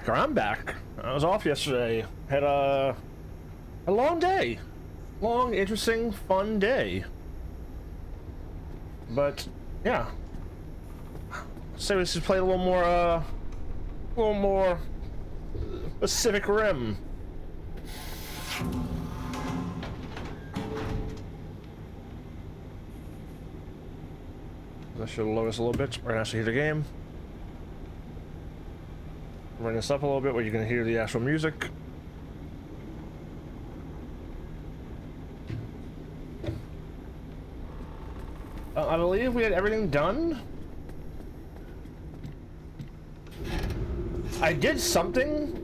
back, or I'm back. I was off yesterday. Had a long day. Long, interesting, fun day. But, yeah. So let's just play a little more Pacific Rim. That should lower us a little bit. We're gonna actually hear the game. Bring this up a little bit where you can hear the actual music. I believe we had everything done. I did something.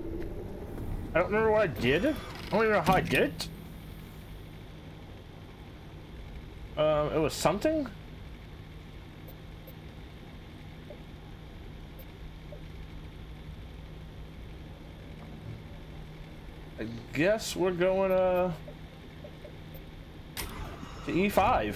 I don't remember what I did. I don't even know how I did it. It was something. I guess we're going to E5.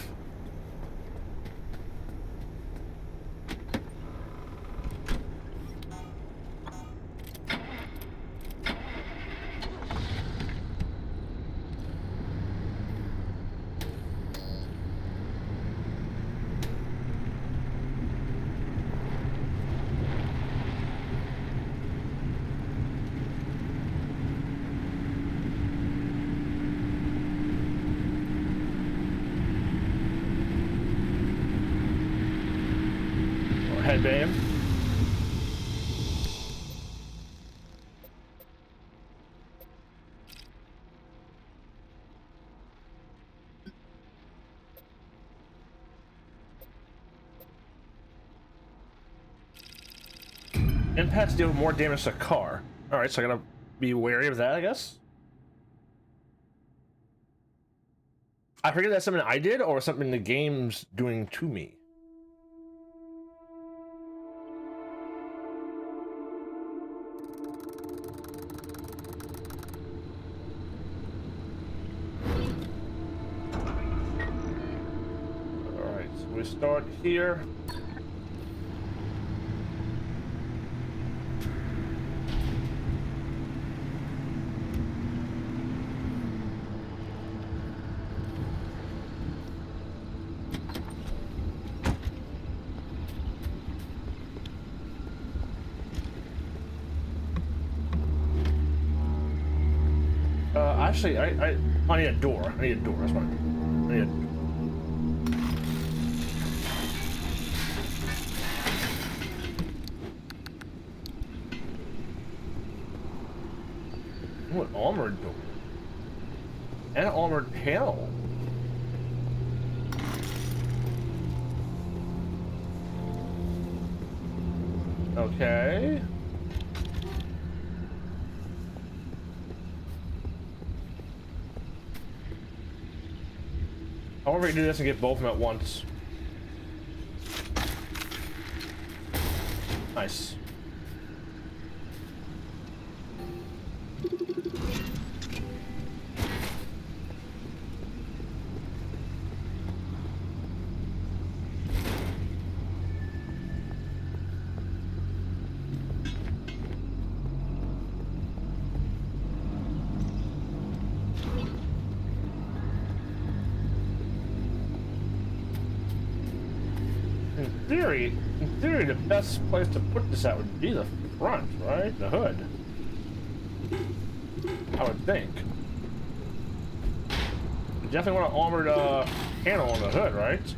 Headband. Impacts deal more damage to a car. Alright, so I gotta be wary of that, I guess. I forget that's something I did or something the game's doing to me. Alright, so we start here. Actually, I need a door. I need a door. That's what I need. A door. Ooh, an armored door. And an armored panel. Okay. I wonder if we can do this and get both of them at once. Nice. In theory, the best place to put this at would be the front, right? The hood. I would think. You definitely want an armored panel on the hood, right?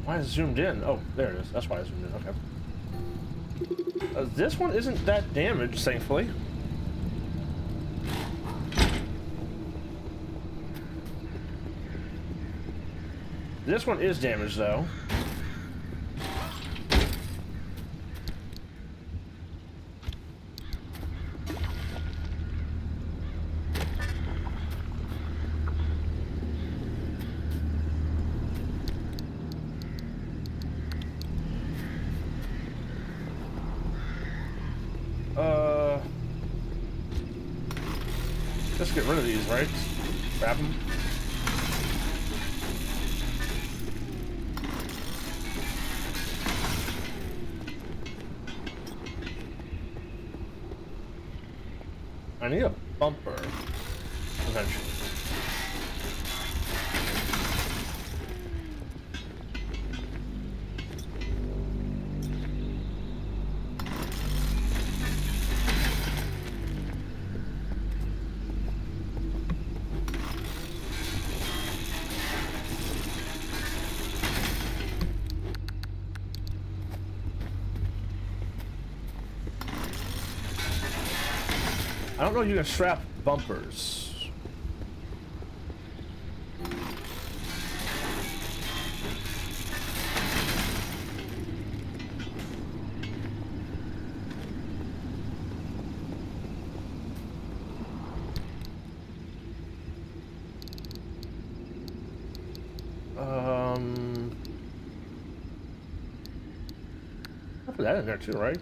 Why is it zoomed in? Oh, there it is. That's why I zoomed in. Okay. This one isn't that damaged, thankfully. This one is damaged, though. get rid of these, right? Grab them. I need a bumper, eventually. I don't know if you can strap bumpers. I'll put that in there too, right?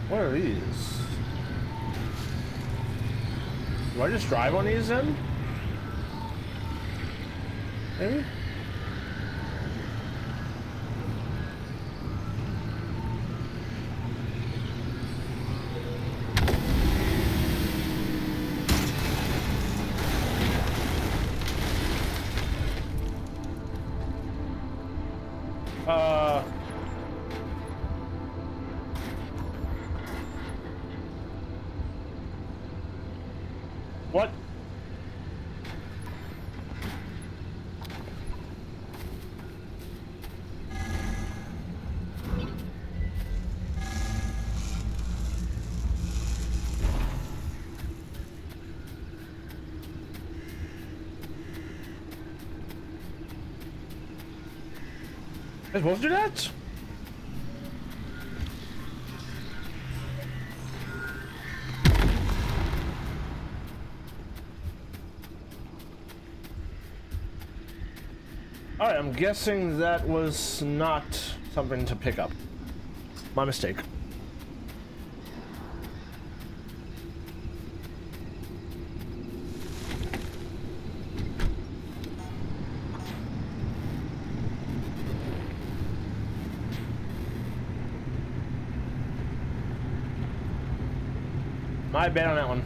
What are these? Do I just drive on these then? Maybe? What? Am I supposed to do that? Alright, I'm guessing that was not something to pick up. My mistake. My bad on that one.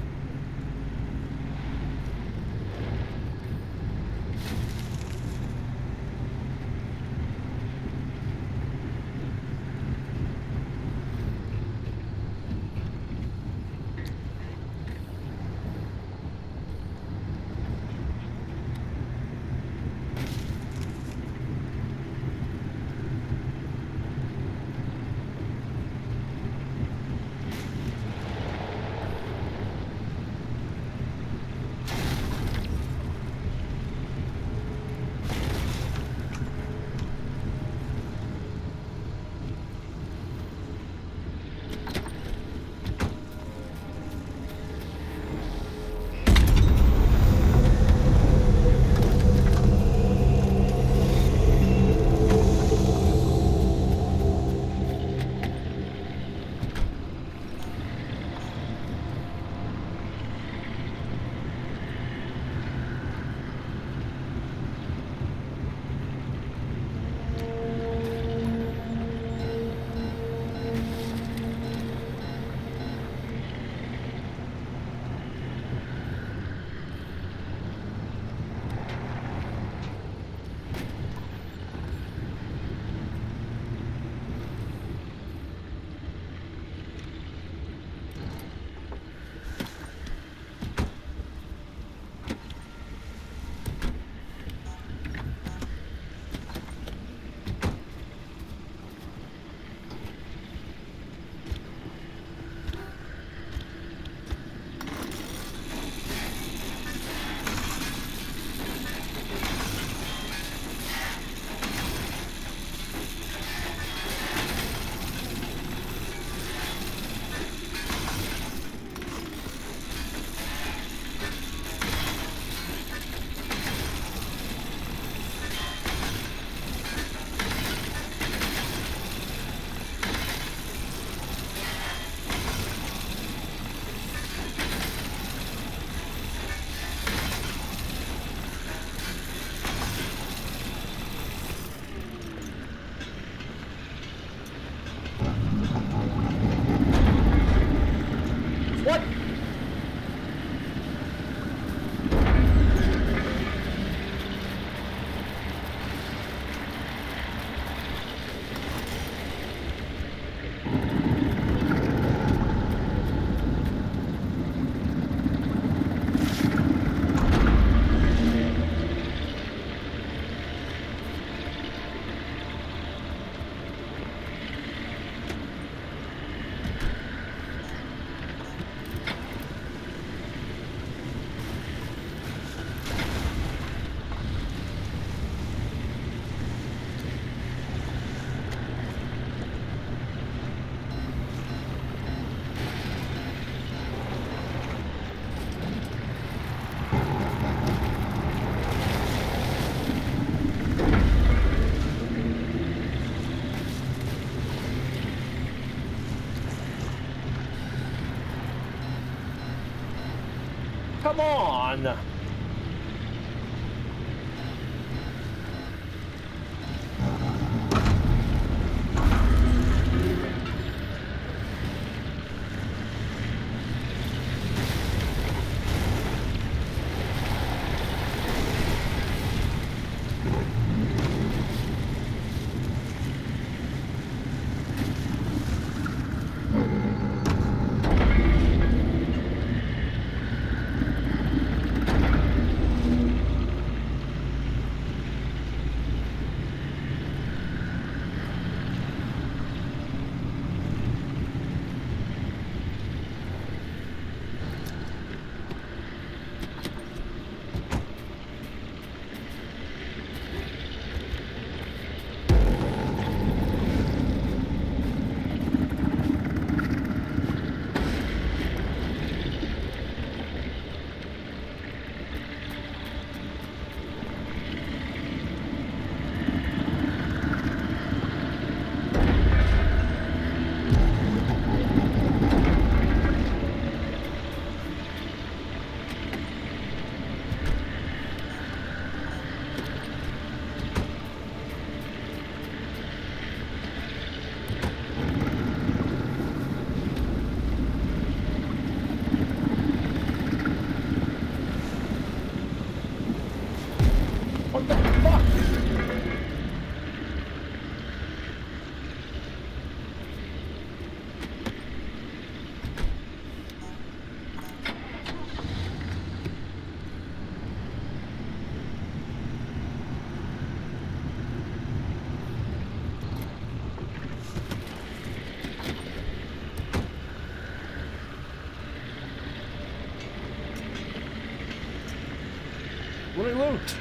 come on! What the fuck? Let me loot.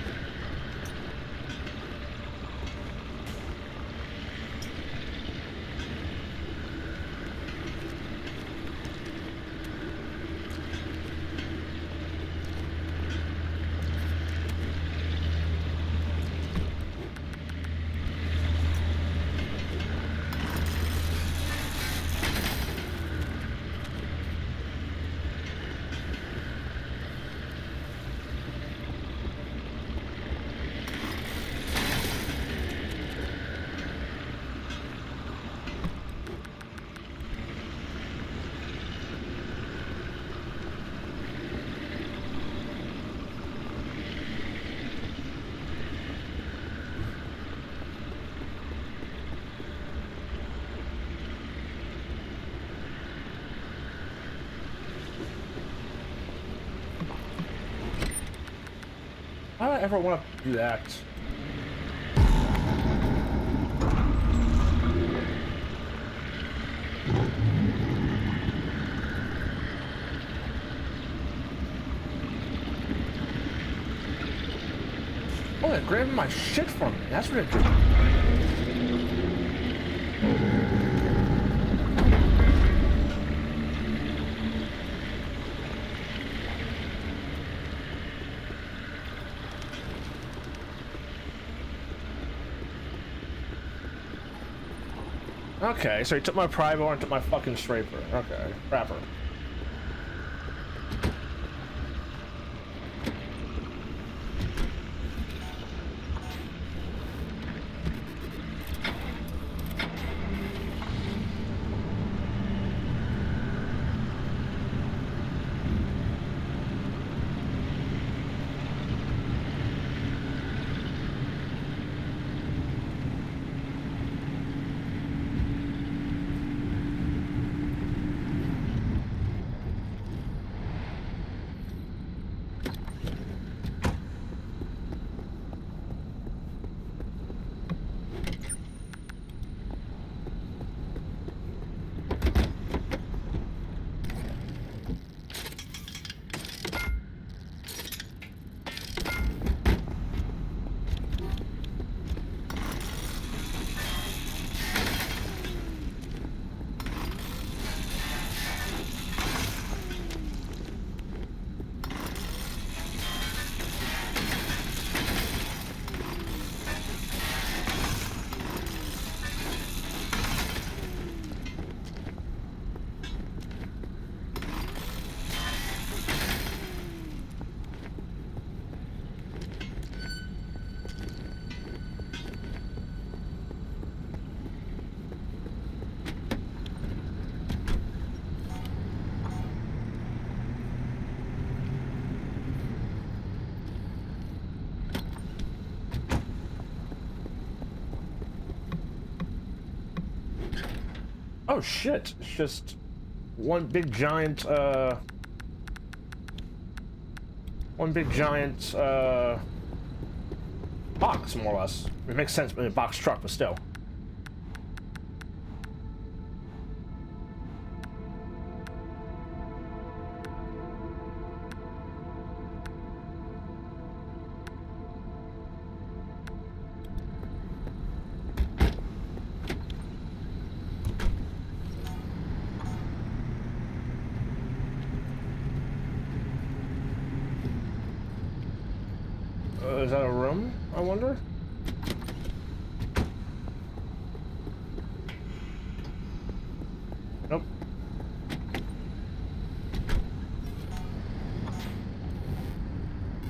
Why would I ever want to do that? Oh, they're grabbing my shit from me. That's what they're doing. Okay, so he took my pry bar and took my fucking scraper. Okay, crapper. Oh shit, it's just one big giant, box, more or less. It makes sense in a box truck, but still. Is that a room, I wonder? Nope.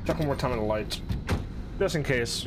Check one more time in the lights. Just in case.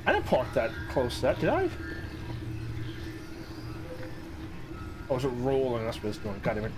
I didn't park that close to that, did I? Oh, was it rolling? That's what it's doing. God damn it.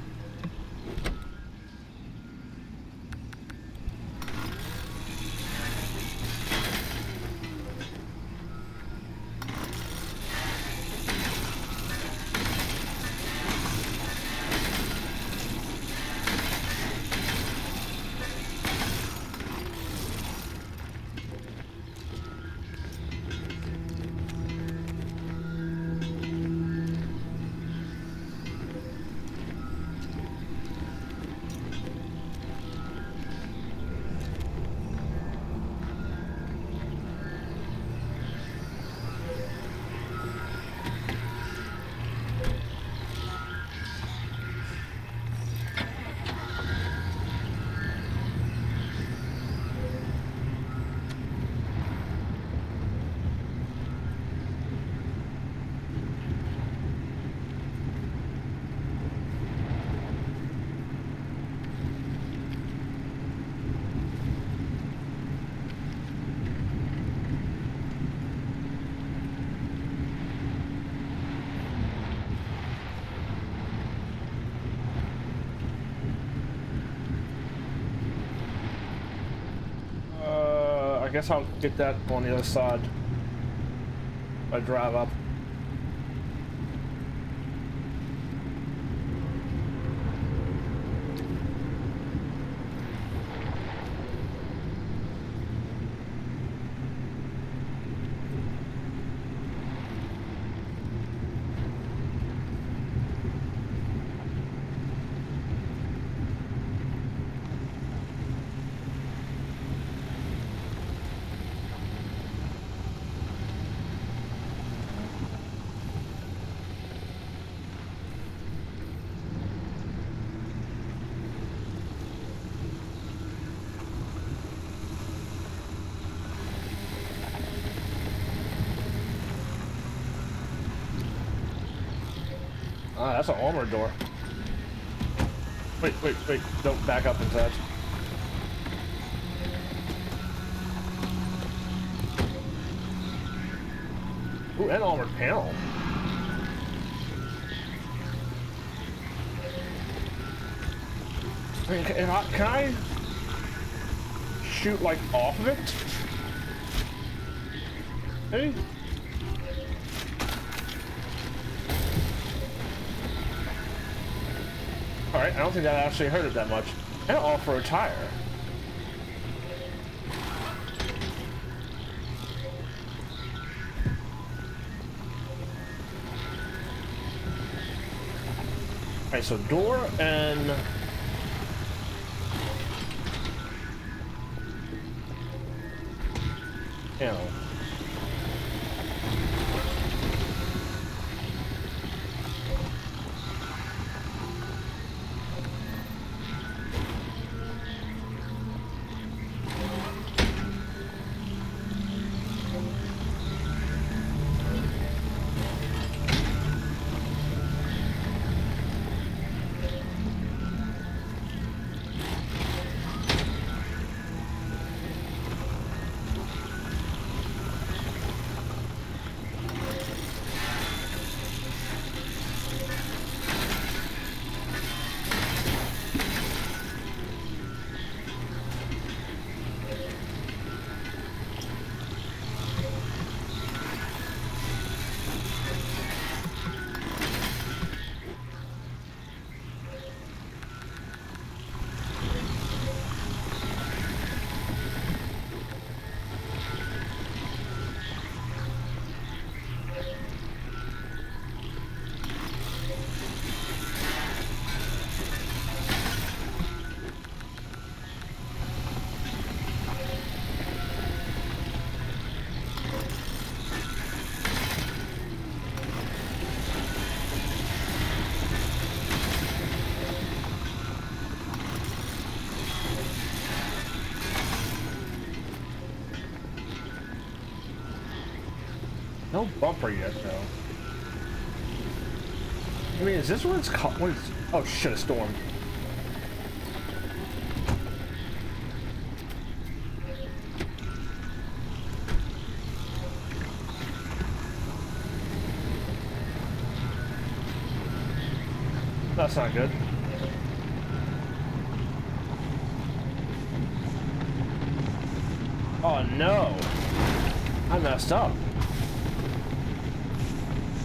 I guess I'll get that on the other side. I drive up. Ah, that's an armored door. Wait, wait, wait. Don't back up into that. Ooh, an armored panel. I mean, can I shoot, like, off of it? Maybe? Alright, I don't think that actually hurt it that much. And an off-road tire. Alright, so door and... panel. No bumper yet, though. I mean, is this what it's called? What is... Oh shit, a storm. That's not good. Oh no! I messed up.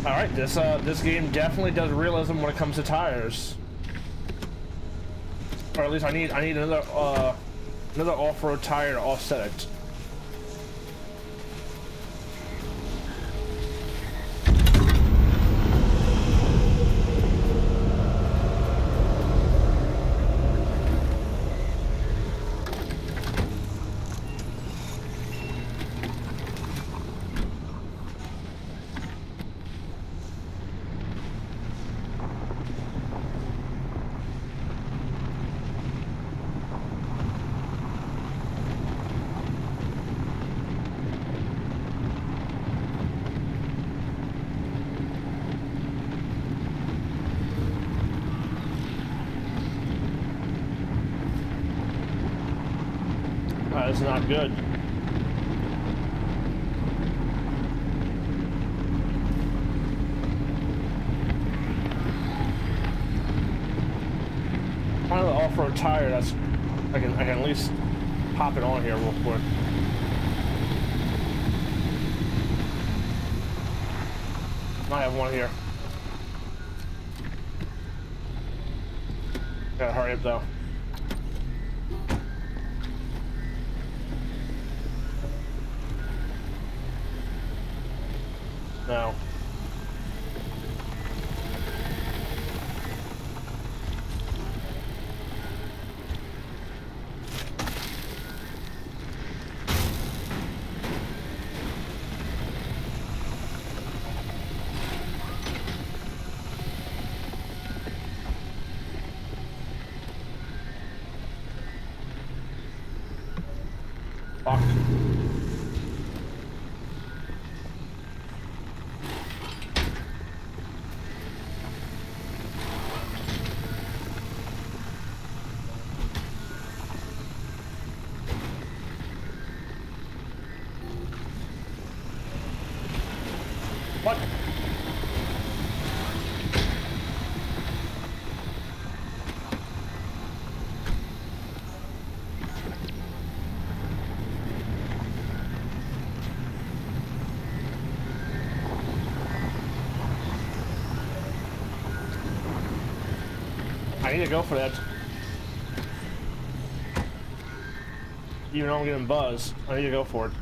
All right, this game definitely does realism when it comes to tires, or at least I need another off-road tire to offset it. That's not good. Find an off-road tire that's I can at least pop it on here real quick. I have one here. Gotta hurry up though. No. Fuck. What? I need to go for that. Even though I'm getting buzzed, I need to go for it.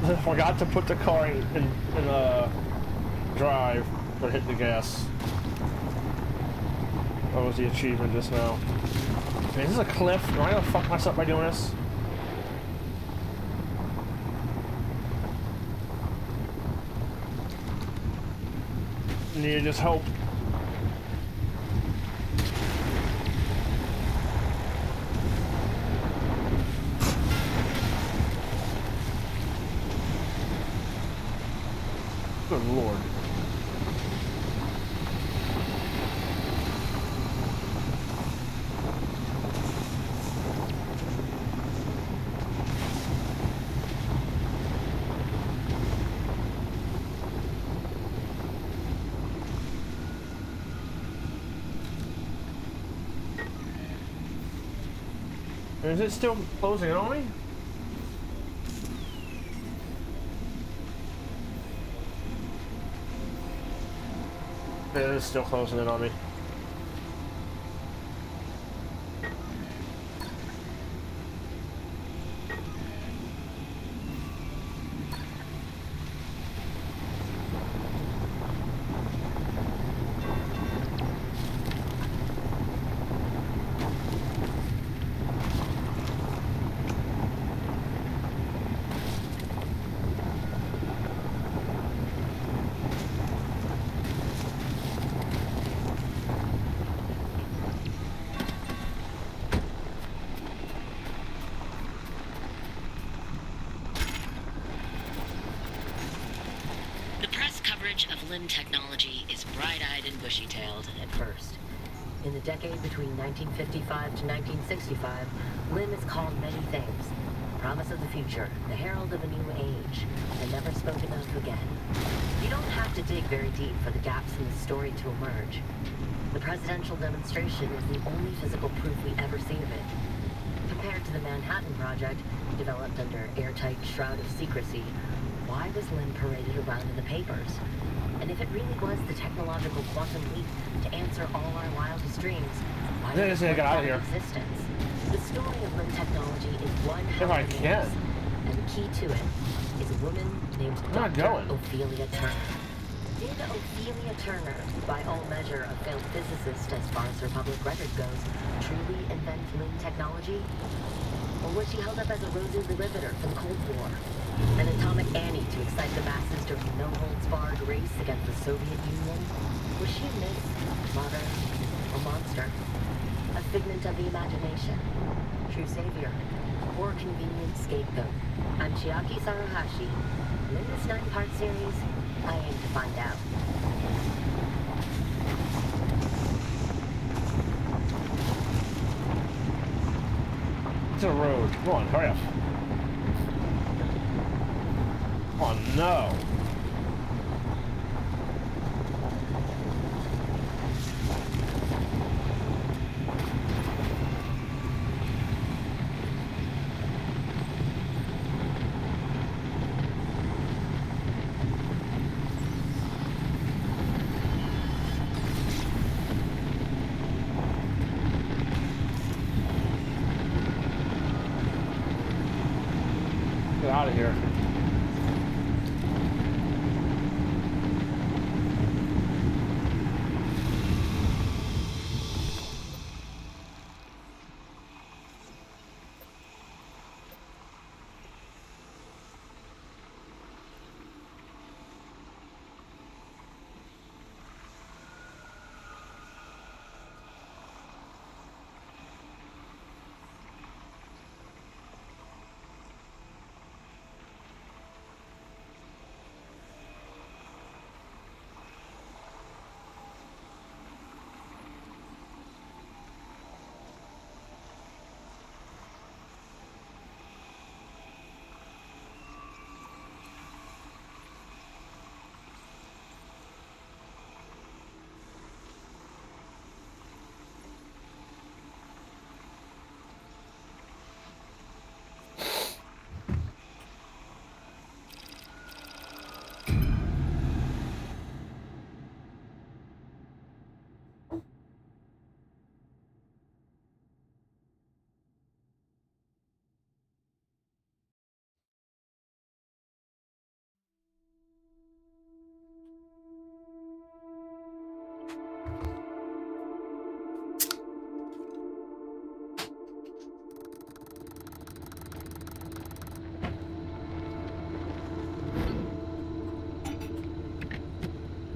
I forgot to put the car in drive, but hit the gas. That was the achievement just now. Man, is this a cliff? Am I gonna fuck myself by doing this? Need to just hope. Good lord. Is it still closing in on me? It is still closing in on me. Of LIM technology is bright-eyed and bushy-tailed at first. In the decade between 1955 to 1965, LIM is called many things. Promise of the future, the herald of a new age, and never spoken of again. You don't have to dig very deep for the gaps in the story to emerge. The presidential demonstration is the only physical proof we ever see of it. Compared to the Manhattan Project, developed under airtight shroud of secrecy, why was LIM paraded around in the papers? And if it really was the technological quantum leap to answer all our wildest dreams, why did it get out of here? Existence? The story of LIM technology is one hell of a maze, and the key to it is a woman named Dr. Ophelia Turner. Did Ophelia Turner, by all measure a failed physicist as far as her public record goes, truly invent LIM technology? Or was she held up as a rosy riveter for the Cold War? An atomic Annie to excite the masses during a no-holds-barred race against the Soviet Union? Was she a myth, mother, or monster? A figment of the imagination? True savior? Or convenient scapegoat? I'm Chiaki Saruhashi, and in this 9-part series, I aim to find out. It's a road. Come on, hurry up. Oh no. Get out of here.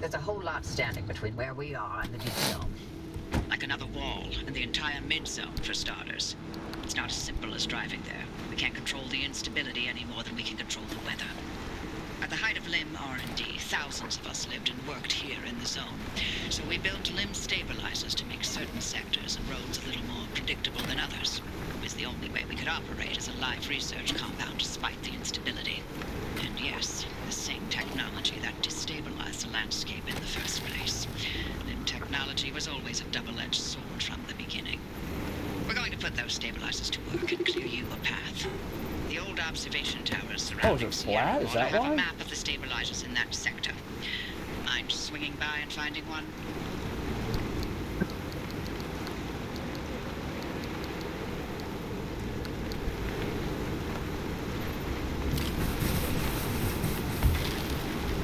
There's a whole lot standing between where we are and the deep zone. Like another wall, and the entire mid-zone, for starters. It's not as simple as driving there. We can't control the instability any more than we can control the weather. At the height of LIM R&D, thousands of us lived and worked here in the zone. So we built LIM stabilizers to make certain sectors and roads a little more predictable than others. It was the only way we could operate as a live research compound despite the instability. And yes, the same technology that destabilized the landscape in the first place. LIM technology was always a double-edged sword from the beginning. We're going to put those stabilizers to work and clear you a path. The old observation towers surrounding flat? Is that have why? a map of the stabilizers in that sector. Mind swinging by and finding one?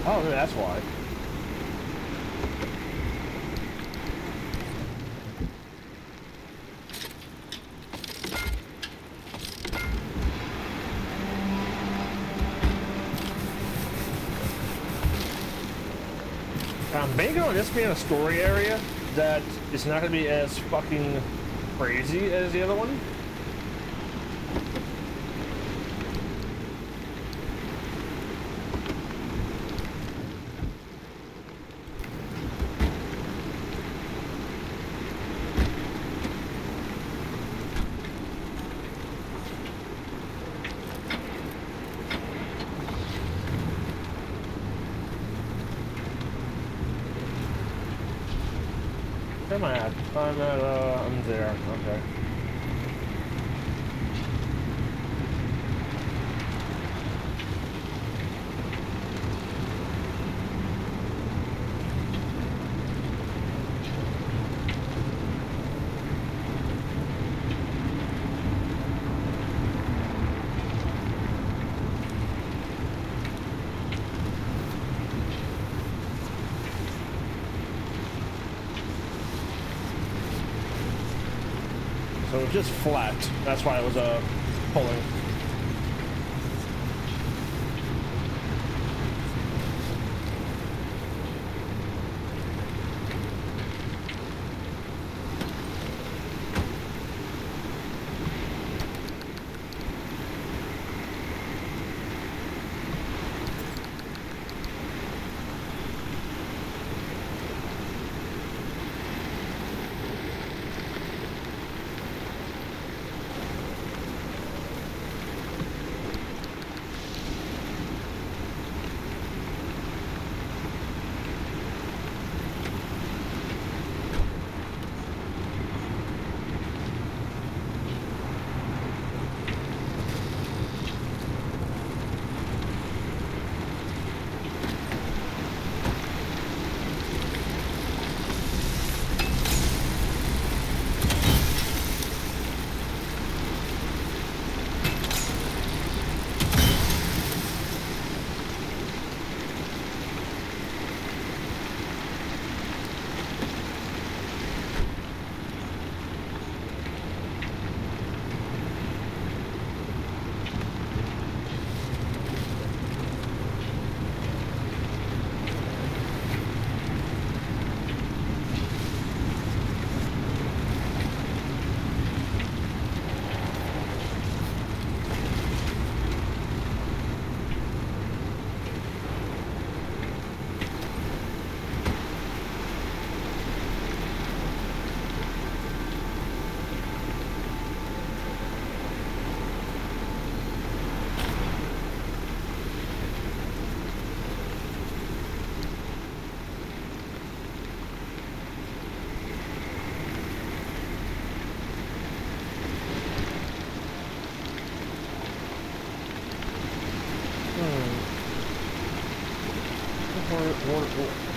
Oh, maybe that's why. I'm banking on this being a story area that it's not going to be as fucking crazy as the other one. Where am I at? I'm there. Okay. So it was just flat. That's why it was pulling.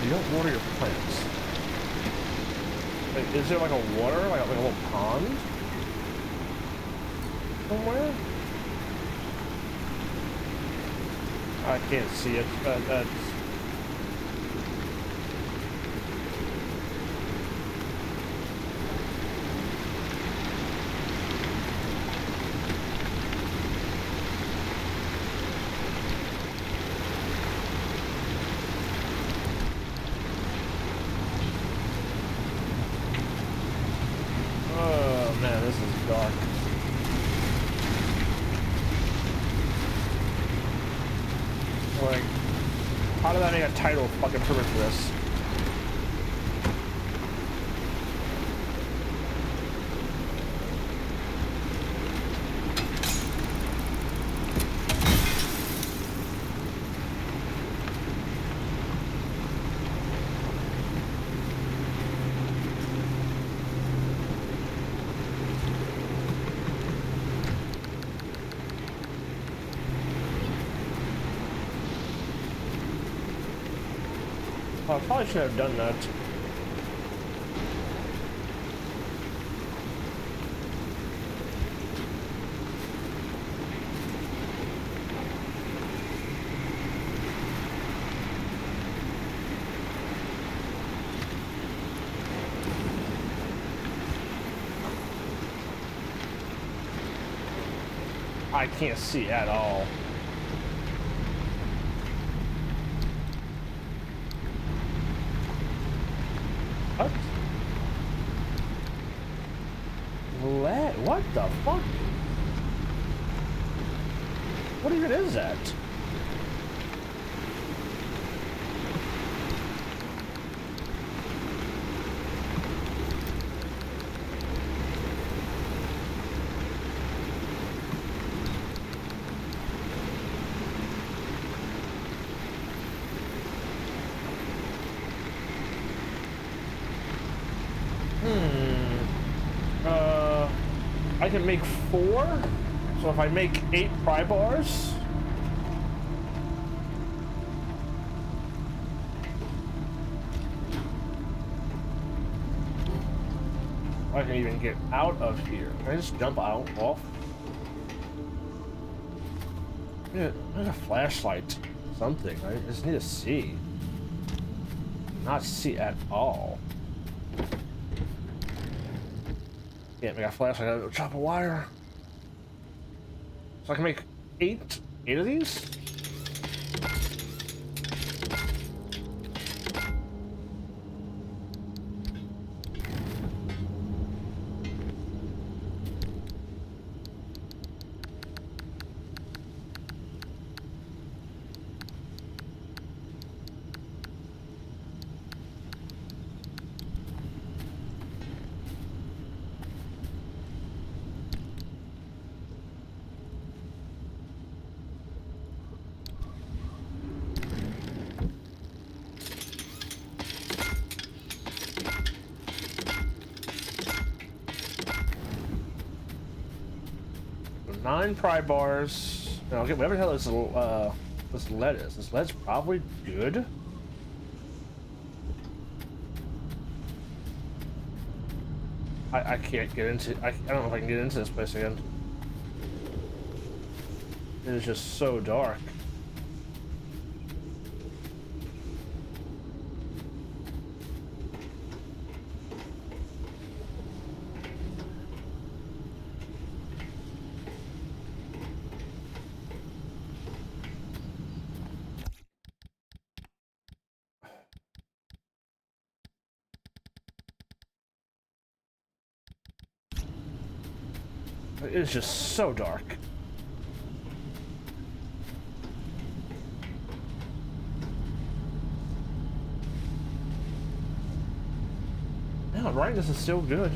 You don't water your plants. Like, is there like a water, like a little pond somewhere? I can't see it. That's Like, how did I make a title fucking perfect for this? Oh, I probably should have done that. I can't see at all. What? What the fuck? What even is that? I can make 4, so if I make 8 pry bars, I can even get out of here. Can I just jump out off? Yeah, I need a flashlight, something. I just need to see. Not see at all. Can't make a flashlight out of a chop of wire. So I can make 8 of these? Nine pry bars. No, okay, whatever the hell this lead is. This lead's probably good. I can't get into. I don't know if I can get into this place again. It is just so dark. It is just so dark. Yeah, brightness is still good.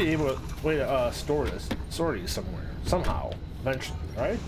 be able to way to store these somewhere somehow eventually, right?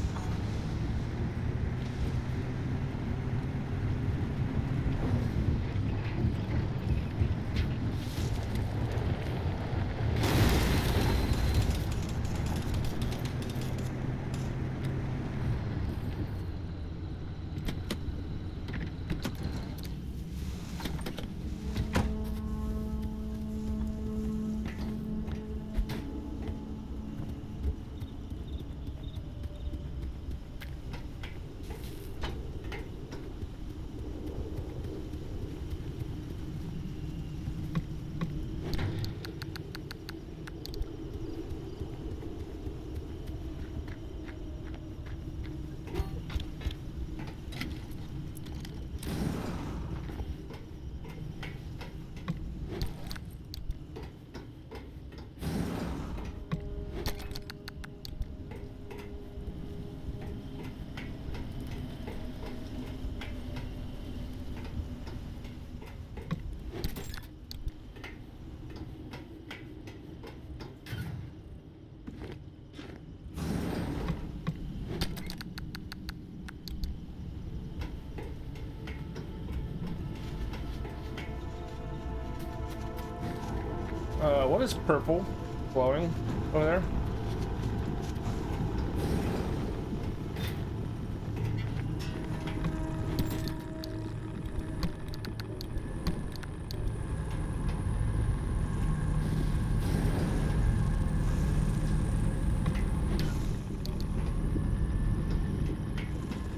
What is purple glowing over there?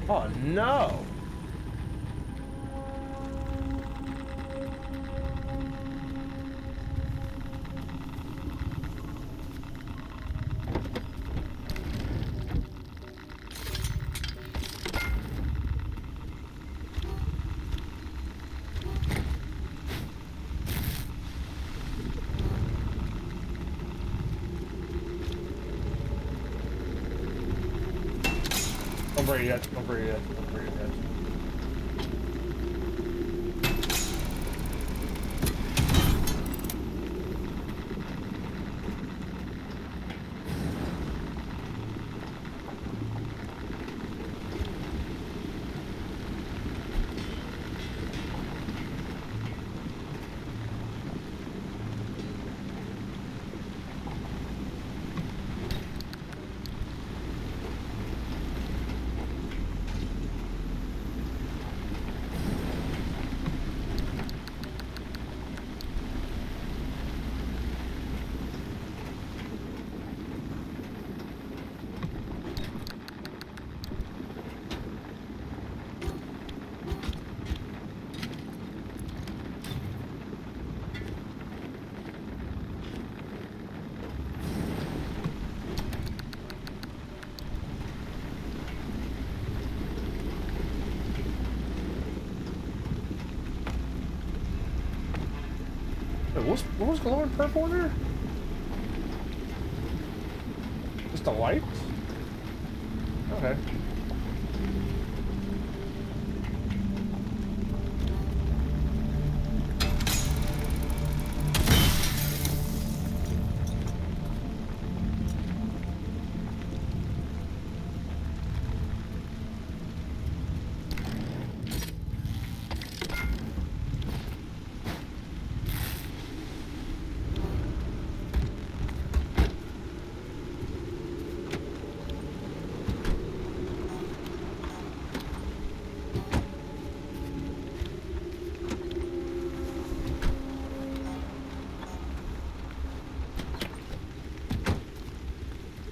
Oh no! Don't break it yet. Don't break it yet. Don't break it yet. Wait, what was glowing purple in there? Just a light? Okay.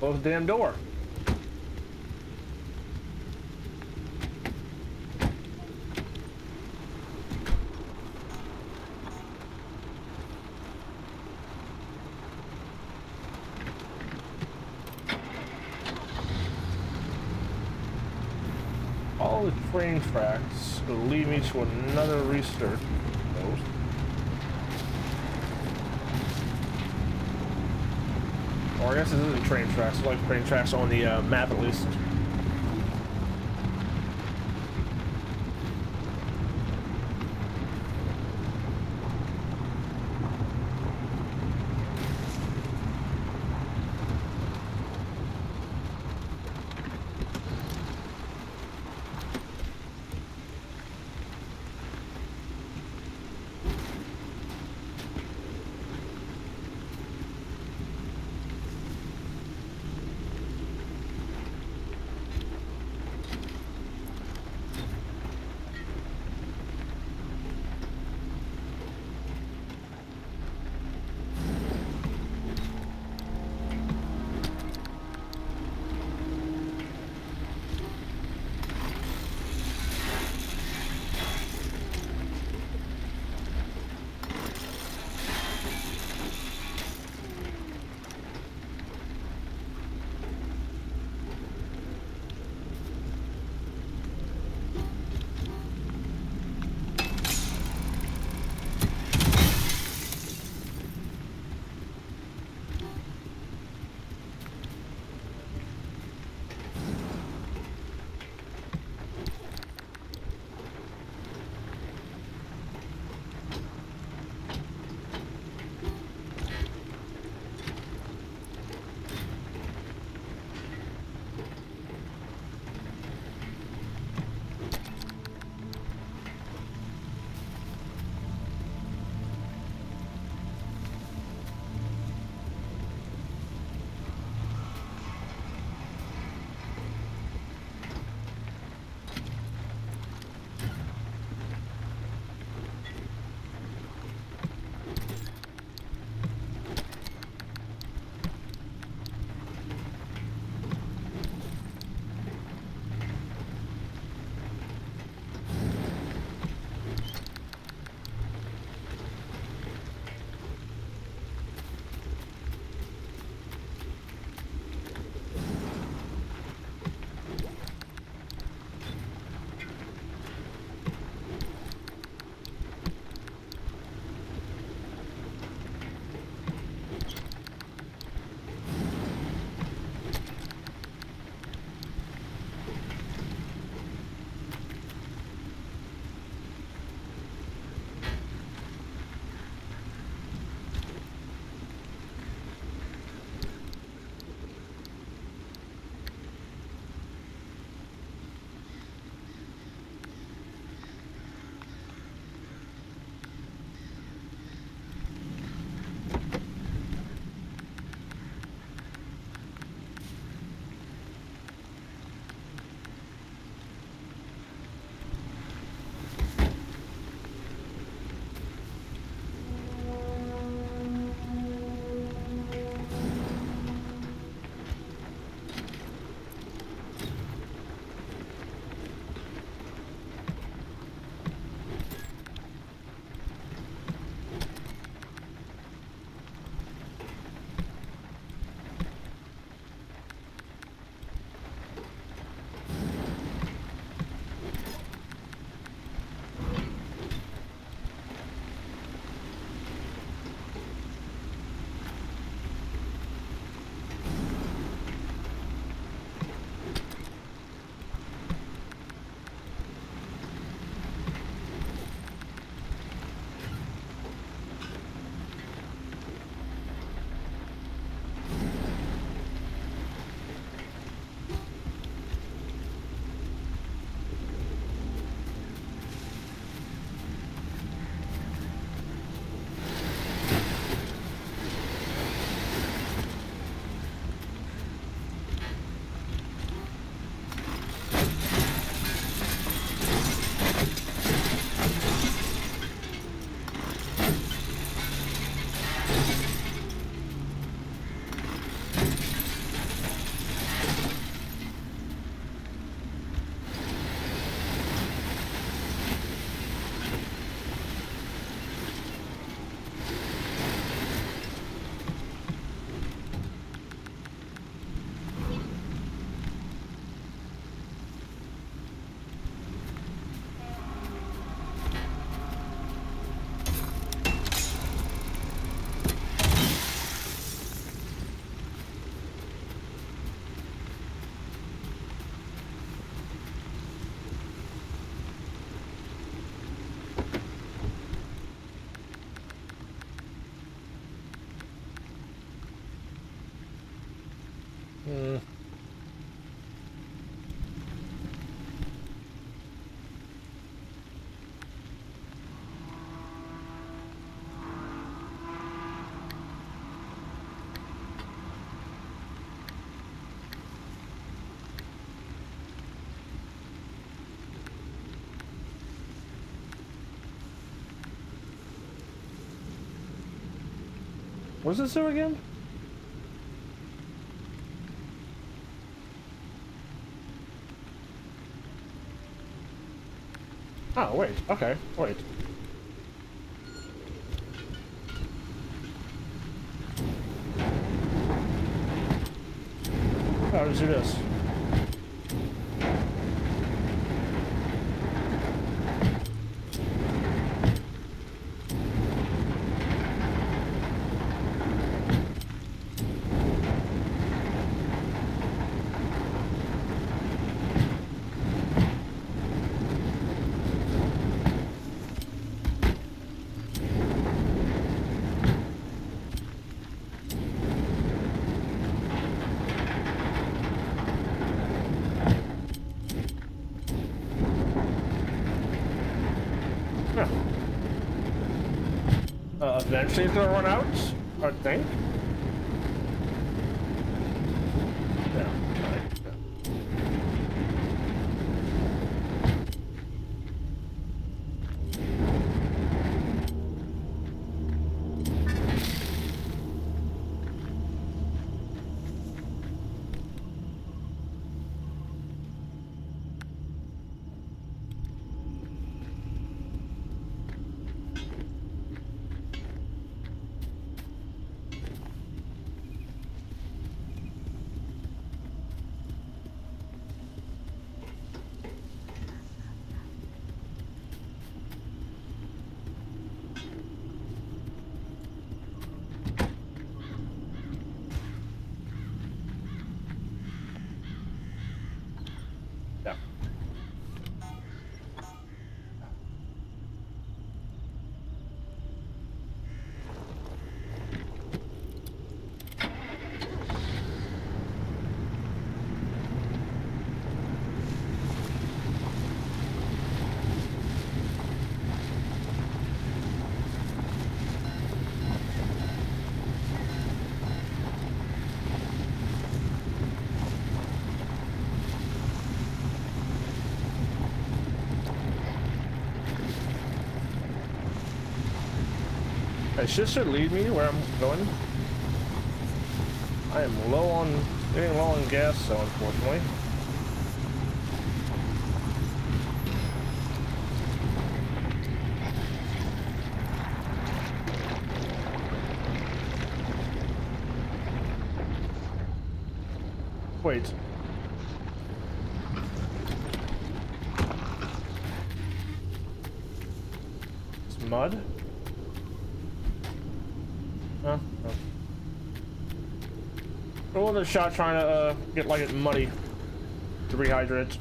Close the damn door. All the train tracks will lead me to another research post. Or I guess this isn't train tracks. It's like train tracks on the map at least. What's this do again? Oh, wait. Okay, wait. Oh, let's do this. Yeah. Eventually it's gonna run out, I think. Yeah. Right. Yeah. It should lead me where I'm going. I am getting low on gas, so unfortunately. Wait. It's mud? Huh? Oh. A little shot trying to get like it muddy to rehydrate.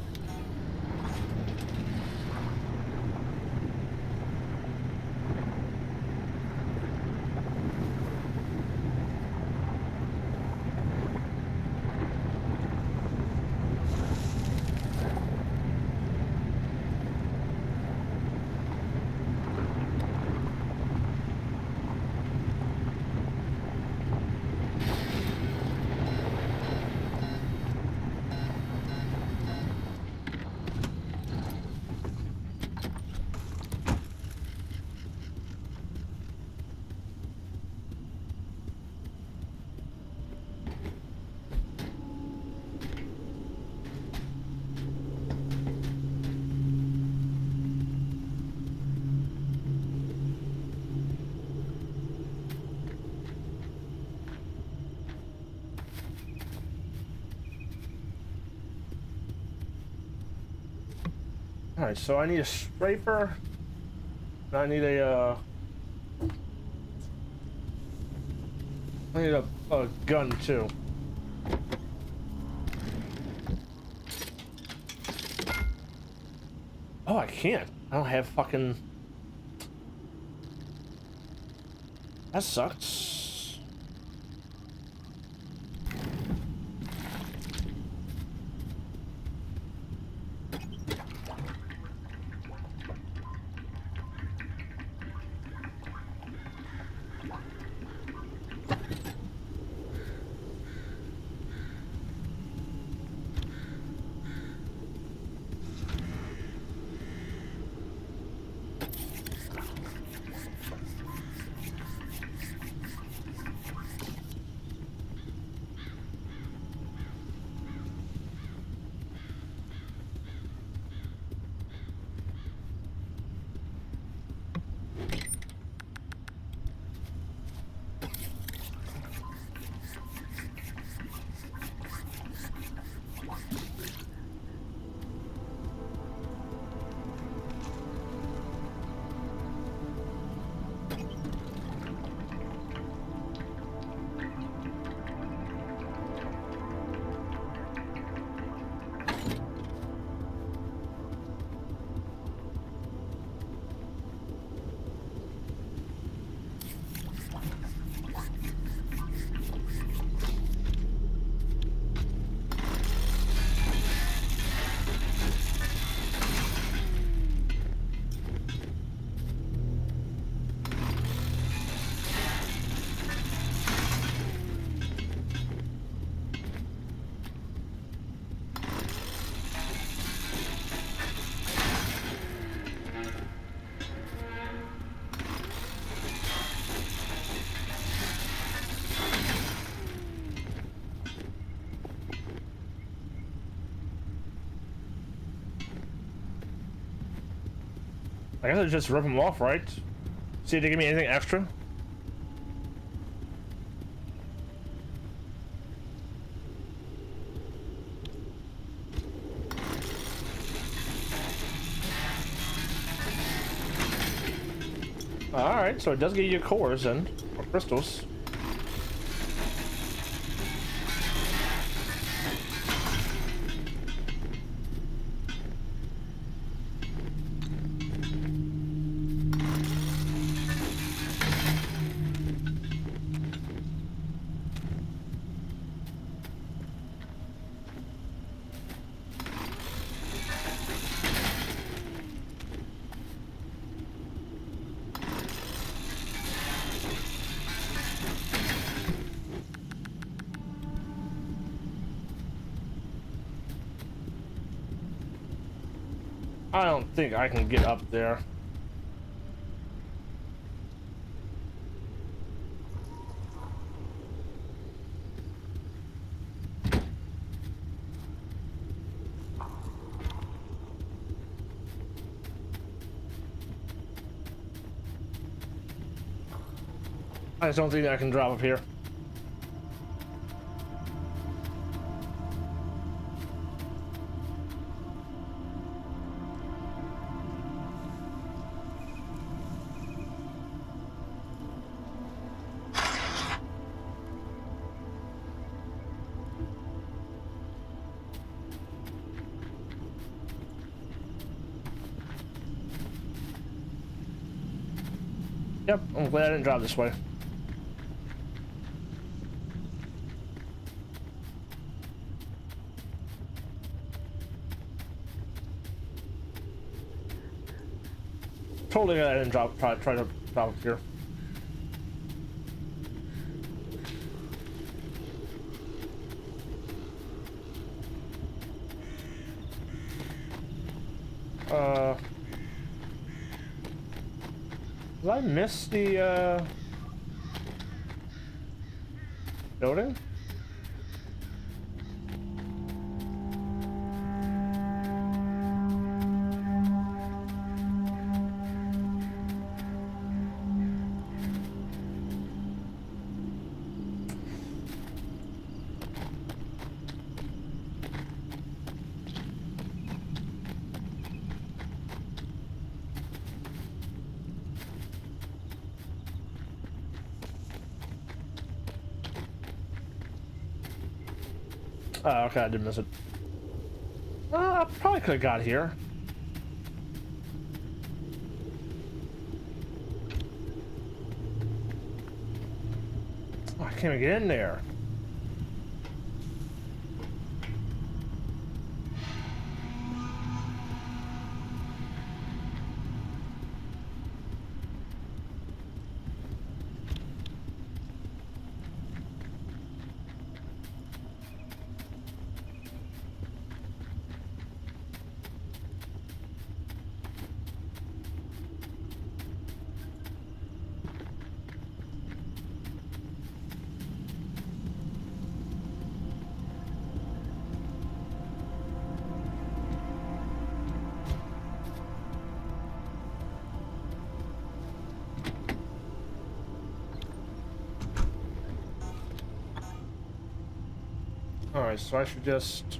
Alright, so I need a scraper. And I need a a gun too. Oh, I can't. I don't have fucking... That sucks. I guess I just rip them off, right? See if they give me anything extra. Alright, so it does give you cores then, or crystals. I don't think I can get up there. I just don't think I can drop up here. Yep, I'm glad I didn't drop this way. Totally glad I didn't try to drop up here. Did I miss the building? Oh, okay, I did miss it. I probably could have got here. Oh, I can't even get in there. Alright, so I should just...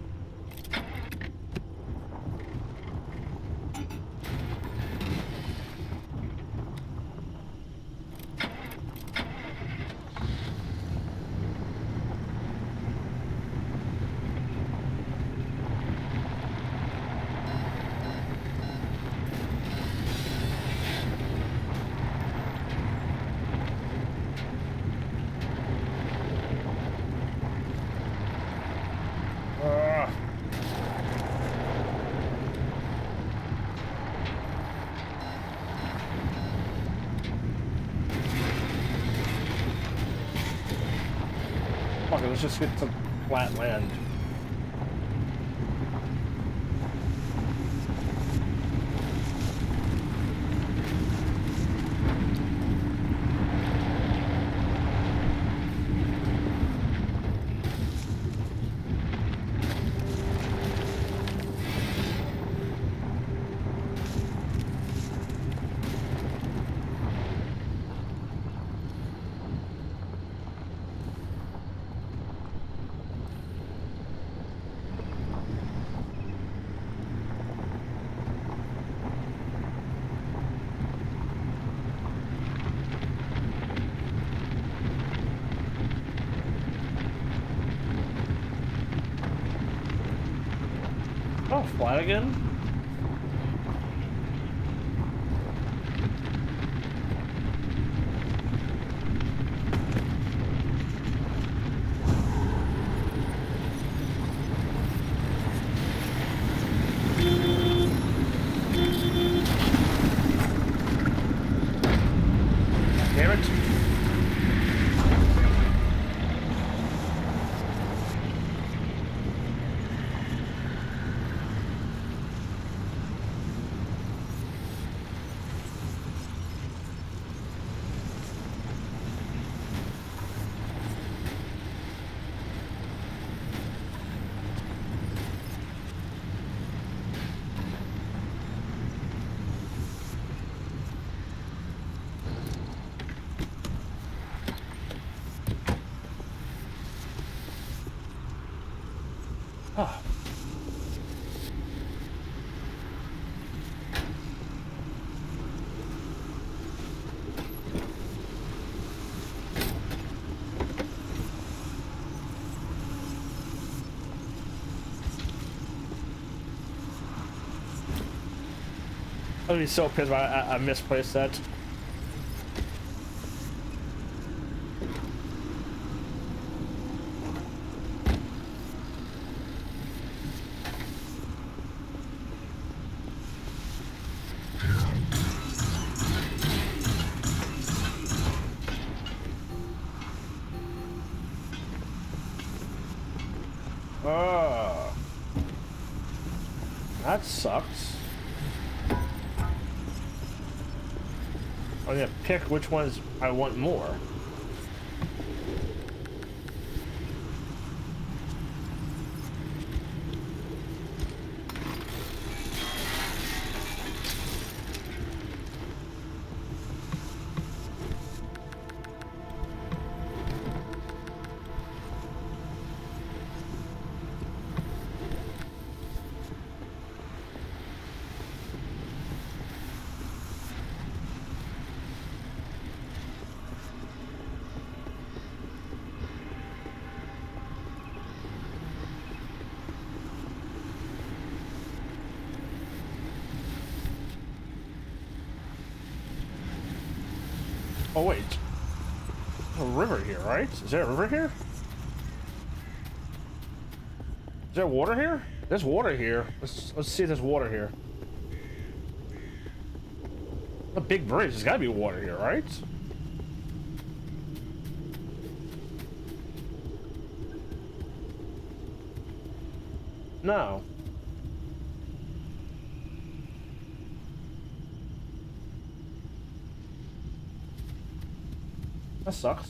Fuck it, let's just get some flat land. Oh, flat again? Damn it. Oh. I'd be so pissed if I misplaced that. Oh, that sucks. I'm gonna pick which ones I want more. Oh wait, a river here, right? Is there a river here? Is there water here? There's water here. Let's see if there's water here. A big bridge. There's gotta be water here, right? No. That sucks.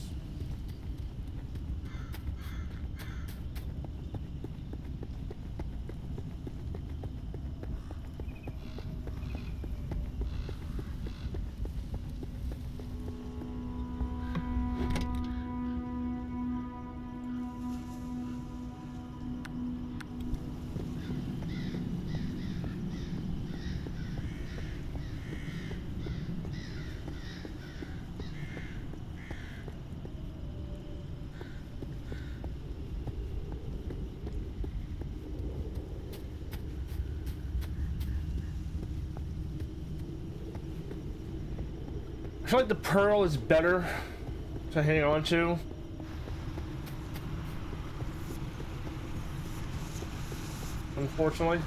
I feel like the pearl is better to hang on to. Unfortunately.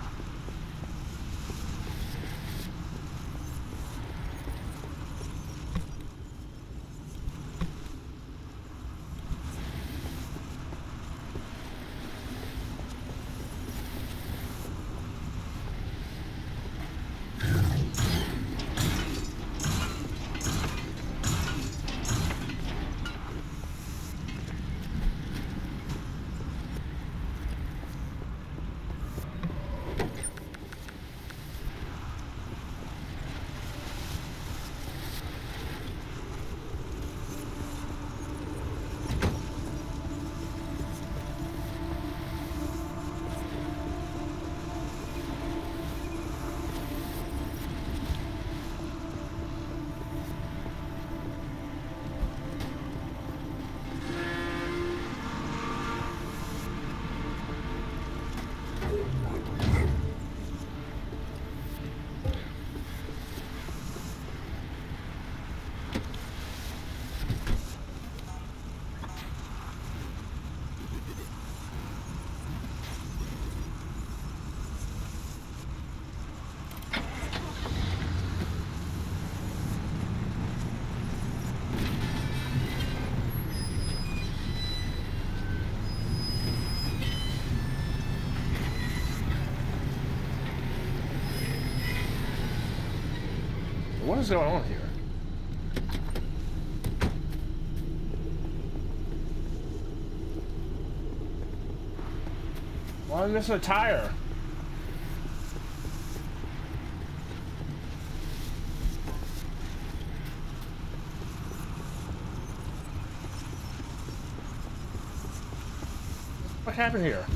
what is going on here? Why am I missing a tire? What happened here?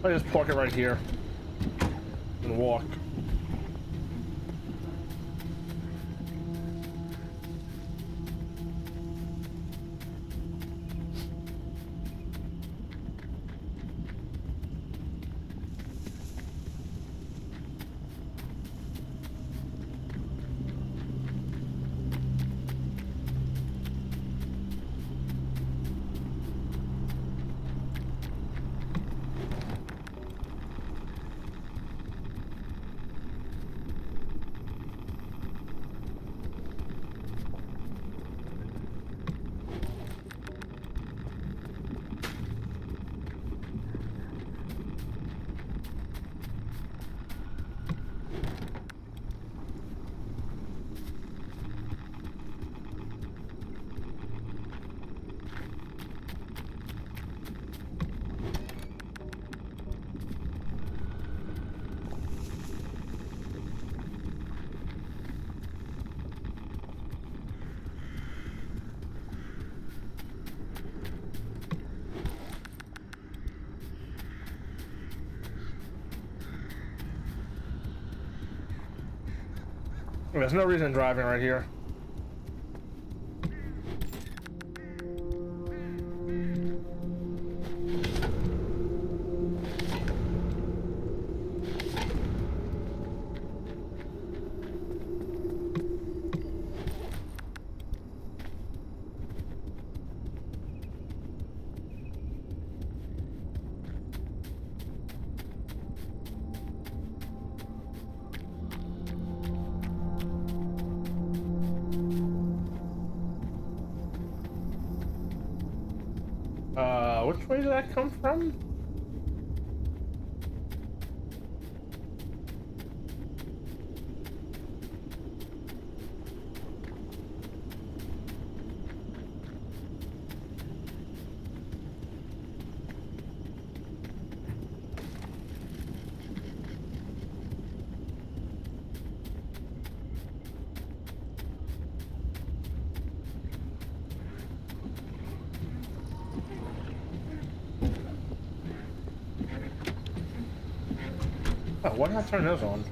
I just park it right here and walk. There's no reason driving right here. Which way did that come from? Oh, why did I turn those on?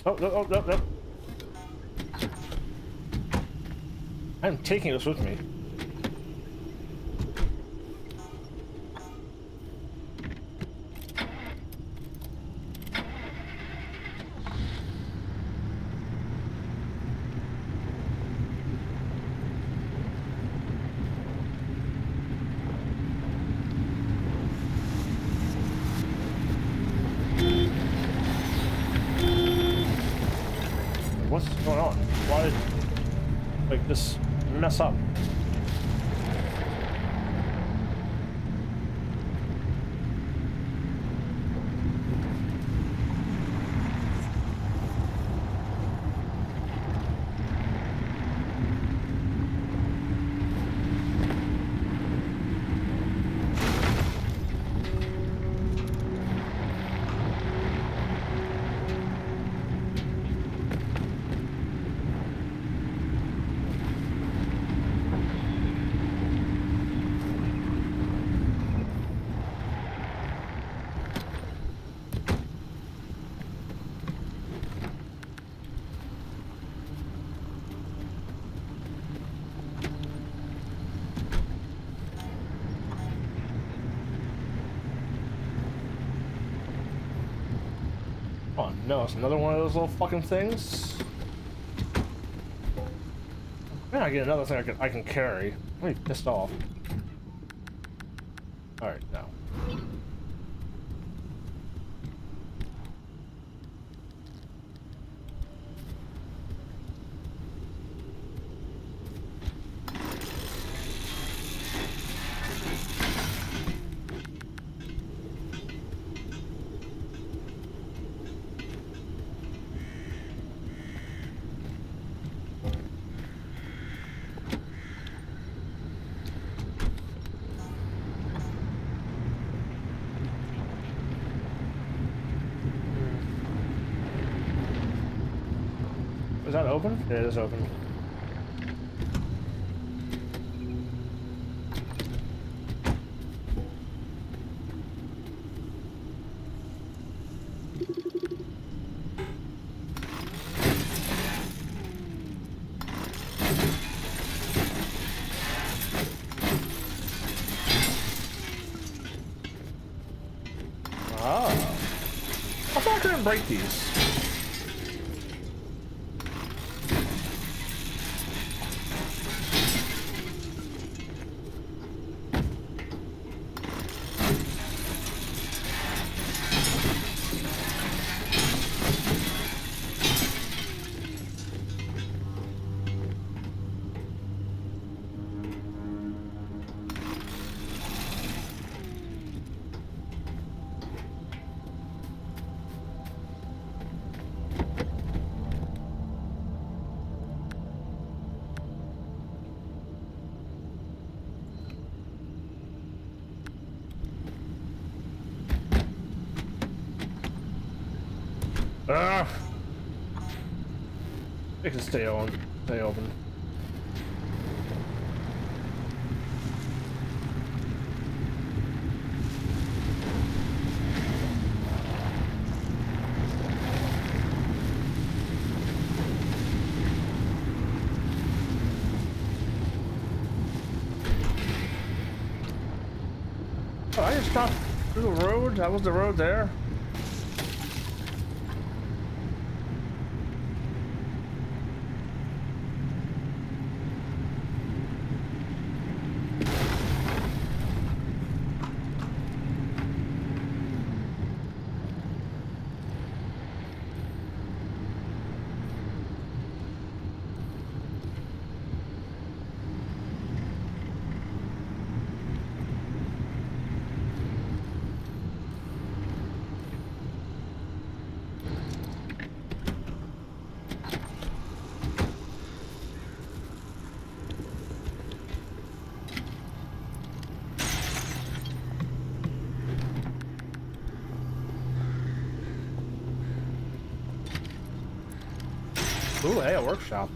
Oh, no, oh, no, no. I'm taking this with me. What's going on? Why did, like, this mess up? Oh no, it's another one of those little fucking things. Man, I get another thing I can carry. I'm really pissed off. Alright, now. Is that open? It is open. Ah. I thought I couldn't break these. Ah! It can stay on. Stay open. Oh, I just got through the road. That was the road there. Ooh, hey, a workshop.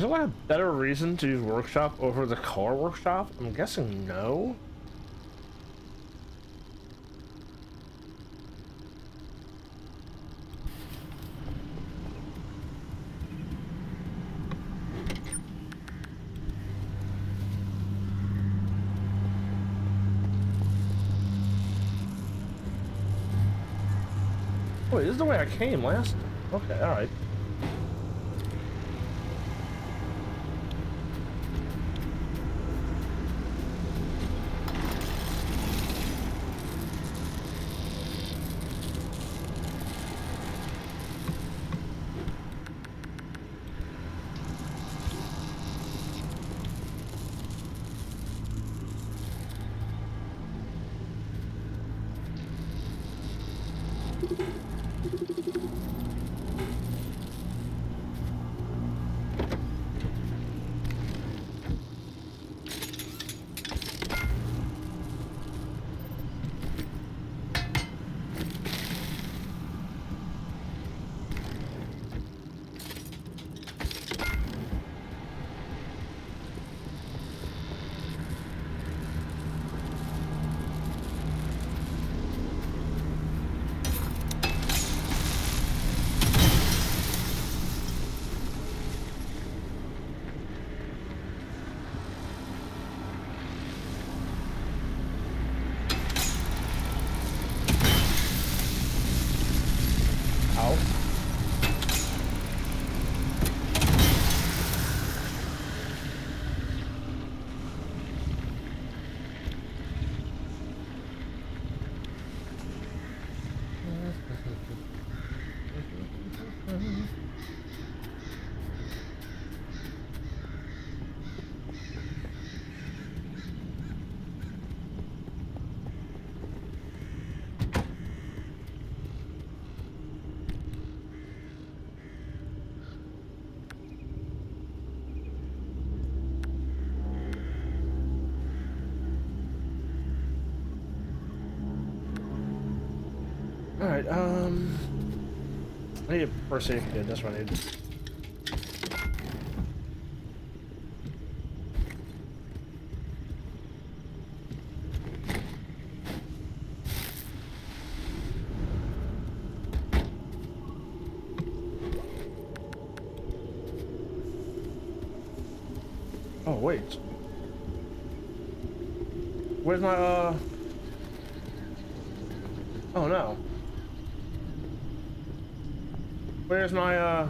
Is there like a better reason to use workshop over the car workshop? I'm guessing no. Wait, this is the way I came last time. Okay, alright. Ow. Alright, I need a first aid kit, that's what I need. Oh, wait. Where's my, oh no. Where's my,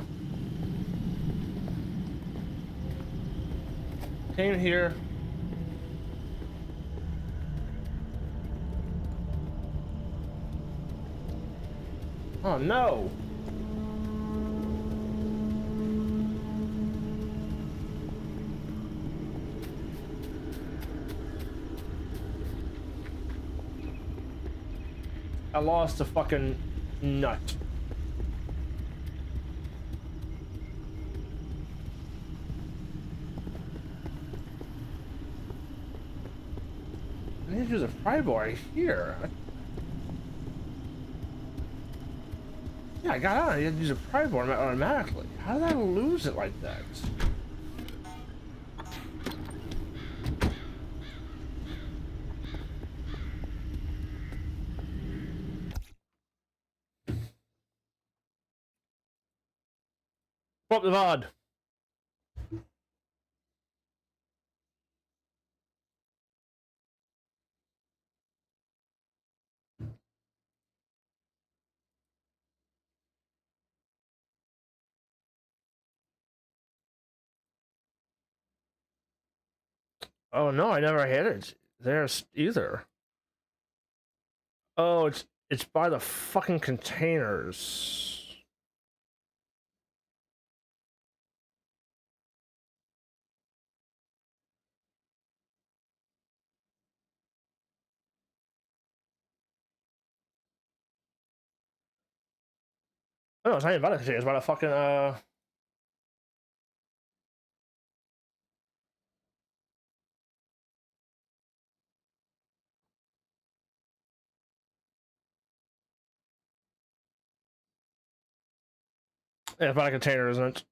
came here. Oh no. I lost a fucking nut. I need to use a pry bar here. Yeah, I got out. I had to use a pry bar automatically. How did I lose it like that? Pull up the VOD. Oh no, I never hit it. There's either. Oh, it's by the fucking containers. Oh, it's not even by the containers. It's by the fucking yeah, it's by the container, isn't it?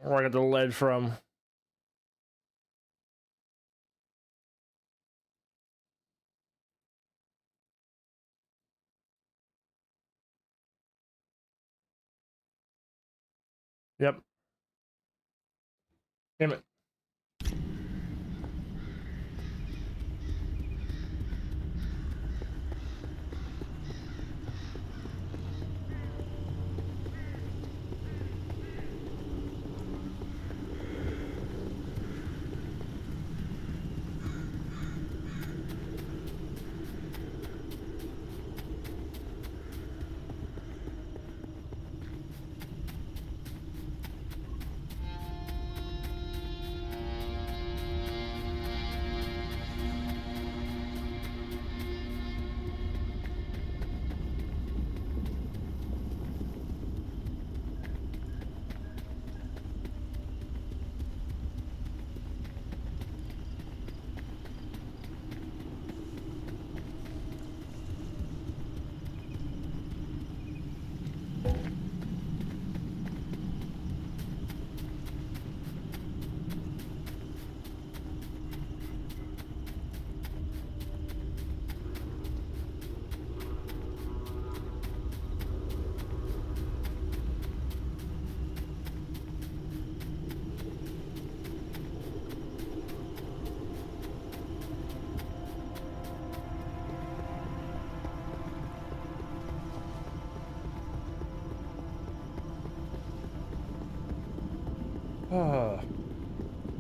Where I got the lead from. Yep. Damn it.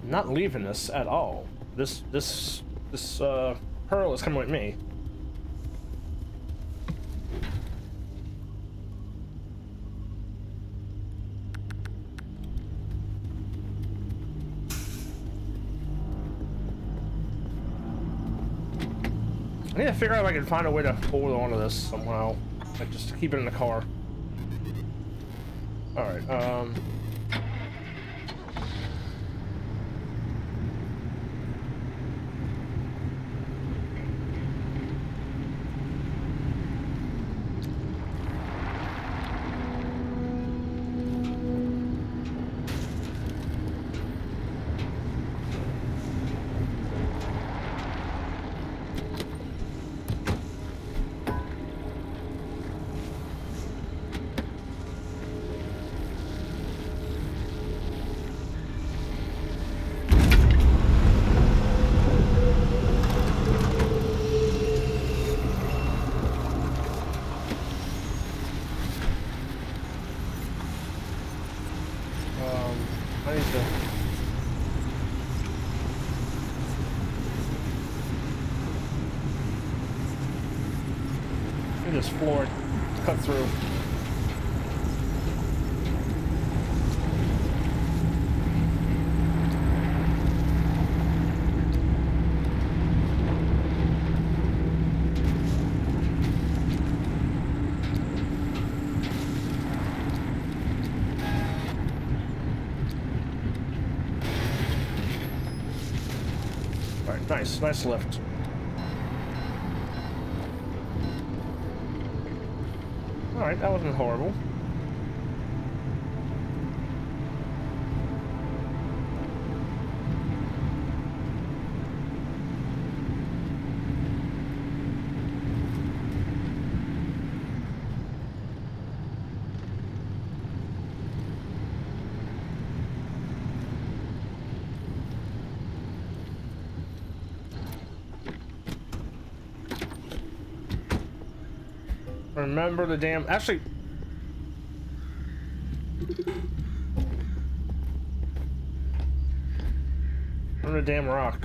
Not leaving this at all. This Pearl is coming with me. I need to figure out if I can find a way to hold on to this somehow. Like just to keep it in the car. Alright, I need to... Get this floor cut through. Nice lift. Alright, that wasn't horrible. Remember the damn... Actually... Remember the damn rock.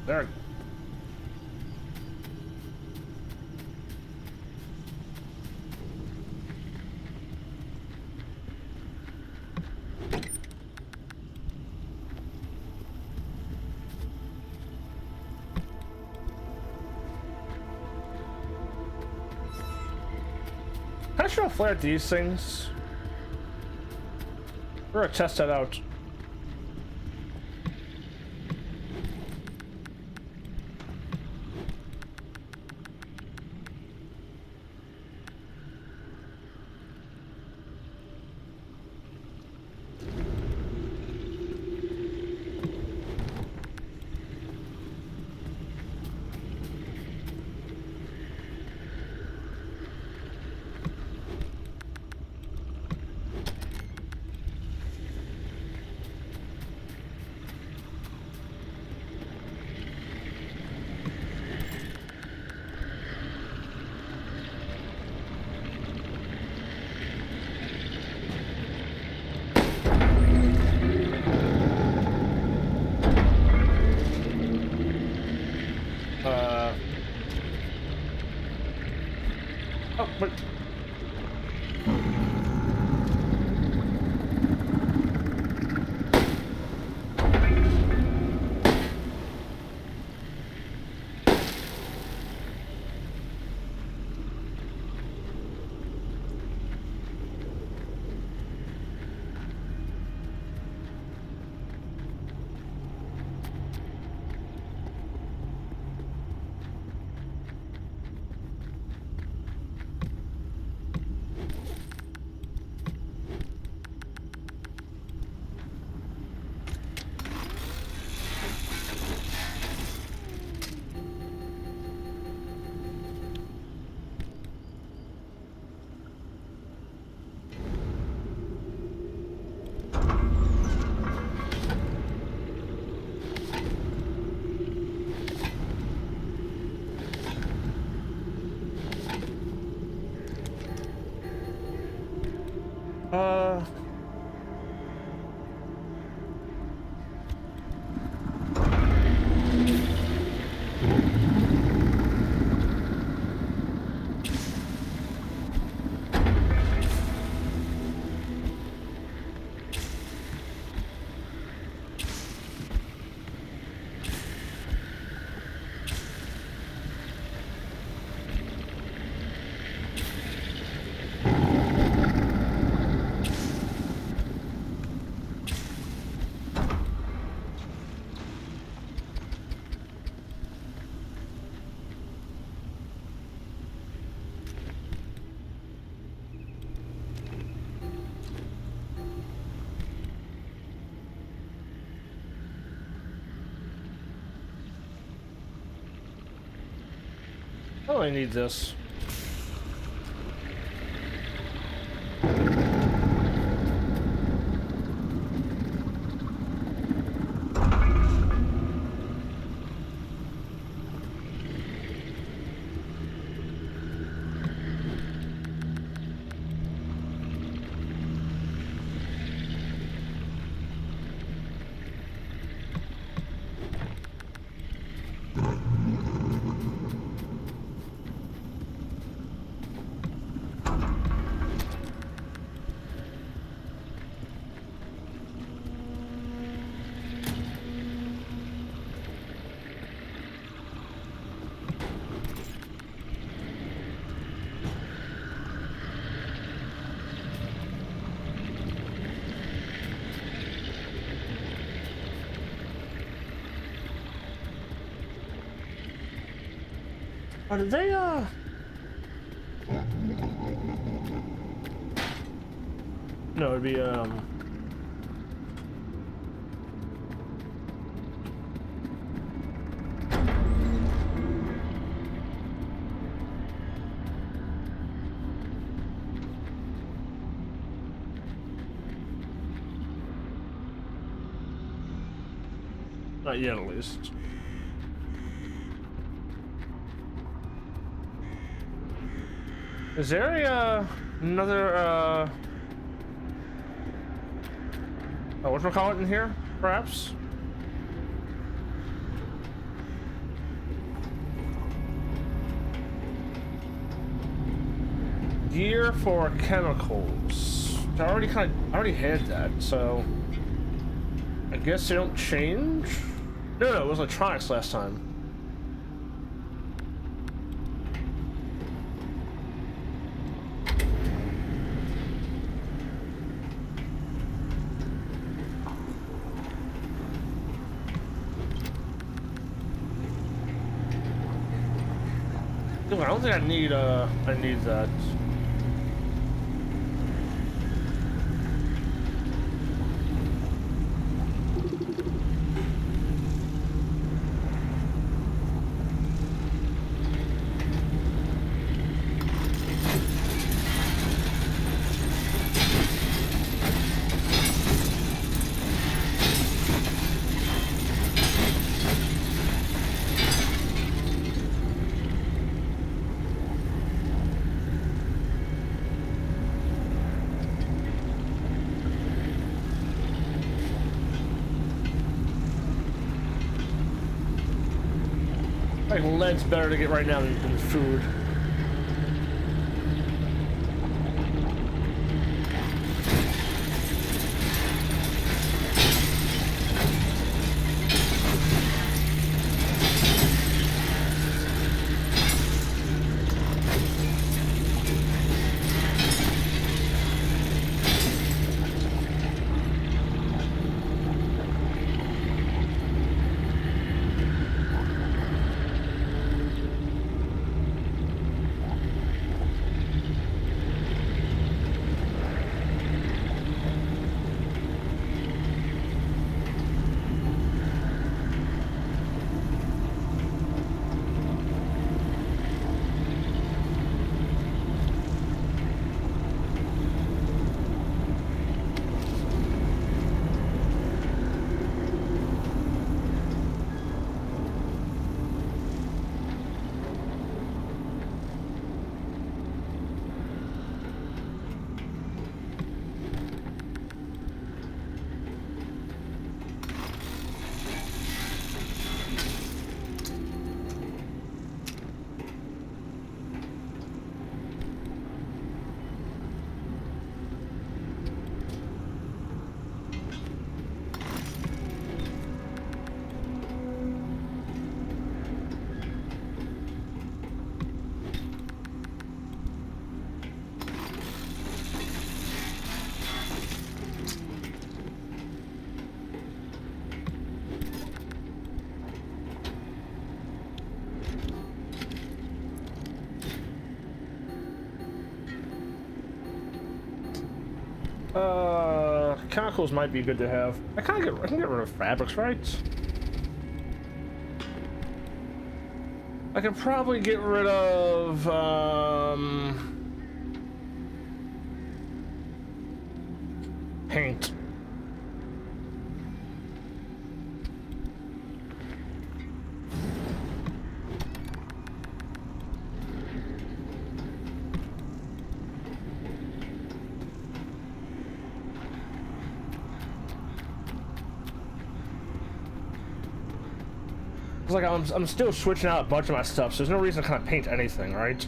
There. Can I shoot a flare at these things? We're gonna test that out. Oh, wait. Oh, I need this. Oh, did they, No, it'd be, not yet, at least. Is there another, whatchamacallit in here, perhaps? gear for chemicals. I already had that, so I guess they don't change. No, it was electronics last time. I don't think I need that. Like lead's better to get right now than food. Chemicals might be good to have. I can get rid of fabrics, right? I can probably get rid of paint. It's like I'm still switching out a bunch of my stuff, so there's no reason to kind of paint anything, right?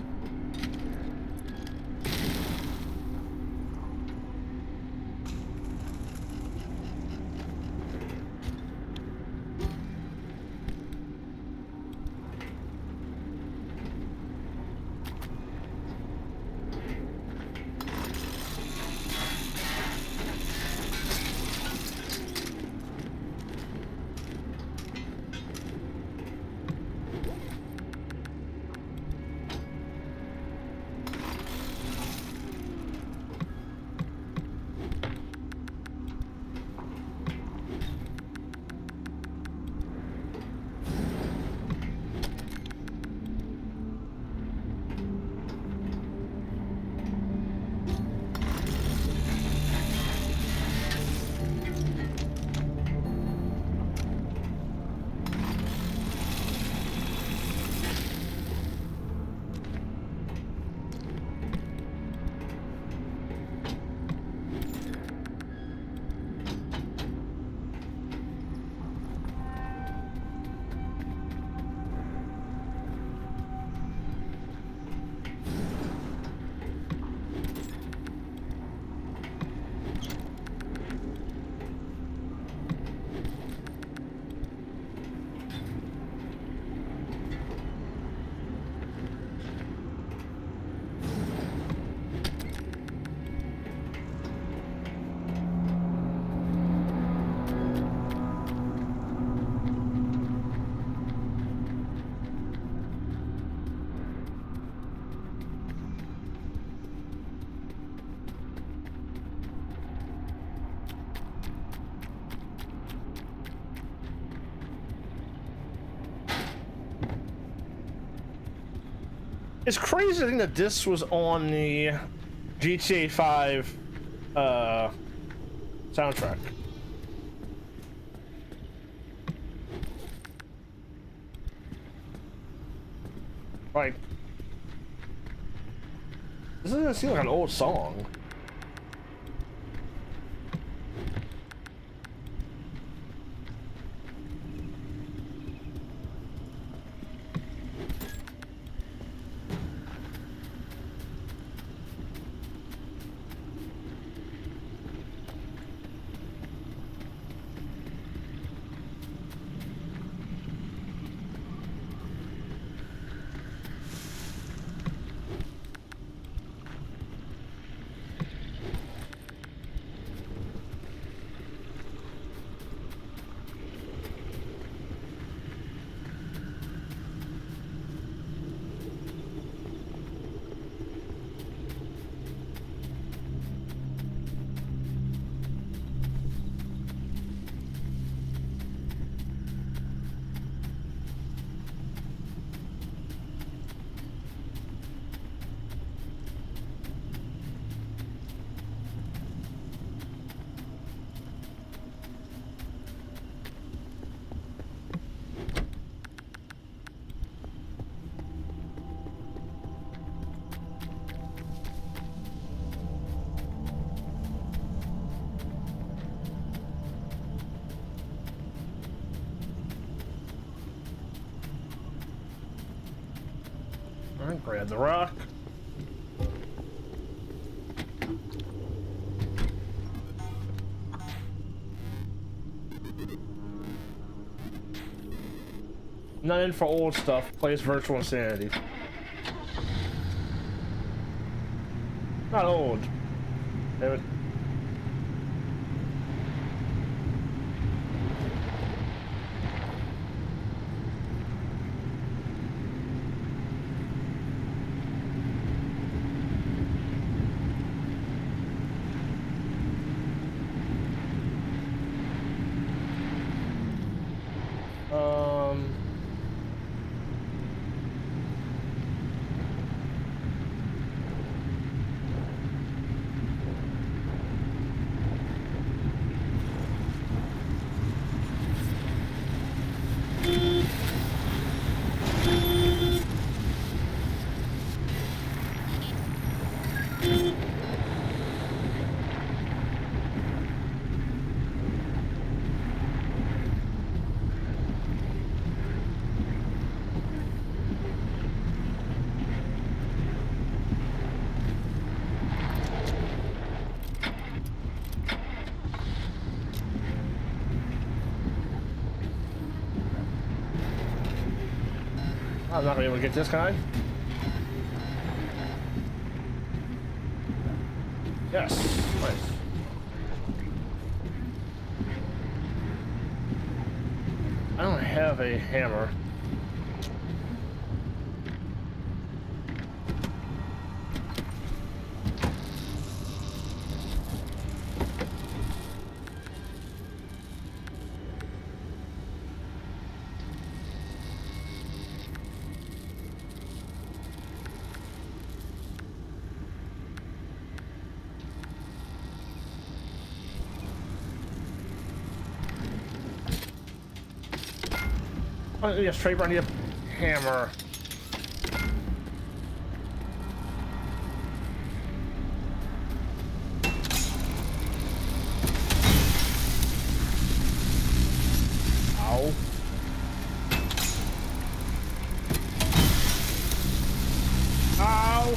It's crazy to think that this was on the GTA 5 soundtrack. Like, this doesn't seem like an old song. Alright, grab the rock. Not in for old stuff, plays Virtual Insanity. Not old. Damn it. I'm not gonna be able to get this guy. Yes, nice. I don't have a hammer. Oh, yes, Trey, I need a hammer. Ow. Ow.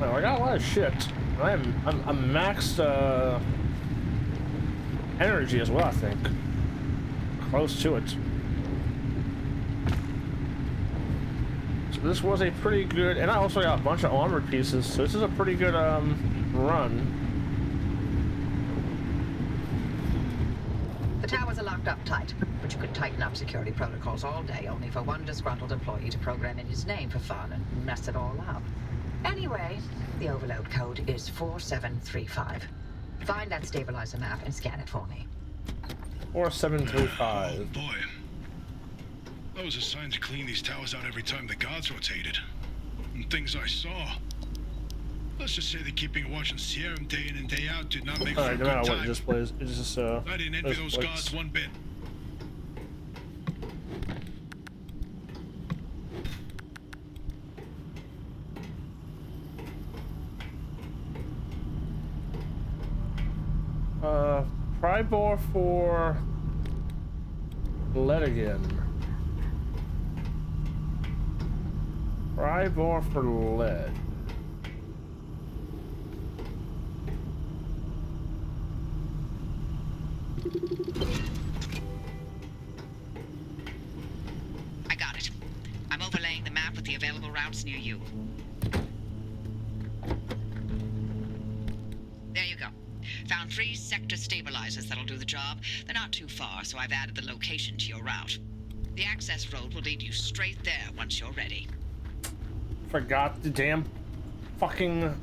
Oh, I got a lot of shit. I'm maxed energy as well, I think. Close to it. So this was a pretty good, and I also got a bunch of armored pieces, so this is a pretty good run. The towers are locked up tight, but you could tighten up security protocols all day, only for one disgruntled employee to program in his name for fun and mess it all up. Anyway, the overload code is 4735. Find that stabilizer map and scan it for me. 4735. Oh boy. I was assigned to clean these towers out every time the guards rotated. And things I saw. Let's just say that keeping a watch on Sierra day in and day out did not make for a Alright, no good matter what time. it displays, it's just I didn't envy those plates. guards one bit. Prybor for lead again. Prybor for lead. I got it. I'm overlaying the map with the available routes near you. There you go. Found 3 sector stabilizers that'll do the job. They're not too far, so I've added the location to your route. The access road will lead you straight there once you're ready. Forgot the damn fucking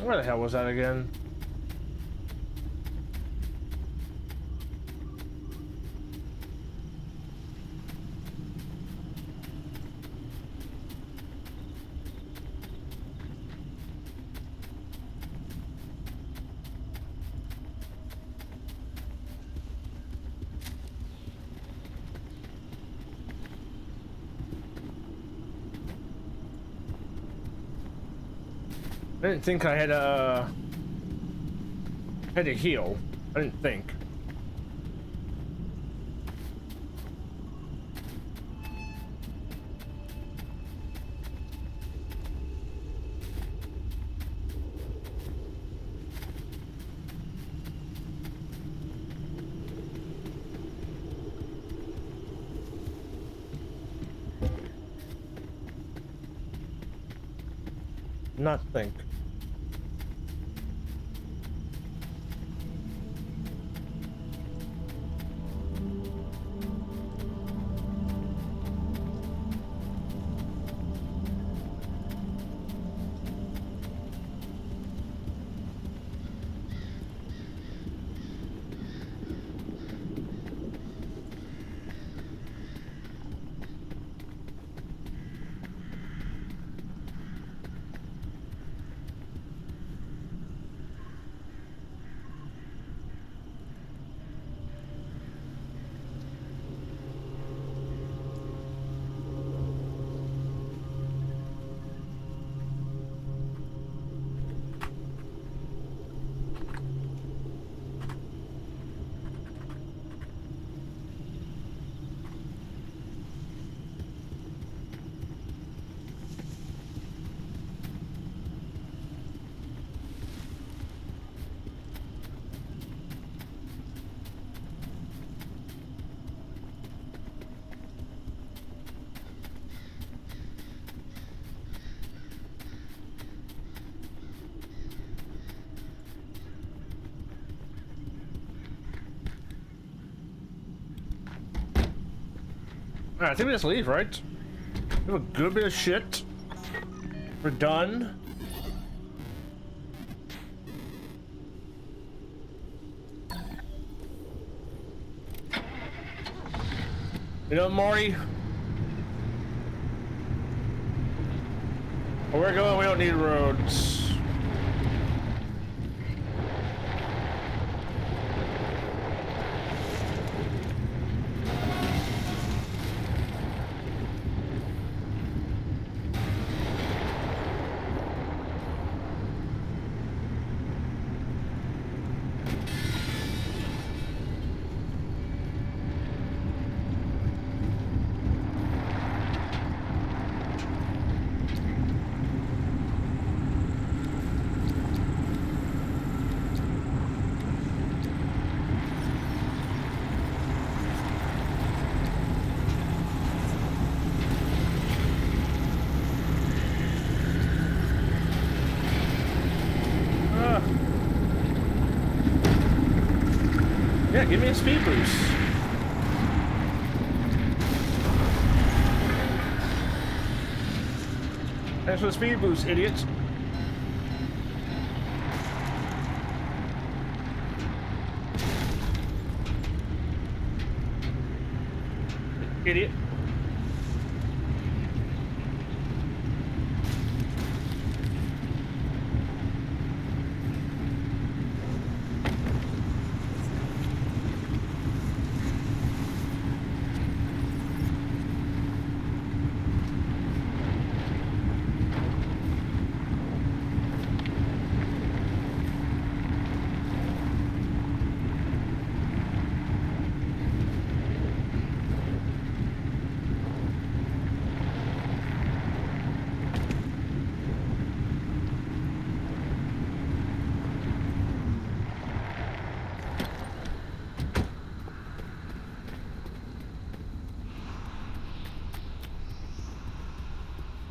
where the hell was that again? I didn't think I had to heal. I didn't think. Not think. Alright, I think we just leave, right? We have a good bit of shit. We're done. You know, Marty? Where we're going, we don't need roads. Yeah, give me a speed boost. Thanks for the speed boost, idiots. Idiot.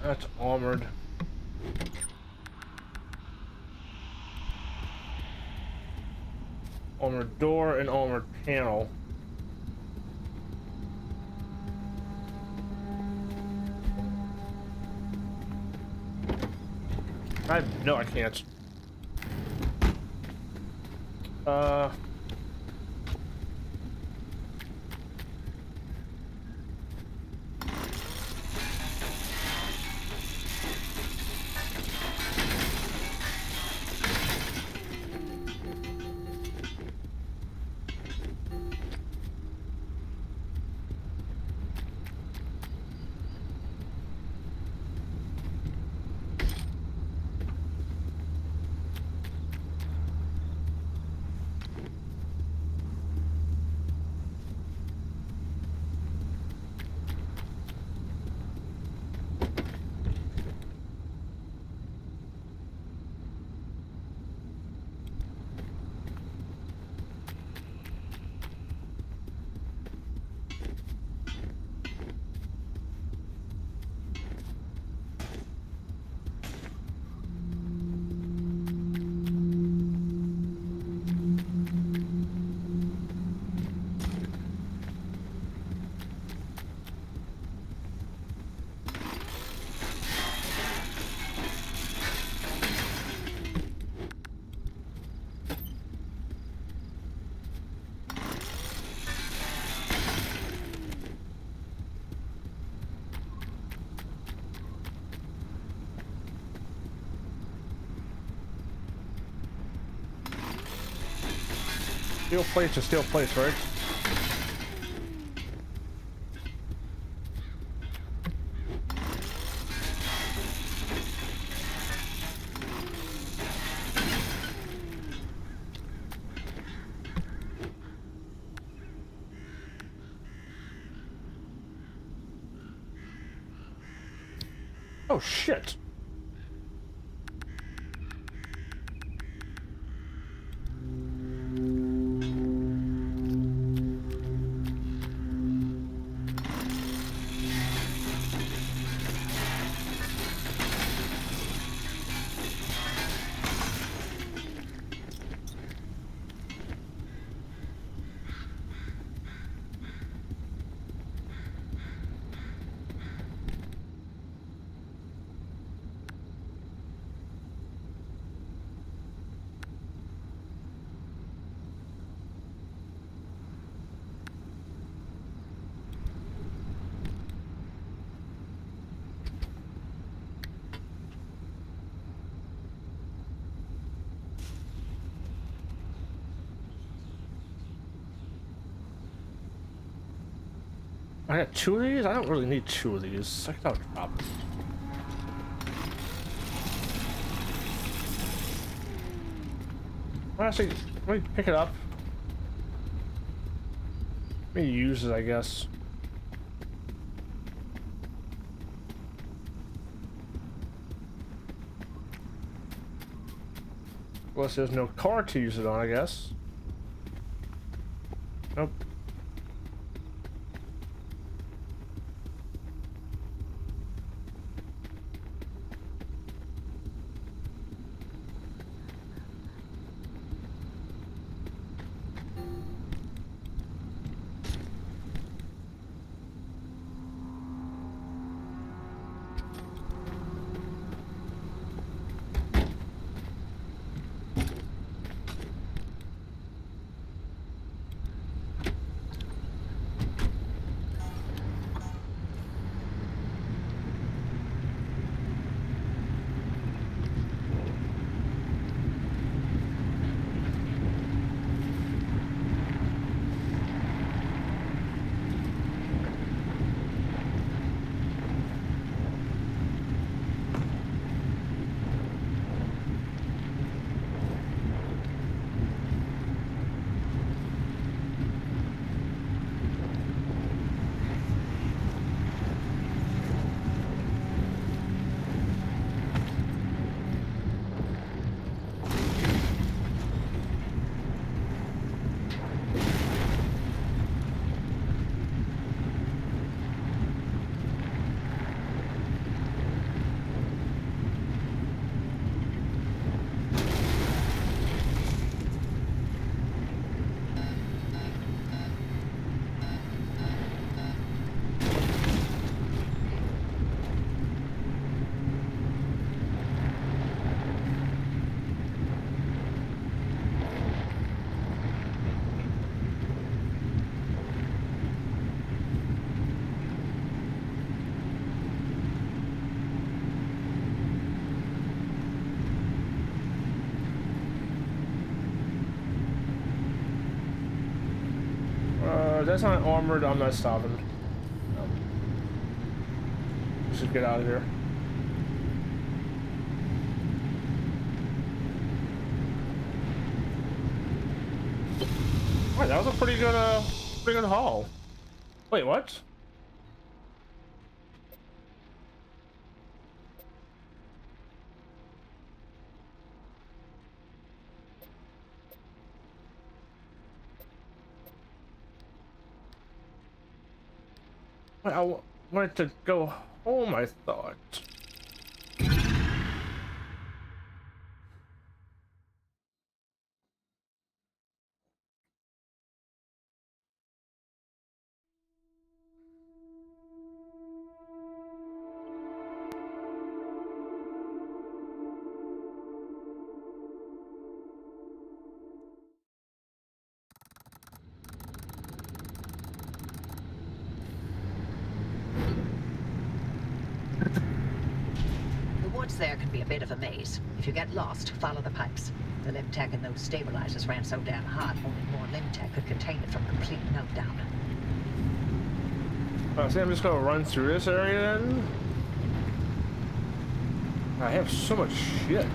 That's armored. Armored door and armored panel. No, I can't. Steel plates are steel plates, right? Oh shit. I got 2 of these? I don't really need 2 of these. I can drop it. Well, actually, let me pick it up. Let me use it, I guess. Unless there's no car to use it on, I guess. Nope. That's not armored. I'm not stopping. No. Let's just get out of here. Alright, that was a pretty good haul. Wait, what? Wait, I wanted to go home, I thought. There can be a bit of a maze. If you get lost, follow the pipes. The lim tech in those stabilizers ran so damn hot, only more lim tech could contain it from complete meltdown. See, I'm just gonna run through this area then. I have so much shit.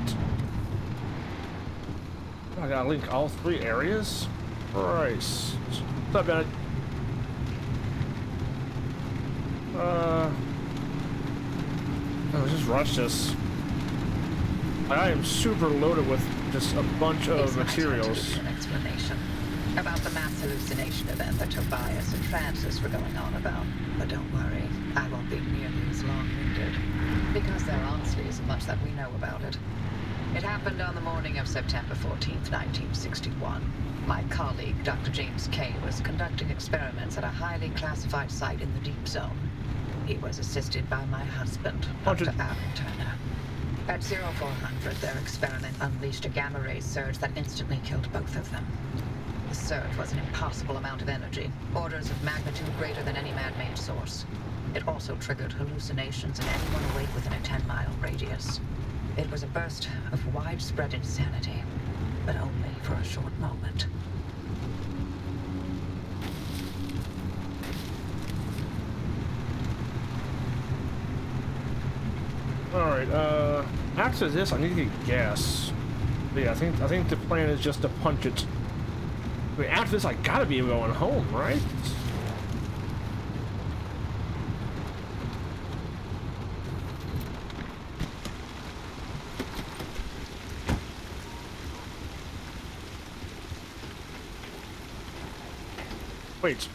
I gotta link all 3 areas? Christ. What's up, Bennett? Let's just rush this. I am super loaded with just a bunch of materials. An explanation about the mass hallucination event that Tobias and Francis were going on about. But don't worry, I won't be nearly as long-winded. Because there honestly isn't much that we know about it. It happened on the morning of September 14th, 1961. My colleague, Dr. James Kay, was conducting experiments at a highly classified site in the Deep Zone. He was assisted by my husband, Dr. Alan Turner. At 0400, their experiment unleashed a gamma-ray surge that instantly killed both of them. The surge was an impossible amount of energy, orders of magnitude greater than any man-made source. It also triggered hallucinations in anyone awake within a 10-mile radius. It was a burst of widespread insanity, but only for a short moment. Alright, after this I need to get gas. But yeah, I think the plan is just to punch it. I mean, after this I gotta be going home, right? Wait.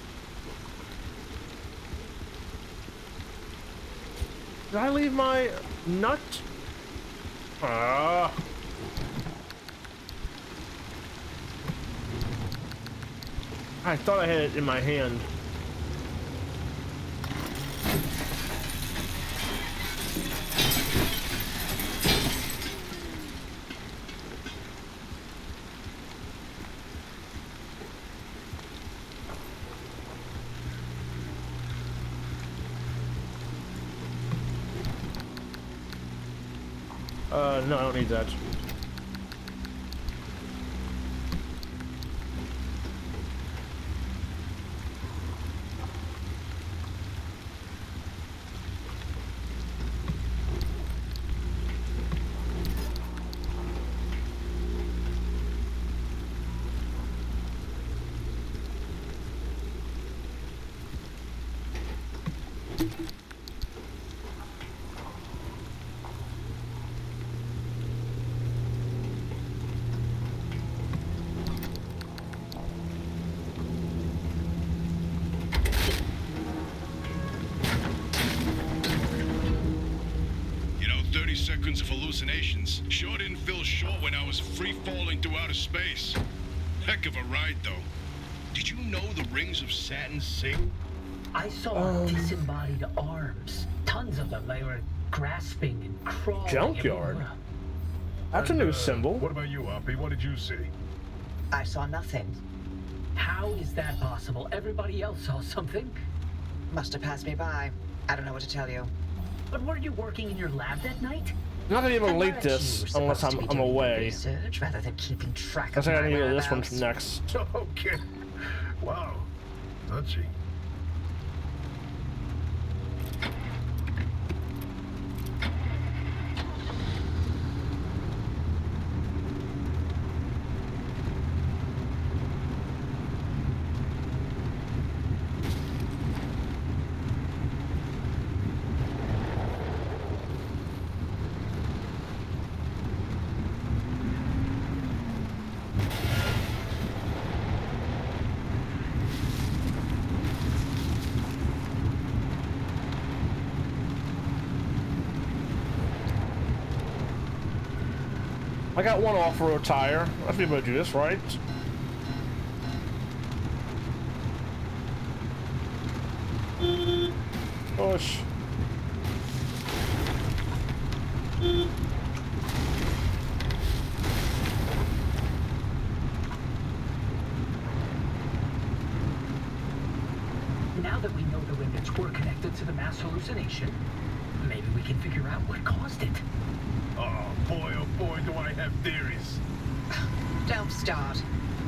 Did I leave my nut? Ah. I thought I had it in my hand. No, I don't need that. You know, 30 seconds of hallucinations sure didn't feel short when I was free falling through outer space. Heck of a ride, though. Did you know the rings of Saturn sing? I saw disembodied arms. Tons of them. They were grasping and crawling. Junkyard? everywhere. That's a new symbol. What about you, Hoppy? What did you see? I saw nothing. How is that possible? Everybody else saw something. Must have passed me by. I don't know what to tell you. But weren't you working in your lab that night? I'm not gonna even And leak weren't you this unless supposed to be I'm doing away. Research rather than keeping track I of think I my need to go to this one whereabouts. next. Okay. Wow. Touchy. I got one off-road tire. I should be able to do this, right? Push. Now that we know the ringgits were connected to the mass hallucination, maybe we can figure out what caused it. Oh boy, do I have theories. Don't start.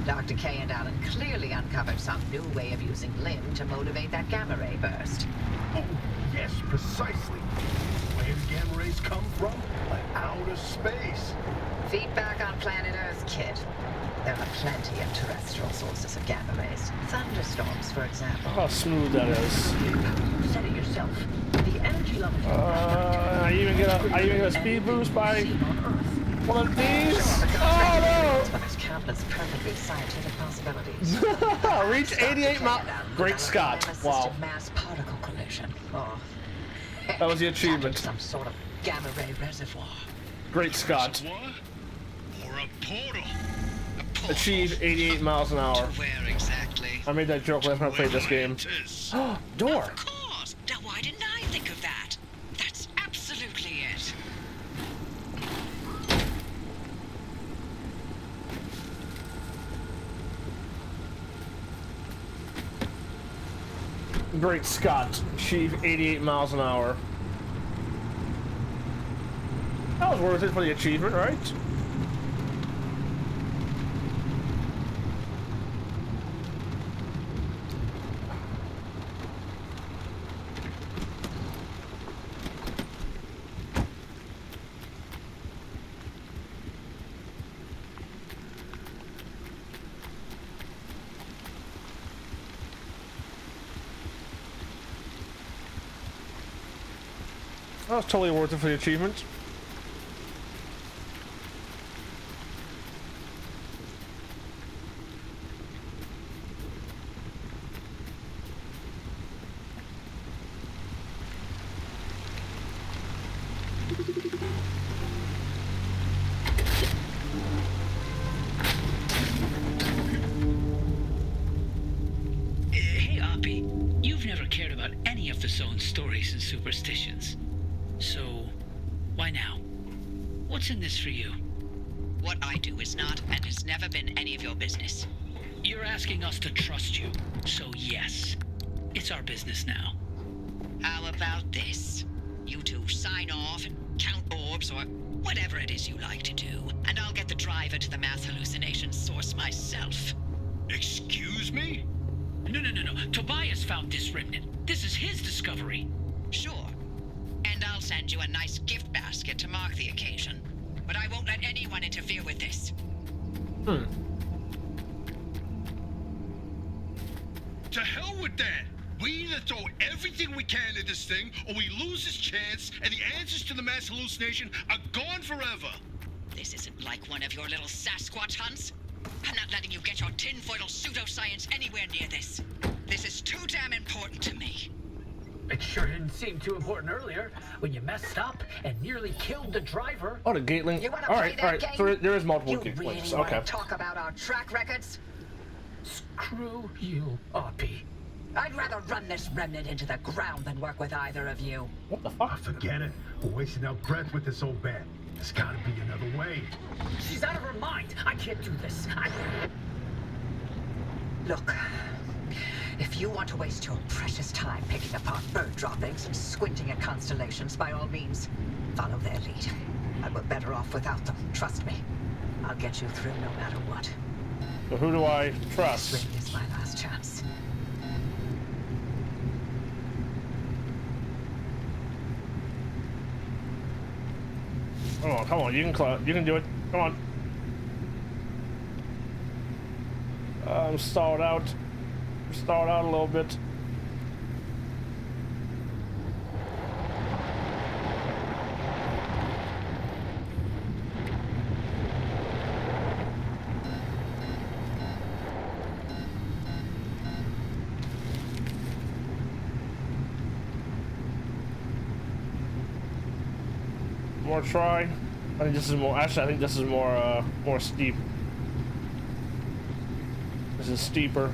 Dr. K and Alan clearly uncovered some new way of using Lim to motivate that gamma ray burst. Oh, yes, precisely. Where do gamma rays come from? Like outer space. Feedback on planet Earth, kid. There are plenty of terrestrial sources of gamma rays. Thunderstorms, for example. How smooth that is. You said it yourself. The energy levels. I even get a speed boost by one of these. Oh But there's countless perfectly scientific possibilities. no! Reach 88 miles. Great Scott! Wow, Mass particle collision. Oh, that was the achievement. some sort of gamma ray reservoir. Great Scott! What? Or a portal? A portal? Achieve 88 miles an hour. Where exactly? I made that joke last time I played this game. Atlantis. Door. Of course. Now, why didn't I think of that? That's absolutely it. Great Scott! Achieve 88 miles an hour. That was worth it for the achievement, right? That was totally worth it for the achievement. Hey, Oppie. You've never cared about any of the zone stories and superstitions. So, why now? What's in this for you? What I do is not and has never been any of your business. You're asking us to trust you, so yes. It's our business now. How about this? You two sign off and count orbs or whatever it is you like to do, and I'll get the driver to the mass hallucination source myself. Excuse me? No. Tobias found this remnant. This is his discovery. Sure. And I'll send you a nice gift basket to mark the occasion. But I won't let anyone interfere with this. To hell with that! We either throw everything we can at this thing, or we lose this chance, and the answers to the mass hallucination are gone forever! This isn't like one of your little Sasquatch hunts. I'm not letting you get your tinfoil pseudoscience anywhere near this. This is too damn important to me. It sure didn't seem too important earlier when you messed up and nearly killed the driver. Oh, the gate link. You wanna All play right, that all right. game? So there is multiple You gate really links. want Okay. to talk about our track records? Screw you, Oppie. I'd rather run this remnant into the ground than work with either of you. What the Oh, fuck? forget it. We're wasting our breath with this old bat. There's gotta be another way. She's out of her mind. I can't do this. Look, if you want to waste your precious time picking apart bird droppings and squinting at constellations, by all means, follow their lead. And we're better off without them, trust me. I'll get you through no matter what. So who do I This trust? really is my last chance. Come on, you can do it. Come on. I'm stalled out. Stalled out a little bit. More try. I think this is more. Actually, I think this is more steep. This is steeper.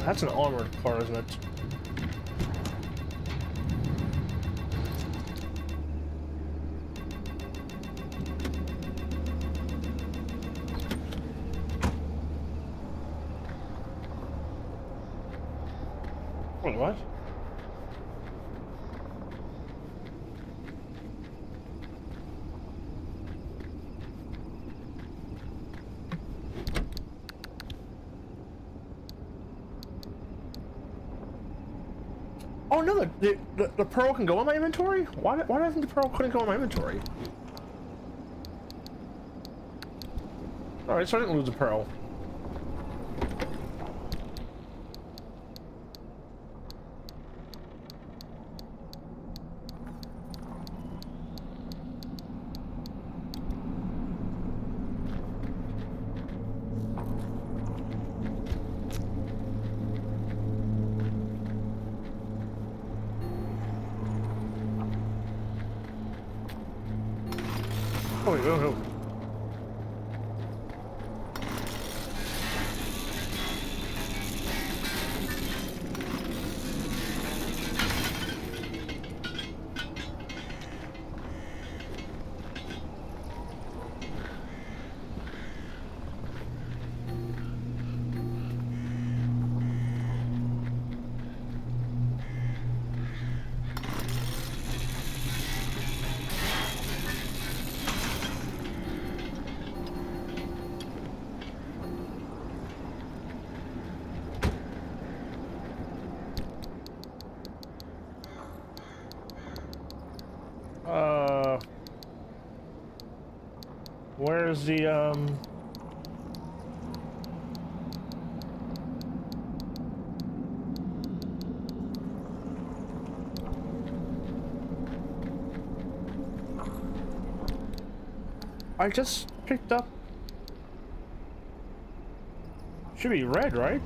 That's an armored car, isn't it? Wait, what? Oh no, the pearl can go in my inventory? Why do I think the pearl couldn't go in my inventory? Alright, so I didn't lose the pearl. Oh, wait, oh. Where's the I just picked up. Should be red, right?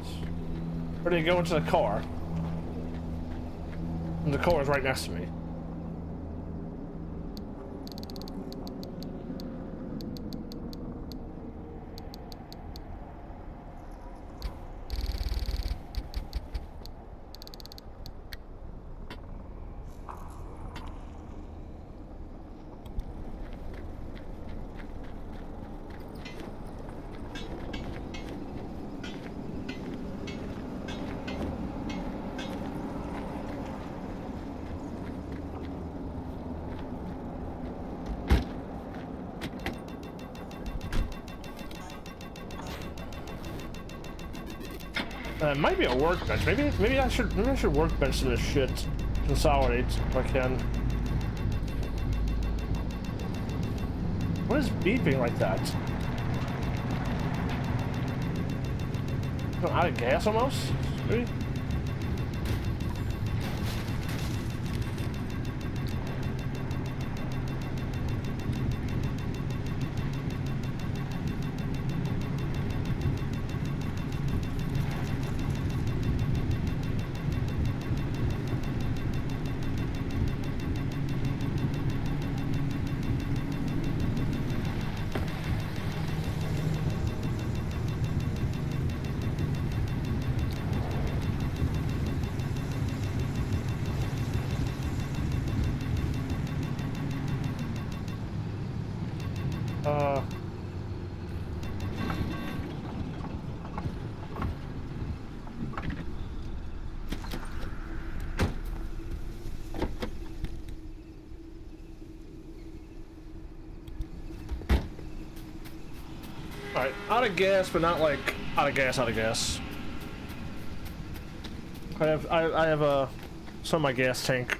Or did it go into the car? And the car is right next to me. It might be a workbench. Maybe I should workbench this shit. Consolidate if I can. What is beeping like that? I'm out of gas almost? Maybe? Alright, out of gas, but not like out of gas, out of gas. I have some of my gas tank.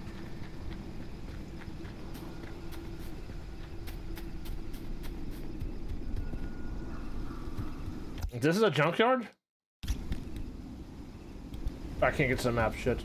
This is a junkyard? I can't get to the map, shit.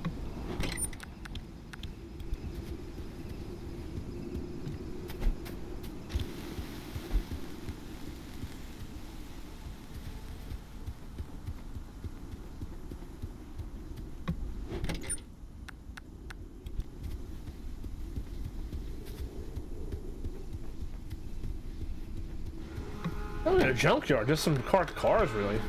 Not in a junkyard, just some cars, really.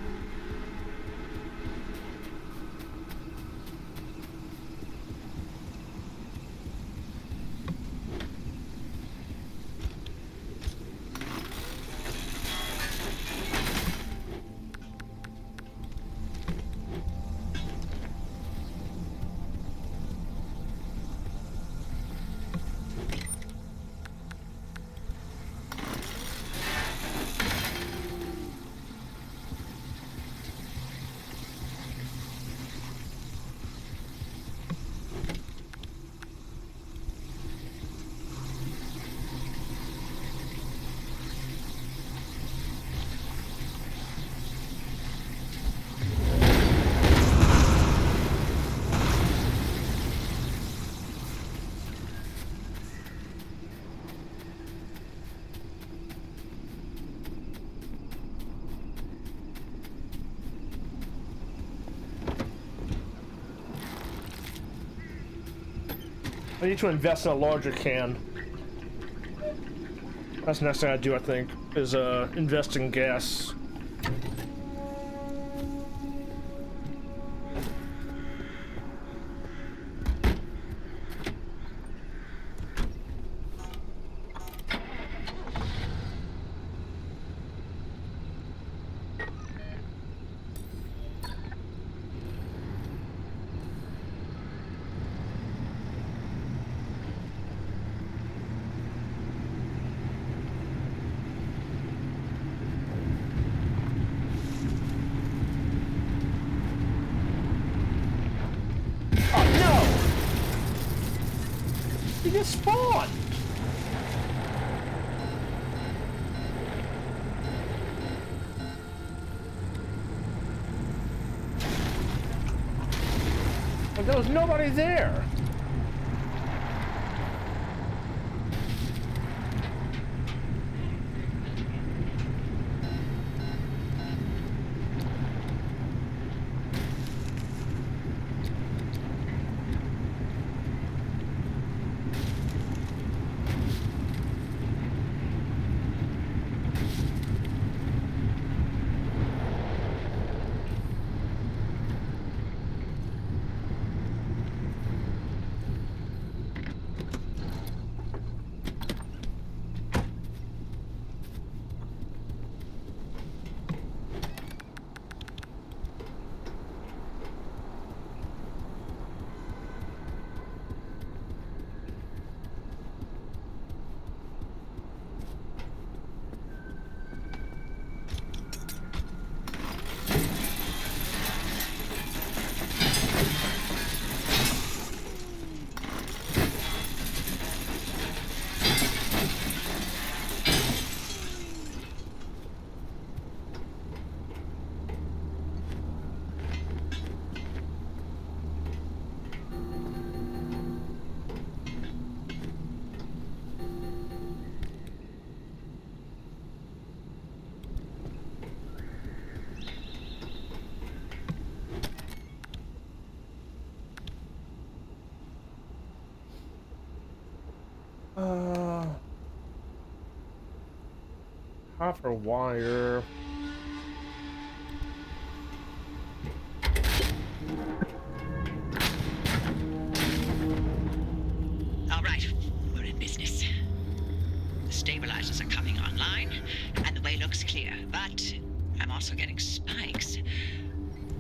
I need to invest in a larger can. That's the next thing I do, I think, is invest in gas. He just spawned! But there was nobody there. Copper wire. All right, we're in business. The stabilizers are coming online, and the way looks clear, but I'm also getting spikes.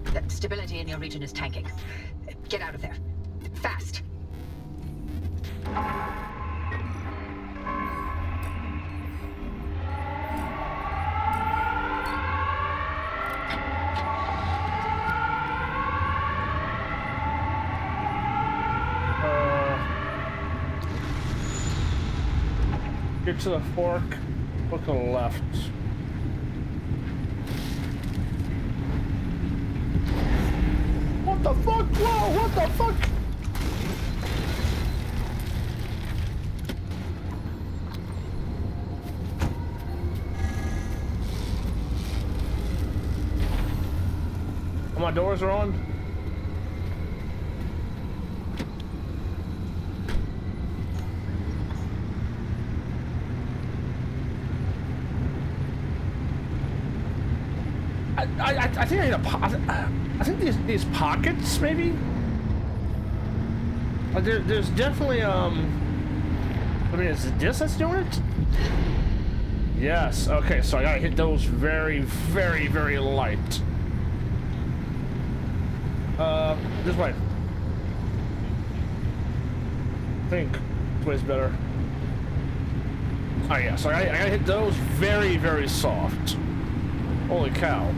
The stability in your region is tanking. Get out of there. Fast. Get to the fork, look to the left. What the fuck? Whoa, what the fuck? My doors are on. I think I need I think these pockets maybe. There's definitely I mean, is it this that's doing it? Yes. Okay, so I gotta hit those very, very, very light. This way. I think this way's better. Oh yeah, so I gotta hit those very, very soft. Holy cow.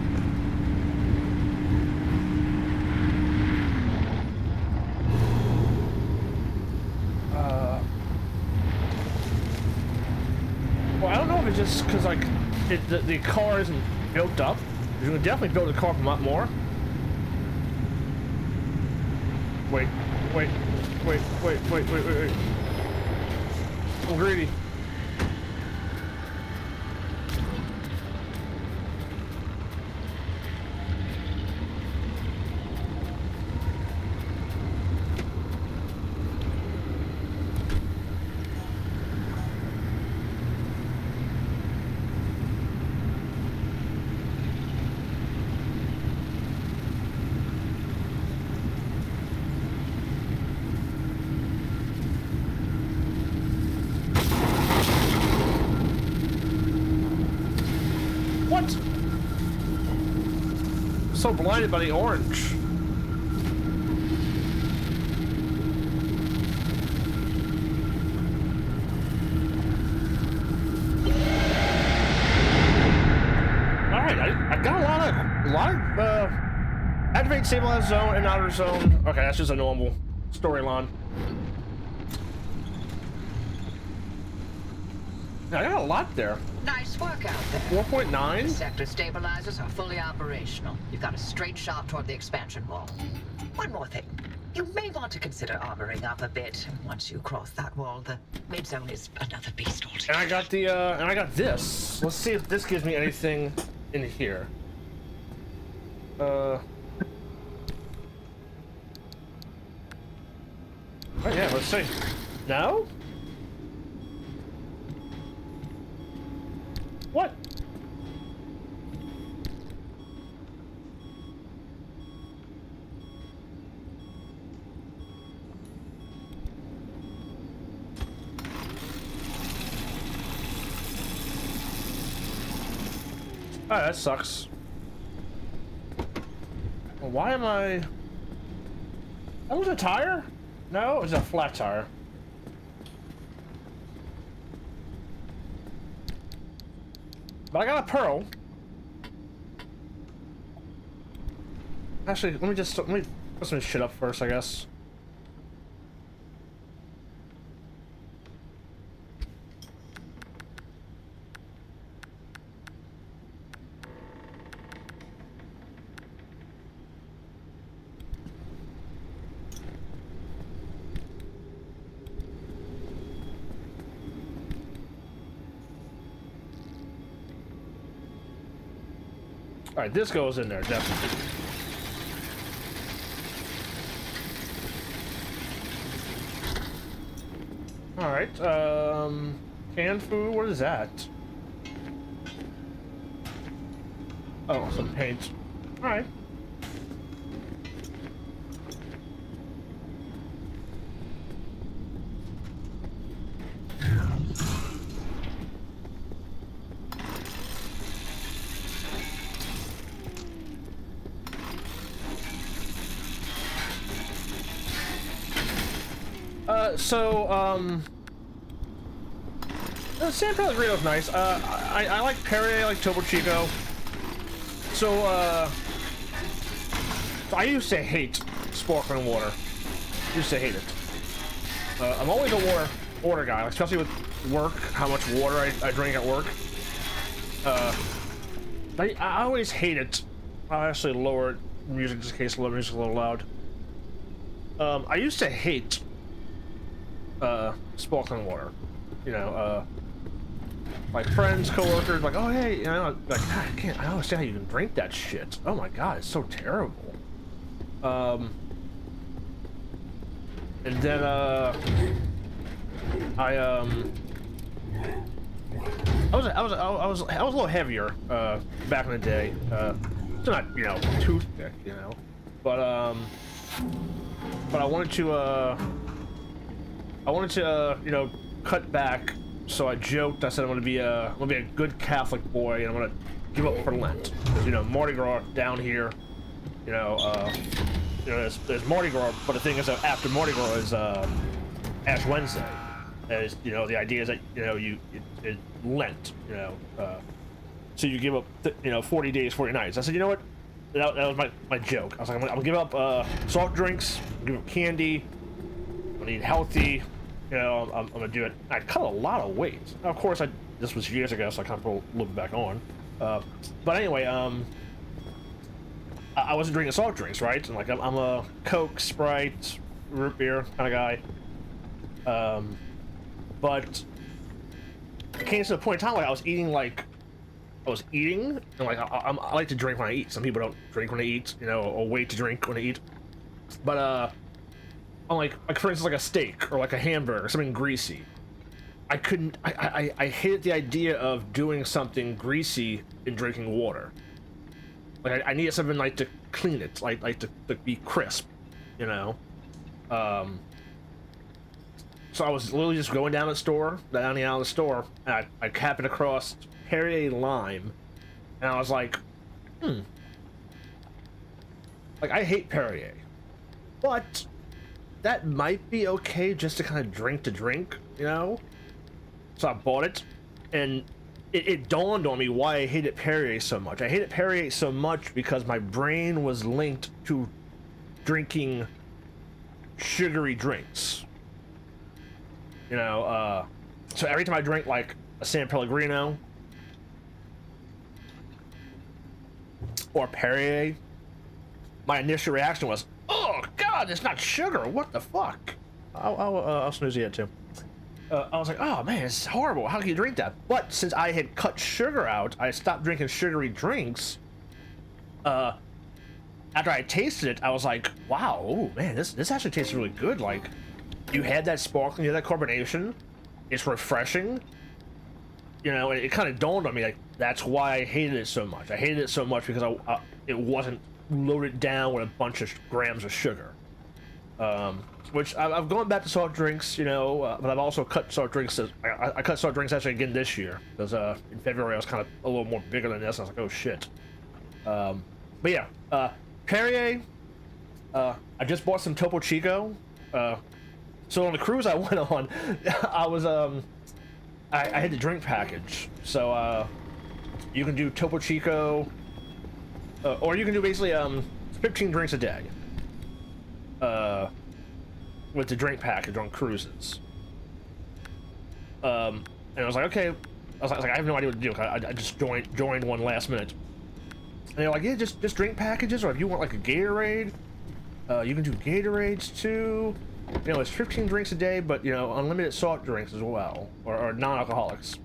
Well, I don't know if it's just because, like, the car isn't built up. You can definitely build the car up a lot more. Wait. I'm greedy. So blinded by the orange. All right, I got a lot of activate stabilized zone and outer zone. Okay, that's just a normal storyline. I got a lot there. Nice work out there. 4.9? Sector stabilizers are fully operational. You've got a straight shot toward the expansion wall. One more thing. You may want to consider armoring up a bit. Once you cross that wall, the mid-zone is another beast altogether. And I got the, and I got this. Let's see if this gives me anything in here. Oh yeah, let's see. No? What? Oh, that sucks. Well, why am I... That was a tire? No, it was a flat tire. But I got a pearl. Actually, let me put some shit up first, I guess. All right, this goes in there, definitely. All right, canned food, what is that? Oh, some paint. All right. San Pellegrino's nice. I like Perrier, I like Topo Chico. So, I used to hate sparkling water. Used to hate it. I'm always a water guy, especially with work, how much water I drink at work. I always hate it. I'll actually lower music just in case the music's a little loud. I used to hate sparkling water. You know, like friends, coworkers, like, oh hey, you know, like, God, I don't understand how you can drink that shit. Oh my God, it's so terrible. And then I was a little heavier back in the day. Still not, you know, too thick, you know, but I wanted to you know, cut back. So I joked. I said I'm gonna be a good Catholic boy, and I'm gonna give up for Lent. Because, you know, Mardi Gras down here. You know, there's Mardi Gras, but the thing is that after Mardi Gras is Ash Wednesday. As you know, the idea is that, you know, it's Lent. You know, so you give up you know, 40 days, 40 nights. I said, you know what? That was my joke. I was like, I'm gonna give up soft drinks, give up candy. I'm gonna eat healthy. You know, I'm gonna do it. I cut a lot of weight. Now, of course, this was years ago, so I kind of put a little bit back on. But anyway, I wasn't drinking soft drinks, right? And like, I'm a Coke, Sprite, root beer kind of guy. But it came to the point in time, like, I was eating, and like, I like to drink when I eat. Some people don't drink when they eat, you know, or wait to drink when they eat. But on like for instance, like a steak or like a hamburger, something greasy. I hated the idea of doing something greasy and drinking water. Like I needed something like to clean it, like to be crisp, you know. So I was literally just going down the aisle of the store, and I happened across Perrier Lime, and I was like, like, I hate Perrier, but that might be okay just to kind of drink, you know? So I bought it, and it dawned on me why I hated Perrier so much. I hated Perrier so much because my brain was linked to drinking sugary drinks. You know, so every time I drink like a San Pellegrino or Perrier, my initial reaction was, oh God! God, it's not sugar. What the fuck? I'll snooze you too. I was like, oh man, it's horrible. How can you drink that? But since I had cut sugar out, I stopped drinking sugary drinks. After I tasted it, I was like, wow, oh man, this actually tastes really good. Like, you had that sparkling, you had that carbonation. It's refreshing. You know, and it kind of dawned on me, like, that's why I hated it so much. I hated it so much because it wasn't loaded down with a bunch of grams of sugar. Which I've gone back to soft drinks, you know, but I've also cut soft drinks. I cut soft drinks actually again this year because in February I was kind of a little more bigger than this. And I was like, oh shit. But yeah, Perrier. I just bought some Topo Chico. So on the cruise I went on, I was I had the drink package. So you can do Topo Chico, or you can do basically 15 drinks a day. With the drink package on cruises. And I was like, okay. I was like, I have no idea what to do. I just joined one last minute. And they're like, yeah, just drink packages, or if you want like a Gatorade, you can do Gatorades too. You know, it's 15 drinks a day, but you know, unlimited soft drinks as well, or non-alcoholics.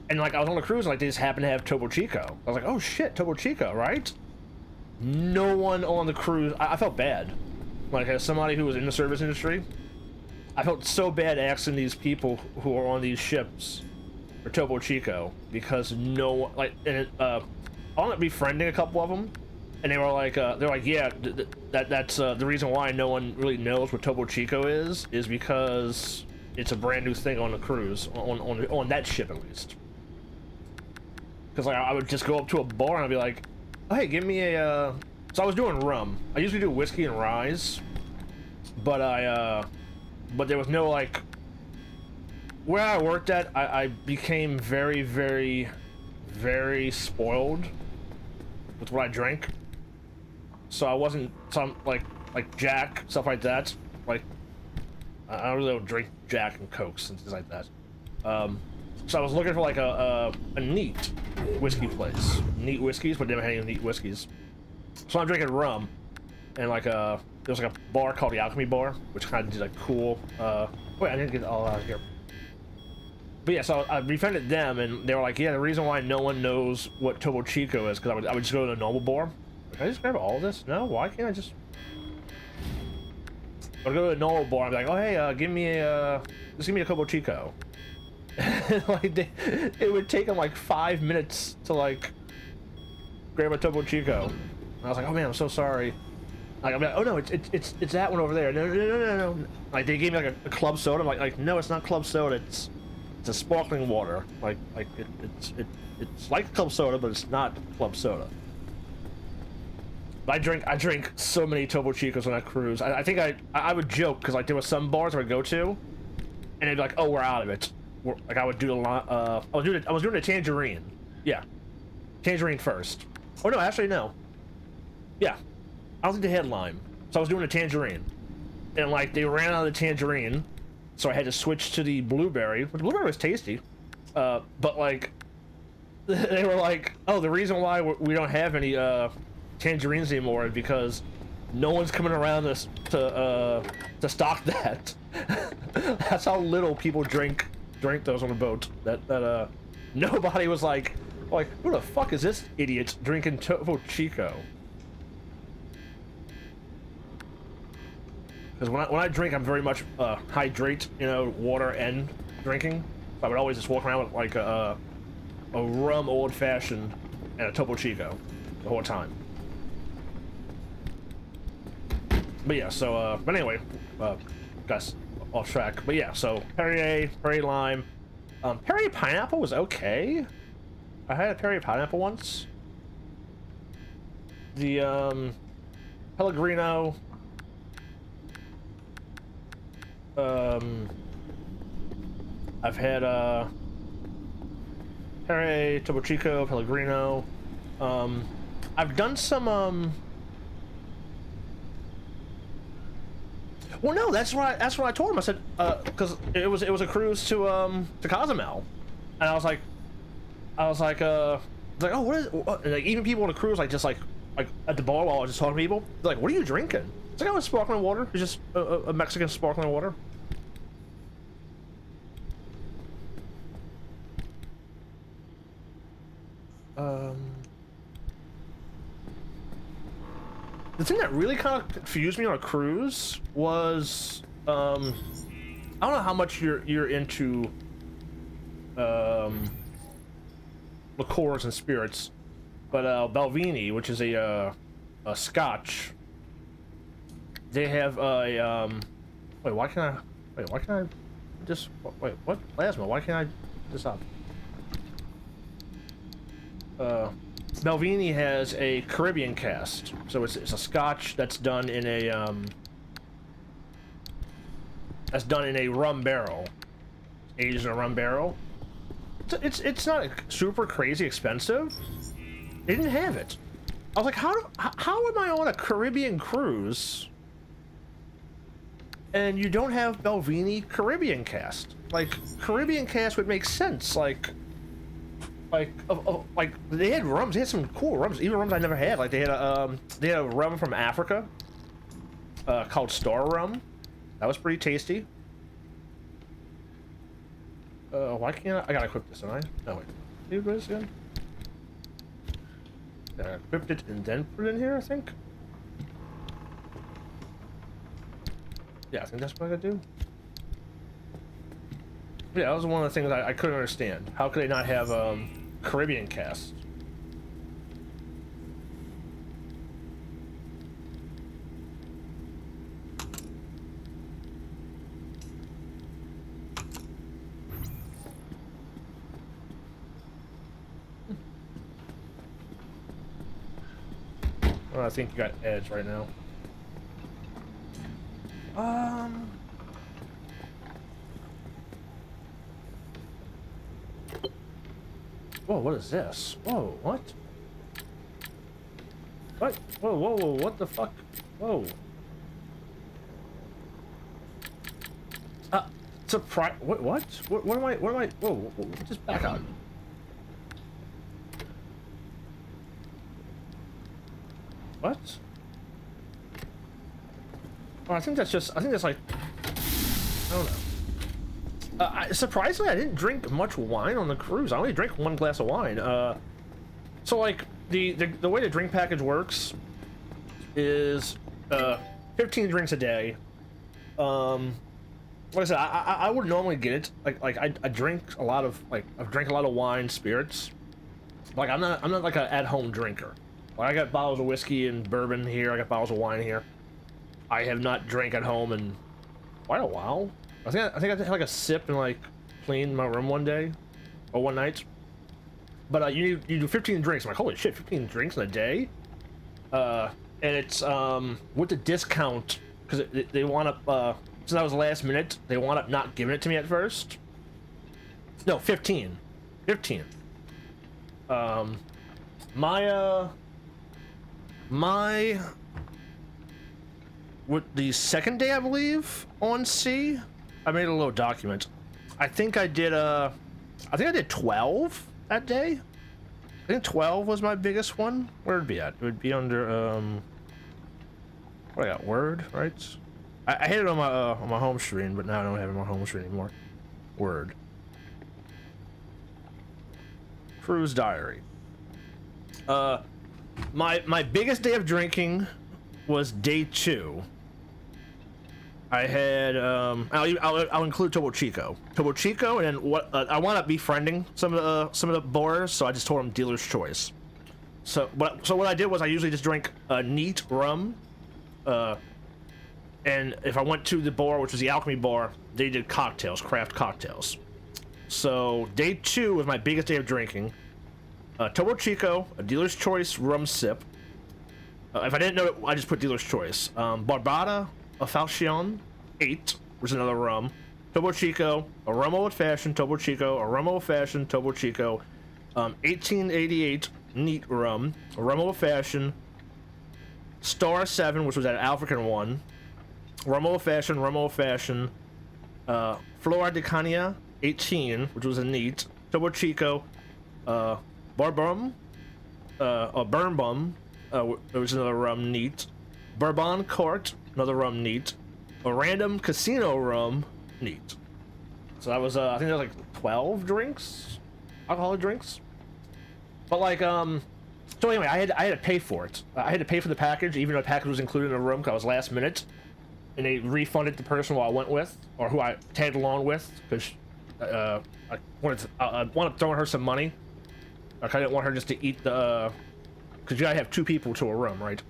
And like, I was on the cruise, and like they just happened to have Topo Chico. I was like, oh shit, Topo Chico, right? No one on the cruise. I felt bad. Like, as somebody who was in the service industry, I felt so bad asking these people who are on these ships for Topo Chico because no one, like, and it, I ended up befriending a couple of them, and they were like, they're like, yeah, that's the reason why no one really knows what Topo Chico is because it's a brand new thing on the cruise, on that ship at least. Because like, I would just go up to a bar and I'd be like, oh, hey, give me a. So I was doing rum. I usually do whiskey and rye, but but there was no like. Where I worked at, I became very, very, very spoiled with what I drank. So I wasn't some like Jack, stuff like that. Like I don't really drink Jack and Cokes and things like that. So I was looking for like a neat whiskey place, neat whiskeys, but they didn't have any neat whiskeys. So I'm drinking rum, and like there was like a bar called the Alchemy Bar, which kind of did like cool. Wait, I didn't get it all out of here. But yeah, so I befriended them, and they were like, yeah, the reason why no one knows what Topo Chico is because I would just go to the normal bar. Can I just grab all of this? No, why can't I just? I would go to a normal bar and be like, oh hey, just give me a Topo Chico. Like it would take them like 5 minutes to like grab a Topo Chico. And I was like, oh man, I'm so sorry. Like, I'm like, oh no, it's that one over there. No. Like they gave me like a club soda. I'm like no, it's not club soda. It's a sparkling water. Like it's like club soda, but it's not club soda. But I drink so many Topo Chicos on that cruise. I think I would joke because like there were some bars I would go to, and they'd be like, oh, we're out of it. Like I would do I was doing a tangerine. Yeah, tangerine first. Oh no, actually no. Yeah, I don't think they had lime, so I was doing a tangerine, and like they ran out of the tangerine, so I had to switch to the blueberry. The blueberry was tasty, but like they were like, oh, the reason why we don't have any tangerines anymore is because no one's coming around to stock that. That's how little people drink those on the boat. That nobody was like who the fuck is this idiot drinking Topo Chico? Because when I drink, I'm very much hydrate, you know, water and drinking. So I would always just walk around with like a rum old fashioned and a Topo Chico the whole time. But yeah, so but anyway, got off track. But yeah, so Perrier lime, Perrier pineapple was okay. I had a Perrier pineapple once. The Pellegrino. I've had Perrier, Topo Chico, Pellegrino. I've done some well, no, that's what I told him. I said, because it was a cruise to Cozumel, and I was like, oh, what is it? Like even people on the cruise, like just like at the bar while I was just talking to people, they're like, what are you drinking? It's like with sparkling water. It's just a Mexican sparkling water. The thing that really kind of confused me on a cruise was, I don't know how much you're into liqueurs and spirits, but Balvenie, which is a Scotch, they have a wait. Why can't I just wait? What plasma? Why can't I this up? Balvenie has a Caribbean cast, so it's a Scotch that's done in a rum barrel, aged in a rum barrel. It's not super crazy expensive. They didn't have it. I was like, how am I on a Caribbean cruise and you don't have Balvenie Caribbean cast? Like, Caribbean cast would make sense. Like they had rums. They had some cool rums, even rums I never had. Like they had a rum from Africa called Star Rum. That was pretty tasty. Why can't I gotta equip this, don't I? No, wait. Can you do this again? I equipped it and then put it in here, I think. Yeah, I think that's what I gotta do. Yeah, that was one of the things I couldn't understand. How could they not have Caribbean cast? Oh, I think you got edge right now. Whoa, what is this? Whoa, what? What? Whoa, whoa, whoa, what the fuck? Whoa. Surprise. What? What am I? Whoa, just back out. What? Oh, I think that's like, I don't know. Surprisingly, I didn't drink much wine on the cruise. I only drank one glass of wine. So like the way the drink package works is 15 drinks a day. Like I said, I would normally get it. Like I drink a lot of I've drank a lot of wine, spirits. Like I'm not like an at-home drinker. Like, I got bottles of whiskey and bourbon here. I got bottles of wine here. I have not drank at home in quite a while. I think I had like a sip and like clean my room one day or one night. But you do 15 drinks. I'm like, holy shit, 15 drinks in a day. And it's with the discount because they wound up since I was last minute, they wound up not giving it to me at first. No, 15. My with the second day, I believe, on sea, I made a little document. I think I did 12 that day. I think 12 was my biggest one. Where would it be at? It would be under what I got, Word, right? I had it on my home screen, but now I don't have it on my home screen anymore. Word. Cruise diary. My biggest day of drinking was day 2. I had I'll include Topo Chico, and then what I wound up befriending some of the bars, so I just told them dealer's choice. So what I did was I usually just drank neat rum, and if I went to the bar, which was the Alchemy bar, they did cocktails, craft cocktails. So day 2 was my biggest day of drinking. Topo Chico, a dealer's choice rum sip. If I didn't know it, I just put dealer's choice. Barbada, a Falchion 8, which is another rum. Topo Chico, a rum old fashioned Topo Chico, a rum old fashioned Topo Chico, 1888 neat rum, a rum old fashioned, Star 7, which was that African one, rum old fashioned, Flora de Cania 18, which was a neat, Topo Chico, Barbum, Burnbum, which is another rum neat, Bourbon Court, Another room, neat. A random casino room, neat. So that was I think there was like 12 drinks, alcoholic drinks. But like so anyway, I had to pay for it. I had to pay for the package, even though the package was included in the room because I was last minute, and they refunded the person who I went with or who I tagged along with because I wanted to throw her some money. Like I didn't want her just to eat the because you gotta have 2 people to a room, right?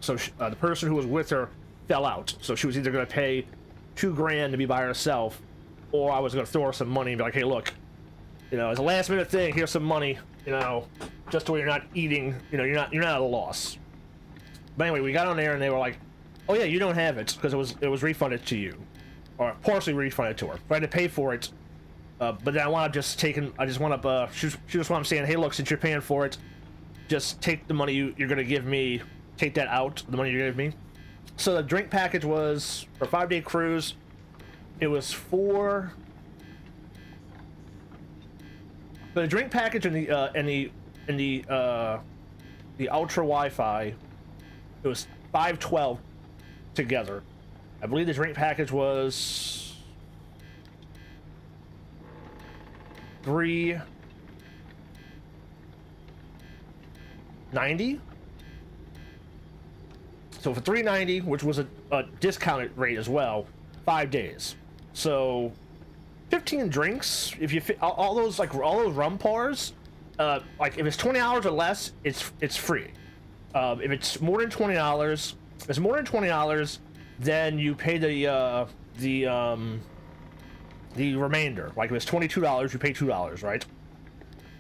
So the person who was with her fell out, so she was either gonna pay $2 grand to be by herself, or I was gonna throw her some money and be like, hey, look, you know, it's a last minute thing. Here's some money, you know, just so you're not eating, you know, you're not at a loss. But anyway, we got on there and they were like, oh yeah, you don't have it because it was refunded to you, or partially refunded to her. But I had to pay for it. But then I wound up just taking. I just wound up. She just wound up saying, hey, look, since you're paying for it, just take the money you're gonna give me. Take that out, the money you're gonna give me. So the drink package was for a 5-day cruise. It was for the drink package and the ultra Wi-Fi. It was $512 together. I believe the drink package was $390. So for $390, which was a discounted rate as well, 5 days. So 15 drinks. If you fit all those rum pours, like if it's $20 or less, it's free. If it's more than $20, then you pay the remainder. Like if it's $22, you pay $2, right?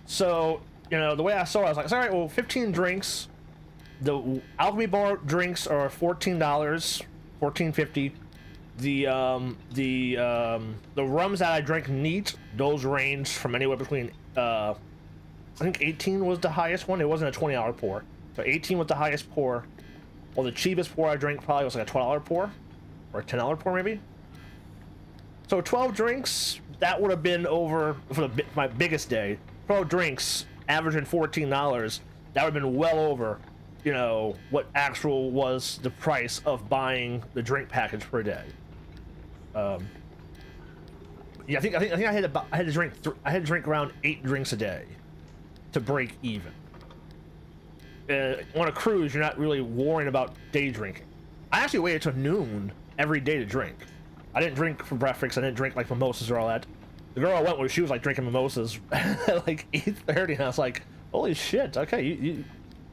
So, you know, the way I saw it, I was like, all right, well, 15 drinks. The alchemy bar drinks are $14, $14.50. The rums that I drink neat, those range from anywhere between I think 18 was the highest one. It wasn't a $20 pour, so 18 was the highest pour. Well, the cheapest pour I drank probably was like a $12 pour or a $10 pour maybe. So 12 drinks, that would have been over for my biggest day. 12 drinks averaging $14, that would have been well over, you know, what actual was the price of buying the drink package per day. Yeah, I think I had to drink around 8 drinks a day to break even. On a cruise, you're not really worrying about day drinking. I actually waited till noon every day to drink. I didn't drink for breakfast. I didn't drink like mimosas or all that. The girl I went with, she was like drinking mimosas at like 8:30, and I was like, holy shit, okay, you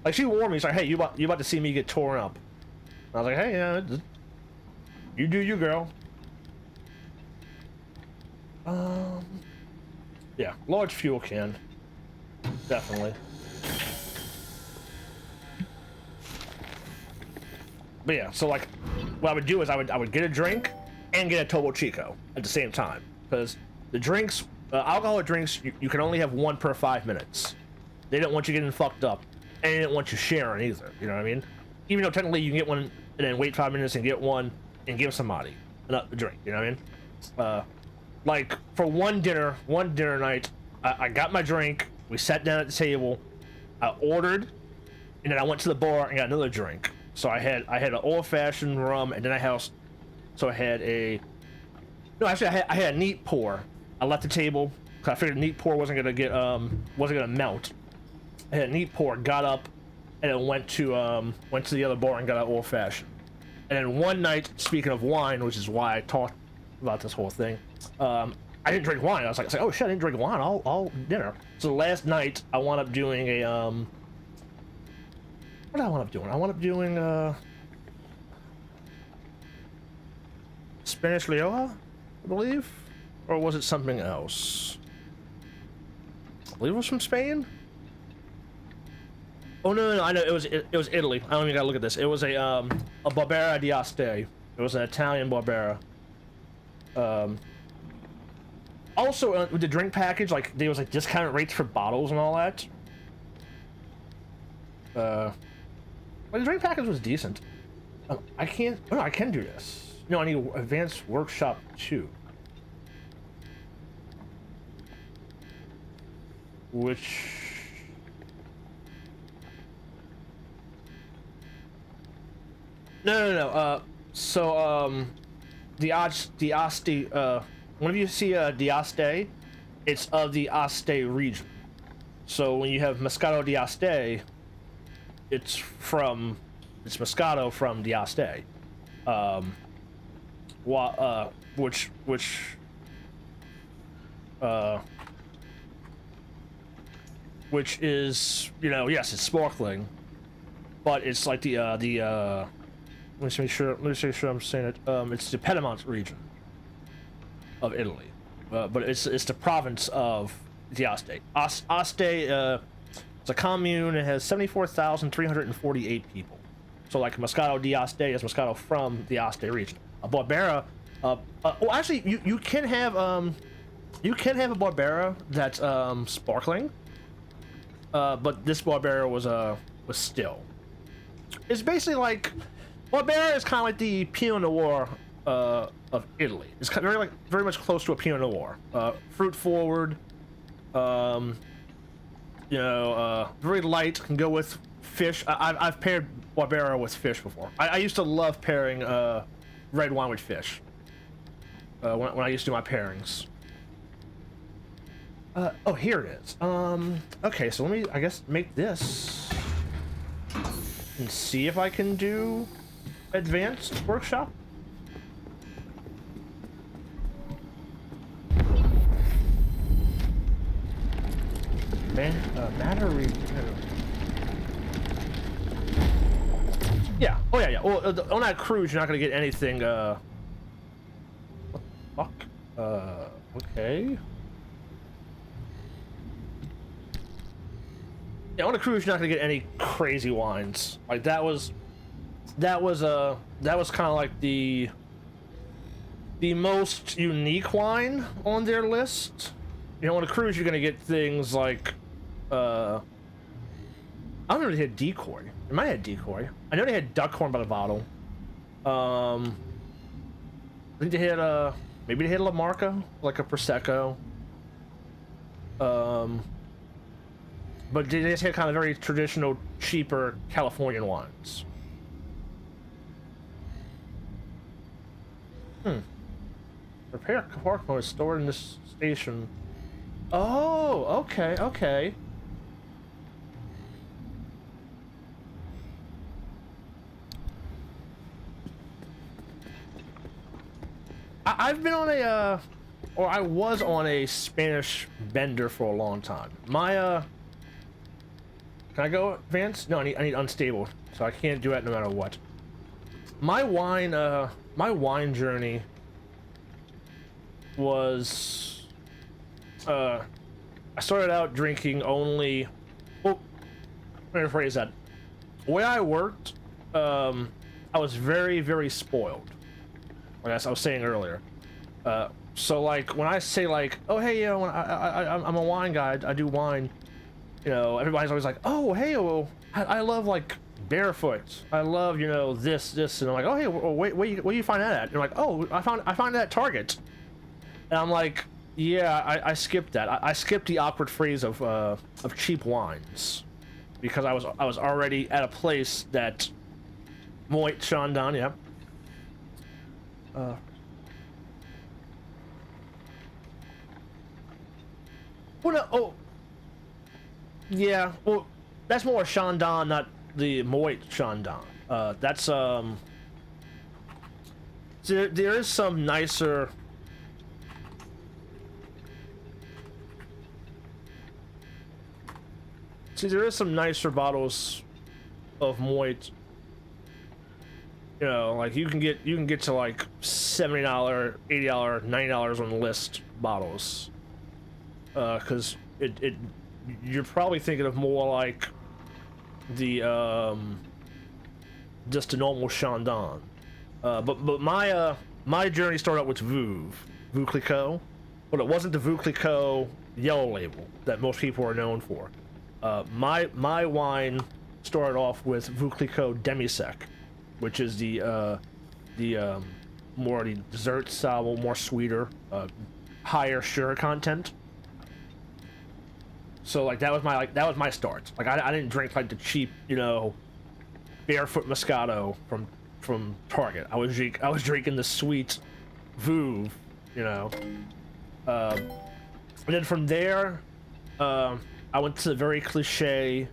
like, she warned me. She's like, hey, you about to see me get torn up. And I was like, hey, you do you, girl. Yeah, large fuel can, definitely. But yeah, so like, what I would do is I would get a drink and get a Topo Chico at the same time, because the drinks, alcoholic drinks, you can only have one per 5 minutes. They didn't want you getting fucked up, and they didn't want you sharing either. You know what I mean? Even though technically you can get one and then wait 5 minutes and get one and give somebody a drink. You know what I mean? Like for one dinner night, I got my drink. We sat down at the table. I ordered, and then I went to the bar and got another drink. So I had an old-fashioned rum, and then I had a neat pour. I left the table because I figured neat pour wasn't gonna melt. I had a neat pour, got up, and then went to the other bar and got an old-fashioned. And then one night, speaking of wine, which is why I talked about this whole thing, I didn't drink wine. I was like, oh shit, I didn't drink wine all dinner. So the last night, I wound up doing a what did I wind up doing? I wound up doing Spanish Rioja, I believe, or was it something else? I believe it was from Spain. Oh no, I know it was Italy. I don't even gotta look at this. It was a Barbera d'Asti. It was an Italian Barbera. Also with the drink package, like there was like discounted rates for bottles and all that. But the drink package was decent. I can do this. No, I need advanced workshop 2. Which... No. So whenever you see a D'Aste, it's of the Aste region. So when you have Moscato d'Aste, it's Moscato from D'Aste. Which is, you know, yes, it's sparkling, but it's like let me make sure I'm saying it. It's the Piedmont region of Italy, but it's the province of D'Aste. Aste, it's a commune. It has 74,348 people. So like Moscato d'Aste is Moscato from the Aste region. A Barbera, well, actually, you can have a Barbera that's sparkling, but this Barbera was still. It's basically like Barbera is kind of like the Pinot Noir of Italy. It's kind of very much close to a Pinot Noir. Fruit forward, you know, very light. Can go with fish. I've paired Barbera with fish before. I used to love pairing red wine with fish when I used to do my pairings. Oh, here it is. Okay, so let me, I guess, make this and see if I can do advanced workshop. Matter yeah. Oh yeah. Well, on that cruise, you're not gonna get anything. What the fuck? Okay. Yeah, on the cruise, you're not gonna get any crazy wines. Like that was kind of like the most unique wine on their list. You know, on a cruise, you're gonna get things like, I don't know if they had Decoy. It might have had Decoy. I know they had Duckhorn by the bottle. I think they had maybe they had La Marca, like a Prosecco. But they just had kind of very traditional, cheaper Californian wines. Repair car components stored in this station. Oh, okay, okay. I've been on or I was on a Spanish bender for a long time. My, can I go advanced? No, I need unstable, so I can't do that no matter what. My wine journey was, I started out drinking only, well, let me rephrase that. The way I worked, I was very, very spoiled. Like I was saying earlier. So like when I say like, oh hey, you know, I'm a wine guy, I do wine. You know, everybody's always like, oh hey, well, I love like Barefoot. I love, you know, this, and I'm like, oh hey, well, wait, where do you find that at? And they're like, oh, I found that at Target. And I'm like, yeah, I skipped that. I skipped the awkward phrase of cheap wines because I was already at a place that Moet Chandon, yeah. Well, no, oh, yeah. Well, that's more Chandon, not the Moet Chandon. That's so there is some nicer. See, there is some nicer bottles of Moet. You know, like you can get to like $70, $80, $90 on the list bottles. Because you're probably thinking of more like the just a normal Chandon. But my journey started out with Veuve Clicquot, but it wasn't the Veuve Clicquot yellow label that most people are known for. My wine started off with Veuve Clicquot Demi-Sec, which is the more the dessert style, more sweeter, higher sugar content. So like that was my start. Like I didn't drink like the cheap, you know, Barefoot Moscato from Target. I was drinking the sweet Vouv, you know. And then from there, I went to the very cliche.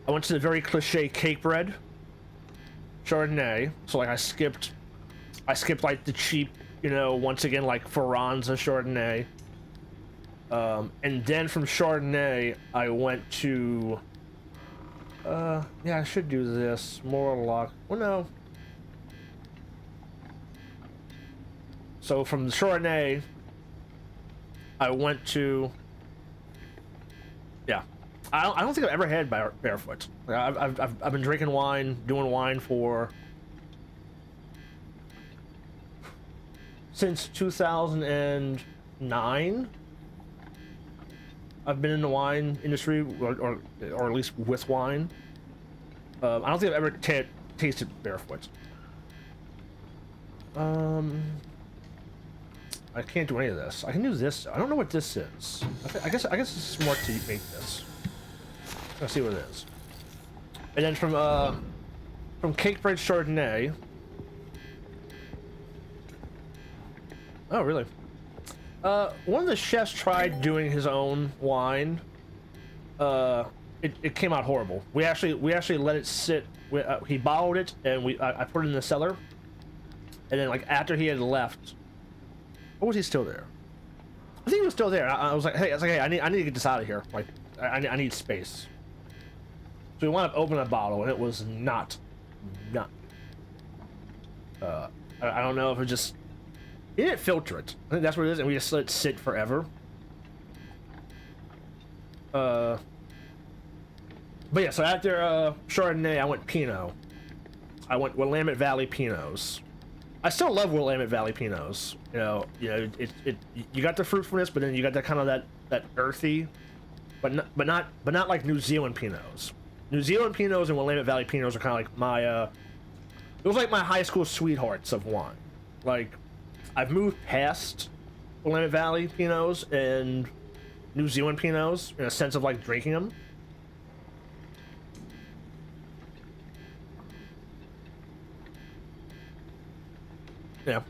I went to the very cliche cake bread Chardonnay. So like I skipped like the cheap, you know, once again like Ferranza Chardonnay. And then from Chardonnay, I went to. Yeah, I should do this. Morlock. Well, no. So from the Chardonnay, I went to. Yeah, I don't think I've ever had Barefoot. Like, I've been drinking wine, doing wine for since 2009. I've been in the wine industry, or at least with wine. I don't think I've ever tasted Barefoot. I can't do any of this. I can do this. I don't know what this is. I guess it's smart to make this. Let's see what it is. And then from Cake Bread Chardonnay. Oh, really? One of the chefs tried doing his own wine. It came out horrible. We actually let it sit. He bottled it, and I put it in the cellar. And then like after he had left, or was he still there? I think he was still there. I was like, hey, I need to get this out of here. Like, I need space. So we wound up opening a bottle, and it was not. I don't know if it just. He didn't filter it. I think that's what it is, and we just let it sit forever. But yeah, so after Chardonnay, I went Pinot. I went Willamette Valley Pinots. I still love Willamette Valley Pinots. You know, you got the fruitfulness, but then you got that kind of that earthy, but not like New Zealand Pinots. New Zealand Pinots and Willamette Valley Pinots are kind of like my it was like my high school sweethearts of wine. Like, I've moved past Willamette Valley Pinots and New Zealand Pinots in a sense of like drinking them. Yeah,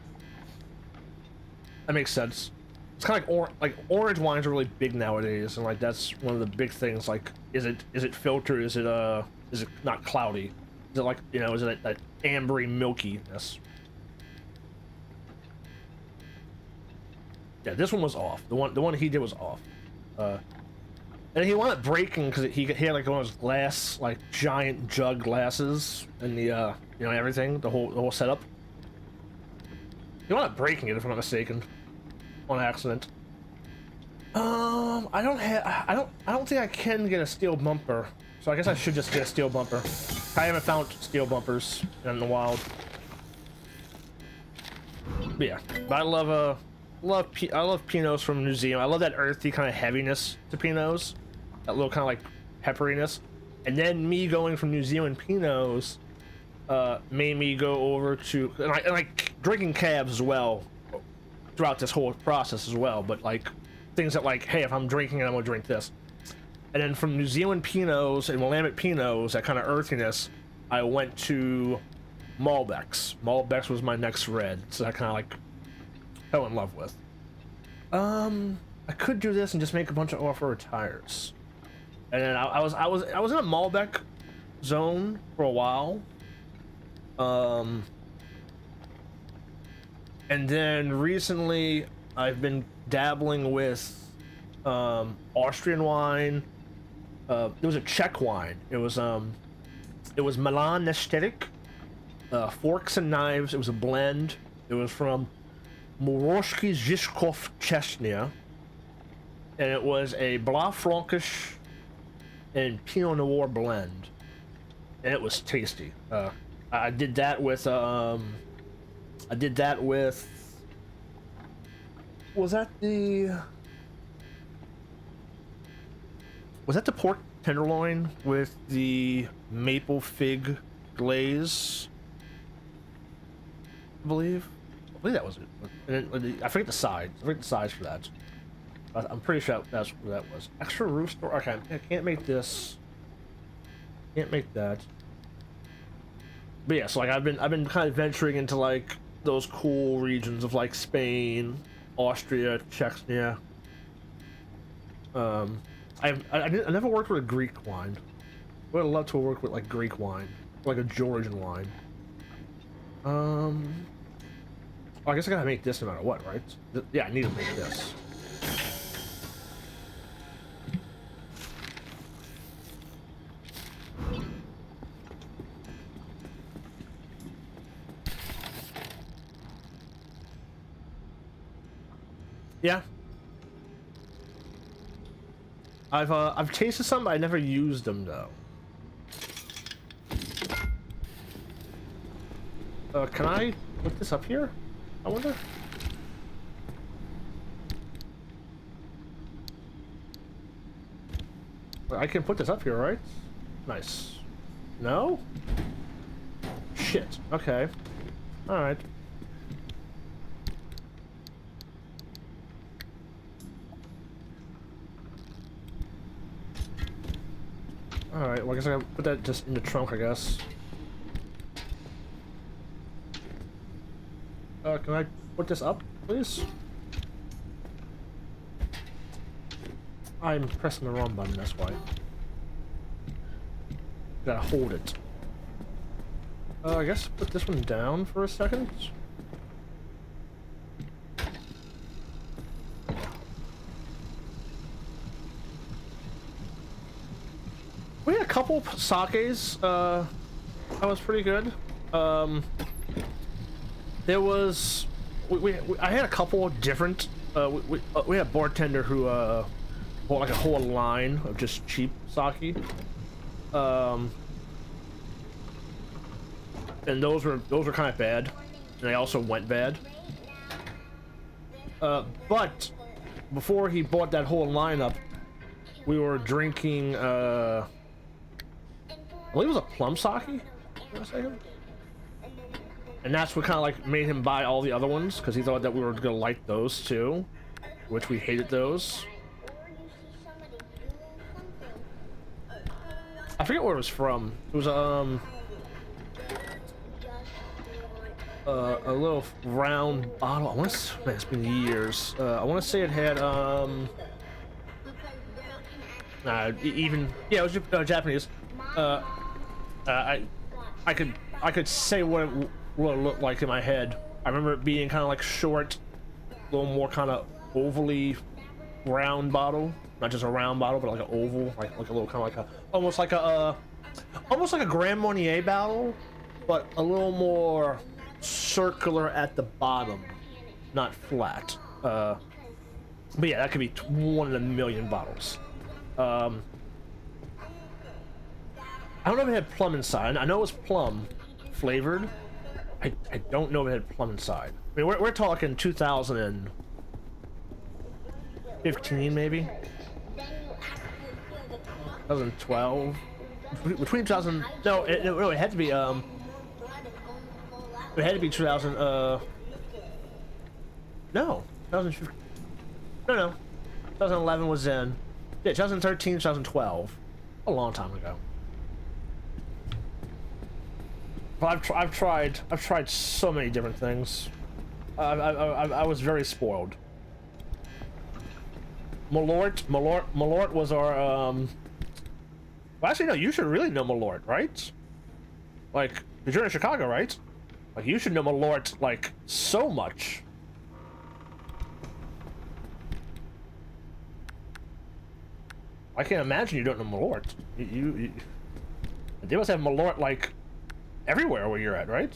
that makes sense. It's kind of like orange wines are really big nowadays, and like that's one of the big things. Like, is it filtered? Is it not cloudy? Is it like, you know, is it that ambery milkiness? Yeah, this one was off. The one he did was off. And he wound up breaking because he had like one of those glass, like giant jug glasses, and the you know, everything, the whole setup. He wound up breaking it, if I'm not mistaken, on accident. I don't think I can get a steel bumper, so I guess I should just get a steel bumper. I haven't found steel bumpers in the wild. But yeah, but I love Pinots from New Zealand. I love that earthy kind of heaviness to Pinots, that little kind of like pepperiness. And then me going from New Zealand Pinots made me go over to and like drinking cabs as well throughout this whole process as well. But like things that like, hey, if I'm drinking it, I'm gonna drink this. And then from New Zealand Pinots and Willamette Pinots, that kind of earthiness, I went to Malbecs. Malbecs was my next red, so I kind of like fell in love with. I could do this and just make a bunch of off-road tires. And then I was in a Malbec zone for a while. And then recently I've been dabbling with Austrian wine. There was a Czech wine. It was Milan Nesterik, Forks and Knives. It was a blend. It was from Moroshki Zhishkov Chechnya, and it was a Blanc Frankish and Pinot Noir blend, and it was tasty. I did that with was that the pork tenderloin with the maple fig glaze, I believe that was it. And I forget the sides. I forget the sides for that. I'm pretty sure that's what that was. Extra rooster. Okay, I can't make this. Can't make that. But yeah, so like I've been kind of venturing into like those cool regions of like Spain, Austria, Czechia. I never worked with a Greek wine. I would love to work with like Greek wine, like a Georgian wine. Oh, I guess I gotta make this no matter what, right? Yeah, I need to make this. Yeah. I've tasted some, but I never used them though. Can I put this up here? I wonder. I can put this up here, right? Nice. No? Shit. Okay. Alright. Alright, well I guess I gotta put that just in the trunk, I guess. Can I put this up, please? I'm pressing the wrong button, that's why. Gotta hold it. I guess put this one down for a second. We had a couple sakes, that was pretty good. There was, I had a couple of different, we had a bartender who, bought like a whole line of just cheap sake. And those were kind of bad, and they also went bad. But before he bought that whole lineup, we were drinking, I believe it was a plum sake. And that's what kind of like made him buy all the other ones, because he thought that we were gonna like those too, which we hated those. I forget where it was from. It was a little round bottle. I want to. Man, it's been years. I want to say it had even yeah, it was Japanese. I could say what it looked like in my head. I remember it being kind of like short, a little more kind of ovally round bottle, not just a round bottle, but like an oval, like a little kind of like a almost like a Grand Marnier bottle, but a little more circular at the bottom, not flat. But yeah, that could be one in a million bottles. I don't know if it had plum inside. I know it was plum flavored. I don't know if it had plum inside. I mean, we're talking 2015 maybe, 2012, between 2000. No, it had to be it had to be 2000. No, 2015. No, 2011 was in. Yeah, 2013, 2012, a long time ago. But I've tried so many different things. I was very spoiled. Malort was our well, actually no, you should really know Malort, right? Like, because you're in Chicago, right? Like, you should know Malort like so much. I can't imagine you don't know Malort. They must have Malort like everywhere where you're at, right?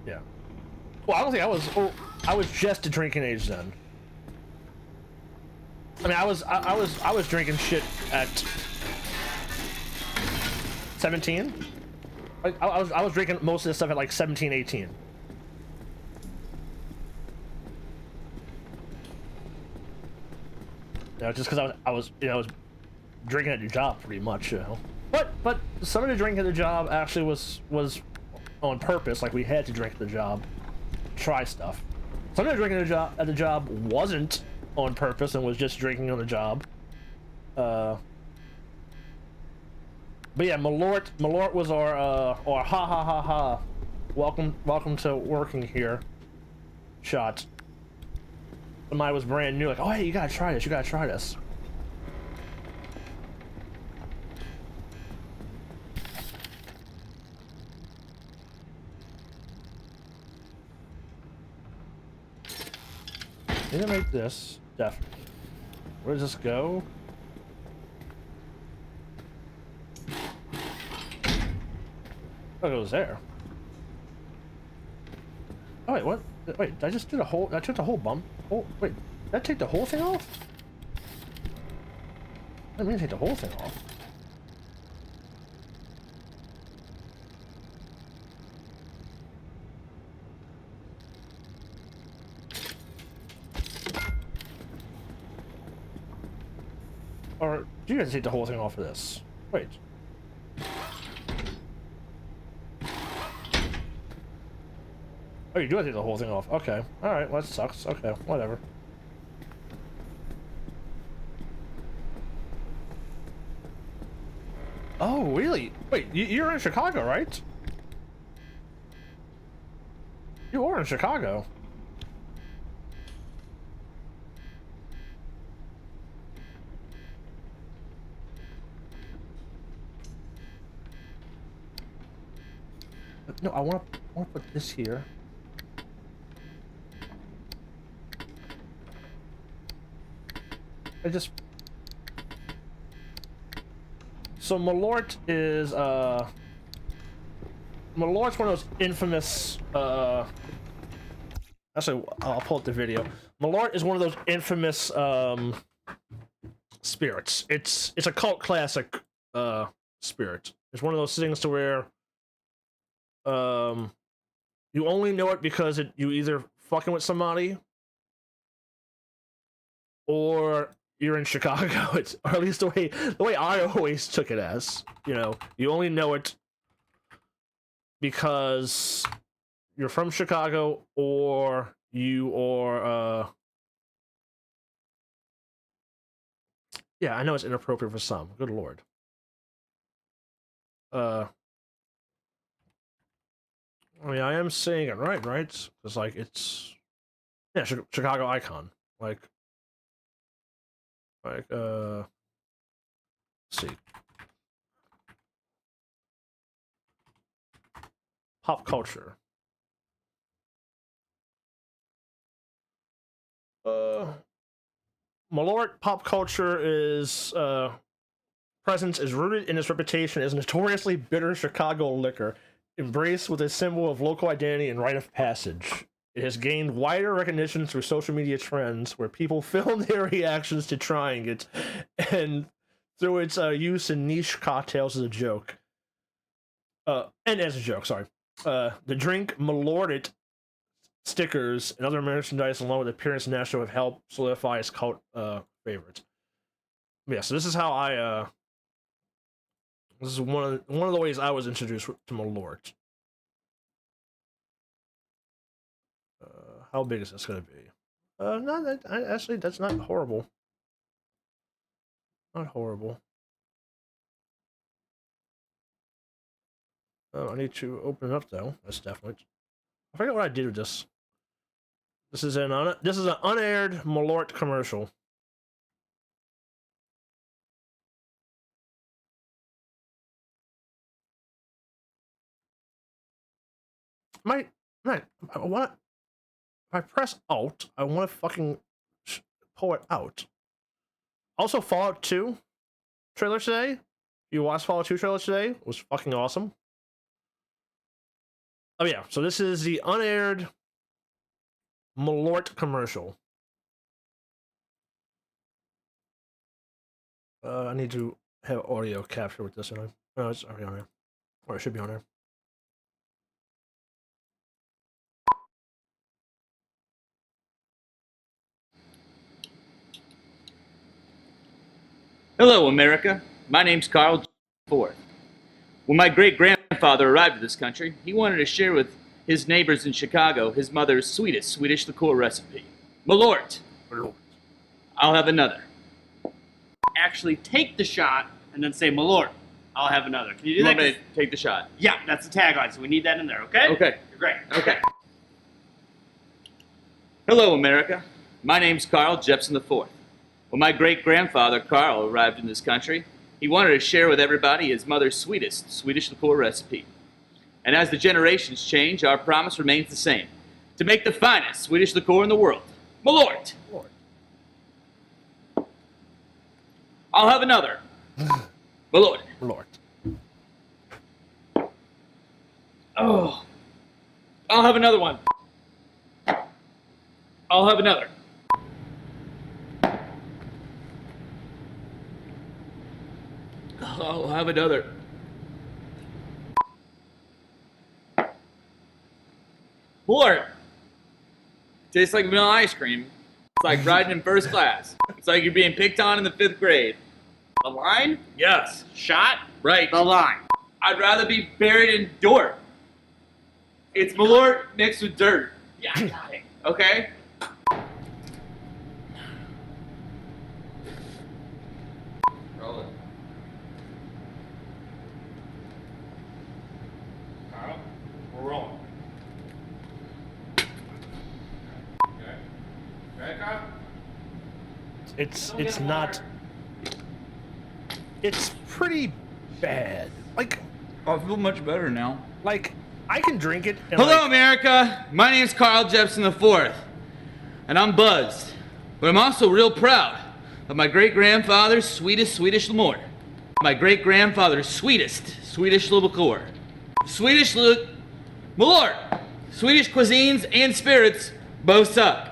Yeah. Well, I don't think I was just a drinking age then. I mean, I was drinking shit at 17. I was drinking most of this stuff at like 17, 18. You know, just because I was drinking at your job pretty much, you know. But some of the drinking at the job actually was on purpose. Like, we had to drink at the job, try stuff. Sometimes drinking at the job wasn't on purpose and was just drinking on the job. But yeah, Malort was our ha ha ha ha. Welcome to working here. Shot. Somebody was brand new, like, oh hey, you gotta try this. You gotta try this. I'm gonna make this definitely. Where does this go? Oh, it goes there. Oh wait, what? Wait, I just did a whole. I took the whole bump. Oh wait, did I take the whole thing off? I didn't mean to take the whole thing off. Or do you guys take the whole thing off of this? Wait. Oh, you do have to take the whole thing off. Okay. Alright, well that sucks. Okay, whatever. Oh, really? Wait, you're in Chicago, right? You are in Chicago. No, I want to put this here. So Malort is Malort's one of those infamous actually I'll pull up the video. Malort is one of those infamous spirits. It's a cult classic spirit. It's one of those things to where you only know it because you either fucking with somebody or you're in Chicago. It's, or at least the way I always took it as, you know, you only know it because you're from Chicago or you are yeah, I know it's inappropriate for some. Good lord. I mean, I am saying it right? It's like it's yeah, Chicago icon. Let's see. Pop culture. Malort pop culture is presence is rooted in its reputation as notoriously bitter Chicago liquor, embraced with a symbol of local identity and rite of passage. It has gained wider recognition through social media trends where people film their reactions to trying it, and through its use in niche cocktails as a joke. And as a joke, sorry. The drink Malorted stickers and other merchandise along with appearance national have helped solidify its cult favorite. Yeah, so this is how I this is one of the ways I was introduced to Malort. How big is this gonna be? No, actually that's not horrible. Not horrible. Oh, I need to open it up though. That's definitely. I forget what I did with this. This is an unaired Malort commercial. I want. If I press Alt, I want to fucking pull it out. Also, Fallout 2 trailer today. You watched Fallout 2 trailer today? It was fucking awesome. Oh yeah, so this is the unaired Malort commercial. I need to have audio capture with this one. Oh, it's already on there. Or it should be on there. Hello, America. My name's Carl IV. When my great-grandfather arrived at this country, he wanted to share with his neighbors in Chicago his mother's sweetest Swedish liqueur recipe. Malort. I'll have another. Actually, take the shot and then say, Malort, I'll have another. Can you do You that? want me to take the shot? Yeah, that's the tagline, so we need that in there, okay? Okay. You're great. Okay. Hello, America. My name's Carl Jepson IV. When my great-grandfather Carl arrived in this country, he wanted to share with everybody his mother's sweetest Swedish liqueur recipe. And as the generations change, our promise remains the same: to make the finest Swedish liqueur in the world. Malort! I'll have another. Malort. Lord. Oh. I'll have another one. I'll have another. I'll have another. Malort. Tastes like vanilla ice cream. It's like riding in first class. It's like you're being picked on in the 5th grade. The line? Yes. Shot? Right. The line. I'd rather be buried in dirt. It's Malort mixed with dirt. Yeah, I got it. Okay? Roll it. Carl, we're rolling. Okay. Ready, Carl? It's not. It's pretty bad. Like I feel much better now. I can drink it. And Hello, America. My name's Carl Jepson IV, and I'm buzzed, but I'm also real proud of my great-grandfather's sweetest Swedish liqueur. My great-grandfather's sweetest Swedish liqueur. Malort. Swedish cuisines and spirits both suck.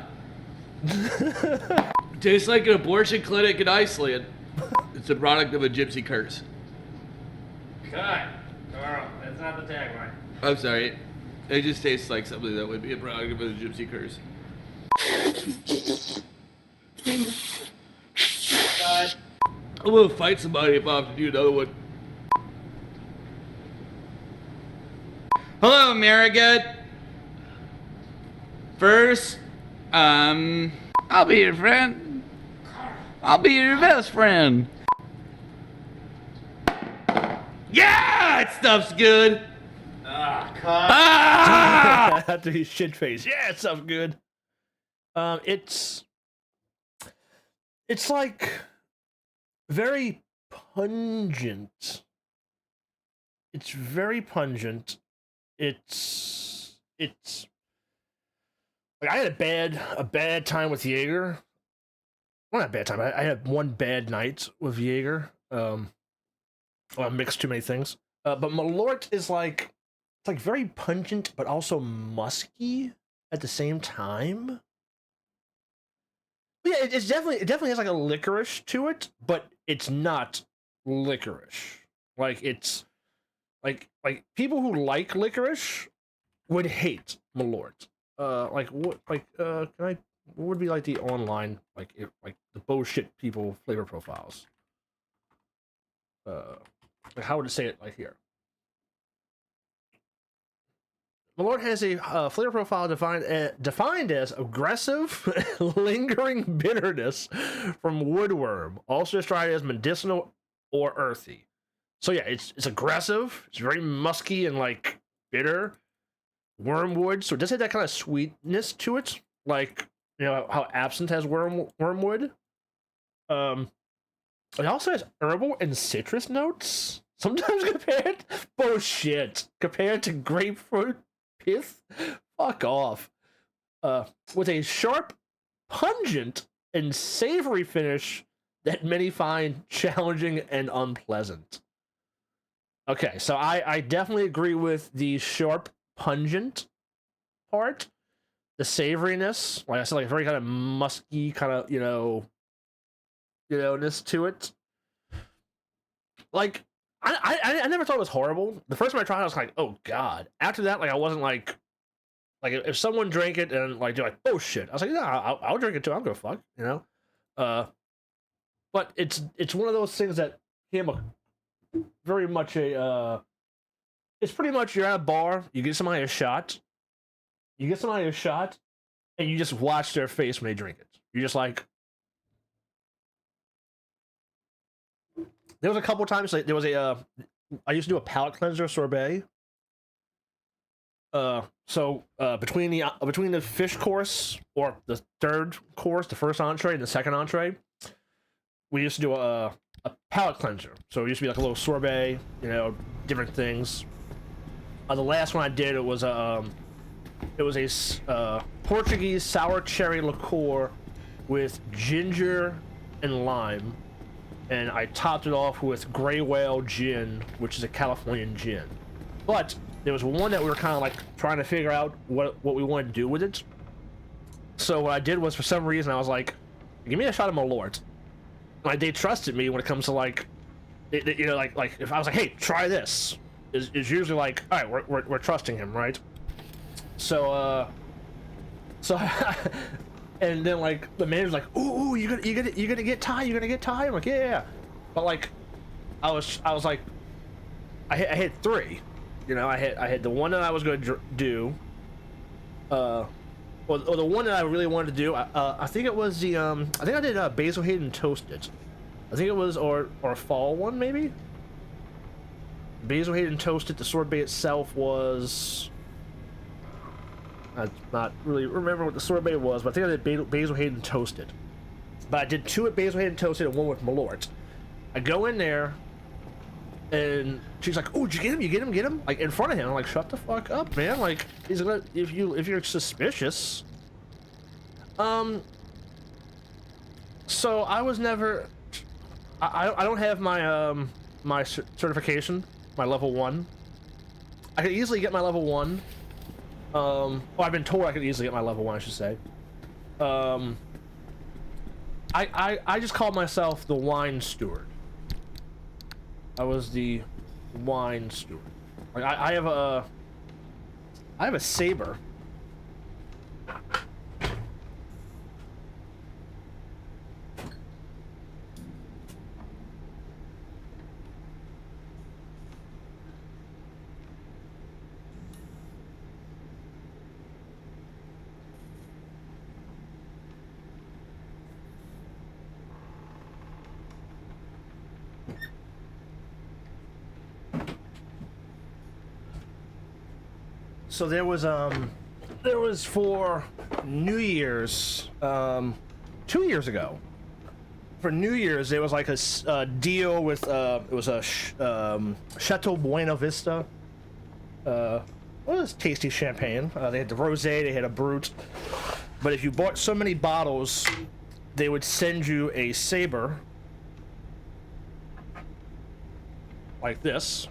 Tastes like an abortion clinic in Iceland. It's a product of a gypsy curse. Cut. Carl, that's not the tagline. I'm sorry. It just tastes like something that would be a product of a gypsy curse. I'm gonna fight somebody if I have to do another one. Hello, America. First, I'll be your friend. I'll be your best friend. Yeah, that stuff's good. Ah! after his shit face. Yeah, it sounds good. It's like very pungent. It's very pungent. It's like I had a bad time with Jaeger. Well, not a bad time. I had one bad night with Jaeger. Well, I mixed too many things. But Malort is like, it's like very pungent, but also musky at the same time. But yeah, it definitely has like a licorice to it, but it's not licorice. Like it's like people who like licorice would hate Malort. What would be like the online like the bullshit people flavor profiles? Like how would it say it like here? Malort has a flavor profile defined as aggressive, lingering bitterness from woodworm, also described as medicinal or earthy. So yeah, it's aggressive. It's very musky and like bitter, wormwood. So it does have that kind of sweetness to it, like you know how absinthe has wormwood. It also has herbal and citrus notes. Sometimes compared to grapefruit pith. Fuck off. With a sharp, pungent, and savory finish that many find challenging and unpleasant. Okay, so I definitely agree with the sharp, pungent part. The savoriness, like I said, like very kind of musky, kind of ness to it. Like I never thought it was horrible. The first time I tried it, I was like, oh god. After that, like I wasn't like if someone drank it and like they're like, oh shit, I was like, yeah, I'll drink it too. I don't give a fuck, you know. But it's one of those things that became a very much a. It's pretty much you're at a bar, you give somebody a shot, you get somebody a shot, and you just watch their face when they drink it. You're just like, there was a couple times like there was a I used to do a palate cleanser sorbet. Between the fish course or the third course, the first entree and the second entree, we used to do a palate cleanser. So it used to be like a little sorbet, you know, different things. The last one I did, it was a Portuguese sour cherry liqueur with ginger and lime, and I topped it off with Grey Whale gin, which is a Californian gin. But there was one that we were kind of like trying to figure out what we wanted to do with it. So what I did was, for some reason, I was like, give me a shot of Malort. Like, they trusted me when it comes to like, you know, like if I was like, hey, try this, is usually like, all right, we're trusting him, right? So and then like the manager's like, ooh, you gonna get Thai? You gonna get Thai? I'm like, yeah. But like, I was like, I hit 3. You know, I had the one that I was going to do, or the one that I really wanted to do. I think it was the I think I did Basil Hayden Toasted. I think it was or a fall one maybe. Basil Hayden Toasted. The sorbet itself was, I not really remember what the sorbet was, but I think I did Basil Hayden Toasted. But I did 2 at Basil Hayden Toasted and 1 with Malort. I go in there, and she's like, "Oh, did you get him? You get him? Like in front of him." I'm like, "Shut the fuck up, man! Like he's gonna if you're suspicious." So I was never. I don't have my my certification, my level 1. I could easily get my level 1. Well, I've been told I could easily get my level 1, I should say. I just called myself the wine steward. I was the wine steward. Like I have a saber. So there was for New Year's 2 years ago. For New Year's, there was like a deal with it was a Chateau Buena Vista. What was tasty champagne? They had the rosé, they had a brut. But if you bought so many bottles, they would send you a saber like this.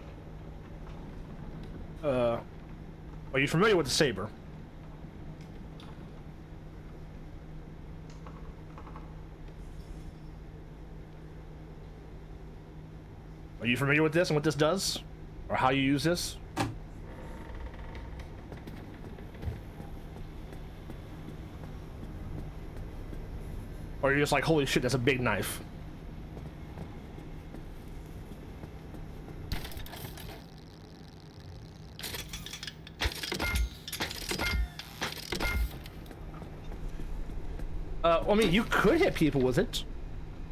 Are you familiar with the saber? Are you familiar with this and what this does? Or how you use this? Or you're just like, holy shit, that's a big knife. I mean, you could hit people with it,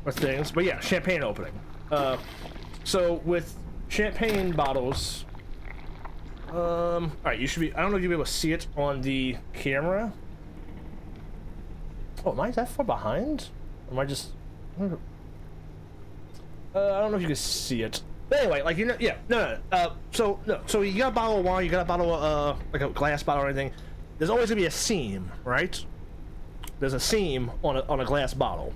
or things, but yeah, champagne opening. So with champagne bottles, all right, you should be. I don't know if you'll be able to see it on the camera. Oh, am I that far behind? Or am I just? I don't know if you can see it. But anyway, like, you know, yeah, no. So you got a bottle of wine, you got a bottle of like a glass bottle or anything. There's always gonna be a seam, right? There's a seam on a glass bottle.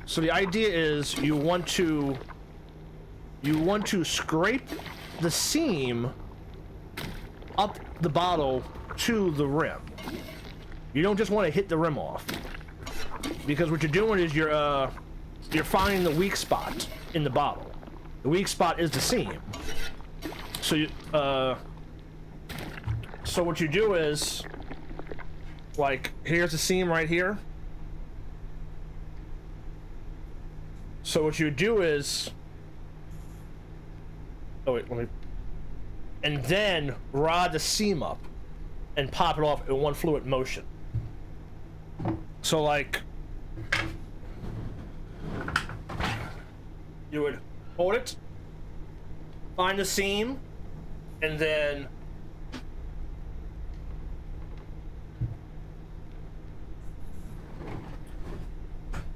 So the idea is you want to scrape the seam up the bottle to the rim. You don't just want to hit the rim off, because what you're doing is you're finding the weak spot in the bottle. The weak spot is the seam. So so what you do is, like, here's the seam right here. So what you do is, oh wait, let me, and then rod the seam up and pop it off in one fluid motion. So like, you would hold it, find the seam, and then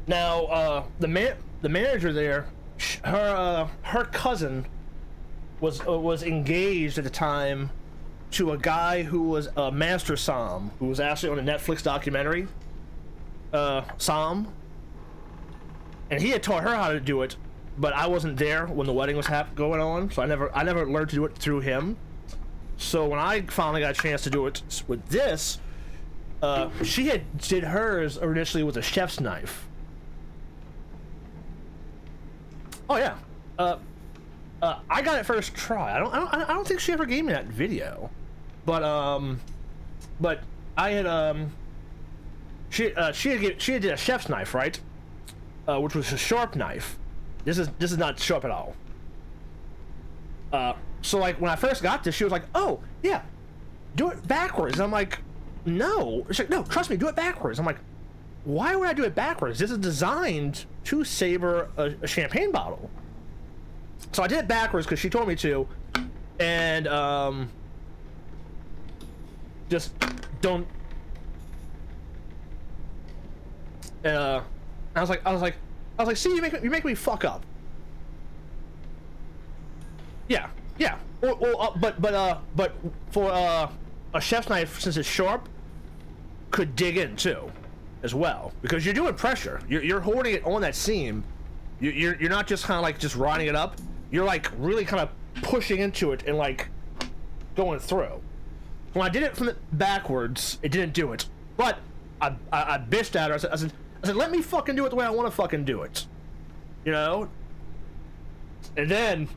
now the manager there, her cousin was engaged at the time to a guy who was a master Som, who was actually on a Netflix documentary, Som, and he had taught her how to do it, but I wasn't there when the wedding was going on, so I never learned to do it through him. So when I finally got a chance to do it with this, she did hers initially with a chef's knife. Oh yeah, I got it first try. I don't think she ever gave me that video, but I had she had did a chef's knife, right, which was a sharp knife. This is not sharp at all. So like when I first got this, she was like, "Oh yeah, do it backwards." And I'm like, "No." She's like, "No, trust me, do it backwards." I'm like, "Why would I do it backwards? This is designed to saber a champagne bottle." So I did it backwards because she told me to, and just don't. I was like, "See, you make me fuck up." Yeah. But for a chef's knife, since it's sharp, could dig in too, as well, because you're doing pressure. You're holding it on that seam. You're not just kind of like just riding it up. You're like really kind of pushing into it and like going through. When I did it from the backwards, it didn't do it. But I bitched at her. I said, "Let me fucking do it the way I want to fucking do it," you know. And then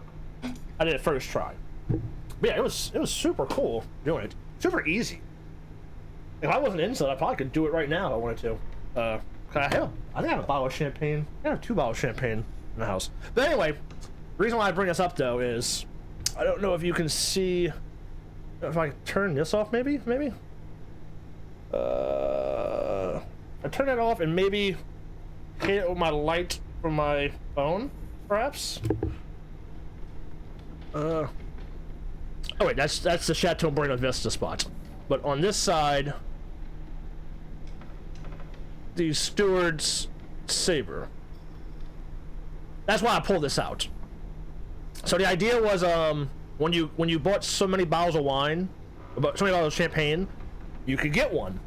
I did it first try. But yeah, it was super cool doing it. Super easy. If I wasn't into it, I probably could do it right now if I wanted to. I think I have a bottle of champagne. I have 2 bottles of champagne in the house. But anyway, the reason why I bring this up though is I don't know if you can see if I can turn this off. Maybe. I turn that off and maybe hit it with my light from my phone, perhaps. Oh wait, that's the Chateau Buena Vista spot. But on this side, the Steward's Saber. That's why I pulled this out. So the idea was, when you bought so many bottles of wine, about so many bottles of champagne, you could get one.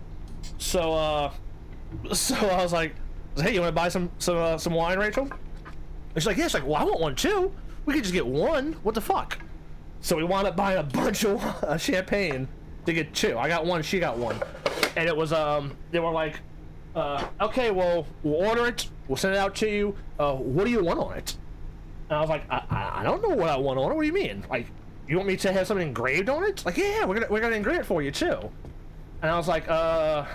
So I was like, "Hey, you want to buy some wine, Rachel?" And she's like, "Yeah." She's like, "Well, I want one too. We could just get one. What the fuck?" So we wound up buying a bunch of champagne to get 2. I got 1, she got 1, and it was they were like, "Okay, well, we'll order it. We'll send it out to you. What do you want on it?" And I was like, I don't know what I want on it. What do you mean? Like, you want me to have something engraved on it? Like, yeah, we're gonna engrave it for you too. And I was like, I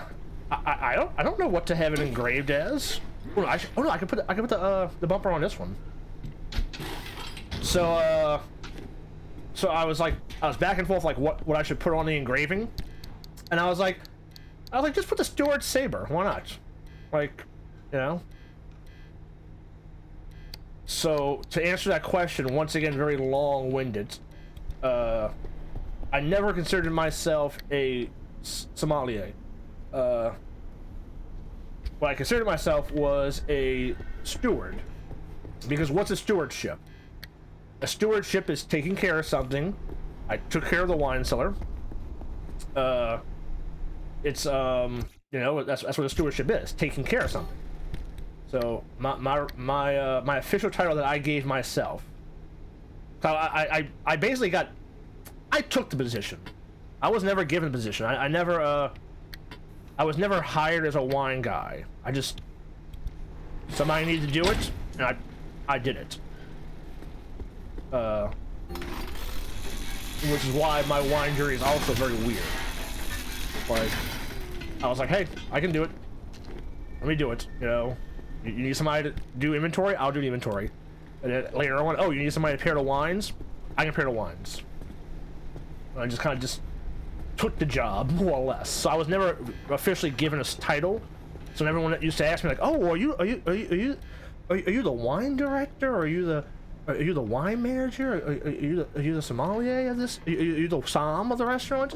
don't know what to have it engraved as. I can put the bumper on this one. So I was back and forth like what I should put on the engraving, and I was like just put the Steward's Saber. Why not? Like, you know. So to answer that question, once again, very long-winded. I never considered myself a sommelier. What I considered myself was a steward, because what's a stewardship? A stewardship is taking care of something. I took care of the wine cellar. It's you know, that's what a stewardship is, taking care of something. So my official title that I gave myself. So I basically I took the position. I was never given a position. I was never hired as a wine guy. Somebody needed to do it, and I did it. Which is why my wine journey is also very weird. Like, I was like, hey, I can do it. Let me do it, you know. You need somebody to do inventory? I'll do the inventory. And then later on, oh, you need somebody to pair the wines? I can pair the wines. I just kind of just took the job, more or less. So I was never officially given a title. So everyone used to ask me like, "Oh, are you the wine director? Or are you the wine manager? Are you the sommelier of this? Are you the som of the restaurant?"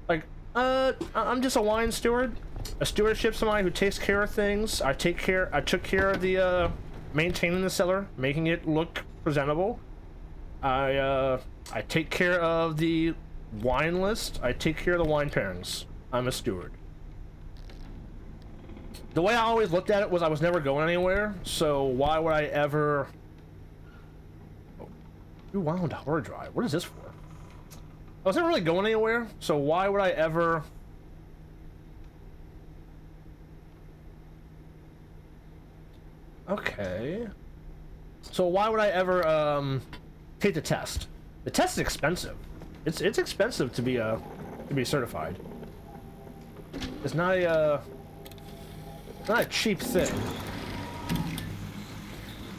Like, I'm just a wine steward. A stewardship, somebody who takes care of things. I took care of the maintaining the cellar, making it look presentable. I take care of the wine list. I take care of the wine pairings. I'm a steward. The way I always looked at it was I was never going anywhere, so why would I ever... Oh, you wound hard drive. What is this for? I was never really going anywhere, so why would I ever... Okay. So why would I ever take the test? The test is expensive. It's expensive to be certified. It's not a cheap thing.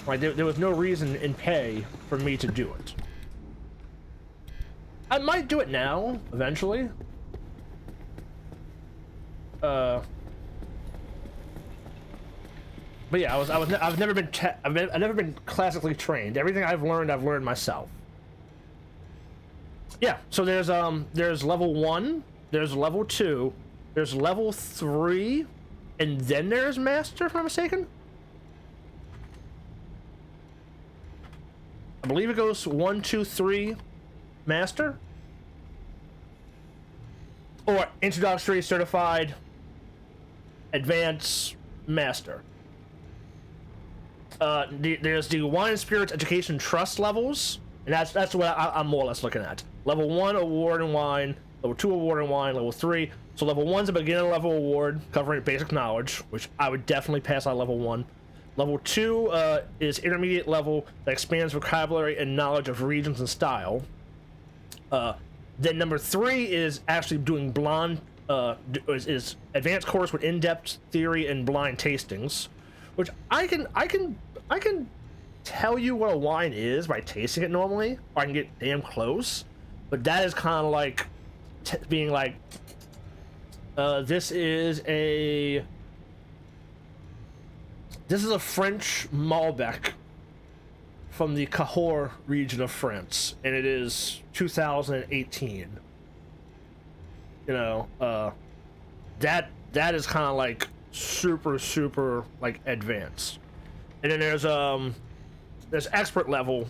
Like there was no reason in pay for me to do it. I might do it now, eventually. But yeah, I've never been classically trained. Everything I've learned myself. Yeah, so there's level 1, there's level 2, there's level 3, and then there's master, if I'm not mistaken. I believe it goes 1, 2, 3, master, or introductory, certified, advanced, master. There's the wine and spirits education trust levels, and that's what I'm more or less looking at. Level 1 award in wine, level 2 award in wine, level 3. So level 1's a beginner level award covering basic knowledge, which I would definitely pass on level 1. Level 2 is intermediate level that expands vocabulary and knowledge of regions and style. Then number 3 is actually doing blind, is advanced course with in-depth theory and blind tastings, which I can tell you what a wine is by tasting it normally, or I can get damn close. But that is kind of like being like, this is a French Malbec from the Cahors region of France, and it is 2018. You know, that is kind of like super like advanced. And then there's expert level,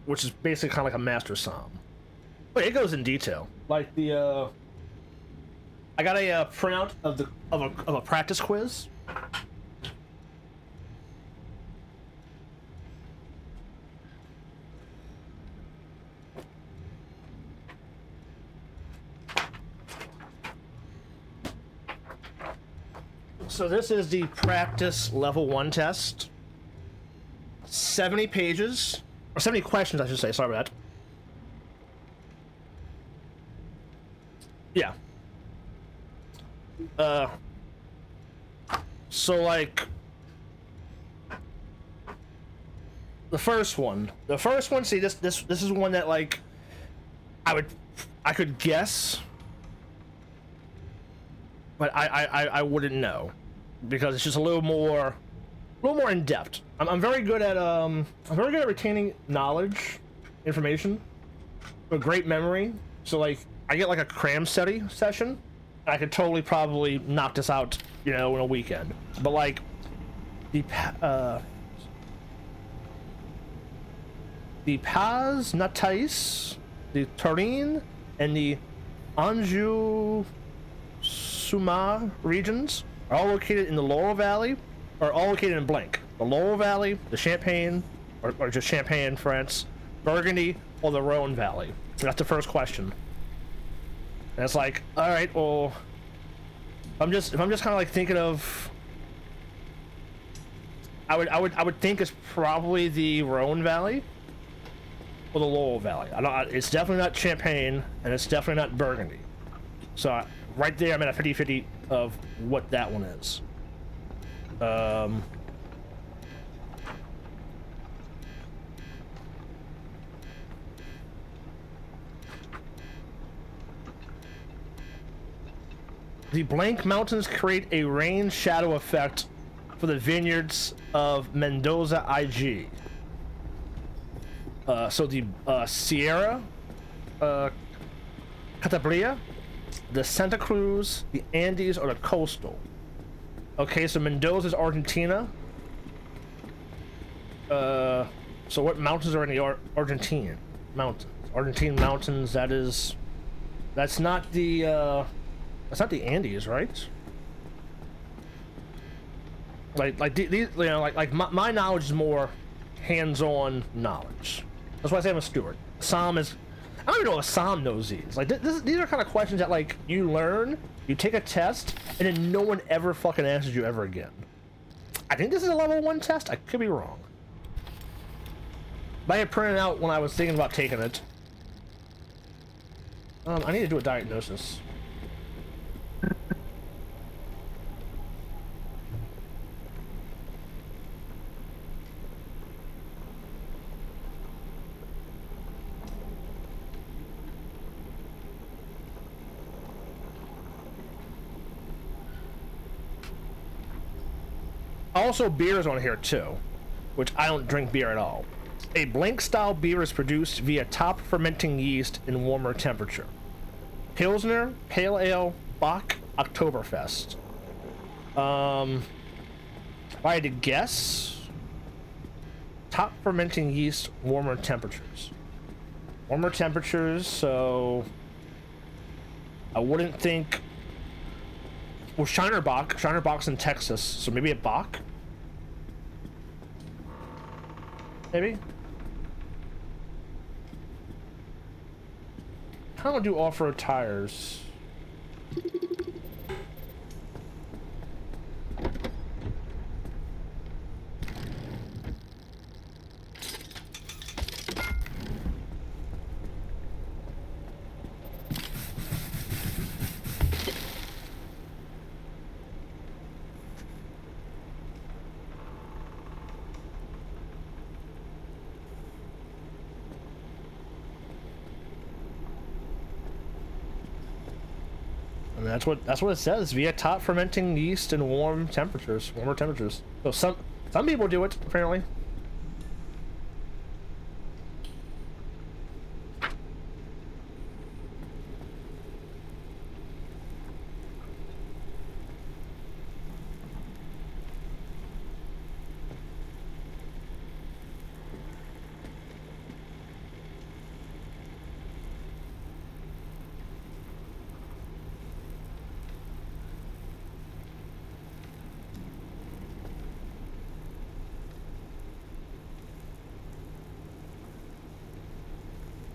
which is basically kind of like a master som. But it goes in detail. Like the I got a printout of a practice quiz. So this is the practice level 1 test. 70 pages, or 70 questions, I should say. Sorry about that. Yeah. So like the first one. See, this is one that like I could guess, but I wouldn't know, because it's just a little more in depth. I'm very good at retaining knowledge, information, a great memory. So like I get like a cram study session, and I could totally probably knock this out, you know, in a weekend. But like the Pas Natais, the Turin, and the Anjou Sumar regions are all located in the Loire Valley, or all located in blank. The Loire Valley, the Champagne, or just Champagne, France, Burgundy, or the Rhone Valley. That's the first question. And it's like, all right, well, if I'm just kind of like thinking of, I would think it's probably the Rhone Valley or the Loire Valley. It's definitely not Champagne, and it's definitely not Burgundy. So right there, I'm at a 50-50 of what that one is. The blank mountains create a rain shadow effect for the vineyards of Mendoza IG. So the Sierra Cantabria, the Santa Cruz, the Andes, or the coastal. Okay, so Mendoza's Argentina. So what mountains are in the Argentine mountains? Argentine mountains. That's not the Andes, right? Like these, you know, like my knowledge is more hands-on knowledge. That's why I say I'm a steward. Sam is. I don't even know if Sam knows these. Like these are kind of questions that like you learn, you take a test, and then no one ever fucking answers you ever again. I think this is a level 1 test. I could be wrong. But I had printed out when I was thinking about taking it. I need to do a diagnosis. Also, beer is on here too, which I don't drink beer at all. A blank style beer is produced via top fermenting yeast in warmer temperature. Pilsner, Pale Ale, Bock, Oktoberfest. If I had to guess, top fermenting yeast, warmer temperatures. Warmer temperatures, so I wouldn't think. Well, Shiner Bock's in Texas, so maybe a Bock? Maybe? How do I do off-road tires? That's what it says, via top fermenting yeast in warmer temperatures. So some people do it, apparently.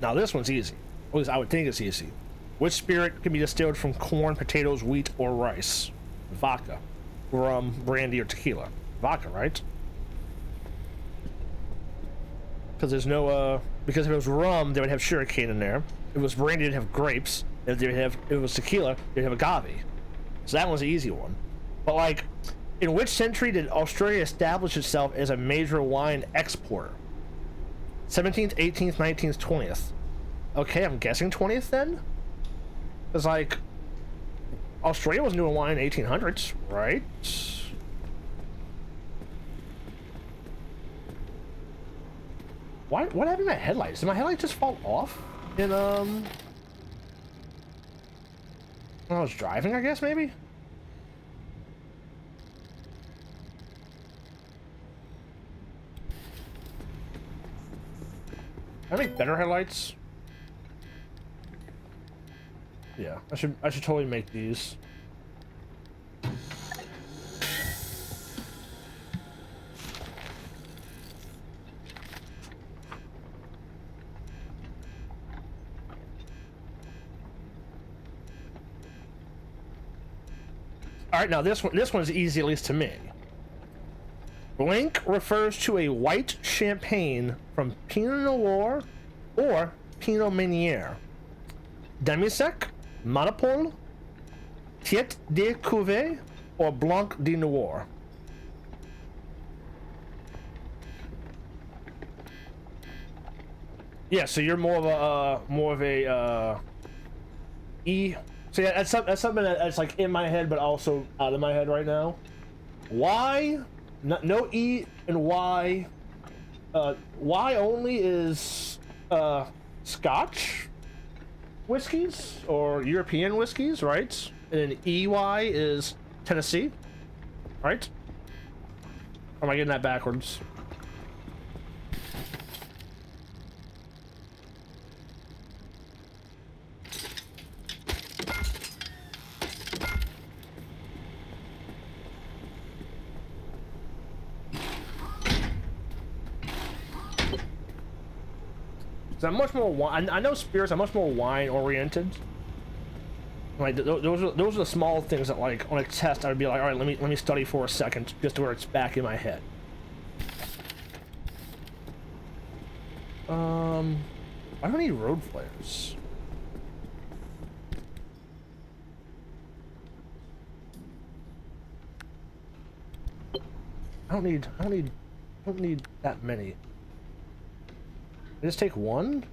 Now this one's easy. At least I would think it's easy. Which spirit can be distilled from corn, potatoes, wheat, or rice? Vodka, rum, brandy, or tequila? Vodka, right? Because there's no because if it was rum, they would have sugarcane in there. If it was brandy, they'd have grapes. If it was tequila, they'd have agave. So that one's the easy one. But like, in which century did Australia establish itself as a major wine exporter? 17th, 18th, 19th, 20th. Okay, I'm guessing 20th then? Because, like, Australia wasn't doing wine in 1800s, right? What happened to my headlights? Did my headlights just fall off? When I was driving, I guess, maybe? Can I make better headlights? Yeah, I should totally make these. All right, now this one's easy, at least to me. Blank refers to a white champagne from Pinot Noir or Pinot Meunier. Demi-sec, Monopole, Tête de Cuvée, or Blanc de Noir. Yeah, so you're more of a E. So yeah, that's something that's like in my head, but also out of my head right now. Y, no E and Y. Y only is Scotch whiskeys or European whiskeys, right? And then EY is Tennessee, right? Or am I getting that backwards? I'm much more wine. I know spirits are much more wine oriented. Like those are the small things that, like, on a test I would be like, all right, let me study for a second just to where it's back in my head. I don't need road flares. I don't need that many. Just take one?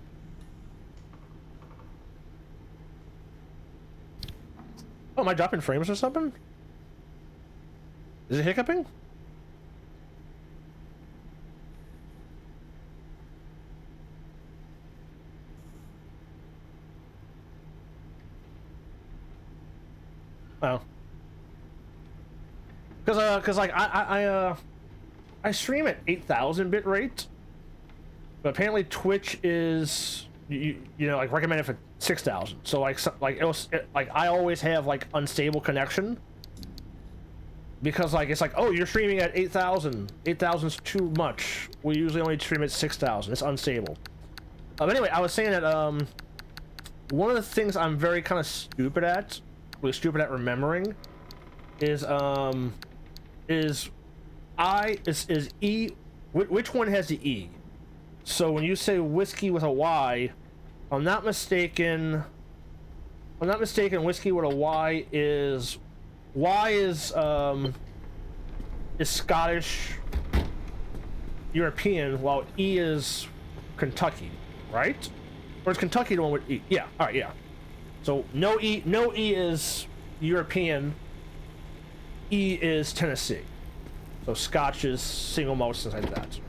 Oh, am I dropping frames or something? Is it hiccuping? Oh. Cause like I stream at 8,000 bit rate. But apparently Twitch is, you know, like recommended for 6,000. So like I always have like unstable connection because like it's like, oh, you're streaming at 8,000. 8,000 is too much. We usually only stream at 6,000. It's unstable. But anyway, I was saying that one of the things I'm very kind of stupid at, remembering, is E. Which one has the E? So when you say whiskey with a Y, if I'm not mistaken, whiskey with a Y is Scottish European, while E is Kentucky, right? Or is Kentucky the one with E? Yeah, all right, yeah. So no E is European, E is Tennessee. So Scotch is single malt, things like that.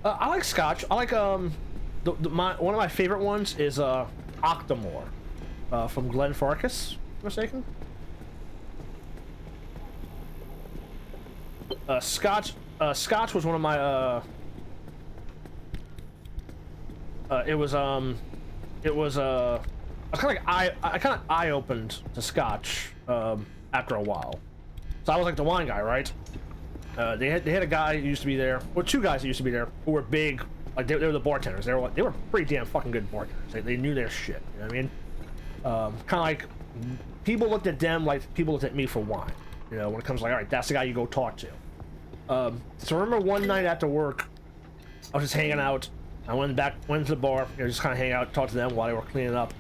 I like Scotch. I like one of my favorite ones is Octomore from Glenfarclas, if I'm mistaken. Scotch was one of my I was kind of like eye opened to Scotch after a while. So I was like the wine guy, right? They had a guy who used to be there, or two guys that used to be there who were big, like they were the bartenders. They were pretty damn fucking good bartenders. They knew their shit. You know what I mean? Kind of like people looked at them like people looked at me for wine. You know, when it comes to like, all right, that's the guy you go talk to. So I remember one night after work, I was just hanging out. I went to the bar, you know, just kind of hang out, talk to them while they were cleaning up,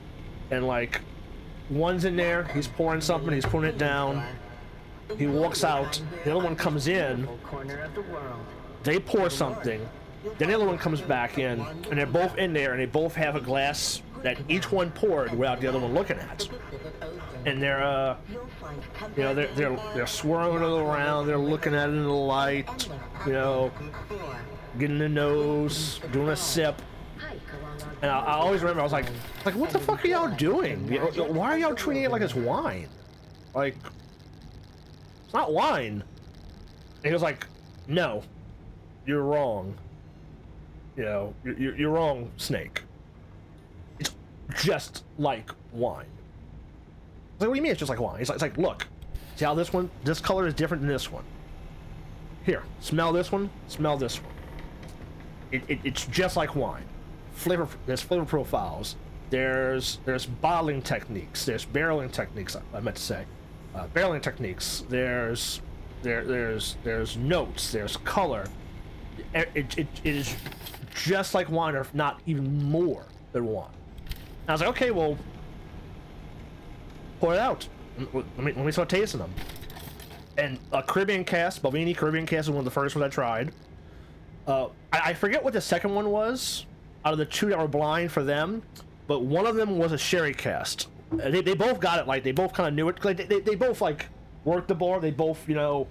and like, one's in there, he's pouring something, he's putting it down. He walks out, the other one comes in, they pour something, then the other one comes back in, and they're both in there, and they both have a glass that each one poured without the other one looking at. And they're, you know, they're swirling it around, they're looking at it in the light, you know, getting the nose, doing a sip. And I always remember, I was like, what the fuck are y'all doing? Why are y'all treating it like it's wine? Like, it's not wine. And he was like, no, you're wrong. You know, you're wrong, Snake. It's just like wine. I was like, what do you mean it's just like wine? It's like, look, see how this color is different than this one. Here, smell this one, smell this one. It's just like wine. There's flavor profiles. There's bottling techniques. There's barreling techniques. I meant to say, barreling techniques. There's notes. There's color. It is just like wine, or if not even more than wine. And I was like, okay, well, pour it out. Let me start tasting them. And a Caribbean Cask, Balvenie Caribbean Cask was one of the first ones I tried. I forget what the second one was. out of the two that were blind for them, but one of them was a sherry cast. They both got it, like they both kind of knew it. Like they both like worked the bar. They both, you know,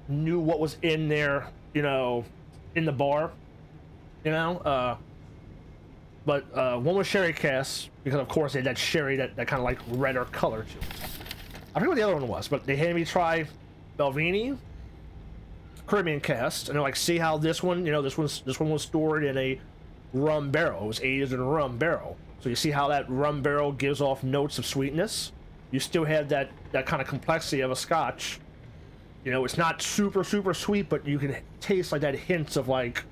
knew what was in there, you know, in the bar, you know. But one was sherry cast because of course they had that sherry that kind of like redder color to it. I forget what the other one was, but they had me try Belvini Caribbean cast, and they're like, see how this one, you know, this one was stored in a rum barrel. It was aged in a rum barrel. So you see how that rum barrel gives off notes of sweetness. You still have that kind of complexity of a Scotch. You know, it's not super sweet, but you can taste like that hints of like,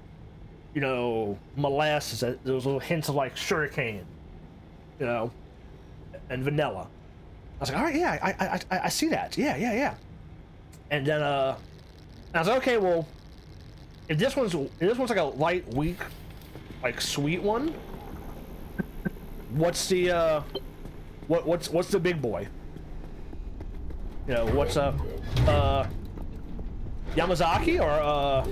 you know, molasses. Those little hints of like sugarcane, you know, and vanilla. I was like, all right, yeah, I see that. Yeah. And then I was like, okay, well, if this one's like a light, weak, like sweet one, what's the what's the big boy? You know, what's Yamazaki or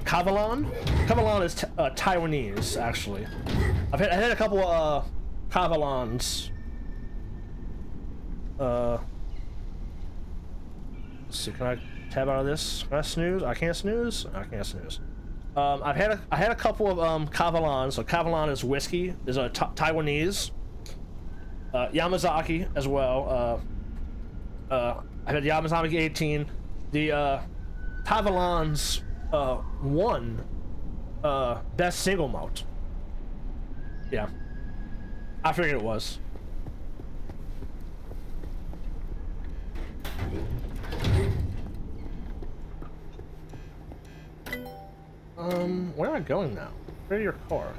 Kavalan? Kavalan is Taiwanese, actually. I had a couple of Kavalans. Let's see, can I tab out of this? Can I snooze? I can't snooze? I can't snooze. I had a couple of Kavalans. So Kavalan is whiskey. There's a Taiwanese. Yamazaki as well. I had Yamazaki 18. The Kavalans won best single malt. Yeah, I figured it was. Where am I going now? Where's your car?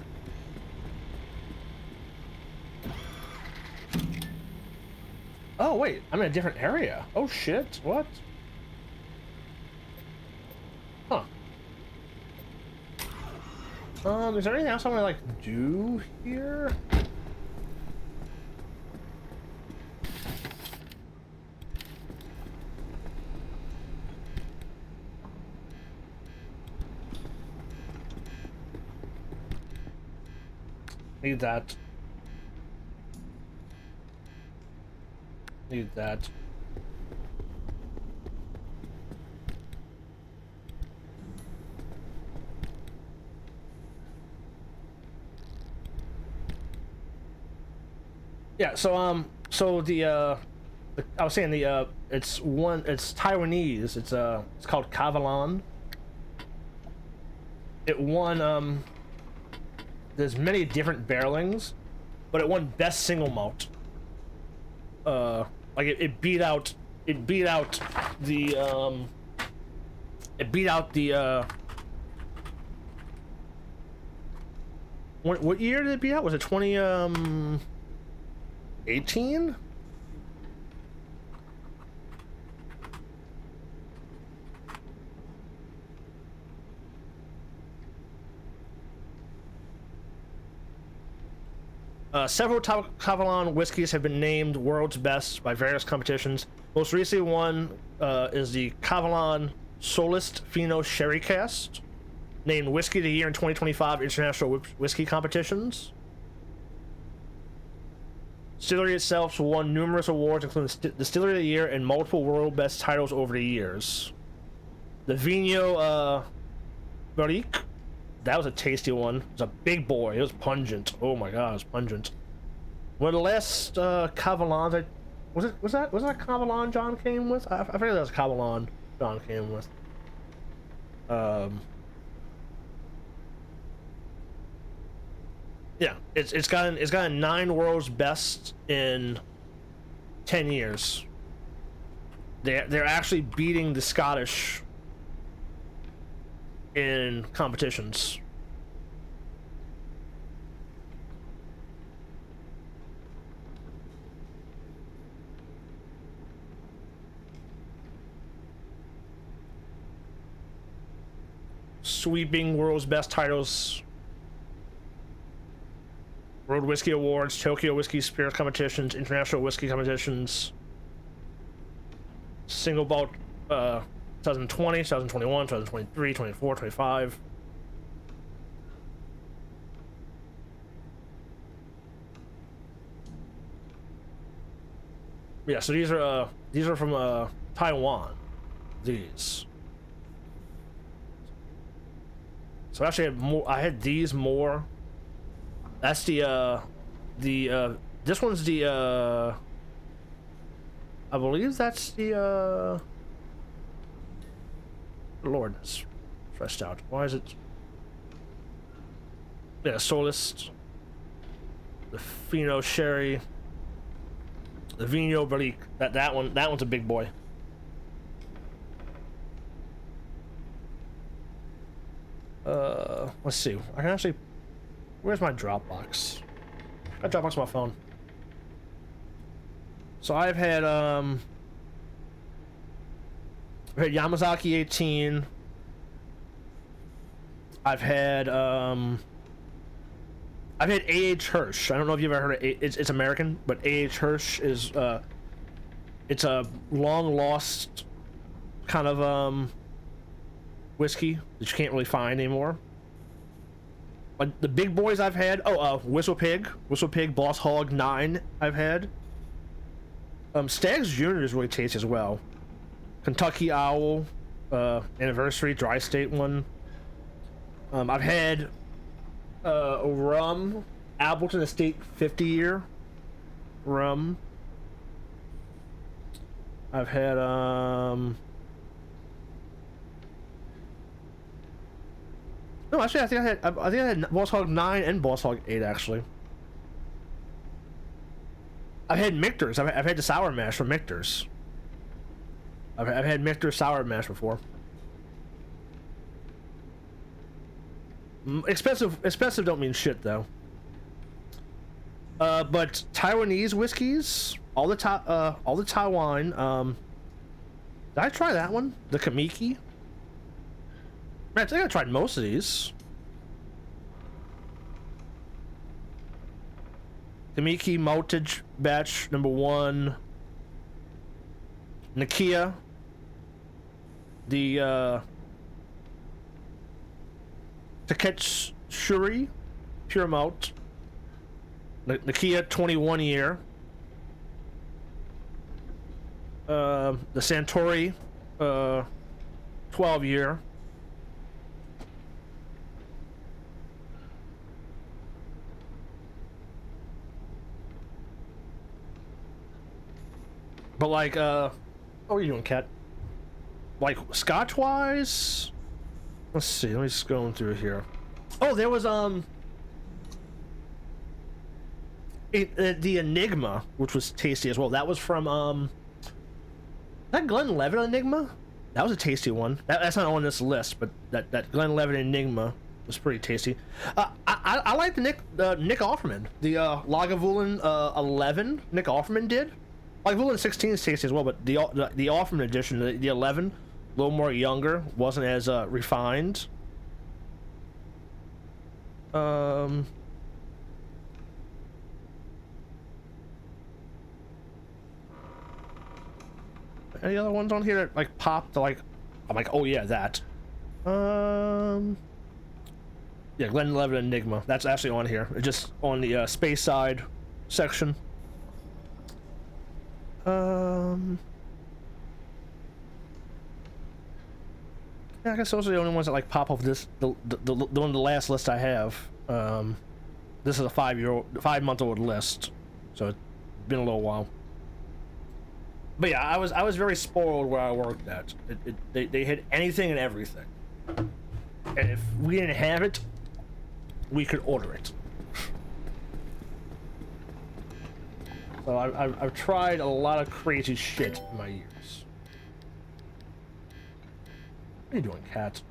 Oh wait, I'm in a different area. Oh shit, what? Huh. Is there anything else I want to like do here? Need that. Need that. Yeah, so I was saying it's Taiwanese. It's called Kavalan. It won there's many different barrelings, but it won best single malt. Like it beat out the what year did it beat out? Was it 2018? Several Kavalan whiskeys have been named world's best by various competitions. Most recently one is the Kavalan Solist Fino Sherry Cast, named Whiskey of the Year in 2025 International Whiskey Competitions. Distillery itself won numerous awards, including Distillery of the Year and multiple world best titles over the years. The Vinho Barrique, that was a tasty one. It was a big boy. It was pungent. Oh my god, it was pungent. One of the last Kavalans, was that Kavalan John came with? I forget that was Kavalan John came with. Yeah, it's gotten 9 world's best in 10 years. They're actually beating the Scottish in competitions. Sweeping world's best titles. World Whiskey Awards, Tokyo Whiskey Spirit Competitions, International Whiskey Competitions. Single Malt 2020, 2021, 2023, 24, 25. Yeah, so these are from Taiwan. These. So actually, I had more. I had these more. That's the this one's the I believe that's the Lord, it's stressed out. Why is it? Yeah, Solist, the Fino Sherry, the Vino Belic. That one's a big boy. Let's see. I can actually. Where's my Dropbox? I Dropbox on my phone. So I've had Yamazaki 18. I've had A.H. Hirsch. I don't know if you've ever heard of it. It's American, but A.H. Hirsch is it's a long lost kind of whiskey that you can't really find anymore. Like the big boys I've had. Whistle Pig, Boss Hog 9. I've had. Stag's Junior is really tasty as well. Kentucky Owl, Anniversary Dry State one. I've had rum, Appleton Estate 50 year rum. I've had no, actually, I think I had Boss Hog 9 and Boss Hog 8 actually. I've had Michter's. I've had the sour mash from Michter's. I've had Michter's sour mash before. Expensive don't mean shit though. But Taiwanese whiskeys, all the Taiwan. Did I try that one? The Kamiki. Man, I think I tried most of these. Kamiki Maltage batch number 1. Nakia. The Taketsuri Pure Malt. Nakia 21 year. The Santori 12 year. But like, what are you doing, Cat? Like, Scotch-wise? Let's see, let me just go through here. Oh, there was, the Enigma, which was tasty as well. That was from, that Glenlivet Enigma? That was a tasty one. That's not on this list, but that Glenlivet Enigma was pretty tasty. I like the Nick Offerman. The, Lagavulin, 11 Nick Offerman did. Lagavulin 16 is tasty as well, but the Offerman edition, the 11, a little more younger, wasn't as refined. Any other ones on here that like popped? Like, I'm like, oh yeah, that. Yeah, Glenlivet Enigma. That's actually on here. It's just on the space side section. Yeah, I guess those are the only ones that like pop off this the one of the last list I have. This is a 5-month-old list, so it's been a little while. But yeah, I was very spoiled where I worked at. They had anything and everything, and if we didn't have it, we could order it. So I've tried a lot of crazy shit in my years. What are you doing, Cat?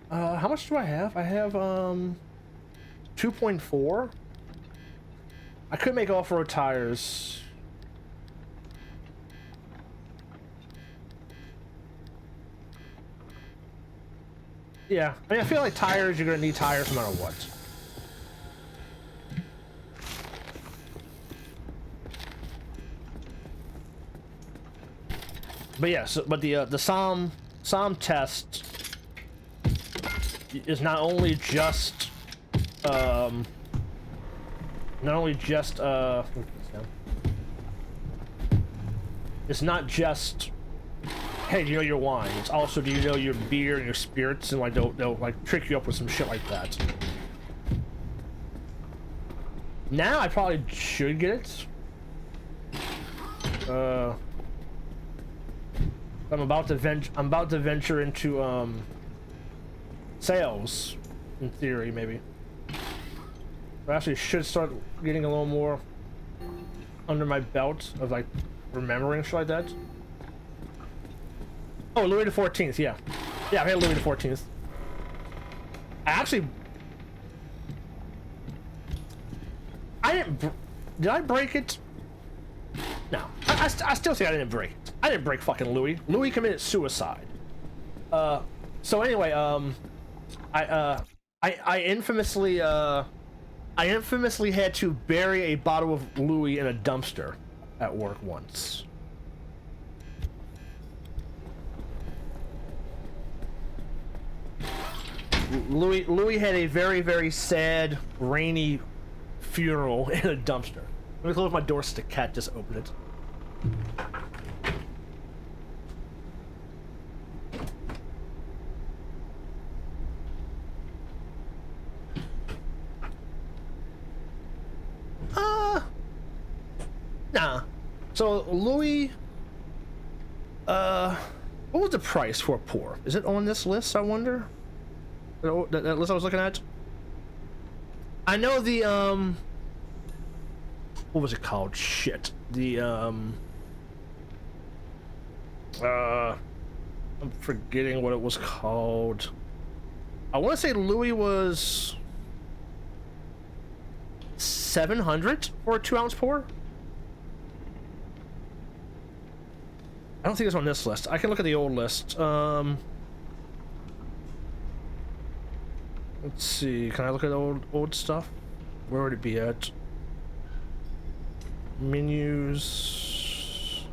How much do I have? I have 2.4. I could make off-road tires. Yeah, I mean, I feel like tires, you're gonna need tires no matter what. But yeah, so, but the SOM test is not only just not only just it's not just, hey, do you know your wine? It's also, do you know your beer and your spirits, and like they'll like trick you up with some shit like that. Now I probably should get it. I'm about to venture into sales, in theory, maybe. I actually should start getting a little more under my belt of like remembering shit like that. Oh, Louis the 14th, yeah. Yeah, I had Louis the 14th. Actually, did I break it? No, I still think I didn't break it. I didn't break fucking Louis. Louis committed suicide. So anyway, I infamously had to bury a bottle of Louis in a dumpster at work once. Louis had a very, very sad, rainy funeral in a dumpster. Let me close my door so the cat just opened it. Nah. So Louis, what was the price for a pour? Is it on this list, I wonder? That list I was looking at? I know the, what was it called? Shit. The, I'm forgetting what it was called. I want to say Louis was 700 for a 2-ounce pour. I don't think it's on this list. I can look at the old list. Let's see. Can I look at old stuff? Where would it be at? Menus.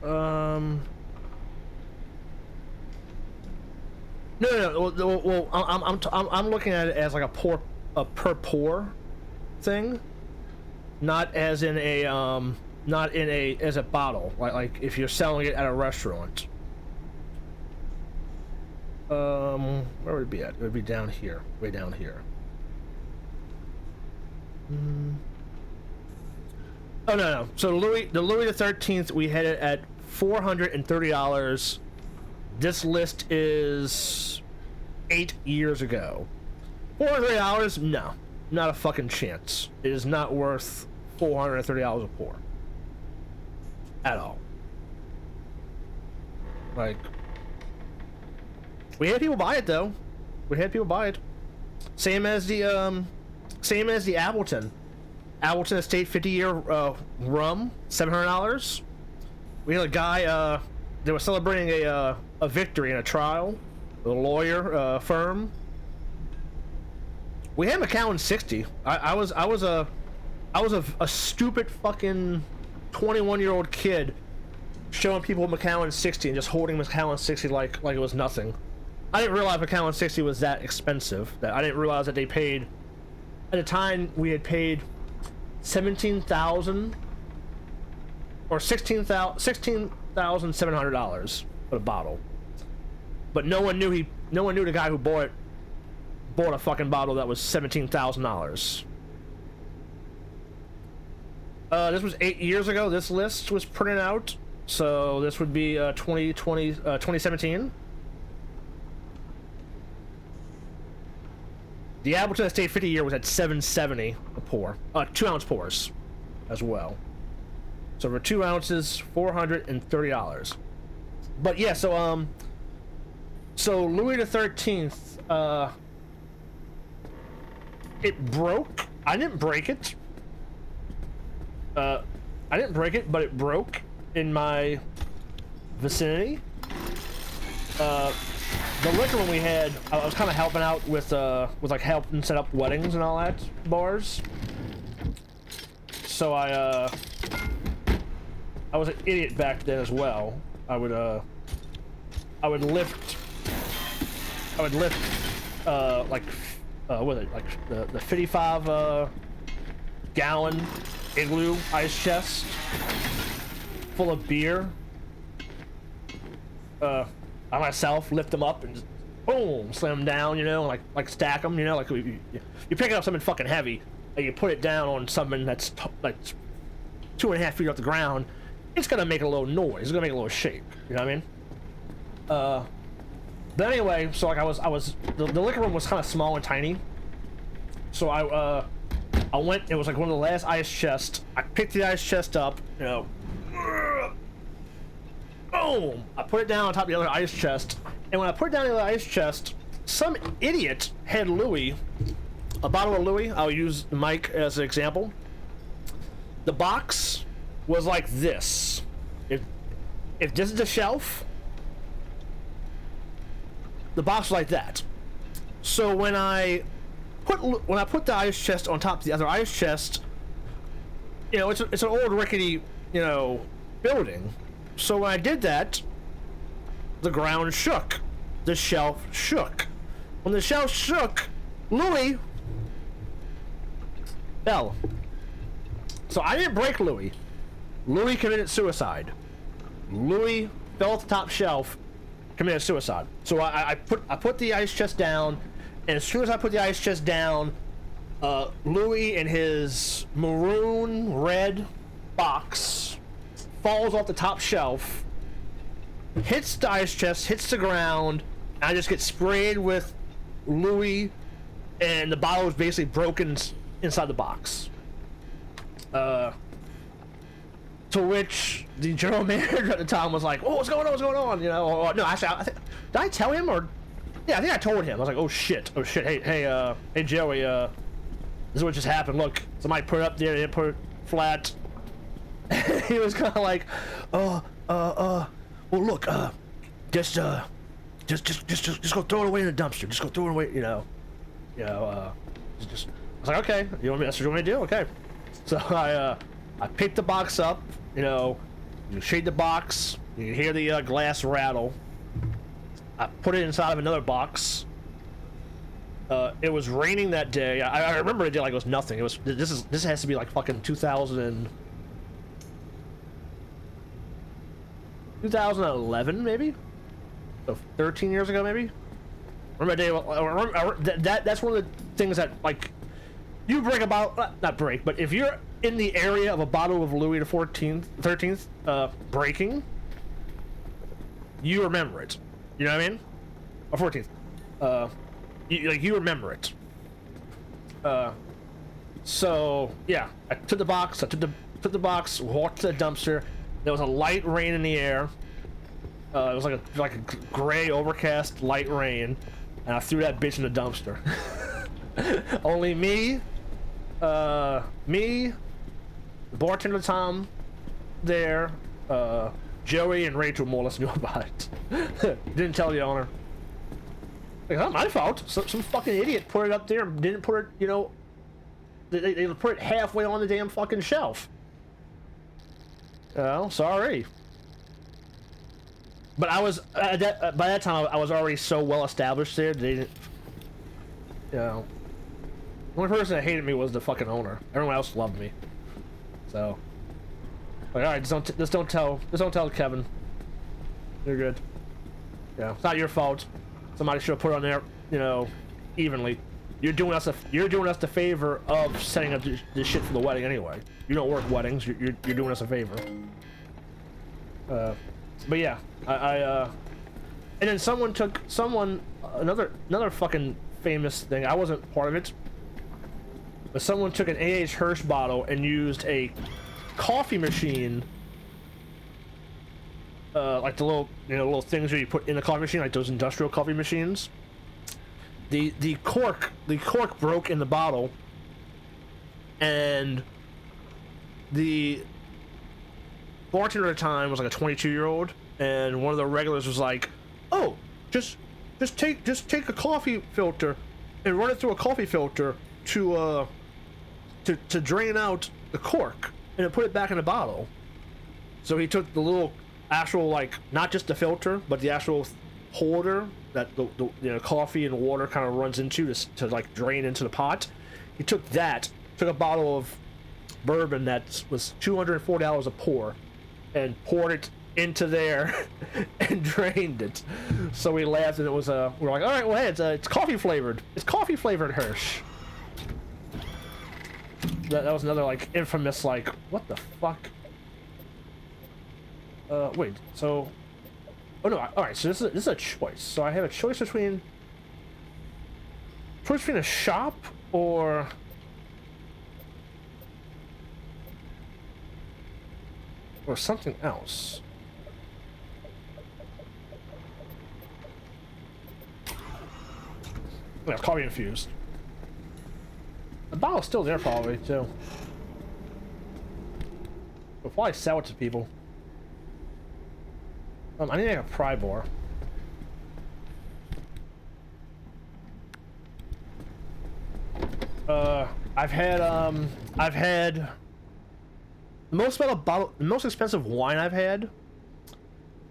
No. Well, I'm looking at it as like a per pour thing, not as in a as a bottle, like if you're selling it at a restaurant. Where would it be at? It would be down here, way down here. Oh no. So the Louis the 13th, we had it at $430. This list is 8 years ago. $430? No, not a fucking chance. It is not worth $430 a pour. At all. Like, we had people buy it though. We had people buy it. Same as the Appleton. Appleton Estate 50-year rum, $700. We had a guy they were celebrating a victory in a trial with a lawyer firm. We had Macallan 60. I was a stupid fucking 21-year-old kid showing people Macallan 60 and just holding Macallan 60 like it was nothing. I didn't realize Macallan 60 was that expensive. That I didn't realize that they paid, at the time we had paid $17,000 or $16,700 for a bottle. But no one knew the guy who bought a fucking bottle that was $17,000. This was 8 years ago. This list was printed out, so this would be 2017. The Appleton Estate 50 year was at $770 a pour. 2-ounce pours as well. So for 2 ounces, $430. But yeah, so Louis the 13th, it broke. I didn't break it. I didn't break it, but it broke in my vicinity. The liquor one we had, I was kind of helping out with like helping set up weddings and all that bars. So I was an idiot back then as well. I would lift like what was it, like the 55 gallon igloo ice chest full of beer. I myself lift them up and just boom, slam them down, you know, like stack them, you know, like you're picking up something fucking heavy, and you put it down on something that's like 2.5 feet off the ground. It's gonna make a little noise. It's gonna make a little shake. You know what I mean? But anyway, so like I was the liquor room was kind of small and tiny. So I went. It was like one of the last ice chests. I picked the ice chest up. You know. Boom! I put it down on top of the other ice chest, and when I put it down the other ice chest, some idiot had Louis, a bottle of Louis. I'll use Mike as an example. The box was like this. If this is the shelf, the box was like that. So when I put the ice chest on top of the other ice chest, you know, it's an old rickety, you know, building. So when I did that, the ground shook. The shelf shook. When the shelf shook, Louis fell. So I didn't break Louis. Louis committed suicide. Louis fell off the top shelf, committed suicide. So I put the ice chest down, and as soon as I put the ice chest down, Louis in his maroon red box falls off the top shelf, hits the ice chest, hits the ground, and I just get sprayed with Louis, and the bottle is basically broken inside the box. To which the general manager at the time was like, "Oh, what's going on? What's going on?" You know, or, no, actually, did I tell him, or yeah, I think I told him. I was like, "Oh shit, hey Joey, this is what just happened. Look, somebody put it up there, they didn't put it flat." He was kind of like, well, look, just go throw it away in the dumpster. Just go throw it away, you know, just. I was like, okay, that's what you want me to do? Okay. So I picked the box up, you know, you shake the box, you hear the glass rattle. I put it inside of another box. It was raining that day. I remember a day like it was nothing. This has to be like fucking 2011 maybe, so 13 years ago maybe. That's one of the things that, like, you break about, not break, but if you're in the area of a bottle of Louis the 13th breaking, you remember it. You know what I mean? Or 14th. You remember it. So yeah, I took the box, walked to the dumpster. There was a light rain in the air. It was like a gray, overcast, light rain, and I threw that bitch in the dumpster. Only me, the bartender Tom, there, Joey and Rachel more or less knew about it. Didn't tell the owner. Like, not my fault. Some fucking idiot put it up there and didn't put it, you know. They put it halfway on the damn fucking shelf. Oh, sorry. But I was by that time I was already so well established there. They didn't, you know. The only person that hated me was the fucking owner. Everyone else loved me. So, like, all right, just don't tell Kevin. You're good. Yeah, it's not your fault. Somebody should have put it on there, you know, evenly. You're doing us the favor of setting up this shit for the wedding anyway. You don't work weddings. You're doing us a favor. But yeah, and then another fucking famous thing. I wasn't part of it, but someone took an A.H. Hirsch bottle and used a coffee machine, like the little things that you put in the coffee machine, like those industrial coffee machines. The cork broke in the bottle, and the bartender at the time was like a 22-year-old, and one of the regulars was like, "Oh, just take a coffee filter and run it through a coffee filter to drain out the cork and then put it back in the bottle." So he took the little actual, like, not just the filter, but the actual holder that the coffee and water kind of runs into to like drain into the pot. He took a bottle of bourbon that was $240 a pour, and poured it into there and drained it. So we laughed, and it was we're like, all right, well, hey, it's coffee flavored. It's coffee flavored Hirsch. That was another like infamous like, what the fuck? Wait, so, oh no, all right, so this is a choice. So I have a choice between a shop or something else. Yeah, coffee infused. The bottle's still there probably too. We'll probably sell it to people. I need to make a pry bar. I've had the most expensive wine I've had.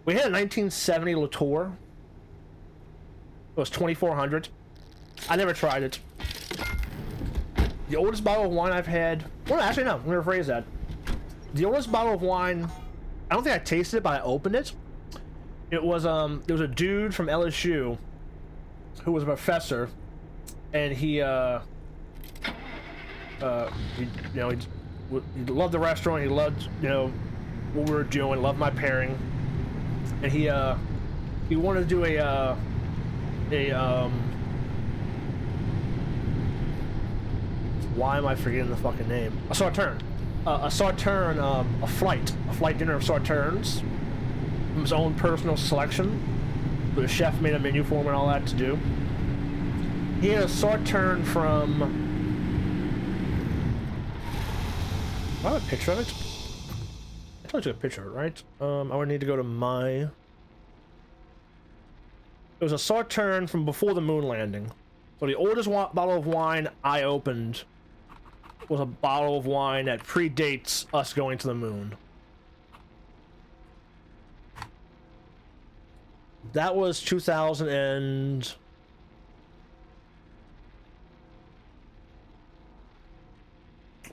We had a 1970 Latour. It was $2,400. I never tried it. The oldest bottle of wine I've had. Well, actually, no. I'm gonna rephrase that. The oldest bottle of wine. I don't think I tasted it, but I opened it. It was there was a dude from LSU who was a professor, and he loved the restaurant. He loved what we were doing. Loved my pairing, and he wanted to do why am I forgetting the fucking name? A Sauterne. A flight dinner of Sauternes. From his own personal selection. The chef made a menu for him and all that to do. He had a Sauterne from... Do I have a picture of it? I told you a picture of it, right? I would need to go to my... It was a Sauterne from before the moon landing. So the oldest bottle of wine I opened was a bottle of wine that predates us going to the moon. That was 2000 and...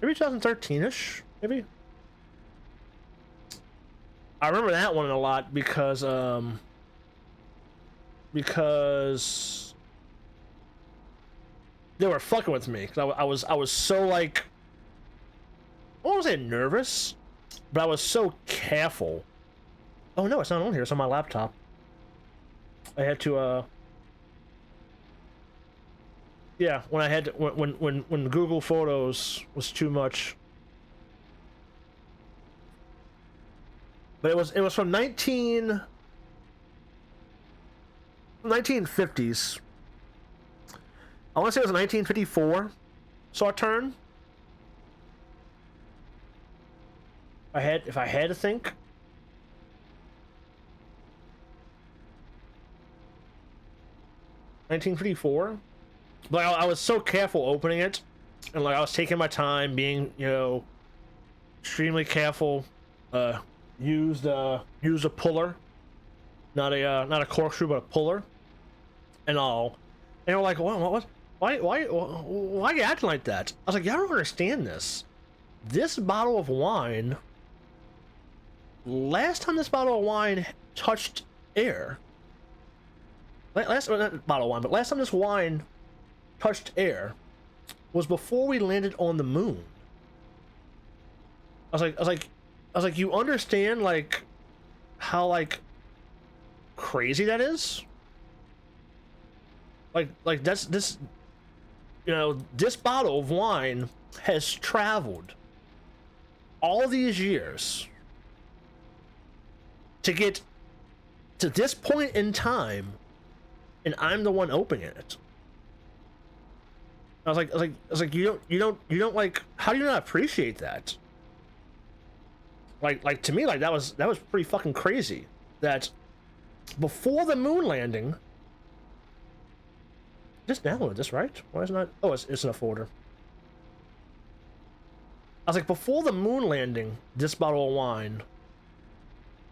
maybe 2013-ish, maybe? I remember that one a lot because they were fucking with me. Cause I was so like, I don't want to say nervous, but I was so careful. Oh no, it's not on here. It's on my laptop. I had to yeah, when I had to, when Google Photos was too much. But it was from 1950s. I want to say it was 1954 Sauterne. If I had to think. $1954. But I was so careful opening it, and like I was taking my time, being extremely careful. Used a puller, not a corkscrew, but a puller, and all. And they were like, what? Why are you acting like that? I was like, y'all don't understand this. This bottle of wine, last time this bottle of wine touched air, not bottle of wine, but last time this wine touched air was before we landed on the moon. I was like, you understand like how like crazy that is? Like that's this, this bottle of wine has traveled all these years to get to this point in time, and I'm the one opening it. I was like, you don't like, how do you not appreciate that? Like to me, like that was pretty fucking crazy. That before the moon landing. Just download this, right? Why is it not? Oh, it's in a folder. I was like, before the moon landing, this bottle of wine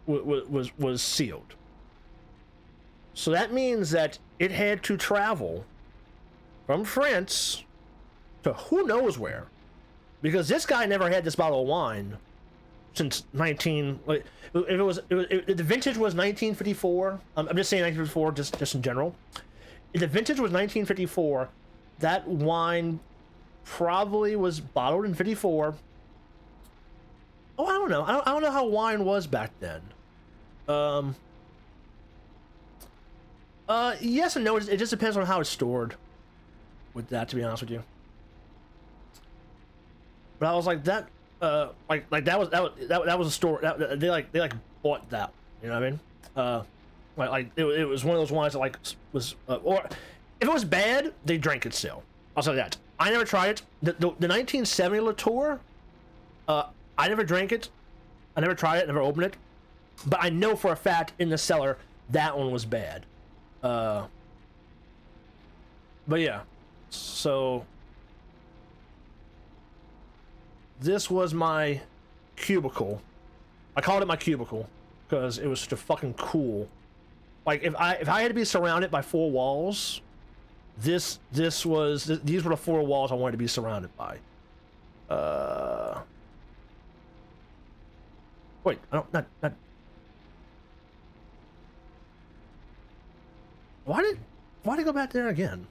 was sealed. So that means that it had to travel from France to who knows where because this guy never had this bottle of wine since 19. Like, if the vintage was 1954. I'm just saying 1954, just in general. If the vintage was 1954, that wine probably was bottled in 54. Oh, I don't know. I don't know how wine was back then. Yes and no. It just depends on how it's stored. With that, to be honest with you. But I was like that. Like that was a store. They bought that. You know what I mean? It was one of those wines that was or if it was bad, they drank it still. I'll say that. I never tried it. The 1970 Latour. I never drank it. I never tried it. Never opened it. But I know for a fact in the cellar that one was bad. But yeah. So this was my cubicle. I called it my cubicle because it was such a fucking cool. Like if I had to be surrounded by 4 walls, these were the 4 walls I wanted to be surrounded by. Wait, I don't not. Why did I go back there again?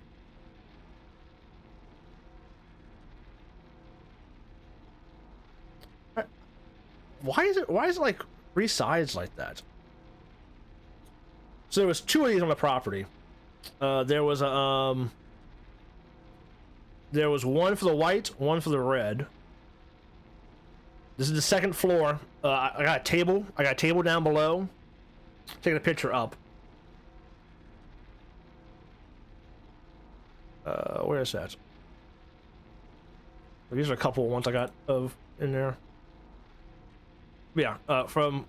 Why is it like 3 sides like that? So there was 2 of these on the property. There was one for the white, one for the red. This is the 2nd floor. I got a table. I got a table down below. Taking a picture up. Where is that? These are a couple of ones I got in there. Yeah, from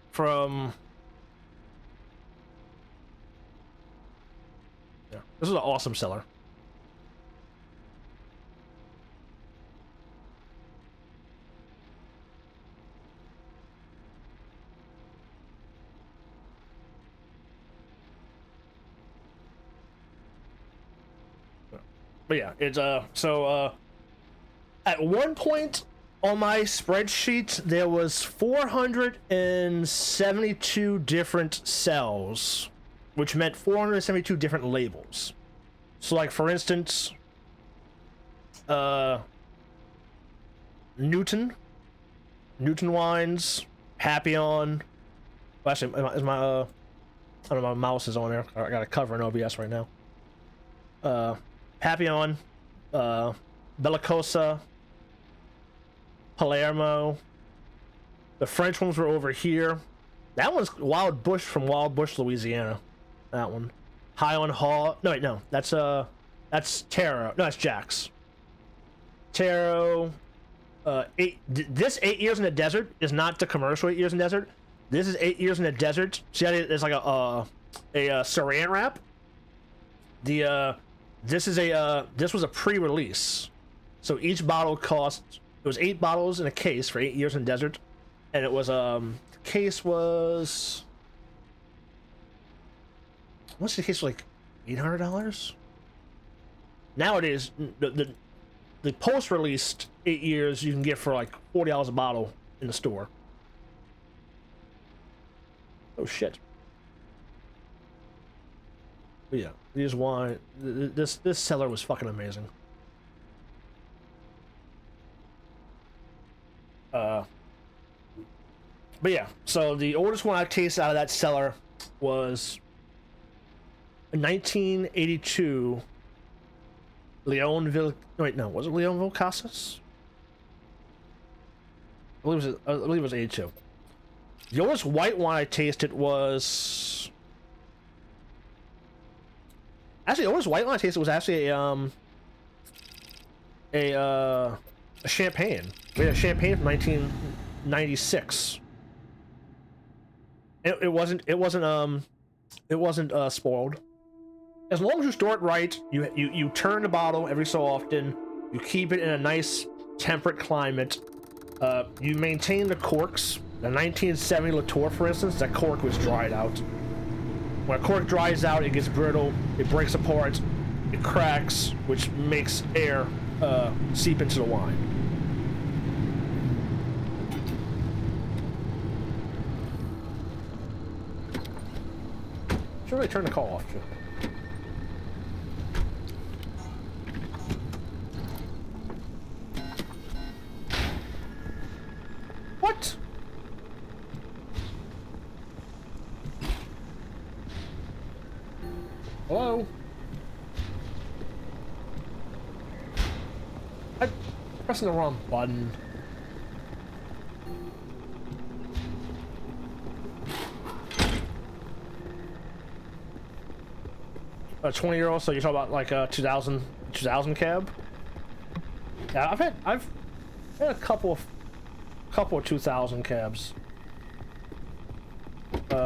yeah, this is an awesome cellar. But yeah, it's so at one point on my spreadsheet, there was 472 different cells, which meant 472 different labels. So, like, for instance, Newton Wines, Papillon. Well, actually, is my I don't know, my mouse is on there. I got a cover in OBS right now. Papillon, Bellicosa, Palermo. The French ones were over here. That one's Wild Bush from Wild Bush, Louisiana. That one. Highland Hall. No, wait, no. That's Taro. No, that's Jack's. Taro. This 8 Years in the Desert is not the commercial 8 Years in the Desert. This is 8 Years in the Desert. See how there's like a saran wrap? This was a pre-release. So each bottle cost, it was 8 bottles in a case for 8 Years in the Desert. And it was, case was, what's the case, like $800? Nowadays, the post-released 8 years you can get for like $40 a bottle in the store. Oh shit. But yeah, these wine. This cellar was fucking amazing. But yeah, so the oldest one I tasted out of that cellar was a 1982 Leonville. Wait, no, was it Leonville Casas? I believe it was 82. The oldest white wine I tasted was actually the oldest white wine I tasted was actually a champagne. We had a champagne from 1996. It wasn't spoiled. As long as you store it right, you turn the bottle every so often, you keep it in a nice temperate climate, you maintain the corks. The 1970 Latour, for instance, that cork was dried out. When a cork dries out, it gets brittle, it breaks apart, it cracks, which makes air seep into the wine. Should really turn the call off, too. What? Hello? I'm pressing the wrong button. 20-year-old, so you're talking about like a 2000 cab? Yeah, I've had a couple of 2000 cabs. We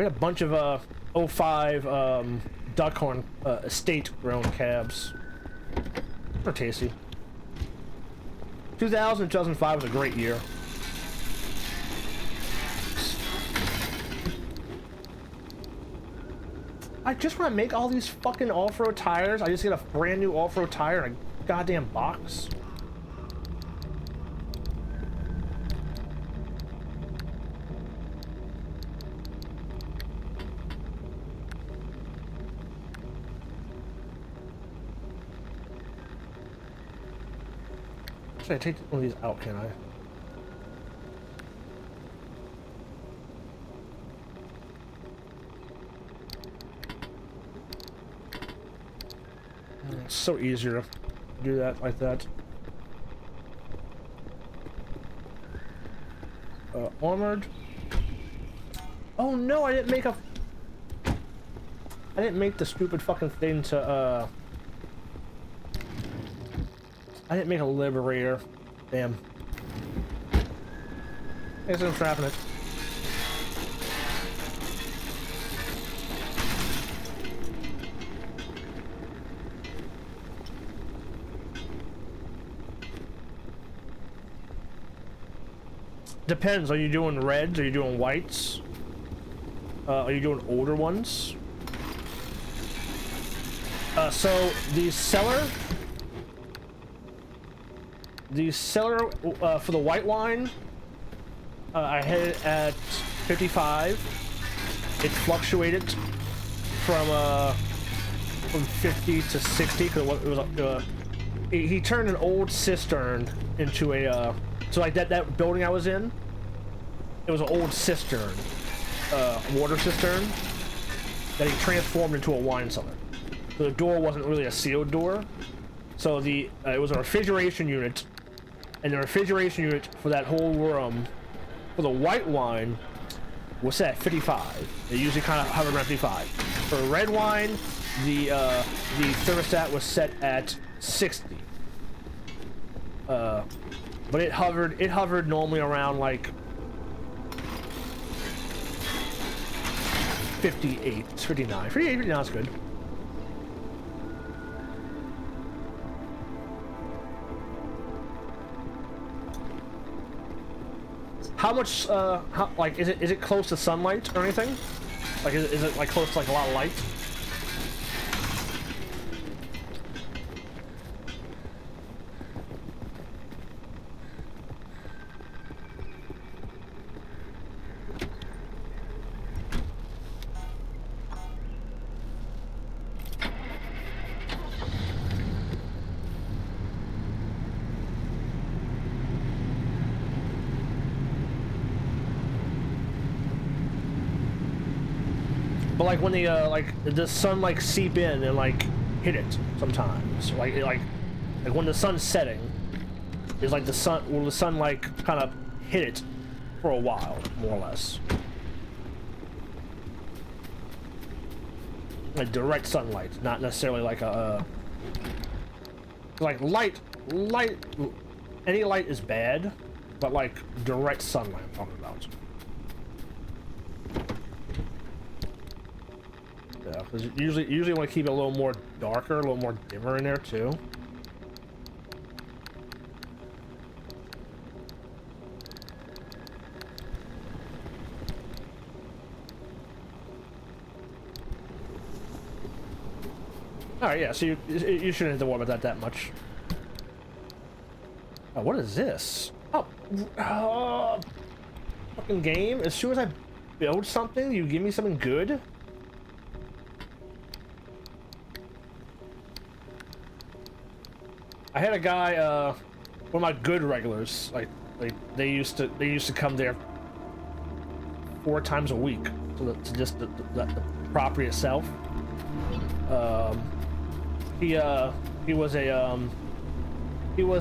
had a bunch of 05 Duckhorn estate grown cabs. They're tasty. 2005 was a great year. I just want to make all these fucking off-road tires. I just get a brand new off-road tire in a goddamn box. Should I take one of these out, can I? It's so easier to do that like that. Armored. Oh no, I didn't make the stupid fucking thing to I didn't make a liberator. Damn. I guess I'm trapping it. Depends. Are you doing reds? Are you doing whites? Are you doing older ones? So the seller for the white wine, I had it at 55. It fluctuated from 50 to 60 because it was he turned an old cistern into a so like that building I was in, it was an old cistern, water cistern that he transformed into a wine cellar. So the door wasn't really a sealed door, so it was a refrigeration unit, and the refrigeration unit for that whole room for the white wine was set at 55. They usually kind of hover around 55. For red wine, the thermostat was set at 60. But it hovered normally around like 58, 59. 59 is good. How much, like, is it close to sunlight or anything? Like, is it like close to like a lot of light? Like when the sun like seep in and like hit it sometimes, like when the sun's setting, is like the sun like kind of hit it for a while, more or less, like direct sunlight, not necessarily like a like light. Any light is bad, but like direct sunlight I'm talking about. Yeah, because usually want to keep it a little more darker, a little more dimmer in there too. All right, yeah. So you shouldn't have to worry about that much. Oh, what is this? Oh, fucking game! As soon as I build something, you give me something good. I had a guy, one of my good regulars, like they used to come there 4 times a week to just the property itself. He was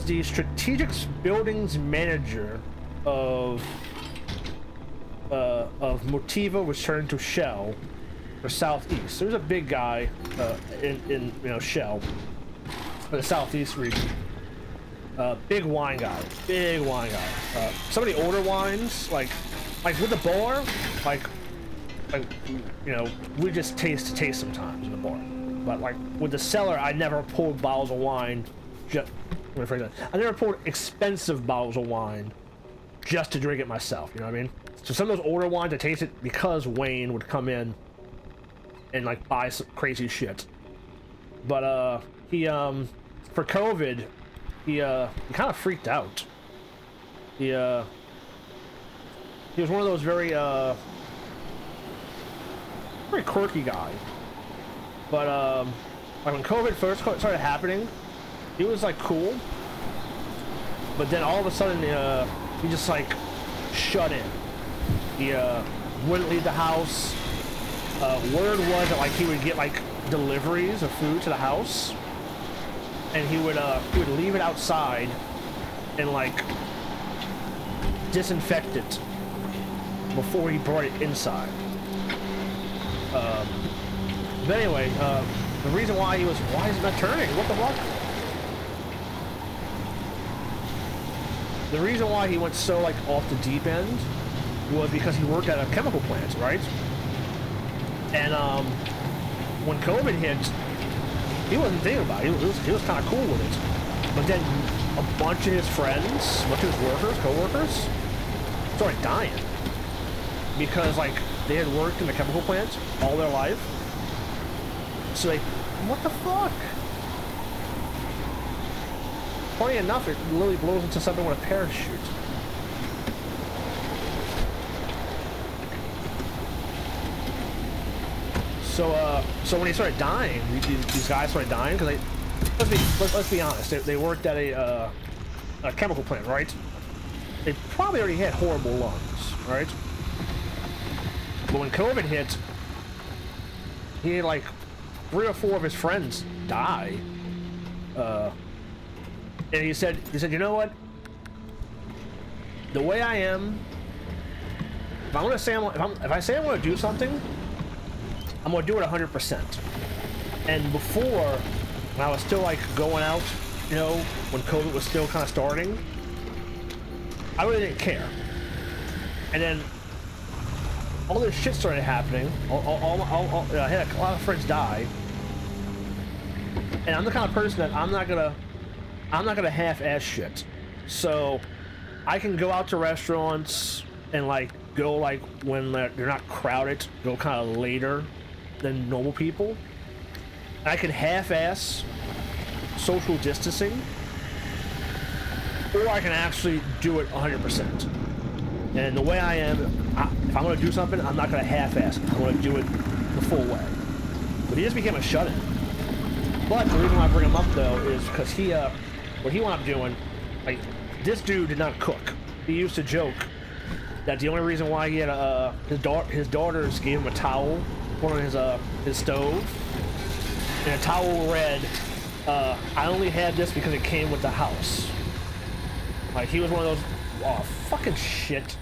the strategic buildings manager of Motiva Return to Shell for Southeast. There's a big guy in Shell for the Southeast region. Big wine guy. Some of the older wines, like with the bar, like we just taste sometimes in the bar. But like with the cellar, I never pulled bottles of wine. I never poured expensive bottles of wine just to drink it myself. You know what I mean? So some of those older wines, I tasted because Wayne would come in and like buy some crazy shit. But he for COVID, he kind of freaked out. He was one of those very quirky guys. But like when COVID first started happening, he was like cool. But then all of a sudden, he just like shut in. He wouldn't leave the house. Word was that like he would get like deliveries of food to the house, and he would leave it outside and like disinfect it before he brought it inside. But anyway, the reason why why is it not turning? What the fuck? The reason why he went so like off the deep end was because he worked at a chemical plant, right? And when COVID hit, he wasn't thinking about it. He was kind of cool with it. But then a bunch of his friends, a bunch of his co-workers, started dying because like they had worked in the chemical plant all their life. So like, what the fuck? Funny enough, it literally blows into something with a parachute. So when he started dying, these guys started dying because let's be honest, they worked at a chemical plant, right? They probably already had horrible lungs, right? But when COVID hit, he had like 3 or 4 of his friends die. And he said, you know what? The way I am, if I say I'm going to do something, I'm going to do it 100%. And before, when I was still like going out, when COVID was still kind of starting, I really didn't care. And then all this shit started happening. I had a lot of friends die. And I'm the kind of person that I'm not gonna half-ass shit. So I can go out to restaurants and like go like when they're not crowded, go kind of later than normal people. And I can half-ass social distancing, or I can actually do it 100%. And the way I am, if I'm gonna do something, I'm not gonna half-ass it. I'm gonna do it the full way. But he just became a shut-in. But the reason why I bring him up though is because what he wound up doing, like, this dude did not cook. He used to joke that the only reason why he had his daughters gave him a towel, put on his stove, and the towel read, "I only had this because it came with the house." Like, he was one of those, oh, fucking shit.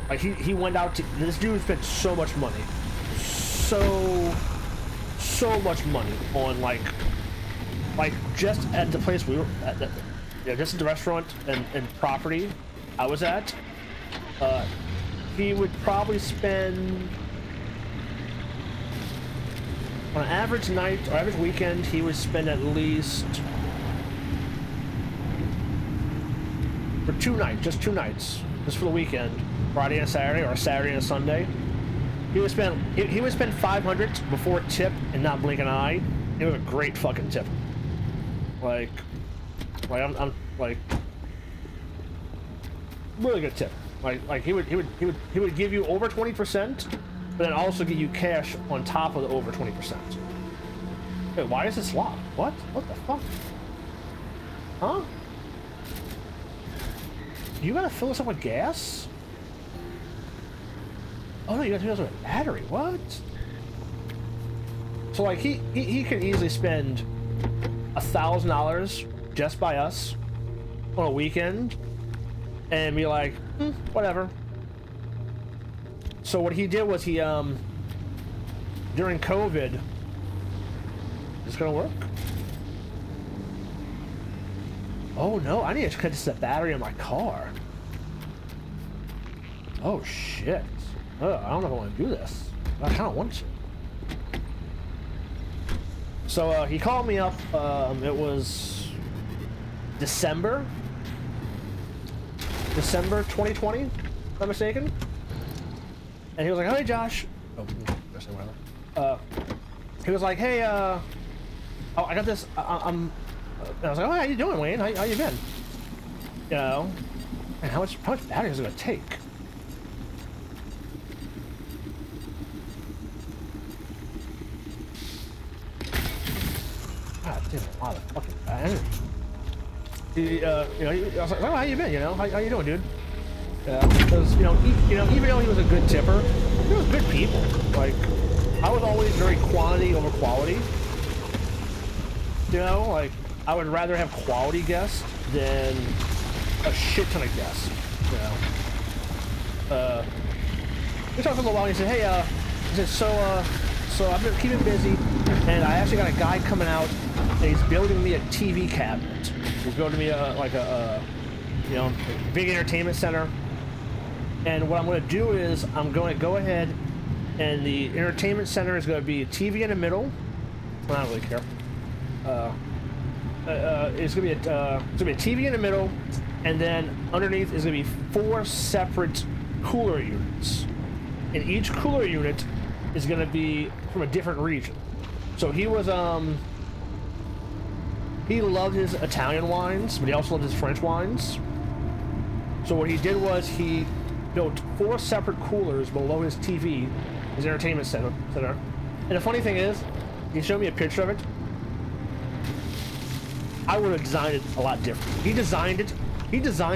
Like, he went out to, this dude spent so much money. So much money on, like just at the place we were at, just at the restaurant and property I was at, he would probably spend, on an average night or average weekend, he would spend at least, for 2 nights, just 2 nights, just for the weekend, Friday and Saturday, or Saturday and Sunday, he would spend $500 before tip and not blink an eye. It was a great fucking tip. Like I'm like, really good tip. Like he would give you over 20%, but then also give you cash on top of the over 20%. Wait, why is this locked? What? What the fuck? Huh? You gotta fill this up with gas? Oh no, you gotta fill this up with battery. What? So like he could easily spend $1,000 just by us on a weekend and be like, whatever. So what he did was he during COVID, is this gonna work? Oh no, I need to connect this to the battery in my car. Oh shit. I don't know if I want to do this. I kind of want to. So he called me up, it was December 2020, if I'm not mistaken. And he was like, hey Josh. Oh, whatever. He was like, hey, oh, I got this, and I was like, oh, how you doing, Wayne? How you been? You know, and how much battery is it gonna take? God damn, a lot of fucking battery. You know, I was like, oh, how you been? You know, how you doing, dude? Because you know, even though he was a good tipper, he was good people. Like, I was always very quantity over quality. You know, like, I would rather have quality guests than a shit ton of guests. You know. We talked for a little while and he said, hey, he said, so I've been keeping busy and I actually got a guy coming out and he's building me a TV cabinet. He's building me a you know, big entertainment center. And what I'm going to do is I'm going to go ahead and the entertainment center is going to be a TV in the middle. I don't really care. It's gonna be a TV in the middle, and then underneath is gonna be 4 separate cooler units, and each cooler unit is gonna be from a different region. So he was he loved his Italian wines, but he also loved his French wines. So what he did was he built 4 separate coolers below his TV, his entertainment center. And the funny thing is, he showed me a picture of it. I would have designed it a lot different. He designed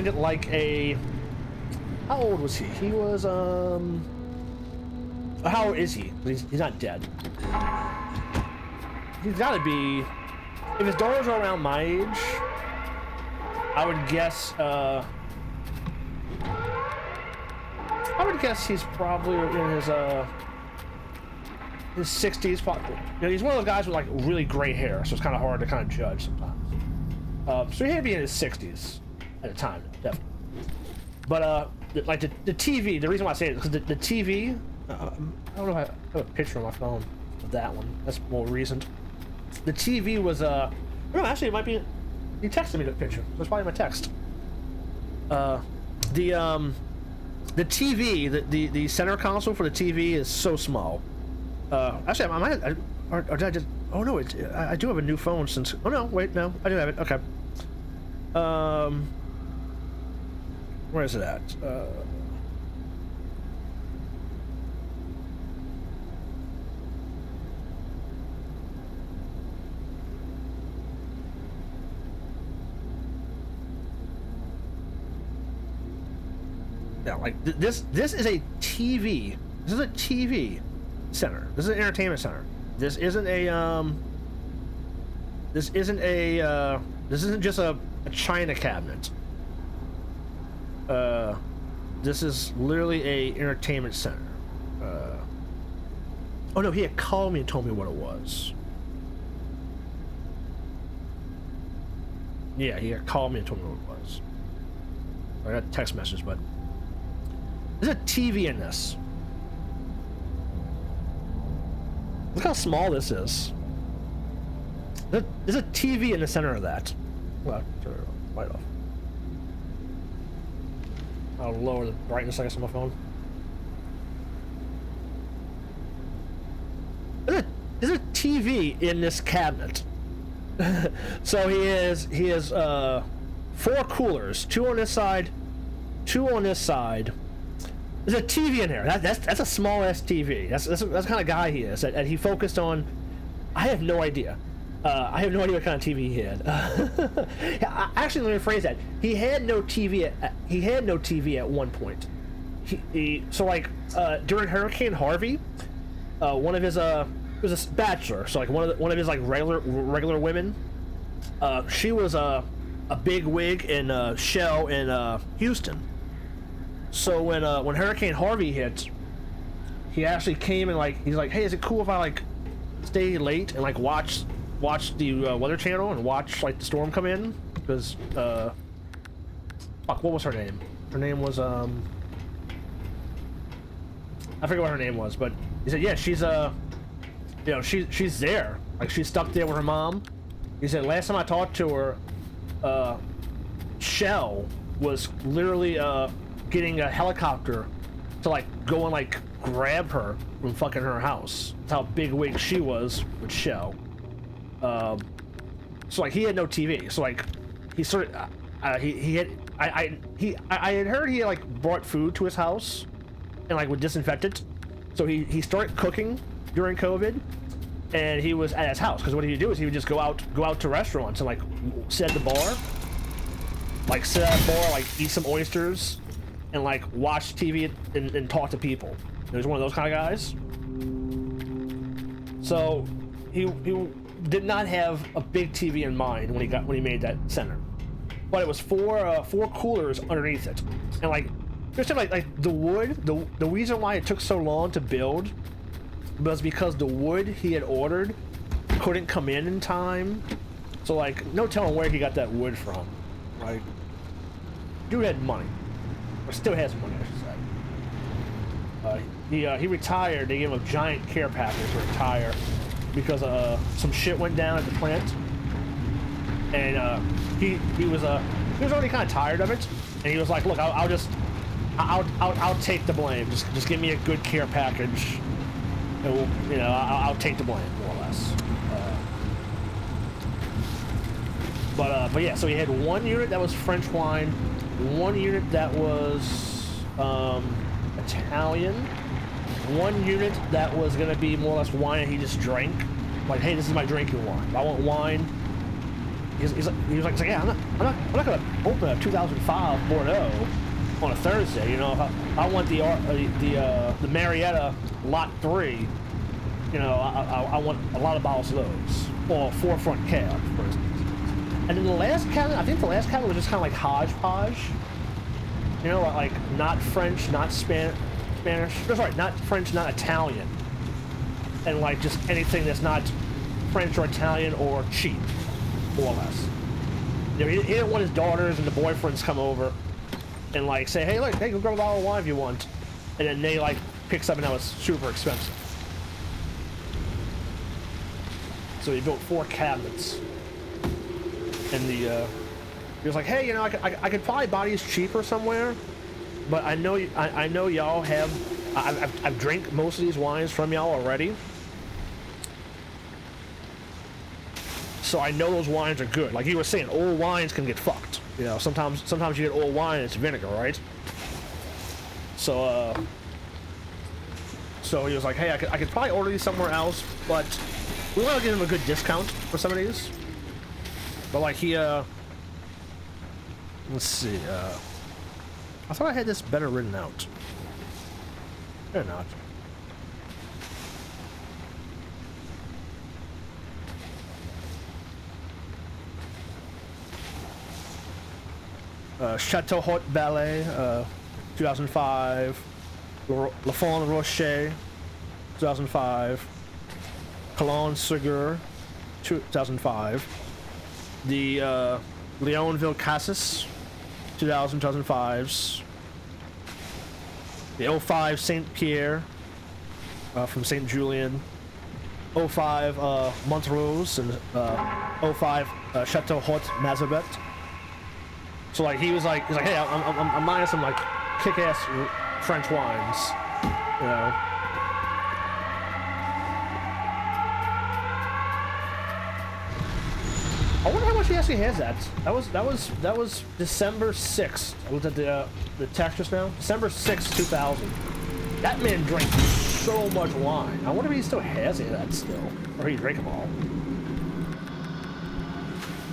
it like a... How old was he? He was, how old is he? He's not dead. He's gotta be... If his daughters are around my age, I would guess, he's probably in his 60s. Probably. You know, he's one of those guys with like really gray hair, so it's kind of hard to kind of judge sometimes. So he had to be in his 60s at the time, definitely. But like the TV, the reason why I say it is because the TV, I don't know if I have a picture on my phone of that one. That's more recent. The TV was no, actually it might be. He texted me the picture. So it's probably my text. The TV, the center console for the TV is so small. Actually, I might. Or did I just? Oh no, I do have a new phone since. Oh no, wait, no, I do have it. Okay. Where is it at? Yeah, like this is a TV. This is a TV center. This is an entertainment center. This isn't a this isn't just a china cabinet. This is literally a entertainment center. Oh no, he had called me and told me what it was. Yeah, he had called me and told me what it was. I got a text message, but there's a TV in this. Look how small this is. There's a TV in the center of that. Well, turn it right off. I'll lower the brightness, I guess, on my phone. There's a TV in this cabinet. So he has 4 coolers, 2 on this side, two on this side. There's a TV in here. That's a small ass TV. That's the kind of guy he is. And he focused on. I have no idea. I have no idea what kind of TV he had. Actually, let me rephrase that. He had no TV. He had no TV at one point. So like during Hurricane Harvey, one of his it was a bachelor. So like one of his like regular women. She was a big wig in Shell in Houston. So when Hurricane Harvey hit, he actually came and like he's like, hey, is it cool if I like stay late and like watch the Weather Channel and watch like the storm come in? Because fuck, what was her name? Her name was I forget what her name was, but he said, yeah, she's she's there, like she's stuck there with her mom. He said last time I talked to her, Shell was literally getting a helicopter to like go and like grab her from fucking her house. That's how big wig she was with Shell. So like he had no TV. So like he sort of I had heard he had like brought food to his house and like would disinfect it. So he started cooking during COVID, and he was at his house because what he would do is he would just go out to restaurants and like sit at the bar, like sit at a bar, like eat some oysters, and like watch TV and talk to people. He was one of those kind of guys. So he did not have a big TV in mind when he made that center, but it was four coolers underneath it, and like just like the wood. The reason why it took so long to build was because the wood he had ordered couldn't come in time. So like no telling where he got that wood from. Like dude had money, or still has money, I should say. He retired. They gave him a giant care package to retire because some shit went down at the plant, and he was already kind of tired of it, and he was like, look, I'll take the blame. Just give me a good care package, and I'll take the blame more or less. But yeah, so he had one unit that was French wine, one unit that was Italian, one unit that was gonna be more or less wine that he just drank. Like, hey, this is my drinking wine. I want wine. He was like, yeah, I'm not gonna open a 2005 Bordeaux on a Thursday. I want the Marietta Lot 3. I want a lot of bottles of those, or forefront cab, for instance. And then the last cabinet, I think the last cabinet was just kind of like hodgepodge. Like not French, not Spanish. That's right, not French, not Italian. And like just anything that's not French or Italian or cheap, more or less. He didn't want his daughters and the boyfriends come over and like say, hey, look, hey, go grab a bottle of wine if you want. And then they like pick something that was super expensive. So he built 4 cabinets. And he was like, hey, I could probably buy these cheaper somewhere, but I know y'all have. I've drank most of these wines from y'all already, so I know those wines are good. Like you were saying, old wines can get fucked. Sometimes you get old wine and it's vinegar, right? So he was like, hey, I could probably order these somewhere else, but we want to give him a good discount for some of these. But like he, let's see, I thought I had this better written out. Or not. Chateau Haute Ballet, 2005. La Faune Rocher, 2005. Cologne Segura, 2005. The Leonville Cassis, 2005s. The 05 Saint Pierre from Saint Julien. 05 Montrose and 05 Chateau Haute Mazabet. So like he's like, hey, I'm buying some like kick-ass French wines, I wonder how much he actually has that? That was December 6th. I looked at the text just now. December 6th, 2000. That man drank so much wine. I wonder if he still has any of that still, or he drank them all.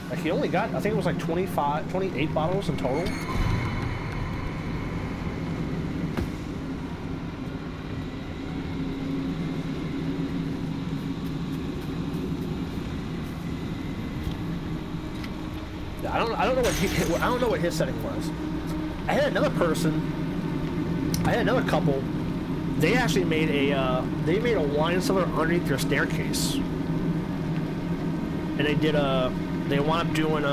Like he only got, I think it was like 28 bottles in total. I don't know what his setting was. I had another couple. They actually made a wine cellar underneath their staircase, and they wound up doing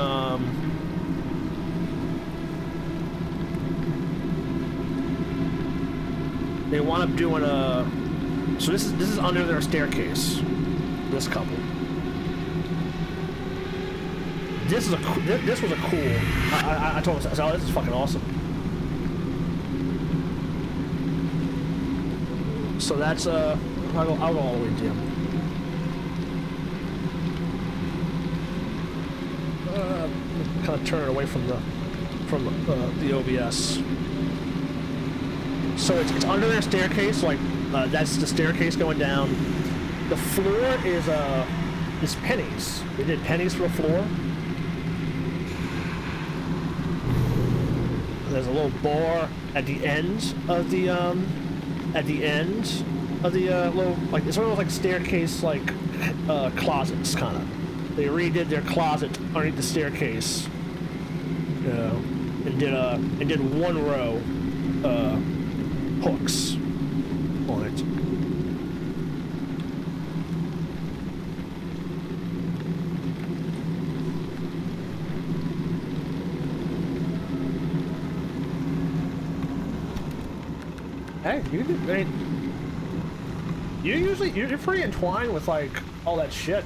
so this is under their staircase. This couple. This was a cool. I told myself, oh, this is fucking awesome. So that's I'll go all the way down. Kind of turn it away from the OBS. So it's under their staircase, like that's the staircase going down. The floor is pennies. They did pennies for the floor. There's a little bar at the end of the little, like, it's sort of like staircase, like closets, kind of. They redid their closet underneath the staircase, and did one row hooks on it. Hey, you're pretty entwined with like all that shit.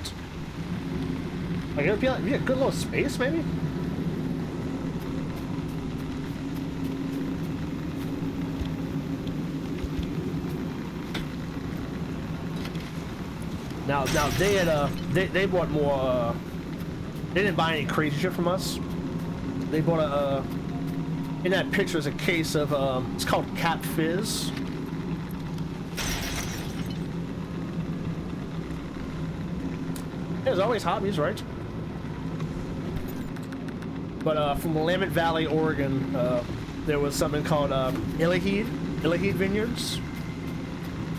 Like it'd be a good little space, maybe. Now they had they bought more. They didn't buy any crazy shit from us. They bought in that picture is a case of it's called Cap Fizz. There's always hobbies, right? But from Willamette Valley, Oregon, there was something called Illahid Vineyards,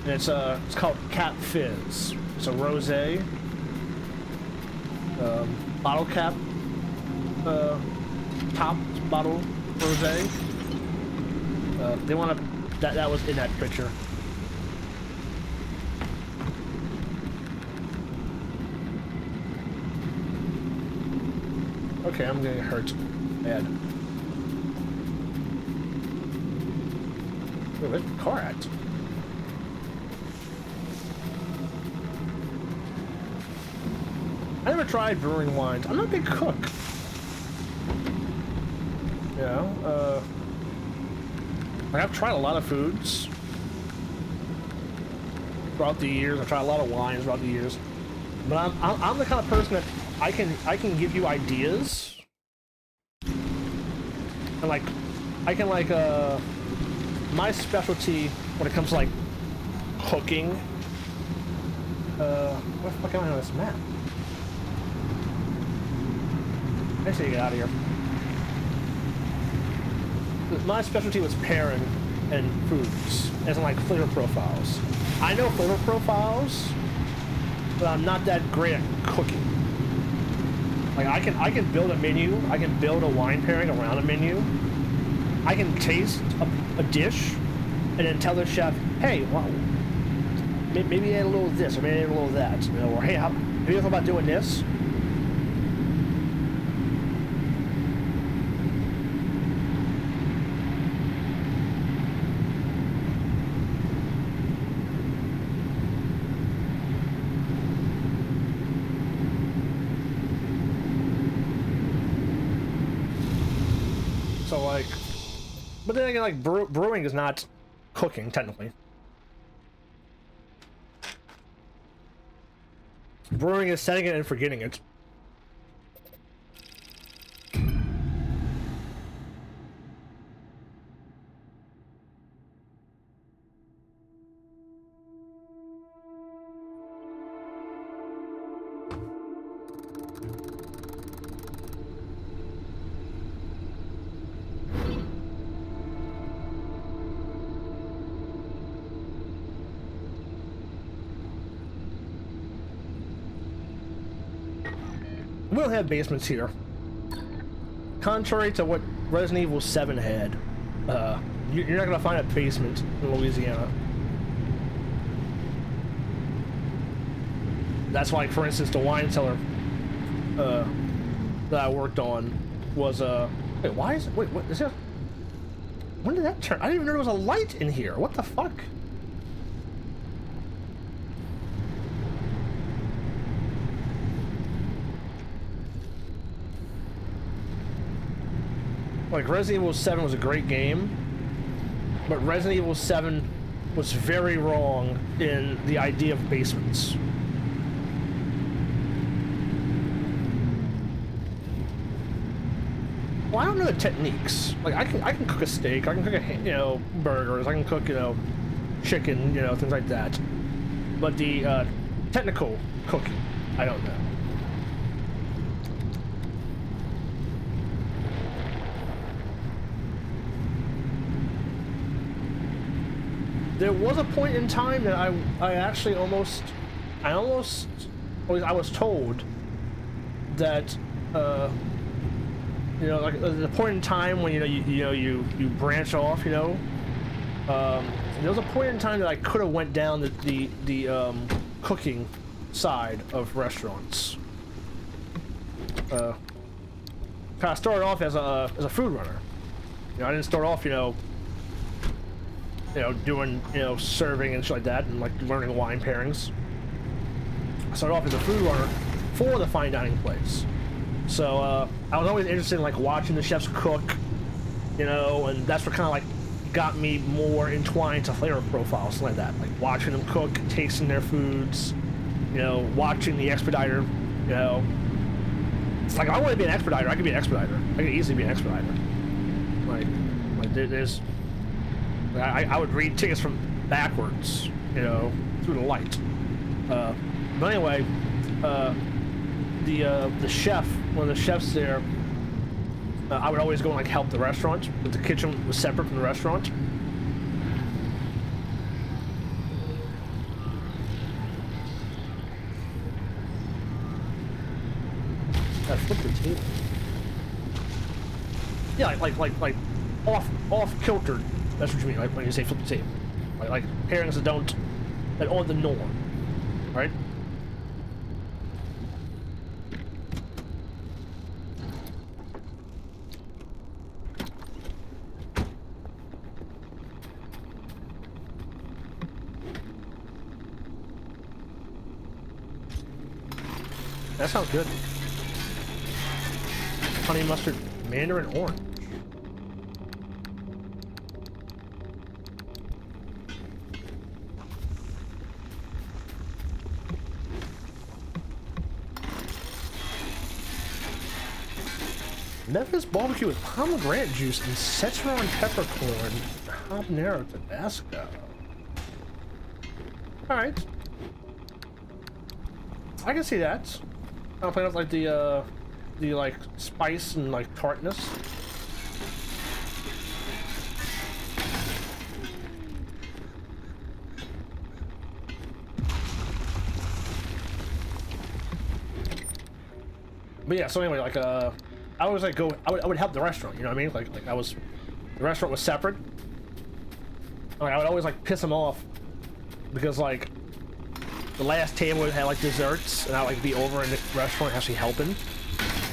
and it's called Cap Fizz. It's a rosé, bottle cap, top bottle rosé. They want to that was in that picture. Okay, I'm getting hurt. Bad. Wait, where's the car at? I never tried brewing wines. I'm not a big cook. Yeah, like I've tried a lot of foods throughout the years. I've tried a lot of wines throughout the years. But I'm the kind of person that I can give you ideas, and like I can like my specialty when it comes to like cooking. What the fuck am I on this map? I say get out of here. My specialty was pairing and foods, as in like flavor profiles. I know flavor profiles, but I'm not that great at cooking. Like I can build a menu, I can build a wine pairing around a menu. I can taste a dish and then tell the chef, hey, well, maybe add a little of this, or maybe add a little of that, you know, or hey, have you thought about doing this? So like, but then again, like brewing is not cooking technically. Brewing is setting it and forgetting it. We don't have basements here. Contrary to what Resident Evil 7 had, you're not gonna find a basement in Louisiana. That's why, for instance, the wine cellar that I worked on was wait, why is it? Wait, what is it? When did that turn? I didn't even know there was a light in here. What the fuck? Like, Resident Evil 7 was a great game, but Resident Evil 7 was very wrong in the idea of basements. Well, I don't know the techniques. Like, I can cook a steak, I can cook a, burgers, I can cook, chicken, things like that. But the technical cooking, I don't know. There was a point in time that I actually almost I was told that like the point in time when you branch off, there was a point in time that I could have went down the cooking side of restaurants. I started off as a food runner. I didn't start off doing, serving and shit like that, and like learning wine pairings. I started off as a food runner for the fine dining place. So, I was always interested in like watching the chefs cook, and that's what kind of like got me more entwined to flavor profiles, something like that. Like watching them cook, tasting their foods, watching the expediter, It's like, if I want to be an expediter, I could be an expediter. I could easily be an expediter. Like there's... I would read tickets from backwards, through the light. But anyway, the chef, one of the chefs there, I would always go and like help the restaurant, but the kitchen was separate from the restaurant. I flipped the table. Yeah, like off kilter. That's what you mean, like when you say flip the table. Like pairings that aren't the norm, right? That sounds good. Honey mustard, mandarin orange. Memphis barbecue with pomegranate juice and Szechuan peppercorn, habanero Tabasco. All right, I can see that. I'm playing with like the like spice and like tartness. But yeah, so anyway, like I was like I would help the restaurant, you know what I mean? Like the restaurant was separate. Like I would always like piss them off because like the last table had like desserts, and I'd like be over in the restaurant actually helping. And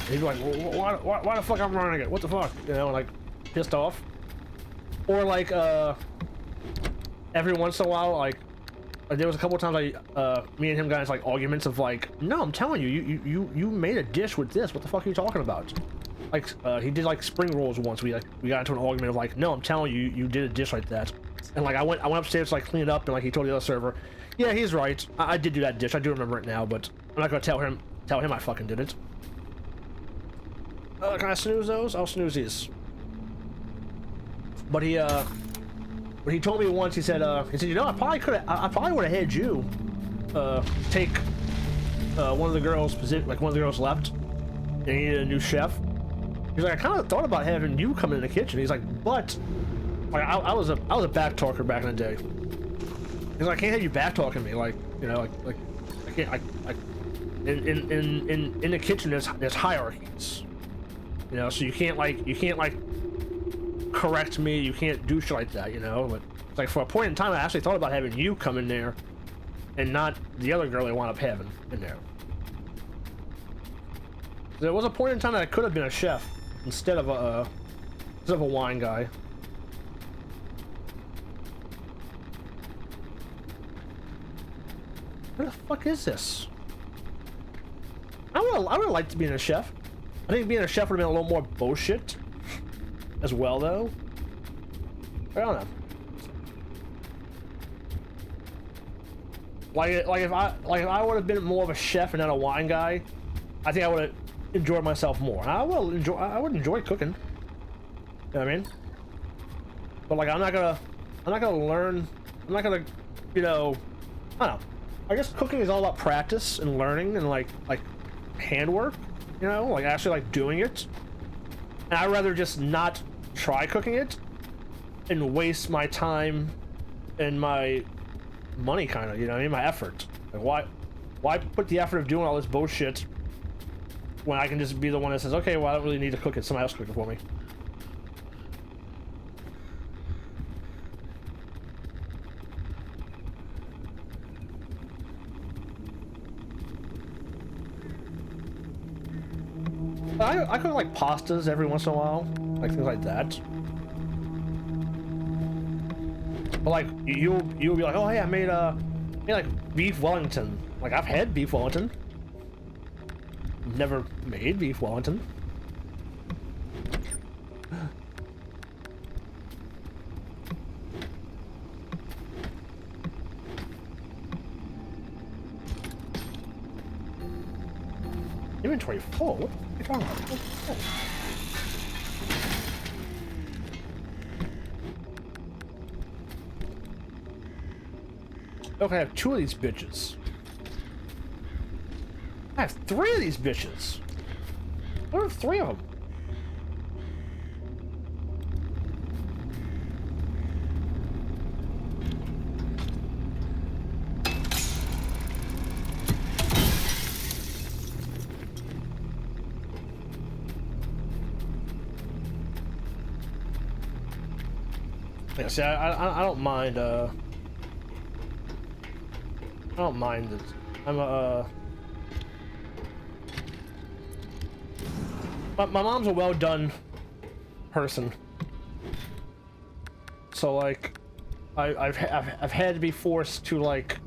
he'd be like, well, why the fuck I'm running it? What the fuck? Like pissed off. Or like every once in a while, like there was a couple of times me and him got into like arguments of like, no, I'm telling you, you made a dish with this. What the fuck are you talking about? Like he did like spring rolls once. We got into an argument of like, no, I'm telling you, you did a dish like that. And like I went upstairs to like clean it up, and like he told the other server, yeah, he's right. I did do that dish. I do remember it now, but I'm not gonna tell him I fucking did it. Can I snooze those? I'll snooze these. But he told me once, he said, I probably would have had you take one of the girls' position, like one of the girls left, and he needed a new chef. He's like, I kind of thought about having you come in the kitchen. He's like, but like I was a back talker back in the day. He's like, I can't have you back talking me, like like I can't. in the kitchen there's hierarchies, you know, so you can't like correct me, you can't do shit like that, you know. But it's like for a point in time I actually thought about having you come in there and not the other girl I wound up having in there. There was a point in time that I could have been a chef instead of a wine guy. Where the fuck is this? I would like to be a chef. I think being a chef would have been a little more bullshit as well, though. I don't know. Like if I would have been more of a chef and not a wine guy, I think I would have enjoyed myself more. I would enjoy cooking. You know what I mean? But like I'm not gonna learn. I'm not gonna, you know. I don't know. I guess cooking is all about practice and learning and like handwork, you know, like actually like doing it. And I'd rather just not try cooking it and waste my time and my money, kind of, you know what I mean, my effort. Like why put the effort of doing all this bullshit when I can just be the one that says, okay, well, I don't really need to cook it, somebody else cook it for me. I cook like pastas every once in a while, like things like that. But like you'll be like, oh hey, I made like beef Wellington. Like I've had beef Wellington. Never made beef Wellington. Inventory full? What are you talking about? Okay, I have 2 of these bitches. I have 3 of these bitches. What are 3 of them? Yeah, see, I don't mind, I don't mind it. I'm a, my mom's a well-done person. So, like, I've had to be forced to, like,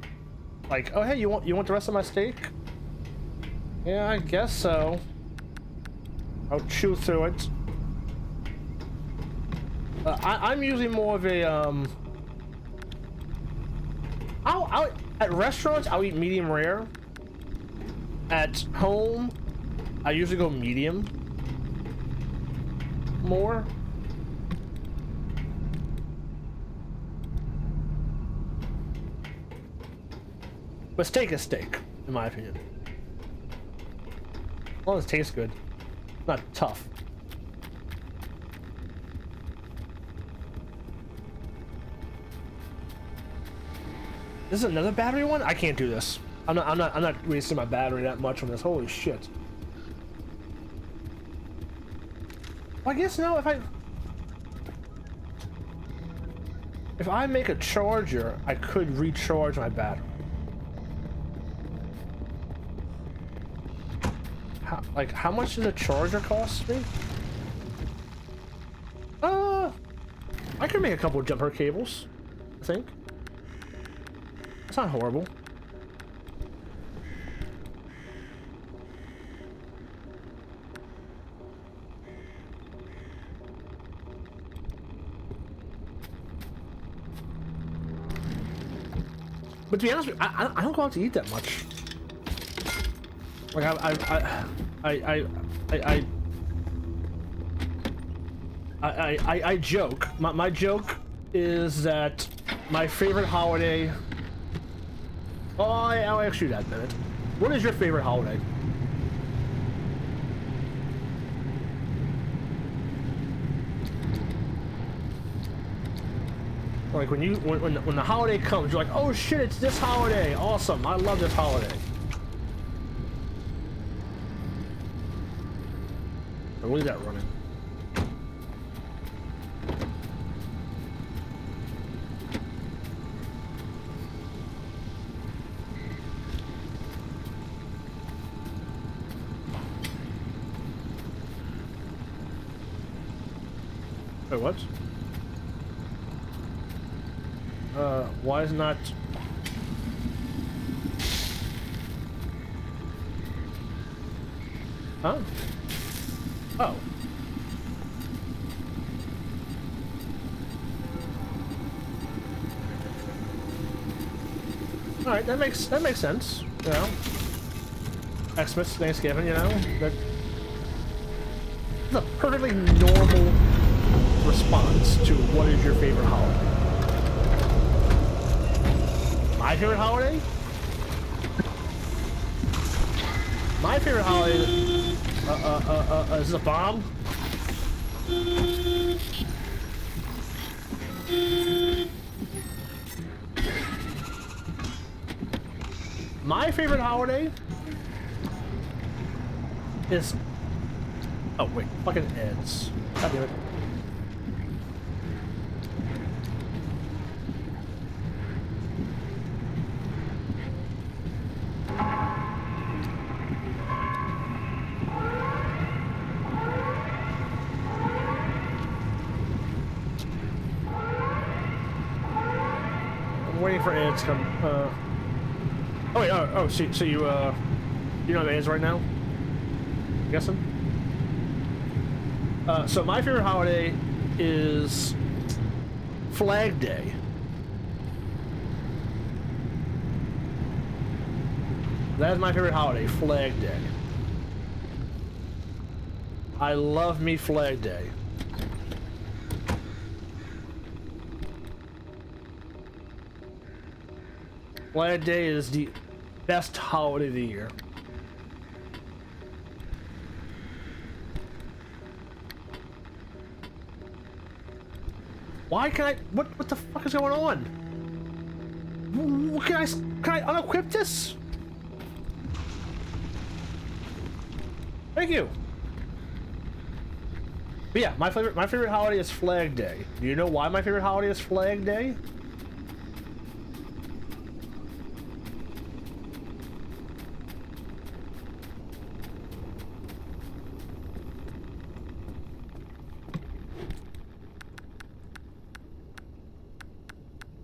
oh, hey, you want the rest of my steak? Yeah, I guess so. I'll chew through it. I'm usually more of a at restaurants I'll eat medium rare. At home, I usually go medium more. But steak is steak, in my opinion. As long as it tastes good, not tough. This is another battery one? I can't do this. I'm not wasting my battery that much on this. Holy shit. Well, I guess no, if I make a charger, I could recharge my battery. How much does a charger cost me? I could make a couple of jumper cables, I think. It's not horrible. But to be honest with you, I don't go out to eat that much. Like I joke. My joke is that my favorite holiday. Oh, I'll ask you that, Bennett. What is your favorite holiday? Like when the holiday comes, you're like, oh shit, it's this holiday. Awesome, I love this holiday. I'll leave that running. Wait, what? Why is not... Huh? Oh. All right, that makes sense. You know, Xmas, Thanksgiving. You know, that's a perfectly normal response to what is your favorite holiday. My favorite holiday? My favorite holiday is this a bomb? My favorite holiday is... Oh, wait. Fucking Eds. God damn it. I'm waiting for Eds to come. Oh wait, so you know what it is right now? I'm guessing? So my favorite holiday is Flag Day. That is my favorite holiday, Flag Day. I love me Flag Day. Flag Day is the best holiday of the year. Why can I? What the fuck is going on? Can I unequip this? Thank you. But yeah, my favorite holiday is Flag Day. Do you know why my favorite holiday is Flag Day?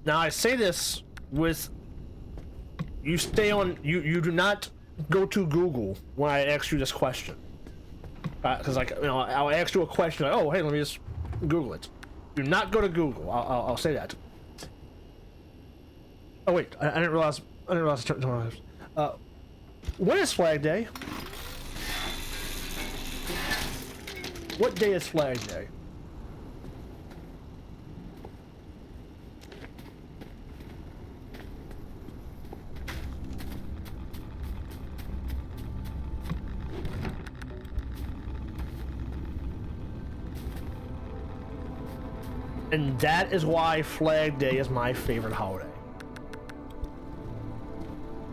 Now I say this with you you do not go to Google when I ask you this question. Because like, you know, I'll ask you a question like, oh hey, let me just Google it. Do not go to Google. I'll say that. Oh wait, I didn't realize when is Flag Day? What day is Flag Day? And that is why Flag Day is my favorite holiday.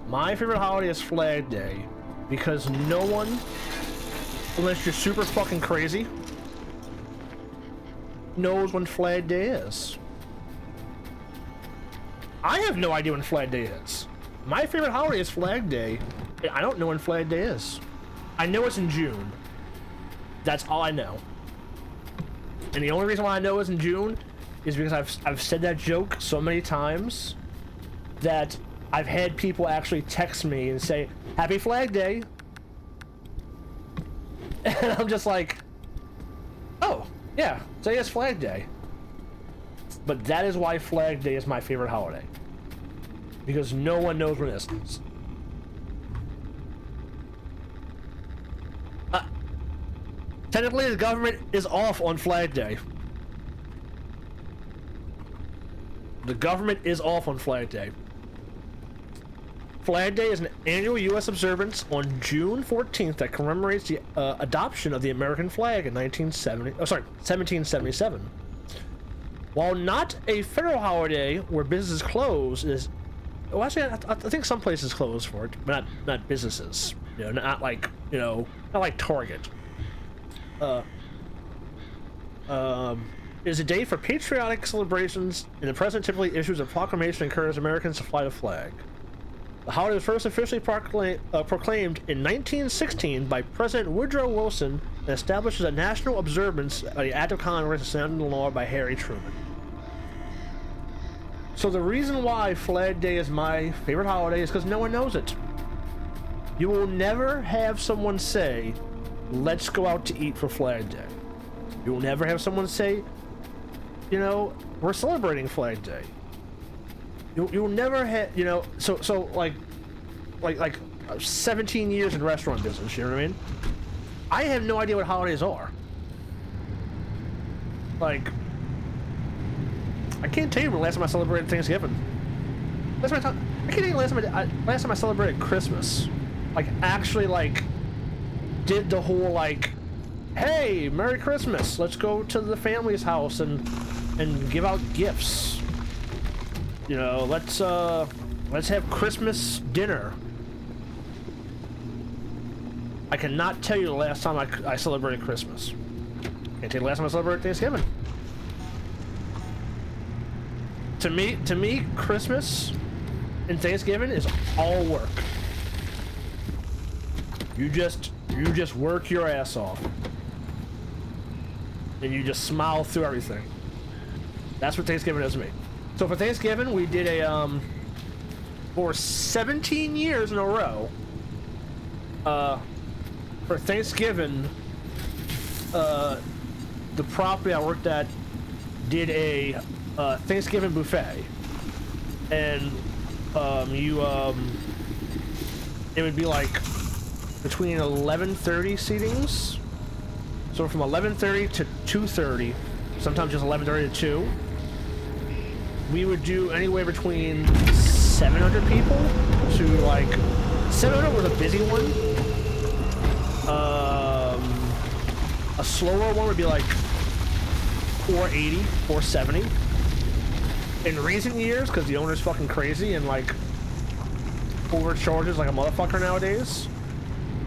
My favorite holiday is Flag Day because no one, unless you're super fucking crazy, knows when Flag Day is. I have no idea when Flag Day is. My favorite holiday is Flag Day. I don't know when Flag Day is. I know it's in June. That's all I know. And the only reason why I know it's in June is because I've said that joke so many times that I've had people actually text me and say, Happy Flag Day. And I'm just like, oh, yeah, today is Flag Day. But that is why Flag Day is my favorite holiday. Because no one knows when it is. Technically, the government is off on Flag Day. The government is off on Flag Day. Flag Day is an annual U.S. observance on June 14th that commemorates the adoption of the American flag in 1777. While not a federal holiday where businesses close, is well, actually, I think some places close for it, but not businesses. You know, not like Target. is a day for patriotic celebrations, and the president typically issues a proclamation to encourage Americans to fly the flag. The holiday was first officially proclaimed in 1916 by President Woodrow Wilson and established as a national observance by the Act of Congress and signed into law by Harry Truman. So the reason why Flag Day is my favorite holiday is because no one knows it. You will never have someone say, let's go out to eat for Flag Day. You will never have someone say, you know, we're celebrating Flag Day. You'll never have, you know, so like 17 years in restaurant business, you know what I mean? I have no idea what holidays are. Like, I can't tell you when the last time I celebrated Thanksgiving. I can't tell you last time I celebrated Christmas. Like, actually, like, did the whole, like, hey, Merry Christmas, let's go to the family's house and give out gifts. You know, let's have Christmas dinner. I cannot tell you the last time I celebrated Christmas. Can't tell you the last time I celebrated Thanksgiving. To me, Christmas and Thanksgiving is all work. You just work your ass off. And you just smile through everything. That's what Thanksgiving is to me. So for Thanksgiving, we did for 17 years in a row, for Thanksgiving, the property I worked at did a Thanksgiving buffet. And it would be like between 11:30 seatings. So from 11:30 to 2:30, sometimes just 11:30 to 2, we would do anywhere between 700 people to like 700 was a busy one. A slower one would be like 480, 470. In recent years, because the owner's fucking crazy and like overcharges like a motherfucker nowadays,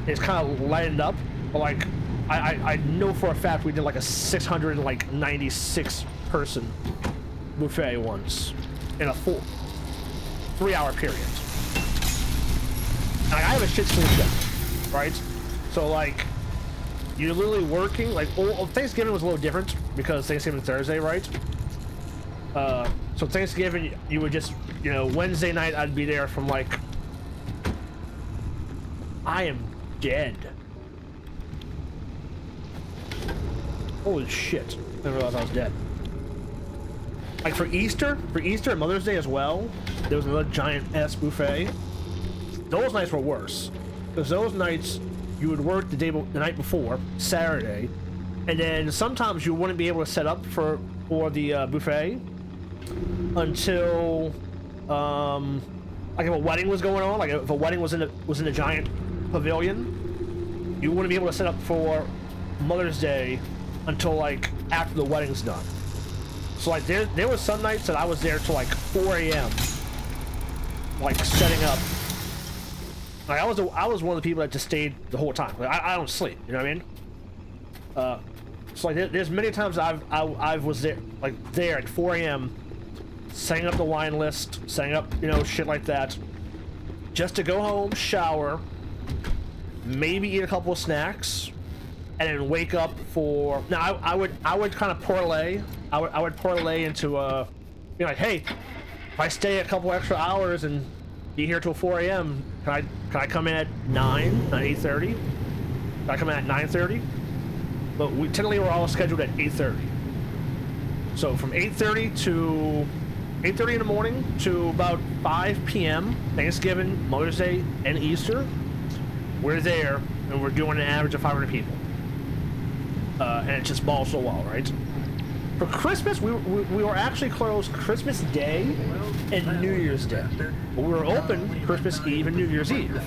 it's kind of lightened up. But like, I know for a fact we did like a 696 person buffet once in a full 3-hour period. Like, I have a shit ton of shit, right? So like, you're literally working like, Thanksgiving was a little different because Thanksgiving Thursday, right? So Thanksgiving, you would just, you know, Wednesday night I'd be there from like, I am dead. Holy shit, I didn't realize I was dead. Like for Easter and Mother's Day as well, there was another giant ass buffet. Those nights were worse, because those nights you would work the night before, Saturday, and then sometimes you wouldn't be able to set up for the buffet until like if a wedding was going on, like if a wedding was in a giant pavilion, you wouldn't be able to set up for Mother's Day until like after the wedding's done. So like there was some nights that I was there till like 4 a.m. like setting up. Like I was one of the people that just stayed the whole time. Like, I don't sleep, you know what I mean? So like there's many times I was there at 4 a.m. setting up the wine list, setting up, you know, shit like that, just to go home, shower, maybe eat a couple of snacks, and then wake up for. Now I would kind of parlay. I would parlay into be like, hey, if I stay a couple extra hours and be here till 4 a.m., can I come in at 9, not 8:30? Can I come in at 9:30? But we typically were all scheduled at 8:30. So from 8:30 to 8:30 in the morning to about 5 p.m. Thanksgiving, Mother's Day, and Easter, we're there and we're doing an average of 500 people. And it's just balls to the wall, right? For Christmas, we were actually closed Christmas Day and New Year's Day. But we were open Christmas Eve and New Year's Eve.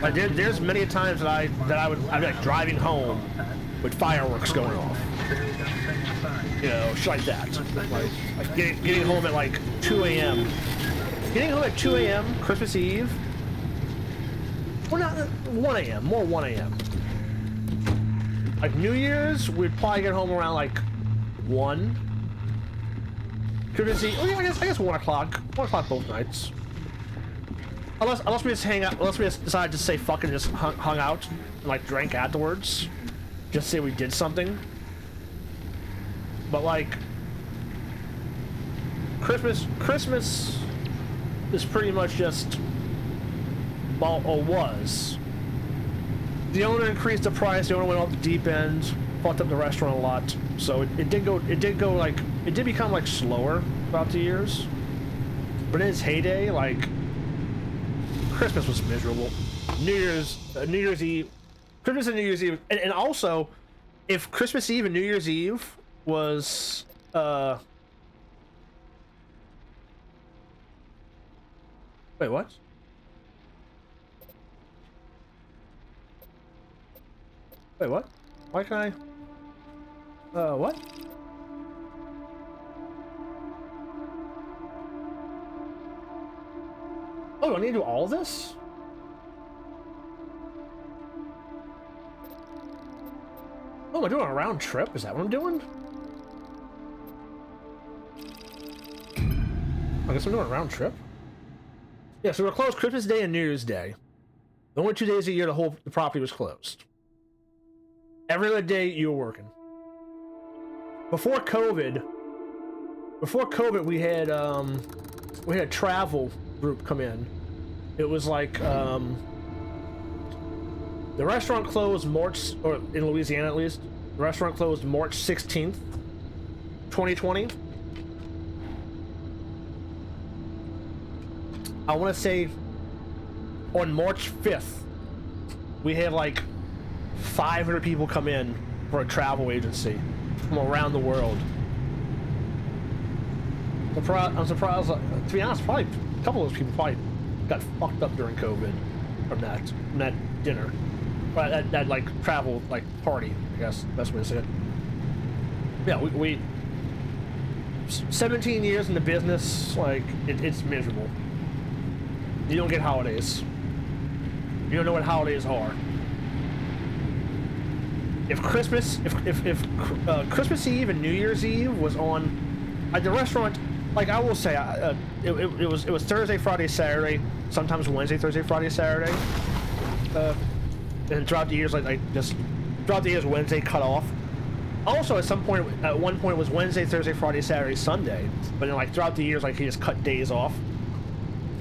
Like there's many times that I'd be like driving home with fireworks going off. You know, shit like that. Like getting home at like 2 a.m. Getting home at 2 a.m. Christmas Eve. Well, not 1 a.m. More 1 a.m. Like New Year's, we'd probably get home around like 1. Christmas Eve, oh yeah, I guess 1 o'clock. 1 o'clock both nights. Unless we just hang out, unless we just decide to say fuck and just hung out and like drank afterwards. Just say we did something. But like Christmas is pretty much just, well, or was. The owner increased the price, the owner went off the deep end, fucked up the restaurant a lot. So it did become like slower throughout the years. But in its heyday, like Christmas was miserable. New Year's Eve, Christmas and New Year's Eve, and also if Christmas Eve and New Year's Eve was wait, what? Wait, what? Why can I? What? Oh, do I need to do all of this? Oh, am I doing a round trip? Is that what I'm doing? I guess I'm doing a round trip. Yeah, so we're closed Christmas Day and New Year's Day. The only 2 days a year the property was closed. Every other day you were working. Before COVID, we had a travel group come in. It was like the restaurant closed March, or in Louisiana at least, the restaurant closed March 16th, 2020. I want to say on March 5th, we had like 500 people come in for a travel agency from around the world. I'm surprised, to be honest, probably a couple of those people probably got fucked up during COVID from that dinner. Or that like travel like party, I guess best way to say it. Yeah, we 17 years in the business, like it's miserable. You don't get holidays. You don't know what holidays are. If Christmas Eve and New Year's Eve was on, like the restaurant, like I will say, it was Thursday, Friday, Saturday, sometimes Wednesday, Thursday, Friday, Saturday, and throughout the years, throughout the years, Wednesday cut off. Also, at one point, it was Wednesday, Thursday, Friday, Saturday, Sunday, but then like throughout the years, like he just cut days off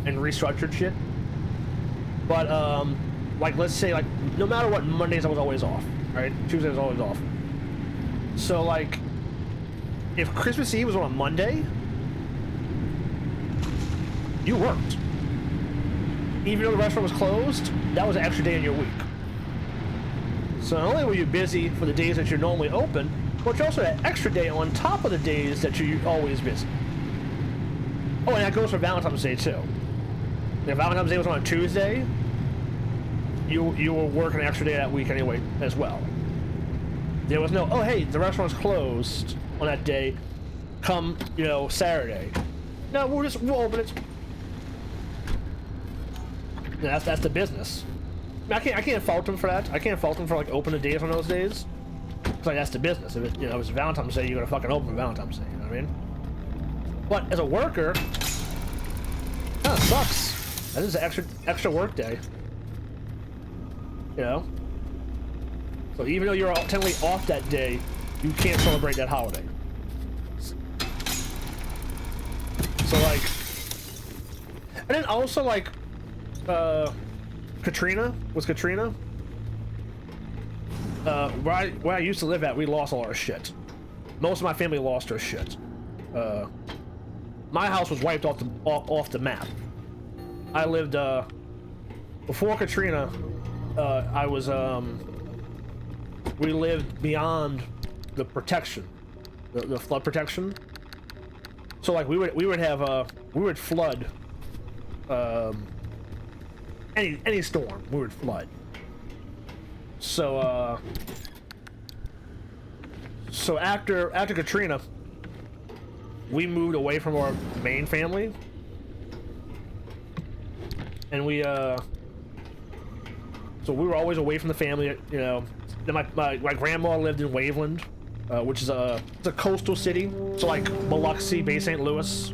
and restructured shit. But like let's say like no matter what, Mondays I was always off. Right? Tuesday was always off. So like, if Christmas Eve was on a Monday, you worked. Even though the restaurant was closed, that was an extra day in your week. So not only were you busy for the days that you're normally open, but you also had an extra day on top of the days that you're always busy. Oh, and that goes for Valentine's Day too. If Valentine's Day was on a Tuesday, you were working an extra day that week anyway as well. There was no, oh hey, the restaurant's closed on that day, come, Saturday. No, we'll open it. Yeah, that's the business. I can't fault them for that. I can't fault them for like opening days on those days. Cause like that's the business. If it was Valentine's Day, you're gonna fucking open Valentine's Day. You know what I mean? But as a worker, that sucks. That is an extra work day. So even though you're technically off that day, you can't celebrate that holiday. So like, and then also like, Katrina, where I used to live at, we lost all our shit. Most of my family lost their shit. My house was wiped off the map. I lived, before Katrina, we lived beyond the protection, the flood protection. So like we would flood, any storm, we would flood. So after Katrina, we moved away from our main family, and so we were always away from the family, then my grandma lived in Waveland, which is it's a coastal city. So like Biloxi, Bay St. Louis,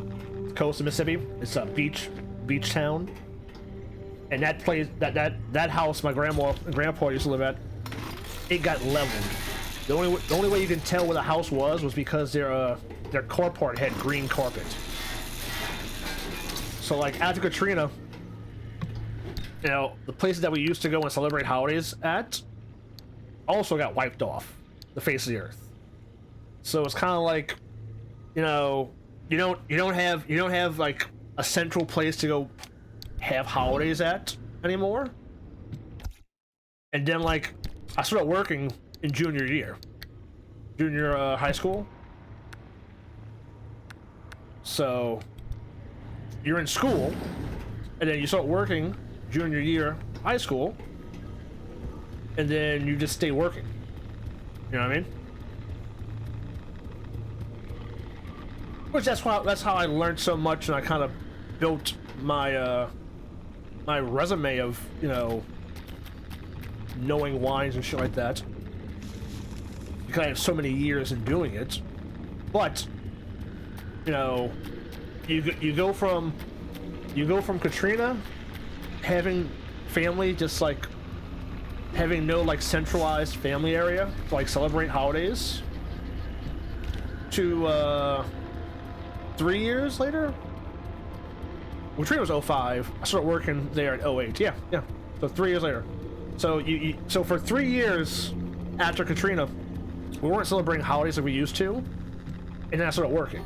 coast of Mississippi. It's a beach town. And that place, that house my grandma and grandpa used to live at, it got leveled. The only way you can tell where the house was because their carport had green carpet. So like after Katrina, you know, the places that we used to go and celebrate holidays at also got wiped off the face of the earth. So it's kind of like, you know, you don't have like a central place to go have holidays at anymore. And then like I started working in junior high school. So you're in school and then you start working junior year high school and then you just stay working. You know what I mean? Which that's how I learned so much, and I kind of built my my resume of, you know, knowing wines and shit like that, because I have so many years in doing it. But you know, you go from Katrina, having family, just like having no like centralized family area to like celebrate holidays, to 3 years later. Katrina was 05. I started working there at 08. Yeah. So 3 years later. So so for 3 years after Katrina, we weren't celebrating holidays like we used to, and then I started working.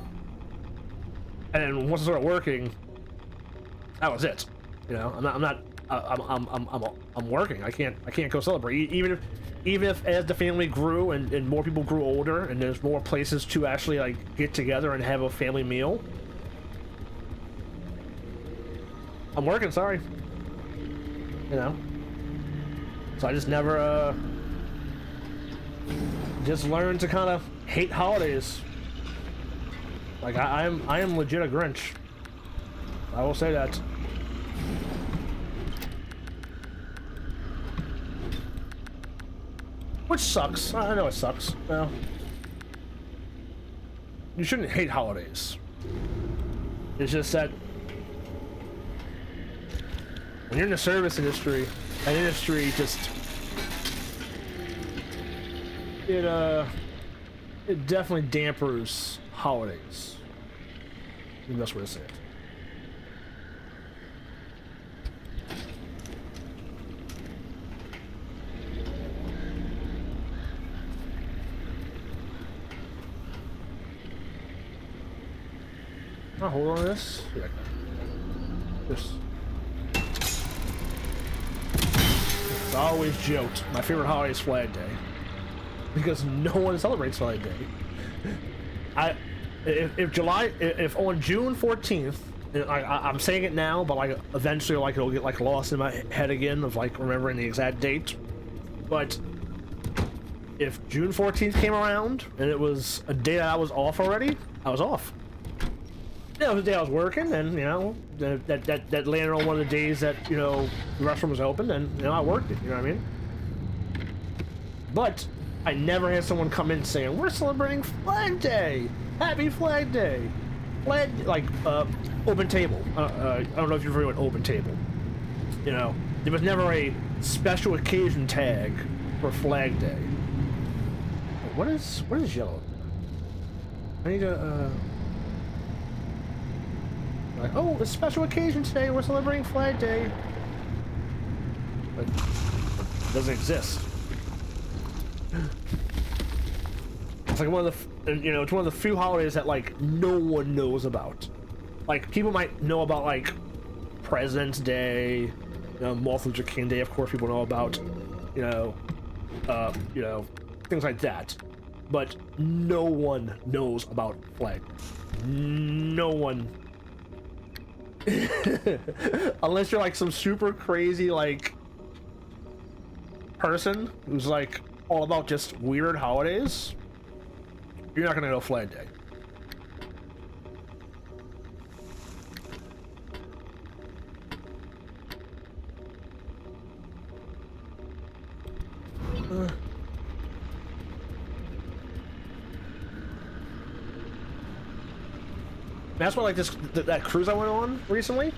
And then once I started working, that was it. You know, I'm working. I can't go celebrate. Even if as the family grew and more people grew older and there's more places to actually like get together and have a family meal, I'm working. Sorry. You know. So I just never just learned to kind of hate holidays. Like I am legit a Grinch. I will say that. Which sucks. I know it sucks. Well, you shouldn't hate holidays. It's just that when you're in the service industry, that industry just it definitely dampers holidays. The best way to say it. I'll hold on to this. Yeah. This. It's always joked. My favorite holiday is Flag Day, because no one celebrates Flag Day. If on June 14th, I'm saying it now, but like eventually, like it'll get like lost in my head again of like remembering the exact date. But if June 14th came around and it was a day that I was off already, I was off. Yeah, it was the day I was working, and you know that landed on one of the days that, you know, the restaurant was open, and you know I worked it. You know what I mean? But I never had someone come in saying, "We're celebrating Flag Day. Happy Flag Day." Flag, like open table. I don't know if you're familiar with open table. You know, there was never a special occasion tag for Flag Day. What is yellow? I need to like, oh, it's a special occasion today. We're celebrating Flag Day. But it doesn't exist. It's like one of the, you know, it's one of the few holidays that like no one knows about. Like people might know about like President's Day, you know, Martin Luther King Day. Of course, people know about, you know, things like that. But no one knows about Flag Day. No one. Unless you're like some super crazy like person who's like all about just weird holidays, you're not gonna know Flag Day. That's why, like, that cruise I went on recently.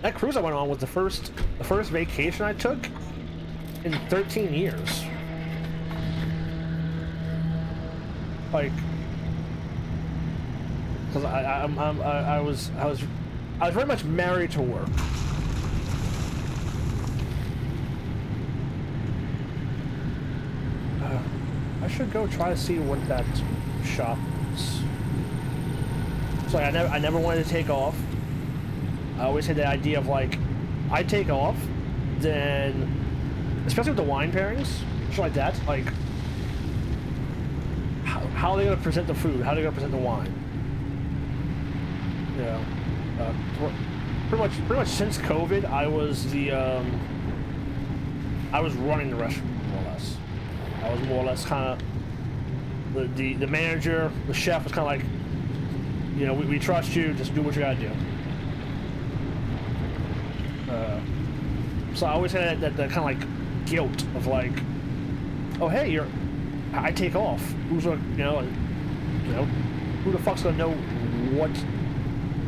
That cruise I went on was the first vacation I took in 13 years. Like, because I was very much married to work. I should go try to see what that shop is. So I never wanted to take off. I always had the idea of, like, I take off, then, especially with the wine pairings, shit like that, like, how are they gonna present the food? How are they gonna present the wine? You know, pretty much since COVID, I was running the restaurant, more or less. I was more or less kind of the manager, the chef was kind of like, you know, we trust you, just do what you gotta do. So I always had that kind of like guilt of like, oh hey, I take off. Who's gonna, you know, who the fuck's gonna know what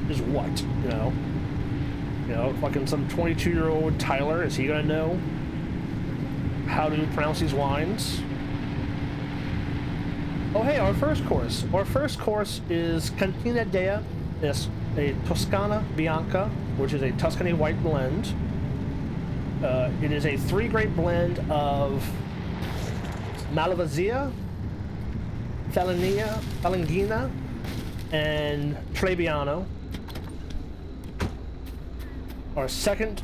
is what, you know? Fucking some 22-year-old Tyler, is he gonna know how to pronounce these wines? Oh hey, our first course. Our first course is Cantina Dea. It's a Toscana Bianca, which is a Tuscany white blend. It is a 3-grape blend of Malvasia, Falangina, and Trebbiano. Our second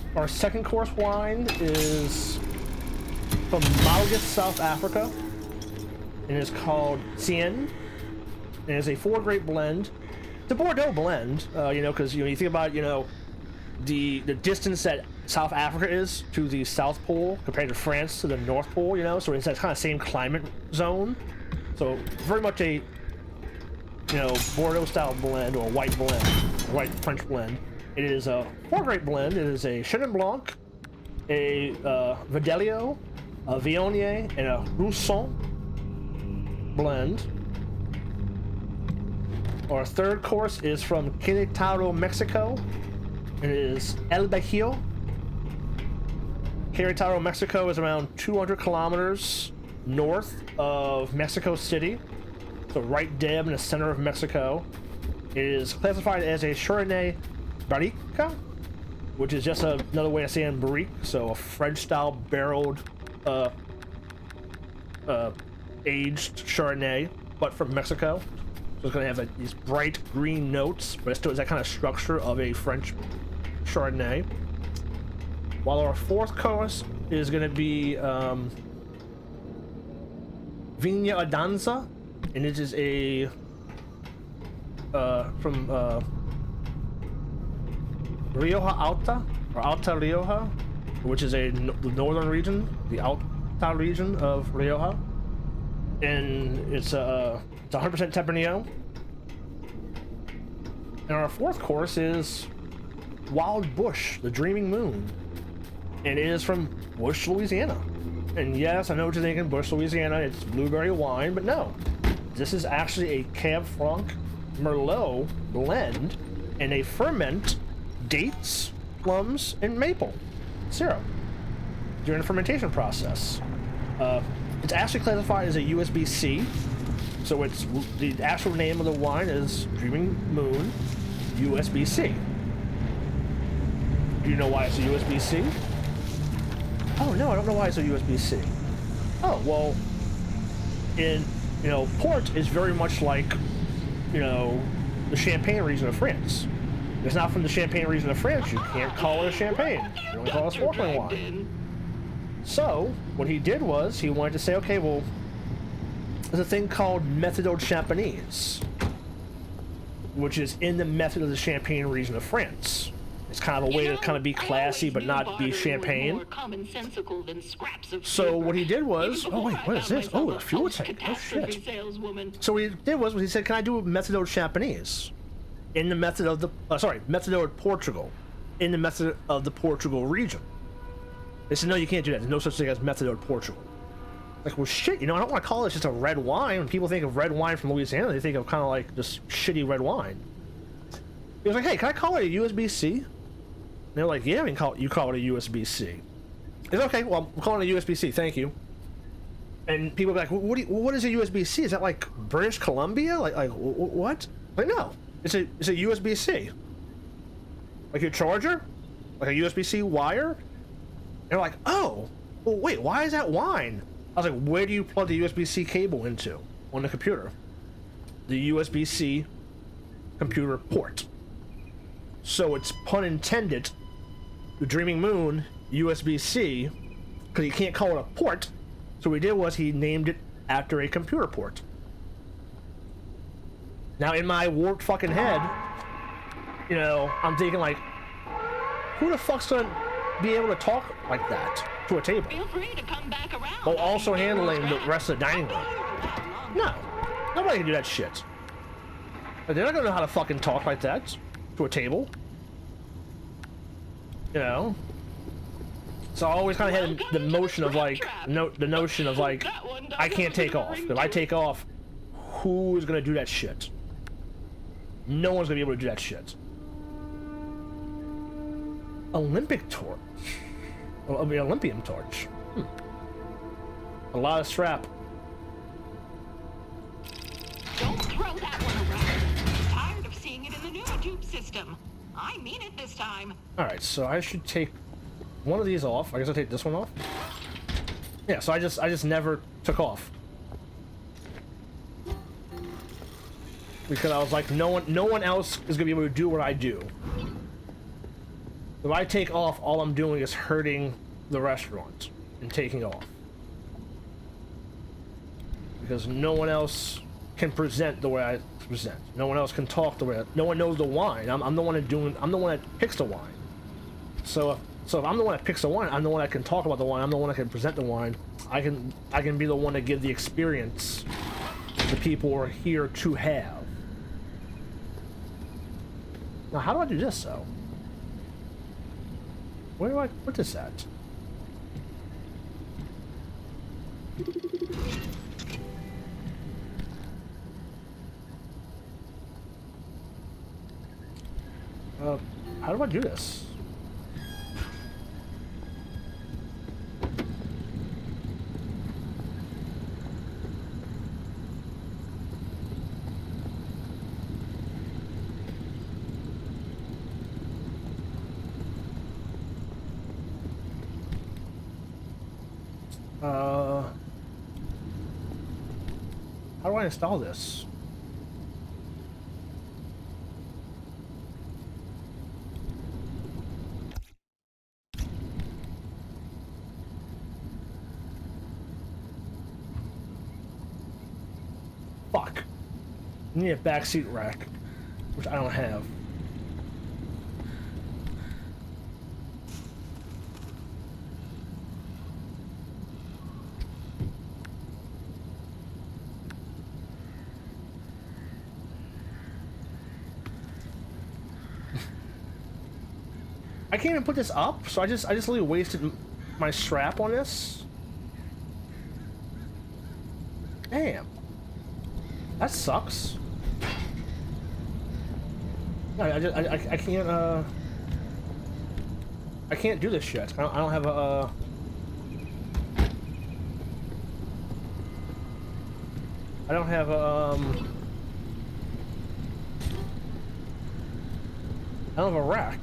course wine is from Malgus, South Africa, and it's called Sien. It is a 4-grape blend. It's a Bordeaux blend, you know, because, you know, you think about, you know, the distance that South Africa is to the South Pole compared to France to the North Pole, you know, so it's that kind of same climate zone. So very much a, you know, Bordeaux style blend, or white blend, white French blend. It is a 4-grape blend. It is a Chenin Blanc, a Videlio, a Viognier, and a Rousson blend. Our third course is from Querétaro, Mexico. It is El Bajío. Querétaro, Mexico is around 200 kilometers north of Mexico City. So right dead in the center of Mexico. It is classified as a Chardonnay Barrique, which is just another way of saying barrique, so a French-style barreled aged Chardonnay, but from Mexico. So it's going to have like these bright green notes, but it still has that kind of structure of a French Chardonnay. While our fourth course is going to be Viña Adanza, and it is a from Rioja Alta, or Alta Rioja, which is the northern region, the Alta region of Rioja, and it's 100% Tempranillo. And our fourth course is Wild Bush, the Dreaming Moon, and it is from Bush, Louisiana. And yes, I know what you're thinking, Bush, Louisiana, it's blueberry wine, but no. This is actually a Cab Franc Merlot blend, and they ferment dates, plums, and maple syrup during the fermentation process. It's actually classified as a USB-C, so it's the actual name of the wine is Dreaming Moon USB-C. Do you know why it's a USB-C? Oh no, I don't know why it's a USB-C. Oh well, port is very much like, the Champagne region of France. If it's not from the Champagne region of France, you can't call it a champagne. You only call it a sparkling wine. So what he did was he wanted to say, okay, well, there's a thing called Méthode Champenoise, which is in the method of the Champagne region of France. It's kind of a way to kind of be classy but not be champagne. So what he did was, oh wait, what is this? Oh, a fuel tank. Oh shit. So what he did was he said, can I do a Méthode Champenoise in the method of the Méthode Portugal, in the method of the Portugal region? They said, no, you can't do that. There's no such thing as Méthode Portugal. Like, well, shit, I don't want to call it just a red wine. When people think of red wine from Louisiana, they think of kind of like just shitty red wine. He was like, hey, can I call it a USB-C? And they're like, yeah, you call it a USB-C. It's okay, well, I'm calling it a USB-C, thank you. And people be like, what is a USB-C? Is that like British Columbia? Like what? Like, no, it's a USB-C. Like your charger? Like a USB-C wire? And they're like, oh, well, wait, why is that wine? I was like, where do you plug the USB-C cable into on the computer? The USB-C computer port. So it's pun intended, the Dreaming Moon USB-C, because you can't call it a port. So what he did was he named it after a computer port. Now in my warped fucking head, you know, I'm thinking like, who the fuck's gonna be able to talk like that to a table? Feel free to come back around. While also handling the rest of the dining room. No, nobody can do that shit. They're not gonna know how to fucking talk like that to a table. You know. So I always kind of had the notion of like, the notion of like, I can't take off. If I take off, who's gonna do that shit? No one's gonna be able to do that shit. Olympic torch. I mean, Olympium torch. A lot of strap. Don't throw that one around. Tired of seeing it in the Numatube system. I mean it this time. Alright, so I should take one of these off. I guess I'll take this one off. Yeah, so I just never took off. Because I was like, no one else is gonna be able to do what I do. If I take off, all I'm doing is hurting the restaurant and taking off. Because no one else can present the way I present. No one else can talk the way no one knows the wine. I'm the one that picks the wine. So if I'm the one that picks the wine, I'm the one that can talk about the wine, I'm the one that can present the wine. I can be the one to give the experience the people are here to have. Now how do I do this though? Where do I put this at? How do I do this? How do I install this? Fuck. I need a backseat rack, which I don't have. I can't even put this up, so I just literally wasted my strap on this. Damn. That sucks. I can't do this shit. I don't have a I don't have a rack.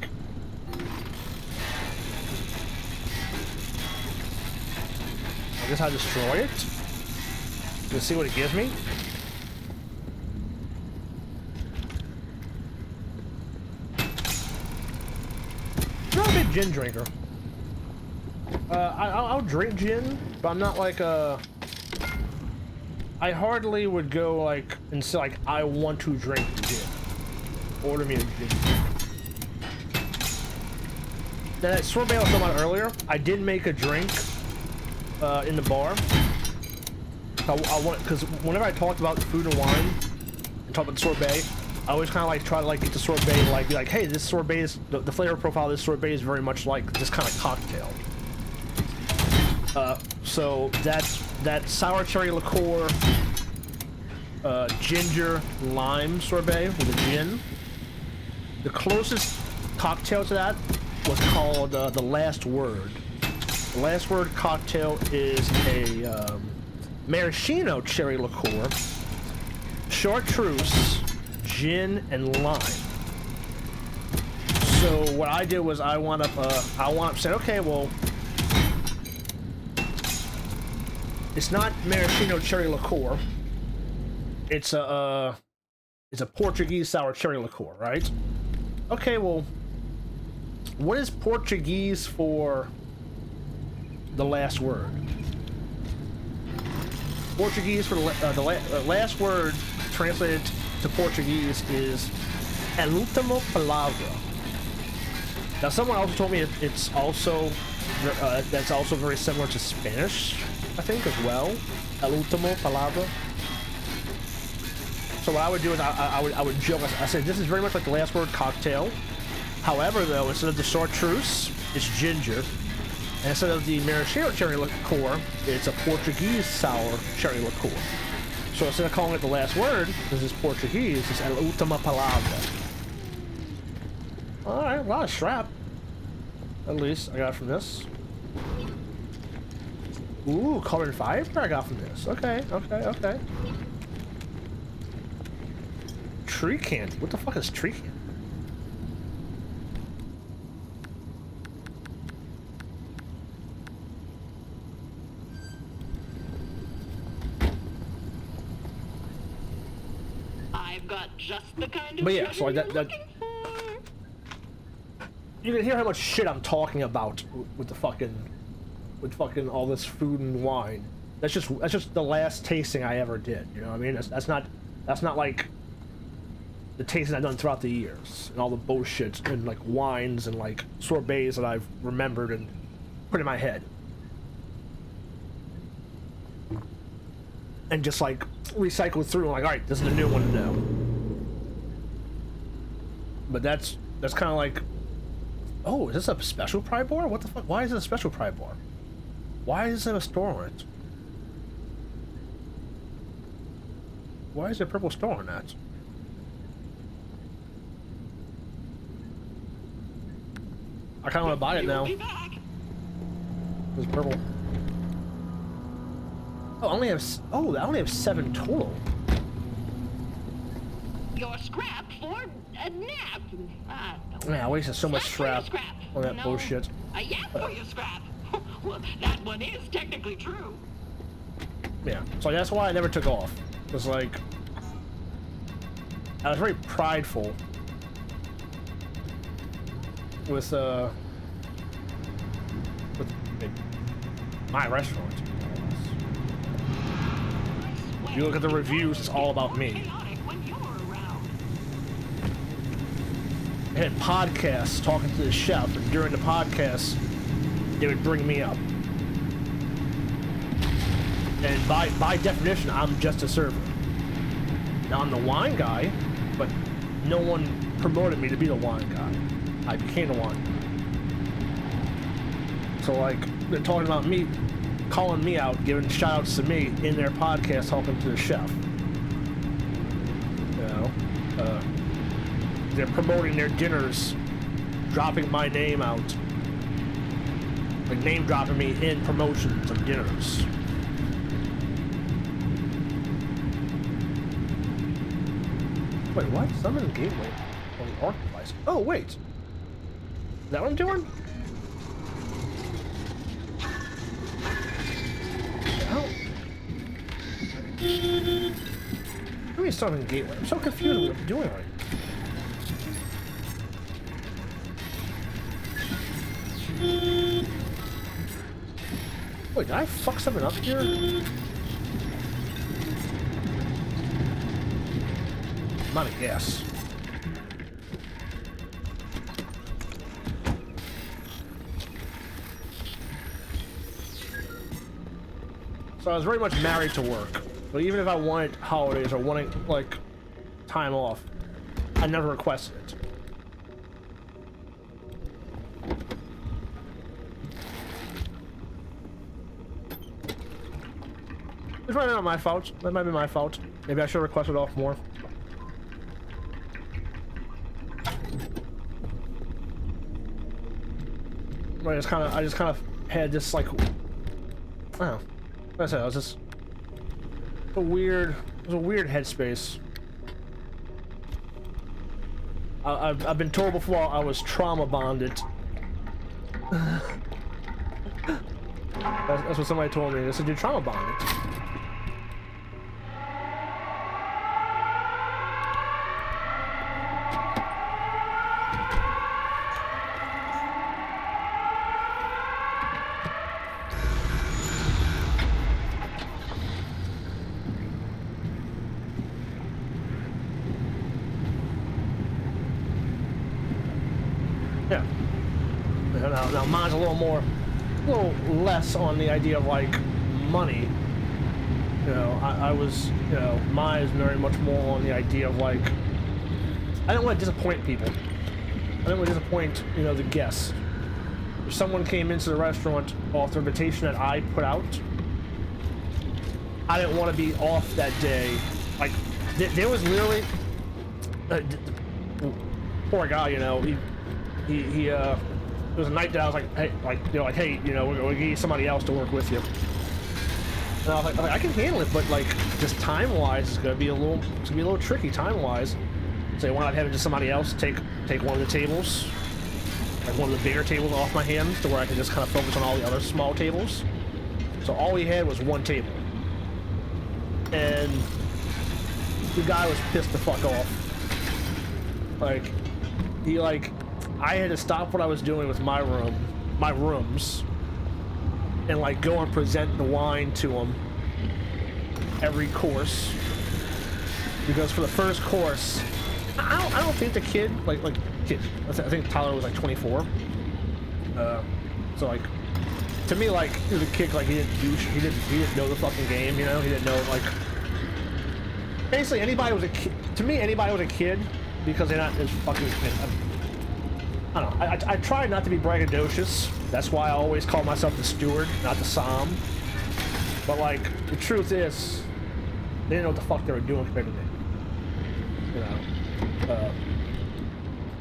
I guess I'll destroy it. Let's see what it gives me. I'm not a big gin drinker. I'll drink gin, but I'm not like a... I hardly would go like and say like I want to drink gin. Order me a gin. Now that sorbet I was talking about earlier, I did make a drink in the bar. I want, because whenever I talked about food and wine and talk about sorbet, I always kind of like try to like get the sorbet to like be like, hey, this sorbet is the flavor profile of this sorbet is very much like this kind of cocktail. So that's that sour cherry liqueur, ginger lime sorbet with a gin. The closest cocktail to that was called the Last Word. The Last Word cocktail is a maraschino cherry liqueur, chartreuse, gin, and lime. So what I did was I wound up saying, okay, well, it's not maraschino cherry liqueur. It's a Portuguese sour cherry liqueur, right? Okay, well, what is Portuguese for the Last Word? Portuguese for the last word translated to Portuguese is El Último Palavra. Now, someone also told me it's also that's also very similar to Spanish, I think, as well. El Último Palavra. So what I would do is I would joke. I said this is very much like the Last Word cocktail. However, though, instead of the chartreuse, it's ginger. And instead of the maraschino cherry liqueur, it's a Portuguese sour cherry liqueur. So instead of calling it the Last Word, this is Portuguese, it's El Última Palavra. Alright, well, a strap. At least I got from this. Ooh, carbon fiber I got from this. Okay, okay, okay. Tree candy. What the fuck is tree candy? I've got just the kind of But yeah, so sugar that you're looking for. you can hear how much shit I'm talking about with fucking all this food and wine. That's just the last tasting I ever did. You know what I mean? That's not like the tasting I've done throughout the years and all the bullshit and like wines and like sorbets that I've remembered and put in my head. And just like recycle through and like, all right, this is the new one now. But that's kind of like, oh, is this a special pry bar? What the fuck? Why is it a special pry bar? Why is there a store on it? Why is there a purple store on that? I kind of want to buy it now. It's purple. Oh, I only have 7 total. Your scrap for a nap. Man, I wasted so much scrap on that bullshit. A yap for your scrap. Well, that one is technically true. Yeah, so that's why I never took off. It was like, I was very prideful with my restaurant. If you look at the reviews, it's all about me. I had podcasts talking to the chef, and during the podcast, they would bring me up. And by definition, I'm just a server. Now, I'm the wine guy, but no one promoted me to be the wine guy. I became the wine guy. So, like, they're talking about me, calling me out, giving shout-outs to me in their podcast, talking to the chef. You know? They're promoting their dinners, dropping my name out. Like, name dropping me in promotions of dinners. Wait, what? Summon gateway on the ARC device. Oh, wait. Is that what I'm doing? How? What do you mean summon gateway? I'm so confused with what I'm doing right now. Wait, did I fuck something up here? I'm out of gas. So I was very much married to work. But even if I wanted holidays or wanted, like, time off, I never requested it. It's probably not my fault. That might be my fault. Maybe I should have requested off more. I just kind of had this like, I don't know. Like I said, it was just a weird headspace. I've been told before I was trauma bonded. That's what somebody told me. They said you're trauma bonded. Yeah. Now mine's a little less on the idea of like money. You know, I was, you know, mine is very much more on the idea of like, I didn't want to disappoint people. I didn't want to disappoint, you know, the guests. If someone came into the restaurant off the invitation that I put out, I didn't want to be off that day. Like, there was literally, poor guy, you know, he there was a night that I was like, hey, we're gonna give you somebody else to work with you. And I was like, I can handle it, but like, just time-wise, it's gonna be a little tricky time-wise. So why not having just somebody else take one of the tables, like one of the bigger tables off my hands, to where I can just kind of focus on all the other small tables. So all we had was one table, and the guy was pissed the fuck off. Like, I had to stop what I was doing with my rooms, and like go and present the wine to him every course, because for the first course, I don't think the kid kid. I think Tyler was like 24. So like, to me, like, the kid, like, he didn't know the fucking game, you know. He didn't know, like, basically anybody was a kid. To me, anybody was a kid because they're not as fucking. I don't know. I try not to be braggadocious. That's why I always call myself the steward, not the Somm. But like, the truth is, they didn't know what the fuck they were doing compared to me. You know.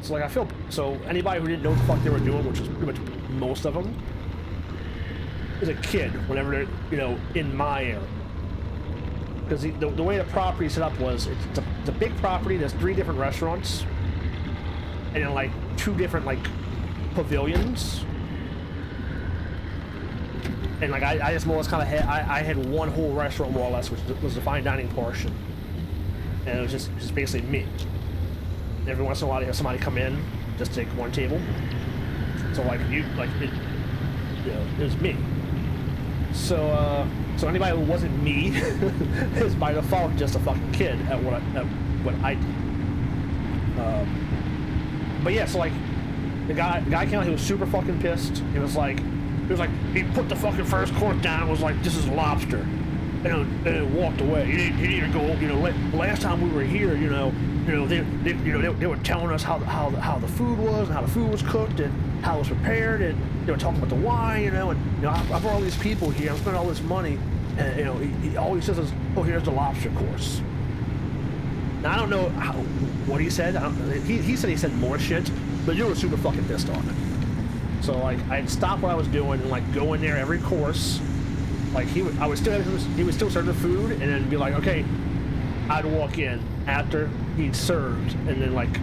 So like, I feel so anybody who didn't know what the fuck they were doing, which was pretty much most of them, is a kid whenever they're, you know, in my area. Because the way the property set up was, it's a big property. There's 3 different restaurants, and then like 2 different like pavilions, and like I just more or less kind of had I had one whole restaurant more or less, which was the fine dining portion, and it was just basically me. And every once in a while you have somebody come in, just take one table. So like it was me. So anybody who wasn't me is by default just a fucking kid at what I did. But yeah, so like the guy came out, he was super fucking pissed. He was like he put the fucking first course down and was like, "This is lobster," and walked away. He didn't even go. You know, last time we were here, they were telling us how the food was and how the food was cooked and how it was prepared, and they were talking about the wine, and I brought all these people here, I'm spending all this money, and he always says is, "Oh, here's the lobster course." Now I don't know what he said. He said more shit, but you were super fucking pissed on it. So like, I'd stop what I was doing and like go in there every course. Like he would still serve the food, and then be like, okay, I'd walk in after he'd served, and then like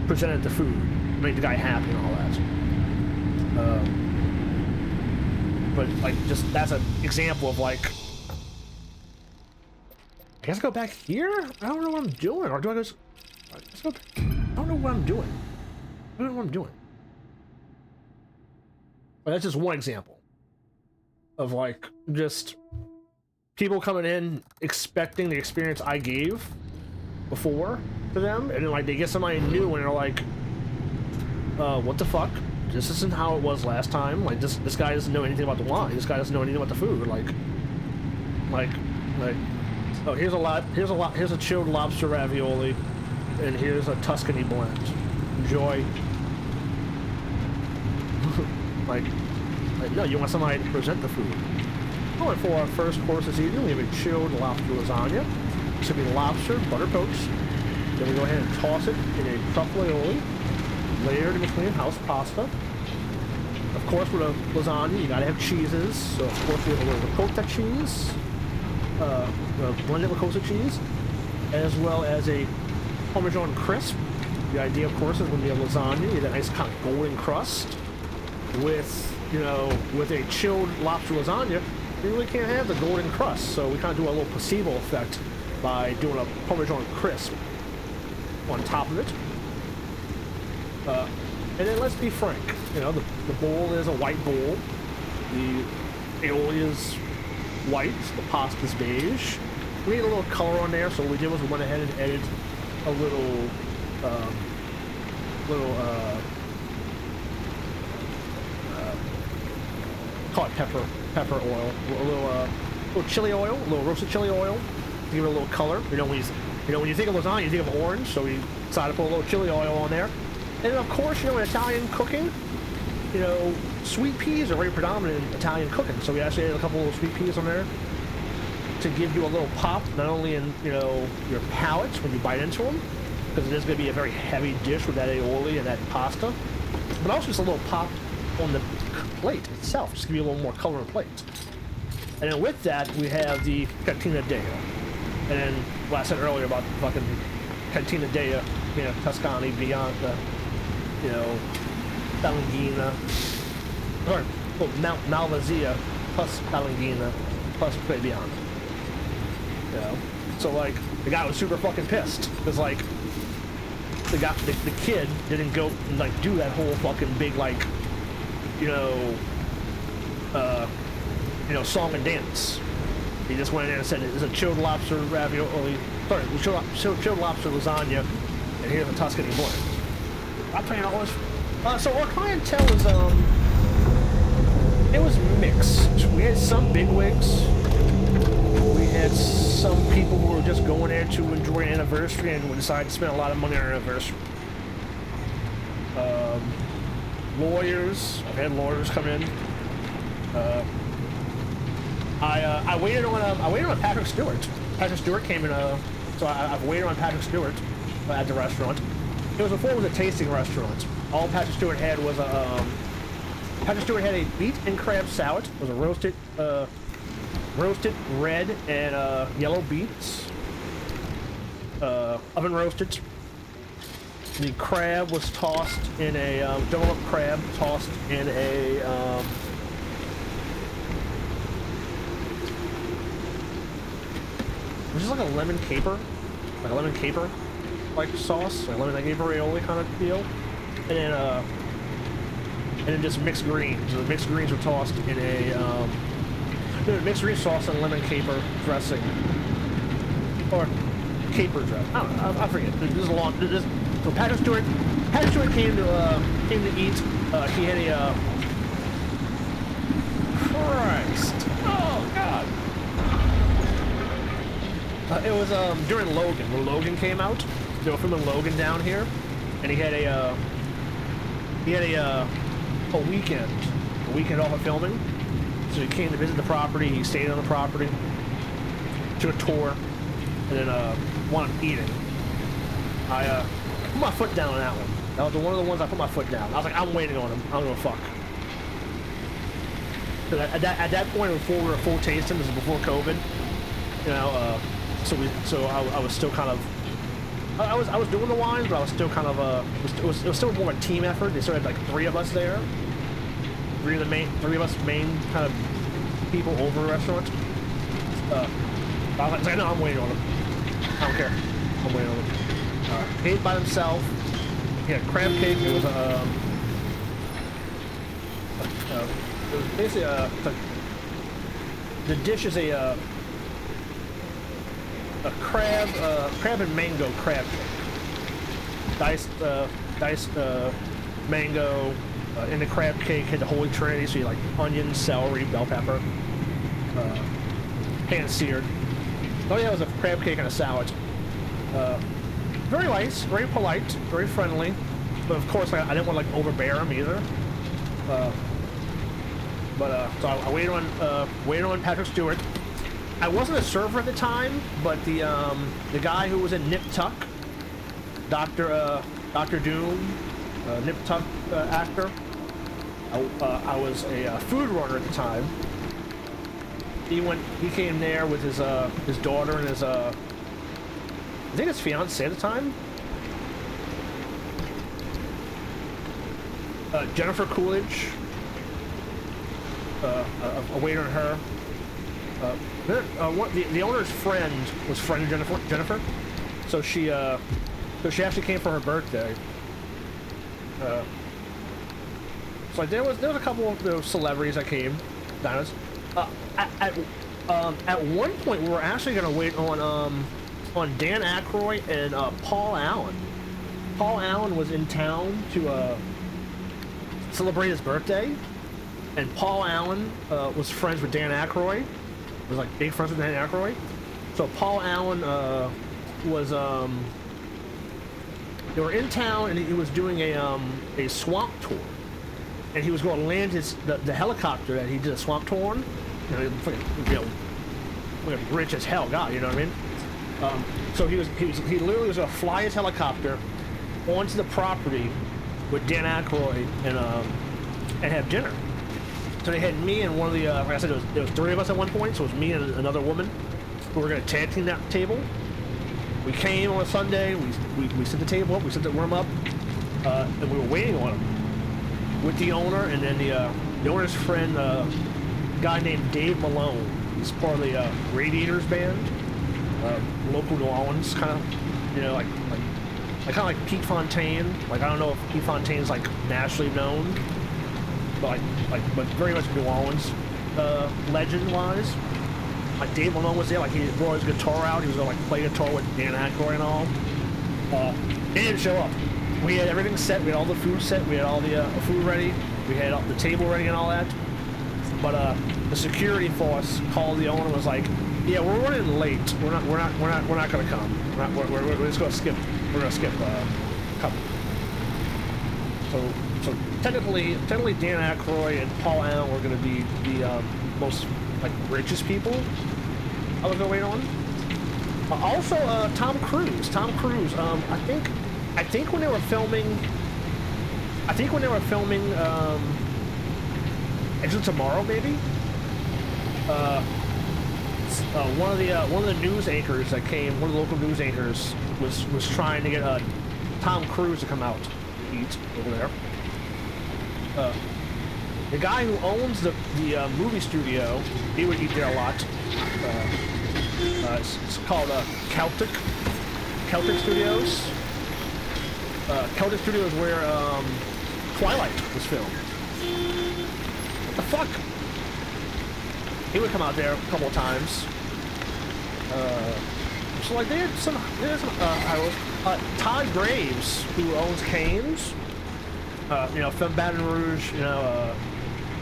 presented the food, make the guy happy and all that. But like, just that's an example of like, I guess I go back here? I don't know what I'm doing, or do I go? Let's go back. I don't know what I'm doing. I don't know what I'm doing. But that's just one example of like, just people coming in expecting the experience I gave before to them, and then like they get somebody new and they're like, what the fuck? This isn't how it was last time. Like this guy doesn't know anything about the wine. This guy doesn't know anything about the food. Like, oh, here's a chilled lobster ravioli, and here's a Tuscany blend. Enjoy. like, no, you want somebody to present the food. Oh, and for our first course this evening, we have a chilled lobster lasagna. This will be lobster, butter poached. Then we go ahead and toss it in a truffle aioli, layered in between house pasta. Of course, with a lasagna, you gotta have cheeses. So, of course, we have a little ricotta cheese, blended ricotta cheese, as well as a Parmesan crisp. The idea, of course, is when you have lasagna, you get a nice kind of golden crust with, you know, with a chilled lobster lasagna. You really can't have the golden crust, so we kind of do a little placebo effect by doing a Parmesan crisp on top of it. And then let's be frank, you know, the bowl is a white bowl, the aioli is white, the pasta's beige. We need a little color on there, so what we did was we went ahead and added a little, call it pepper oil, a little chili oil, a little roasted chili oil, to give it a little color. You know, when you think of lasagna, you think of orange, so we decided to put a little chili oil on there. And of course, you know, in Italian cooking, you know, sweet peas are very predominant in Italian cooking. So we actually added a couple of sweet peas on there to give you a little pop, not only in, you know, your palate when you bite into them, because it is going to be a very heavy dish with that aioli and that pasta, but also just a little pop on the plate itself, just to give you a little more color on the plate. And then with that, we have the Cantina Deo. And then what I said earlier about fucking Cantina Deo, you know, Tuscany, Bianca, you know, Bellangina, or Malvasia plus Bellangina plus Quay Bianca. You know, so like the guy was super fucking pissed because like the kid didn't go and like do that whole fucking big like you know song and dance. He just went in and said it's a chilled lobster ravioli, sorry, chilled lobster lasagna, and here's a Tuscany blend. I'll tell you what it was. So our clientele was it was mixed. We had some bigwigs. We had some people who were just going there to enjoy an anniversary and decided to spend a lot of money on an anniversary. Lawyers. I've had lawyers come in. I waited on Patrick Stewart. Patrick Stewart came in. So I've waited on Patrick Stewart at the restaurant. It was before it was a tasting restaurant. All Patrick Stewart had was a Patrick Stewart had a beet and crab salad. It was a roasted red and yellow beets, oven roasted. The crab was tossed in a double up crab tossed in a which is like a lemon caper, like sauce, like lemon caper aioli kind of deal, and then just mixed greens. The mixed greens were tossed in a mixed green sauce and lemon caper dressing, or caper dress. I don't know. I forget. This is a long. So Patrick Stewart came to eat. He had a Christ. Oh God. It was during Logan. When Logan came out, they were filming Logan down here, and he had a weekend off of filming. So he came to visit the property. He stayed on the property, took a tour, and then wound up eating. I put my foot down on that one. That was one of the ones I put my foot down. I was like, I'm waiting on him. I don't give a fuck. At that point, before we were full tasting, this is before COVID. You know, so I was still kind of. I was doing the wines, but I was still kind of it was still more of a team effort. They still had like 3 of us there. 3 of us main kind of people over the restaurant. I was like, no, I'm waiting on him. I don't care. I'm waiting on him. He ate by himself. He had crab cake. It was basically the dish is a crab and mango crab cake. Diced mango in the crab cake had the Holy Trinity, so you like onion, celery, bell pepper, pan seared. Oh yeah, it was a crab cake and a salad. Very nice, very polite, very friendly, but of course I didn't want to like overbear him either. So I waited on Patrick Stewart. I wasn't a server at the time, but the guy who was in Nip Tuck, Dr. Doom, Nip Tuck actor, I was a food runner at the time. He came there with his daughter and his I think his fiance at the time. Jennifer Coolidge. A waiter and her. The owner's friend was friend of Jennifer. So she actually came for her birthday. So there was a couple of celebrities that came. At one point we were actually gonna wait on Dan Aykroyd and Paul Allen. Paul Allen was in town to celebrate his birthday, and Paul Allen was friends with Dan Aykroyd. Was like big friends with Dan Aykroyd. So Paul Allen was they were in town, and he was doing a swamp tour, and he was going to land the helicopter that he did a swamp tour on. Fucking rich as hell guy, you know what I mean? So he literally was going to fly his helicopter onto the property with Dan Aykroyd and have dinner. So they had me and one of the like I said, there was 3 of us at one point. So it was me and another woman who were going to tag team that table. We came on a Sunday. We set the table up. We set the room up, and we were waiting on him with the owner and then the owner's friend, a guy named Dave Malone. He's part of the Radiators band, local New Orleans kind of, you know, like kind of like Pete Fontaine. Like I don't know if Pete Fontaine's like nationally known, but but very much New Orleans legend-wise. Like Dave Malone was there, like he brought his guitar out, he was gonna like play guitar with Dan Aykroyd and all. He didn't show up. We had everything set, we had all the food set, we had all the food ready, we had the table ready and all that. But the security force called the owner and was like, yeah, we're running late. We're not gonna come. We're just gonna skip. We're gonna skip coming. So technically Dan Aykroyd and Paul Allen were gonna be the most like richest people I was gonna wait on. Also Tom Cruise. I think when they were filming Edge of Tomorrow, maybe. One of the news anchors that came, one of the local news anchors was trying to get Tom Cruise to come out to eat over there. The guy who owns the movie studio, he would eat there a lot. It's called Celtic Studios. Celtic Studios where Twilight was filmed. What the fuck? He would come out there a couple of times. So like there's some Todd Graves, who owns Cane's, you know, from Baton Rouge, you know,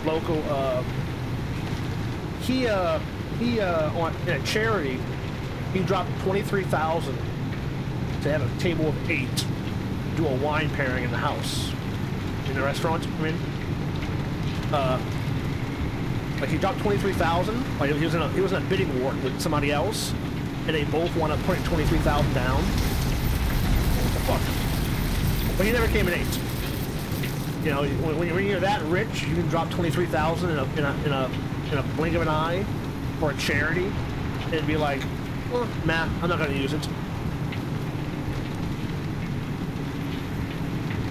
local. He on in a charity, he dropped $23,000 to have a table of 8, do a wine pairing in the house, in the restaurant. I mean, like he dropped $23,000. Like he was in a bidding war with somebody else, and they both wound up putting $23,000 down. What the fuck? But he never came in 8. You know, when you're that rich, you can drop $23,000 in a blink of an eye for a charity, and be like, well, nah, I'm not gonna use it.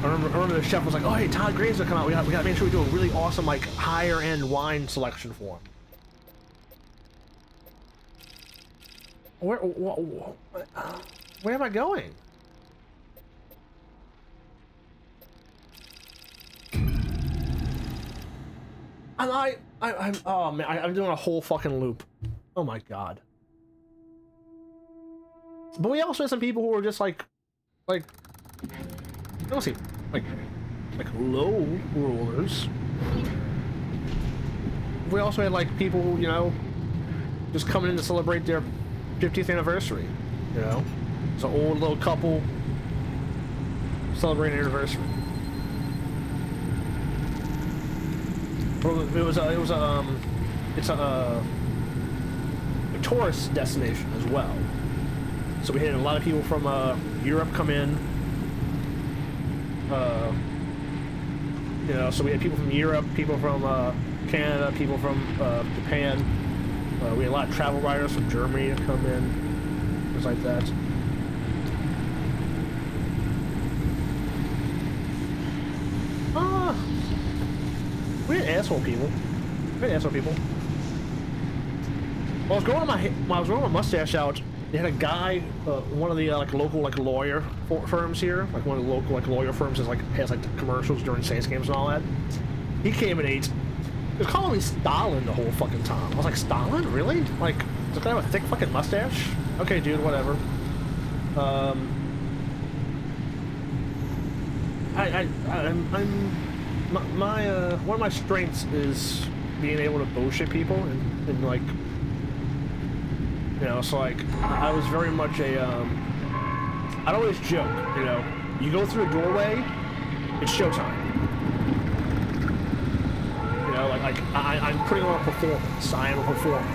I remember the chef was like, oh, hey, Todd Graves will come out. We gotta make sure we do a really awesome, like, higher end wine selection for him. Where am I going? Oh man, I'm doing a whole fucking loop. Oh my god. But we also had some people who were just like, I don't see, like low rollers. We also had like people who, you know, just coming in to celebrate their 50th anniversary, you know? It's an old little couple celebrating an anniversary. It's a tourist destination as well. So we had a lot of people from You know, so we had people from Europe, people from Canada, people from Japan. We had a lot of travel writers from Germany to come in, things like that. We had asshole people. When I was growing my mustache out, they had a guy, one of the like local like lawyer firms here, like one of the local like lawyer firms has like the commercials during Saints games and all that. He came and ate. He was calling me Stalin the whole fucking time. I was like, Stalin, really? Like, does that have a thick fucking mustache? Okay, dude, whatever. One of my strengths is being able to bullshit people and like, you know, so like, I was very much a, I'd always joke, you know, you go through a doorway, it's showtime. You know, like I'm putting on a performance, I am a performer.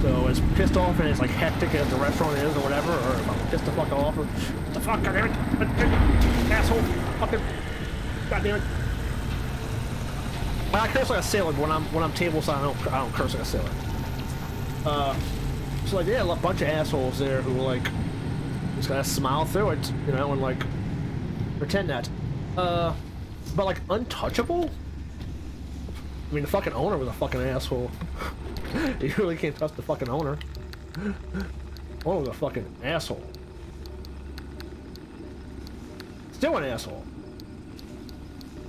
So as pissed off and as like hectic as the restaurant is or whatever, or if I'm pissed the fuck off, or what the fuck, goddammit, asshole, fucking, goddammit. I curse like a sailor, but when I'm tableside, I don't curse like a sailor. So like, yeah, a bunch of assholes there who like just gotta smile through it, you know, and like pretend that. But like untouchable. I mean, the fucking owner was a fucking asshole. You really can't trust the fucking owner. Owner was a fucking asshole. Still an asshole.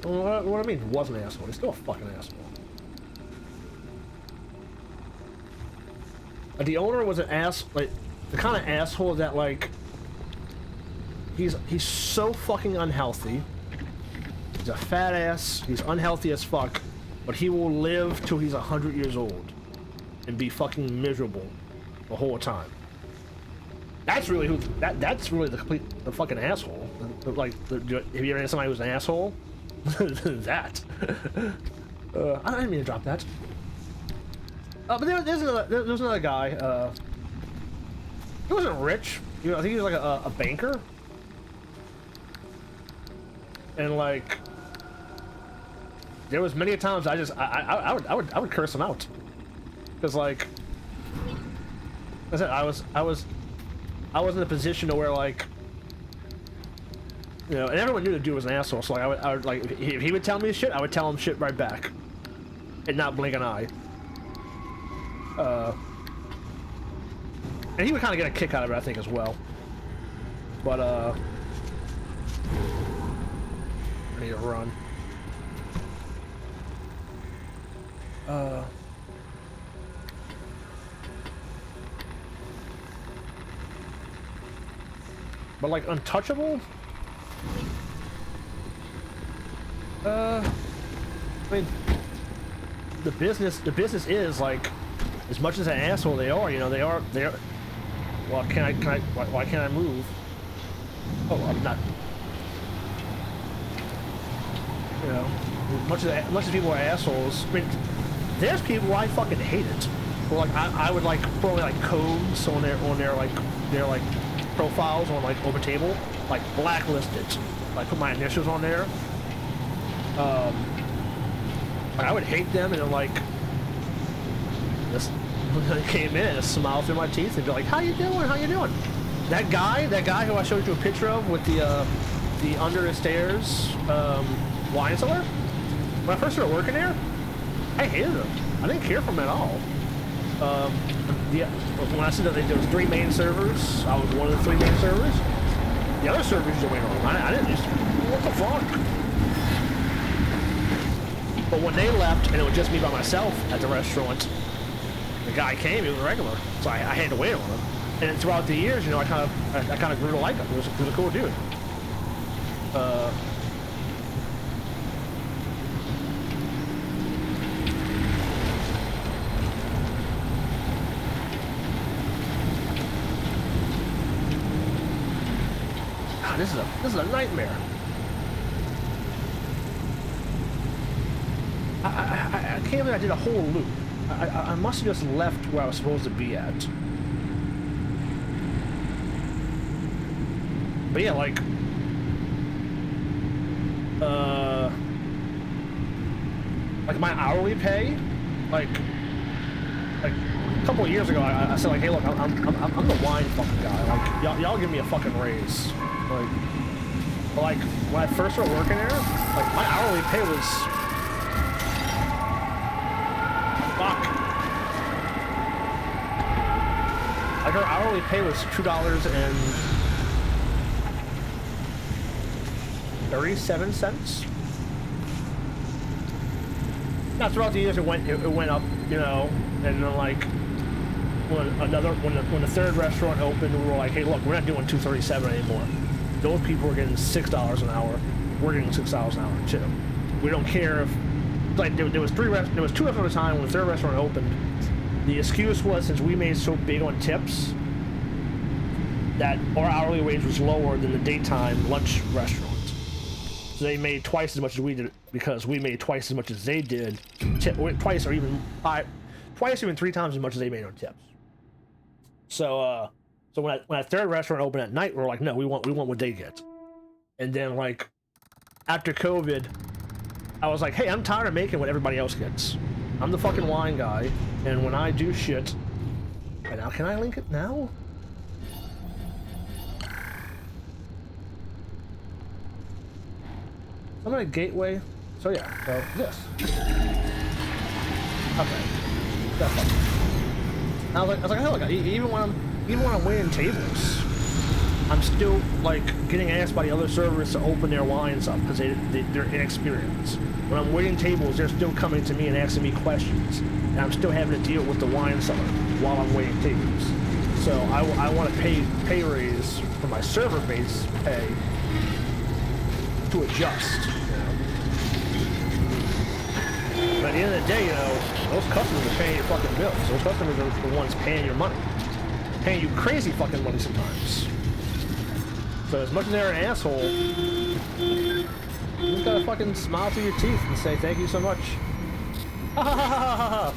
What do I mean? Was an asshole. He's still a fucking asshole. The owner was an like the kind of asshole that like he's so fucking unhealthy. He's a fat ass. He's unhealthy as fuck, but he will live till he's 100 years old and be fucking miserable the whole time. That's really who. That's really the fucking asshole. Like, have you ever had somebody who's an asshole? That. I didn't mean to drop that. But there's another guy. He wasn't rich. You know, I think he was like a banker. And like, there was many times I would curse him out, because like I said, I was in a position to where like, you know, and everyone knew the dude was an asshole. So like I would like, if he would tell me shit, I would tell him shit right back, and not blink an eye. And he would kind of get a kick out of it, I think, as well. But I need to run. But like untouchable? I mean, the business is like, as much as an asshole they are, you know, they're. Well, why can't I move? Oh, I'm not. You know, as much as people are assholes. I mean, there's people I fucking hate it. Well, like I would like put like codes on their profiles on like over table, like blacklisted, like put my initials on there. Like, I would hate them, and then like this when they came in and smile through my teeth and be like, "How you doing? How you doing?" That guy who I showed you a picture of with the under the stairs wine cellar. When I first started working there, I hated him. I didn't care for him at all. When I said that there was 3 main servers, I was one of the 3 main servers. The other servers just went on. I didn't just, what the fuck? But when they left and it was just me by myself at the restaurant, the guy came, he was a regular, so I had to wait on him. And then throughout the years, you know, I kind of grew to like him. He was a cool dude. This is a nightmare. I can't believe I did a whole loop. I must have just left where I was supposed to be at. But yeah, like, like my hourly pay, like a couple of years ago, I said like, hey, look, I'm the wine fucking guy. Like, y'all give me a fucking raise. Like when I first started working there, like my hourly pay was fuck. Like our hourly pay was $2.37. Now throughout the years it went up, you know, and then like when the third restaurant opened, we were like, hey, look, we're not doing $2.37 anymore. Those people are getting $6 an hour. We're getting $6 an hour too. We don't care if like there was two restaurants at a time. When the third restaurant opened, the excuse was since we made so big on tips that our hourly wage was lower than the daytime lunch restaurant. So they made twice as much as we did because we made twice as much as they did. Twice or even three times as much as they made on tips. So when that third restaurant opened at night, we're like, no, we want what they get. And then like after COVID, I was like, hey, I'm tired of making what everybody else gets. I'm the fucking wine guy, and when I do shit, and now can I link it now? I'm at a gateway, so yeah, so this. Okay, that's fine. I was like, hell, like, even when I'm waiting tables, I'm still like getting asked by the other servers to open their wines up because they're inexperienced. When I'm waiting tables, they're still coming to me and asking me questions, and I'm still having to deal with the wine seller while I'm waiting tables. So I want to pay raise for my server base pay to adjust. You know? But at the end of the day, you know, those customers are paying your fucking bills. Those customers are the ones paying your money, paying you crazy fucking money sometimes. So as much as they're an asshole, you just gotta fucking smile through your teeth and say thank you so much. Ha ha ha ha ha ha.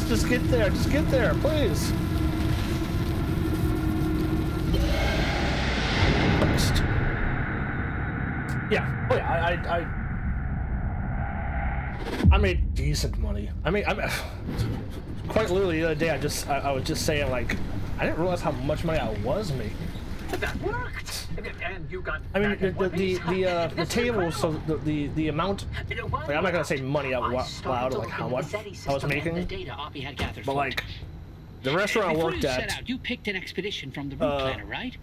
Just get there. Just get there, please. Next. Yeah. Oh yeah. I made decent money. I mean, quite literally the other day. I was just saying like, I didn't realize how much money I was making. That worked. And you got. I mean, the table. So the amount. Like, I'm not gonna say money out loud, like how much I was making. But like, the restaurant I worked at. You picked an expedition from the route planner, right?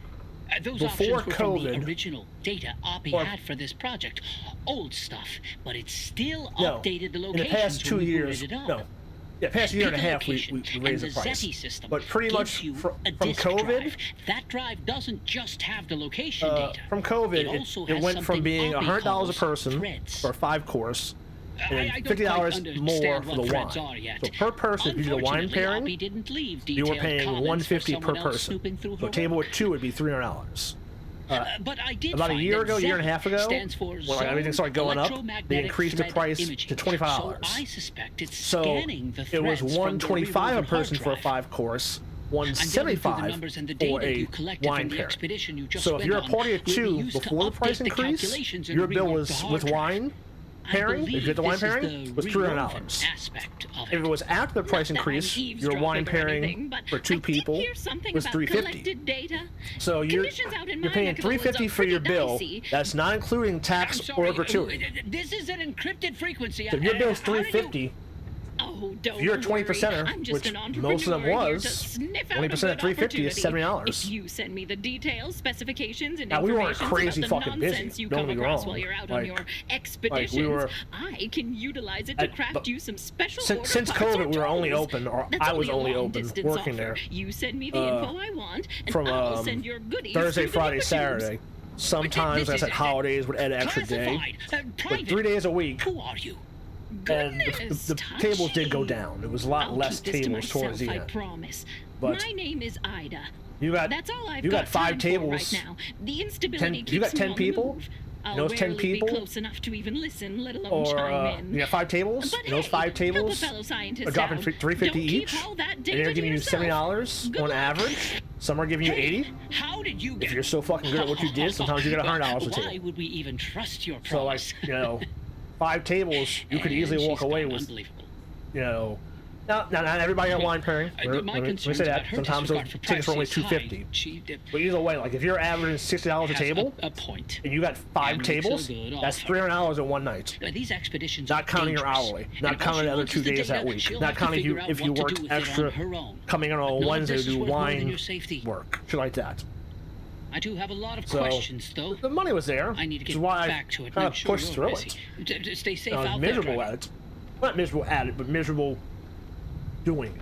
Those before options were COVID, from the original data Oppie had for this project. Old stuff, but it still updated the locations in the past 2 years. No. Yeah, past year and a half, we raised the price. But pretty much from COVID, that drive doesn't just have the location data. From COVID, it went from being $100 a person for a 5-course, and $50 more for the wine. So per person, if you do the wine pairing, you were paying $150 per person. So a table with 2 would be $300. But I did about a year ago, year and a half ago, when everything started going up, they increased the price to $25. So I suspect it's so it was $125 a person for a 5-course, $175 for a wine pairing. So if you're a party of 2 before the price increase, your bill was with wine pairing, if you did the wine pairing, was $300. If it was after the price increase, your wine pairing for 2 people was $350. So you're paying $350 for your bill. That's not including tax or gratuity. This is an encrypted frequency. So if your bill's $350. Oh, don't if you're a 20%er, which most of them was, 20% at $350 is $70. If you send me the details, specifications, and now, we weren't crazy about the fucking nonsense busy. you Don't come get me across wrong. while you're out like, on your expeditions, I can utilize it to craft you some special since COVID, we were only open, or I was only open working there. You send me the info I want, and from I'll send your goodies Thursday, through the Friday, Nova Saturday. tubes. Sometimes, like I said, holidays would add an extra day. But 3 days a week. Who are you? And the tables did go down. It was a lot I'll less keep this to tables towards myself, the I end. promise. But My name is Ida. you got That's all I've you got 5 time tables. for right now. The instability You got keeps me 10 on the people. move. And I'll those 10 rarely people, be close enough to even listen, let alone or chime in. you got 5 tables. But And those hey, 5 help a tables fellow scientist are dropping out. $3.50 Don't keep each, all that and data they're to giving you yourself. $70 Good on luck. average. Some are giving you 80. How did you get? If you're so fucking good at what you did, sometimes you get $100 a Why table. would we even trust your So like, promise? you know, 5 tables, you could And easily walk she's away gone. with, Unbelievable. you know. Now, not everybody got wine pairing. Let My me concerns say about that. her Sometimes those disregard for tickets are only privacy is $2.50. high. She But either way, like if you're averaging $60 a has table, a point. and you got 5 And makes a tables, good that's offer. $300 in one night. These expeditions Not are counting your dangerous. hourly, And not if all counting she the other wants 2 is the days that data, week, she'll not have to counting figure out if what you to worked do with it on extra, her own. coming in on a None of Wednesday this to is do worth more than wine your safety. work, shit like that. I do have a lot of So, questions, though. the money was there, I need to which get is why back I to it. kind I'm of sure pushed you're through busy. it. Stay safe I was out there. miserable driving. at it. Not miserable at it, but miserable doing it.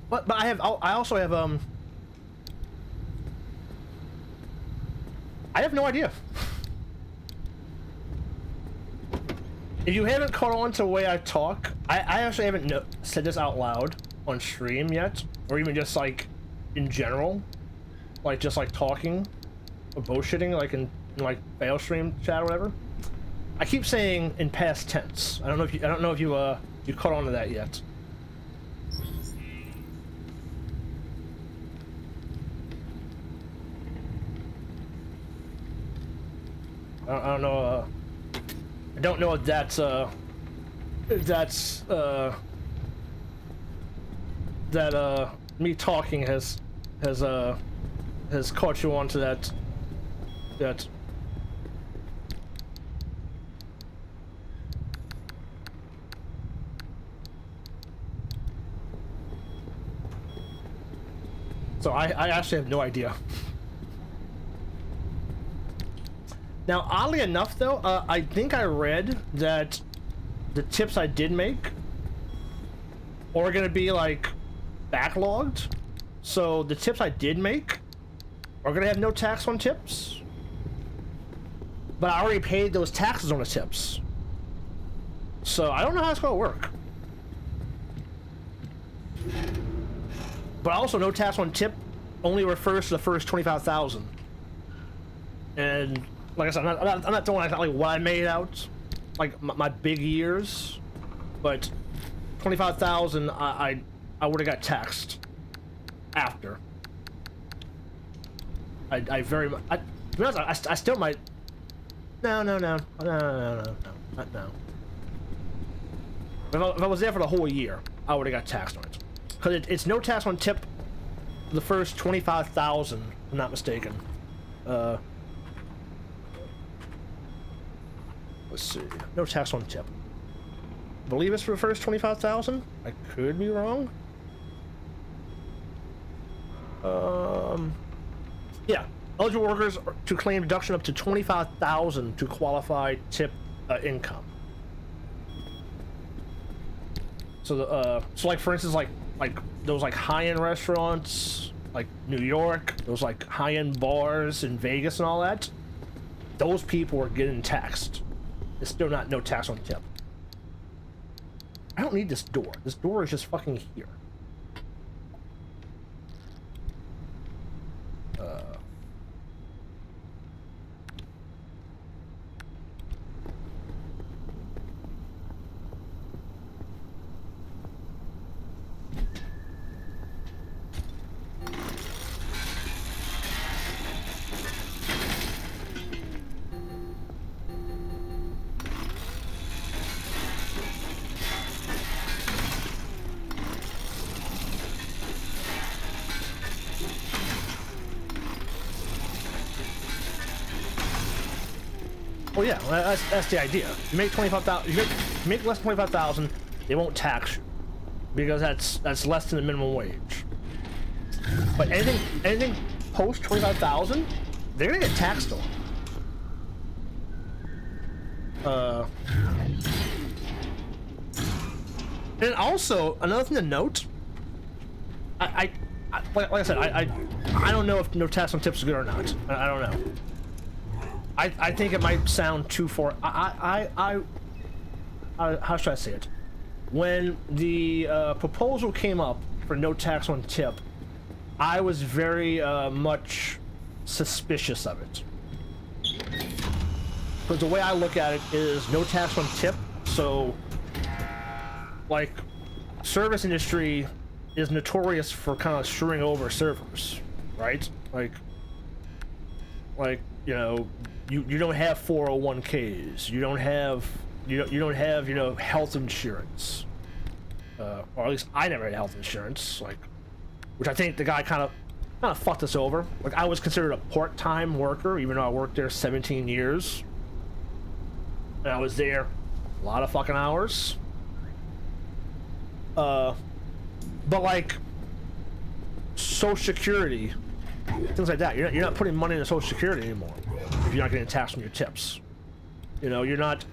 But I also have I have no idea. If you haven't caught on to the way I talk, I actually haven't said this out loud on stream yet, or even just like in general, like just like talking or bullshitting, like in like fail stream chat or whatever. I keep saying in past tense. I don't know if you caught on to that yet. I don't know. I don't know if that's me talking has caught you onto that. So I actually have no idea. Now, oddly enough, though, I think I read that the tips I did make are gonna be like backlogged. So the tips I did make are gonna have no tax on tips. But I already paid those taxes on the tips. So I don't know how it's gonna work. But also, no tax on tip only refers to the first 25,000. And like I said, I'm not throwing out like what I made out, like my big years, but 25,000 I would have got taxed after. I very much. To be honest, I still might. No, not now. If I was there for the whole year, I would have got taxed on it, because it's no tax on tip for the first 25,000. If I'm not mistaken. Let's see. No tax on tip. I believe it's for the first 25,000. I could be wrong. Yeah. Eligible workers are to claim deduction up to 25,000 to qualify tip income. So so like for instance, like those like high-end restaurants, like New York, those like high-end bars in Vegas and all that. Those people are getting taxed. It's still not no tax on tip. I don't need this door. This door is just fucking here. Well, yeah, that's the idea. You make 25,000. You make less than 25,000, they won't tax you, because that's less than the minimum wage. But anything post 25,000, they're gonna get taxed on. And also another thing to note like I said, I don't know if no tax on tips is good or not. I don't know. I think it might sound too far. How should I say it? When the proposal came up for no tax on tip, I was very much suspicious of it. Because the way I look at it is no tax on tip, so like service industry is notorious for kind of screwing over servers, right? Like you know, you don't have 401ks, you don't have health insurance, or at least I never had health insurance, like, which I think the guy kind of fucked us over. Like, I was considered a part-time worker, even though I worked there 17 years. And I was there a lot of fucking hours. But like, Social Security, things like that, you're not putting money into Social Security anymore if you're not getting taxed on your tips. You know, you're not,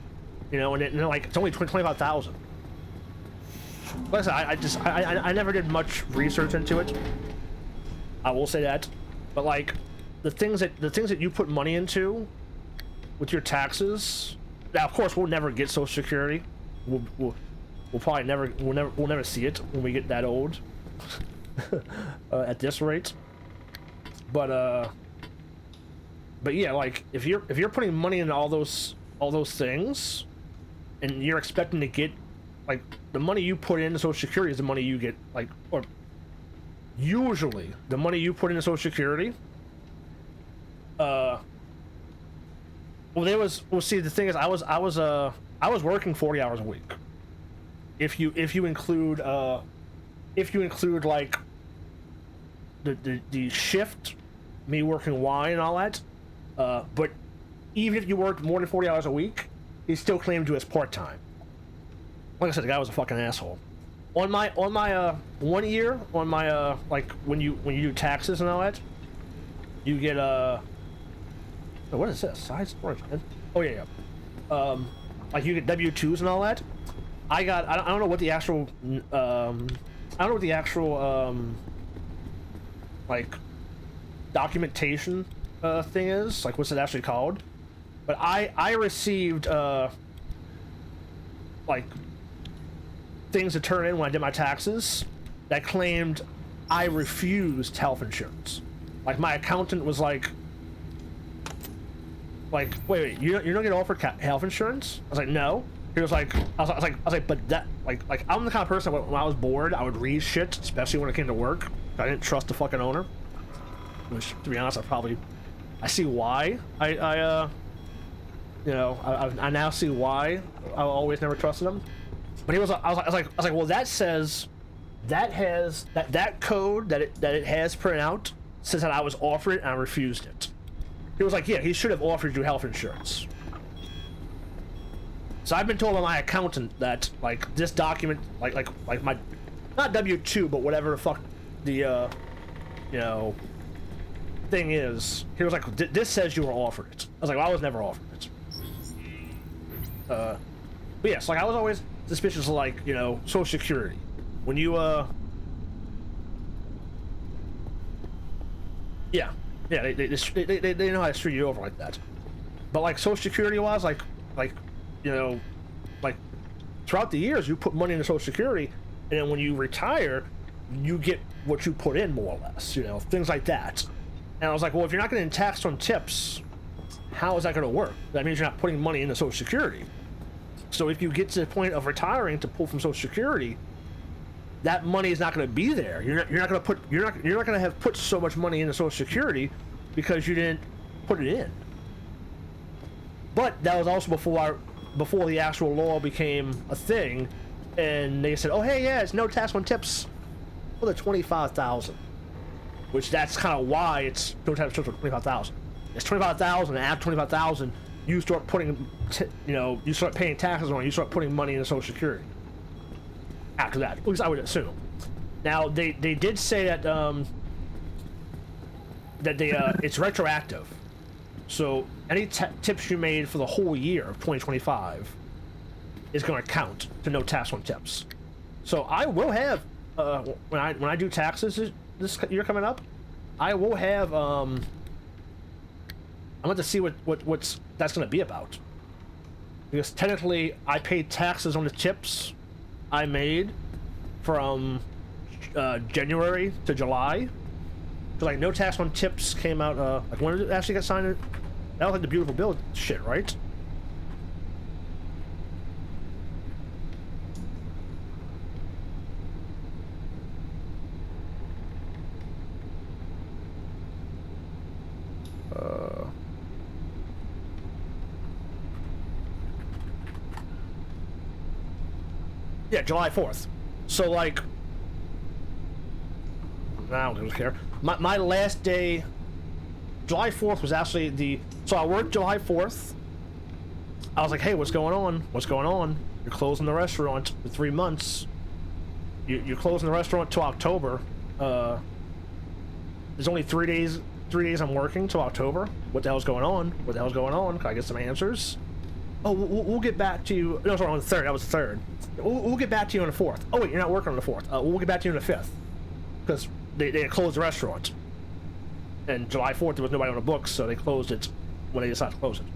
you know, and like, it's only 25,000. Like I said, I never did much research into it. I will say that, but like the things that you put money into with your taxes. Now, of course, we'll never get Social Security. We'll probably never see it when we get that old. At this rate. But yeah, like if you're putting money into all those things, and you're expecting to get, like, the money you put into Social Security is the money you get, like, or usually the money you put into Social Security. See, the thing is, I was working 40 hours a week. If you include like the shift, me working Y and all that, but even if you worked more than 40 hours a week, he still claimed you as part-time. Like I said, the guy was a fucking asshole. On my 1 year, on my like when you do taxes and all that, you get oh, what is this? Size storage, man. Oh yeah. Like you get W-2s and all that. I don't know what the actual like documentation thing is, like what's it actually called, but I received like things to turn in when I did my taxes that claimed I refused health insurance. Like my accountant was like, wait, you don't get offered health insurance? I was like, no. He was like, I was like, but that, like I'm the kind of person when I was bored, I would read shit, especially when it came to work. I didn't trust the fucking owner. Which, to be honest, I see why I now see why I always never trusted him. But he was, I was like, well, that says, that code that it has printed out says that I was offered it and I refused it. He was like, yeah, he should have offered you health insurance. So I've been told by my accountant that, like, this document, like my, not W-2, but whatever the fuck the, thing is, he was like, this says you were offered it. I was like, well, I was never offered it. But yes, like, I was always suspicious of, like, Social Security. When you, yeah, they know how to screw you over like that. But, like, Social Security was, like, throughout the years, you put money into Social Security, and then when you retire, you get what you put in, more or less, things like that. And I was like, well, if you're not getting taxed on tips, how is that going to work? That means you're not putting money into Social Security. So if you get to the point of retiring to pull from Social Security, that money is not going to be there. You're not going to have put so much money into Social Security because you didn't put it in. But that was also before the actual law became a thing, and they said, oh hey, yeah, it's no tax on tips for the 25,000, which that's kind of why it's no tax on tips for 25,000. It's 25,000, and after 25,000, you start putting, you start paying taxes on it. You start putting money into Social Security. After that, at least I would assume. Now they did say that it's retroactive. So any tips you made for the whole year of 2025 is going to count to no tax on tips. So I will have when I do taxes this year coming up, I will have I'm going to see what's that's going to be about, because technically I paid taxes on the tips I made from January to July. So like no tax on tips came out. Like when did it actually get signed? That was like the beautiful bill shit, right? Yeah, July 4th. So like, I don't care. My last day, July 4th was actually the. So I worked July 4th. I was like, hey, what's going on? What's going on? You're closing the restaurant for 3 months. You're closing the restaurant till October. There's only 3 days. 3 days I'm working till October. What the hell's going on? What the hell's going on? Can I get some answers? Oh, we'll get back to you. No, sorry, on the 3rd. That was the 3rd. We'll get back to you on the 4th. Oh wait, you're not working on the 4th. We'll get back to you on the 5th, because they closed the restaurant. And July 4th there was nobody on the books, so they closed it when they decided to close it.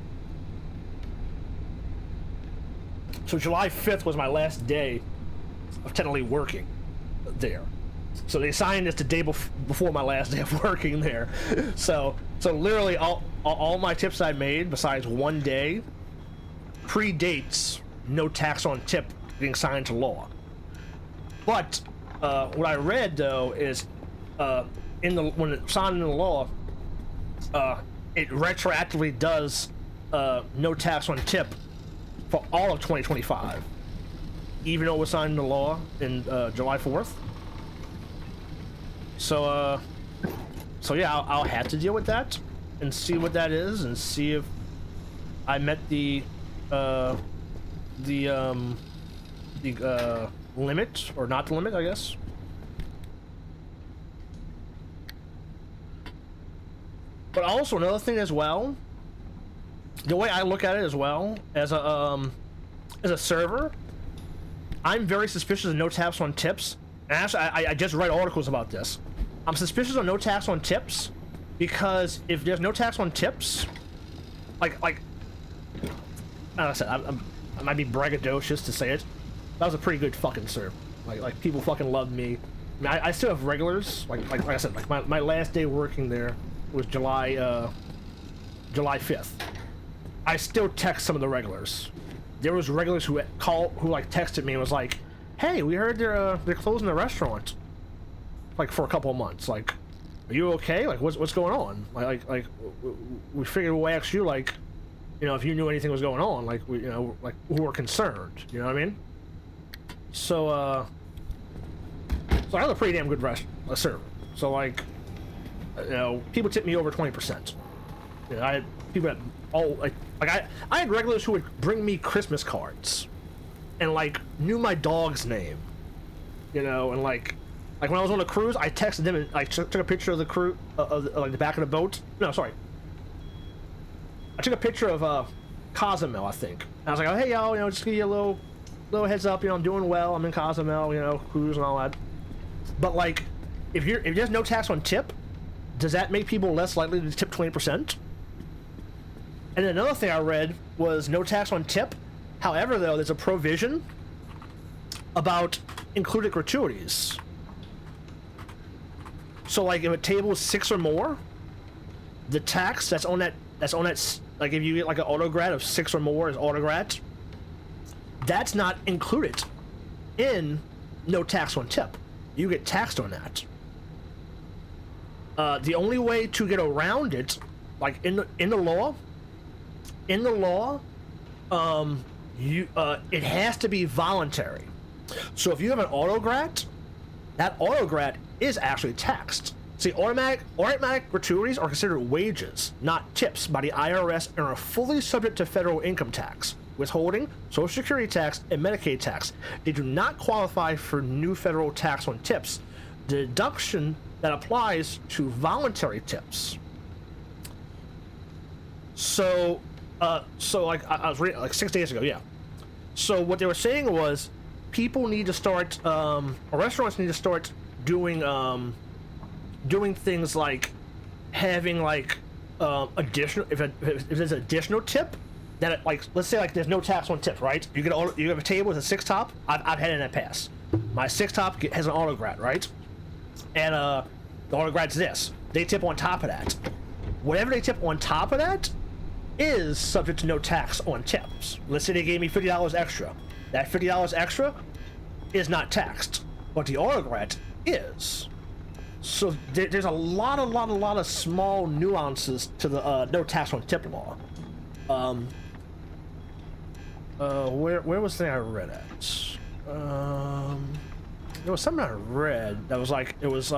So July 5th was my last day of technically working there. So they signed this the day before my last day of working there. So literally all my tips I made, besides one day, predates no tax on tip being signed to law. But what I read though is when it's signed into law, it retroactively does no tax on tip for all of 2025, even though it was signed into law in July 4th. So yeah, I'll have to deal with that and see what that is, and see if I met the limit or not the limit, I guess. But also another thing as well, the way I look at it as well, as a server, I'm very suspicious of no tax on tips. And actually, I just read articles about this. I'm suspicious of no tax on tips because if there's no tax on tips, like I said, I might be braggadocious to say it. That was a pretty good fucking serve. Like people fucking loved me. I mean, I still have regulars. Like I said, like my last day working there was July 5th. I still text some of the regulars. There was regulars who like texted me and was like, "Hey, we heard they're closing the restaurant, like for a couple of months. Like, are you okay? Like, what's going on? Like we figured we'll ask you, like, you know, if you knew anything was going on, like we, you know, like who were concerned. You know what I mean?" So I have a pretty damn good server. So like, you know, people tip me over 20%. You know, I had people that all like I had regulars who would bring me Christmas cards and like knew my dog's name, you know, and like when I was on a cruise, I texted them and I took a picture of the crew of like the back of the boat. No, sorry, I took a picture of Cozumel, I think. And I was like, "Oh, hey y'all, you know, just give you a little heads up, you know, I'm doing well. I'm in Cozumel, you know, cruise and all that." But like, if there's no tax on tip, does that make people less likely to tip 20%? And then another thing I read was no tax on tip. However, though, there's a provision about included gratuities. So, like, if a table is 6 or more, the tax that's on that, like, if you get like an autograt of 6 or more is autograt, that's not included in no tax on tip. You get taxed on that. The only way to get around it, like in the law, it has to be voluntary. So if you have an autograt, that autograt is actually taxed. See, automatic gratuities are considered wages, not tips, by the IRS, and are fully subject to federal income tax, withholding, Social Security tax, and Medicaid tax. They do not qualify for new federal tax on tips. The deduction that applies to voluntary tips. So like I was reading like 6 days ago, yeah. So what they were saying was, people need to start, or restaurants need to start doing things like having like additional, if there's an additional tip that it, like, let's say like there's no tax on tips, right? You have a table with a 6 top. I've had it in that pass. My 6 top has an autograt, right? And the autograt's this. They tip on top of that. Whatever they tip on top of that is subject to no tax on tips. Let's say they gave me $50 extra. That $50 extra is not taxed, but the autograt is. So there's a lot of small nuances to the no tax on tip law. Where was the thing I read at? There was something I read that was like it was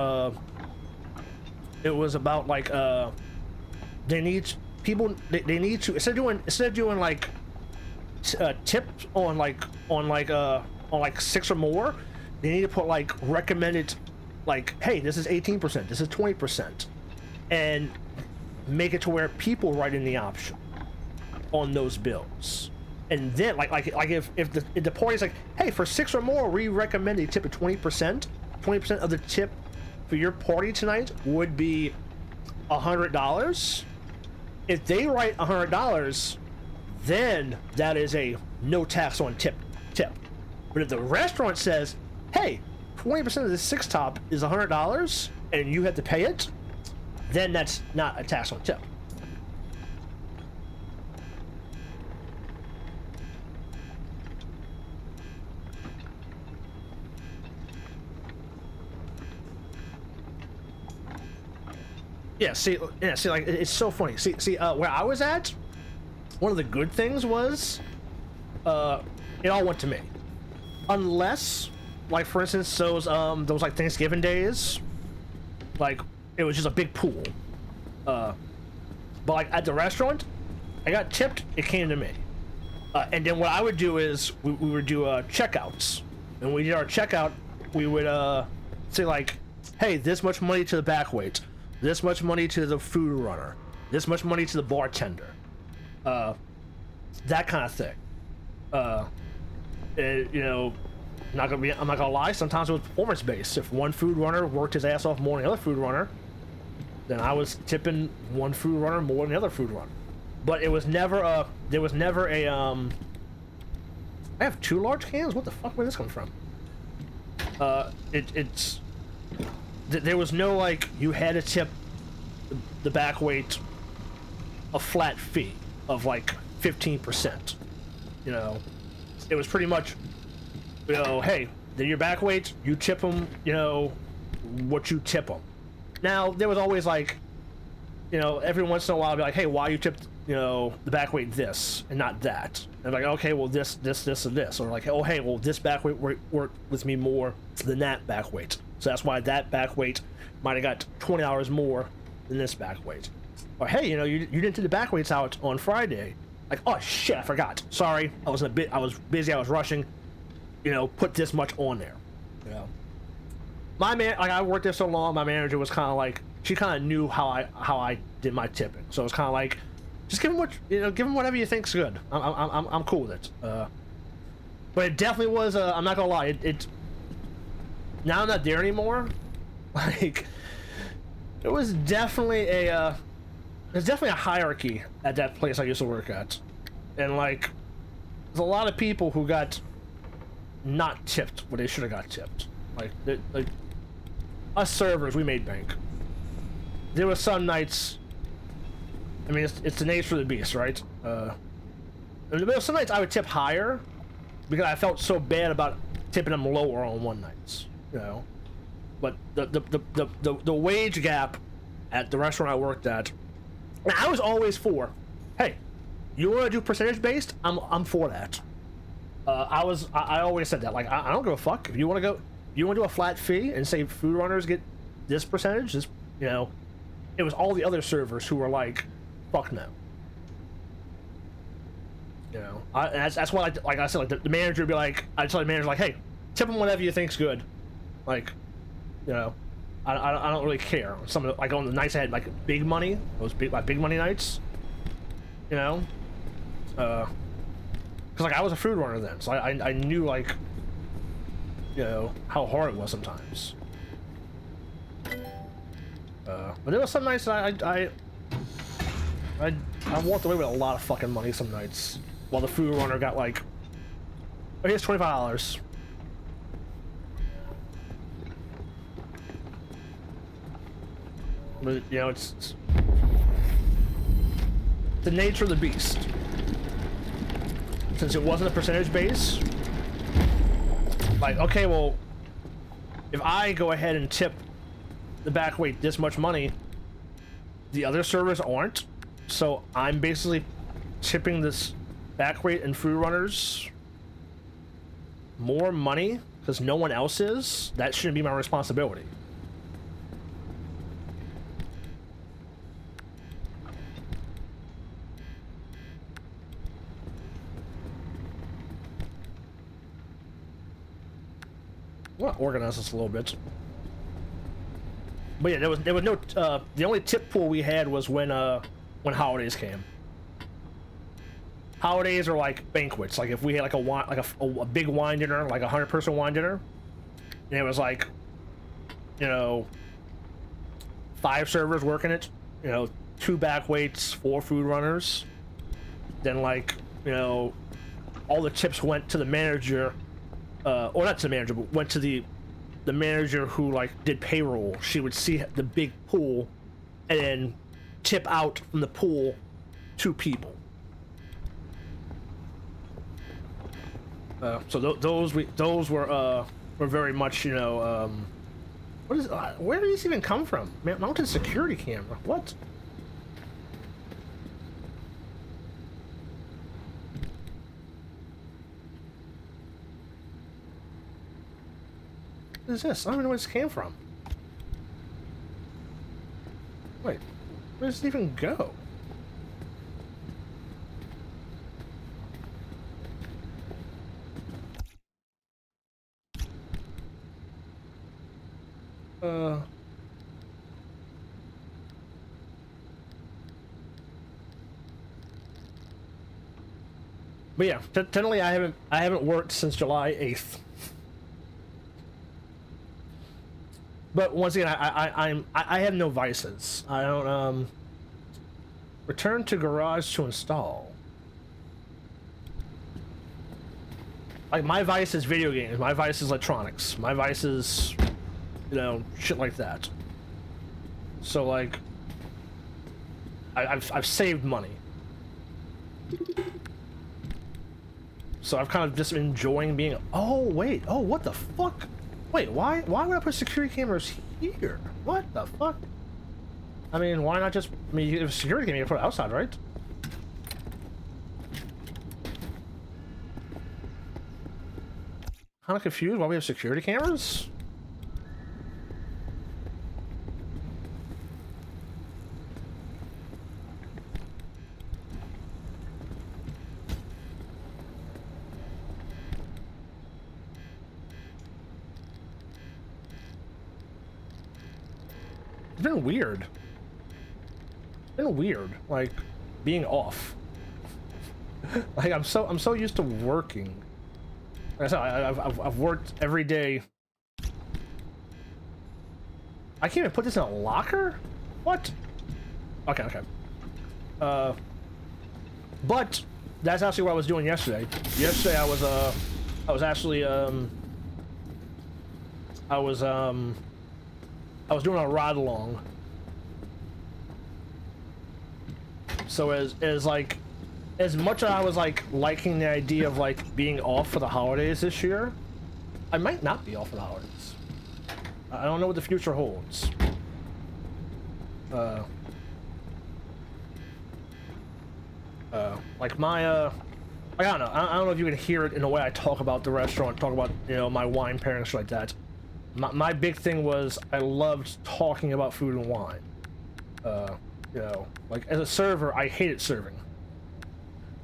about like they need people they need to instead of doing like tips on like 6 or more, they need to put like recommended, like, hey, this is 18%, this is 20%, and make it to where people write in the option on those bills. And then like if the party's like, hey, for 6 or more we recommend a tip of 20%. 20% of the tip for your party tonight would be $100. If they write $100, then that is a no tax on tip. But if the restaurant says, hey, 20% of the 6 top is $100 and you have to pay it, then that's not a tax on tip. See, like, it's so funny. See, where I was at, one of the good things was, it all went to me. Unless, like, for instance, those like Thanksgiving days, like, it was just a big pool. But like at the restaurant, I got tipped, it came to me. And then what I would do is we would do checkouts. And when we did our checkout, we would say like, hey, this much money to the back wait, this much money to the food runner, this much money to the bartender, that kind of thing. You know, I'm not gonna lie, sometimes it was performance based. If one food runner worked his ass off more than the other food runner, then I was tipping one food runner more than the other food runner. But it was never there was never a I have 2 large cans? What the fuck, where did this come from? There was no, like, you had to tip the back weight a flat fee of like 15%. You know, it was pretty much, you know, hey, then your back weight, you tip them, you know, what you tip them. Now, there was always like, you know, every once in a while I'd be like, hey, why you tipped, you know, the back weight this and not that? And like, okay, well, this, and this. Or like, oh, hey, well, this back weight worked with me more than that back weight. So that's why that back weight might have got $20 more than this back weight. Or hey, you know, you didn't do the back weights out on Friday. Like, oh shit, I forgot. Sorry, I was busy, I was rushing. You know, put this much on there. You know, my man, like, I worked there so long, my manager was kind of like, she kind of knew how I did my tipping. So it was kind of like, just give him give him whatever you think's good. I'm cool with it. But it definitely was. I'm not gonna lie. It now I'm not there anymore. Like, it was definitely a there's definitely a hierarchy at that place I used to work at, and like, there's a lot of people who got not tipped what they should have got tipped. Like us servers, we made bank. There were some nights, I mean, it's the nature of the beast, right? There were some nights I would tip higher because I felt so bad about tipping them lower on one nights, you know. But the wage gap at the restaurant I worked at, and I was always for, hey, you want to do percentage based? I'm for that. I always said that. Like, I don't give a fuck if you want to do a flat fee and say food runners get this percentage. This, you know, it was all the other servers who were like, fuck no. You know, that's why, like I said, like the manager would be like, I tell the manager like, hey, tip them whatever you think's good. Like, you know, I don't really care. Some of the, like on the nights I had like big money, those big money nights. You know, because like I was a food runner then, so I knew like you know, how hard it was sometimes. But there was some nights that I walked away with a lot of fucking money some nights, while the food runner got like, oh, here's $25. But you know, it's the nature of the beast. Since it wasn't a percentage base, like, okay, well, if I go ahead and tip the back weight this much money, the other servers aren't, so I'm basically tipping this back weight and food runners more money because no one else is. That shouldn't be my responsibility. I want to organize this a little bit. But yeah, there was no the only tip pool we had was when holidays came. Holidays are like banquets. Like if we had like a big wine dinner, like a 100-person wine dinner, and it was like, you know, 5 servers working it, you know, 2 back weights, 4 food runners, then like, you know, all the tips went to the manager, or not to the manager, but went to the manager who like did payroll. She would see the big pool and then tip out from the pool to people. So those were very much, you know, what is where did this even come from? Mounted security camera. What? What is this? I don't even know where this came from. Wait, where does it even go? But yeah, technically I haven't worked since July 8th. But once again, I have no vices. I don't return to garage to install. Like my vice is video games. My vice is electronics. My vice is, you know, shit like that. So like, I've saved money. So I've kind of just been enjoying being. Oh wait. Oh, what the fuck? Wait, why would I put security cameras here? What the fuck? I mean, why not just... I mean, if security camera, you can put it outside, right? Kind of confused why we have security cameras? It's been weird. It's been weird, like being off. Like I'm so used to working. Like I said, I've worked every day. I can't even put this in a locker? What? Okay. But that's actually what I was doing yesterday. Yesterday I was actually I was doing a ride along. So as like, as much as I was like liking the idea of like being off for the holidays this year, I might not be off for the holidays. I don't know what the future holds. Like my I don't know. I don't know if you can hear it in the way I talk about the restaurant, talk about, you know, my wine pairing, shit like that. My big thing was I loved talking about food and wine. You know, like as a server, I hated serving,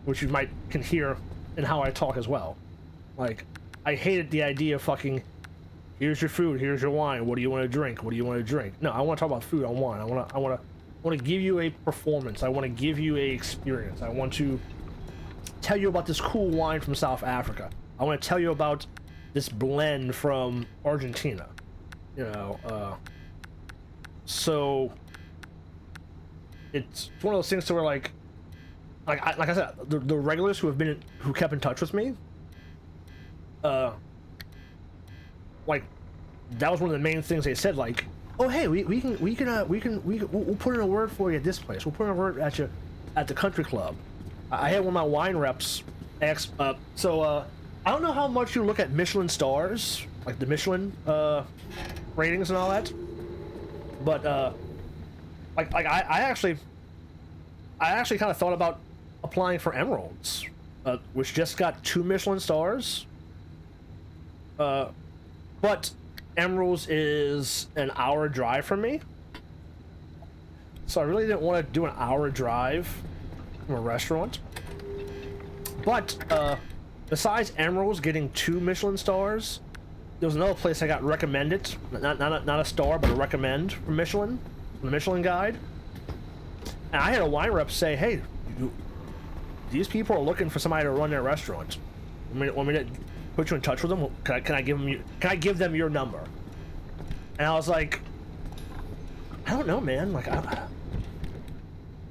which you can hear in how I talk as well. Like, I hated the idea of fucking, here's your food, here's your wine, what do you want to drink, what do you want to drink? No, I want to talk about food and wine. I want to give you a performance. I want to give you a experience. I want to tell you about this cool wine from South Africa. I want to tell you about this blend from Argentina, you know. So it's one of those things to where like I said, the regulars who kept in touch with me, like that was one of the main things they said, like, oh hey, we'll put in a word for you at this place, we'll put in a word at you at the country club. I had one of my wine reps ask, so I don't know how much you look at Michelin stars, like the Michelin ratings and all that, but I actually kind of thought about applying for Emeralds, which just got 2 Michelin stars, but Emeralds is an hour drive from me, so I really didn't want to do an hour drive from a restaurant. But besides Emeralds getting 2 Michelin stars, there was another place I got recommended, not a star, but a recommend from Michelin, from the Michelin Guide. And I had a wine rep say, hey, these people are looking for somebody to run their restaurant. Want me to put you in touch with them? Can I give them your number? And I was like, I don't know, man. Like I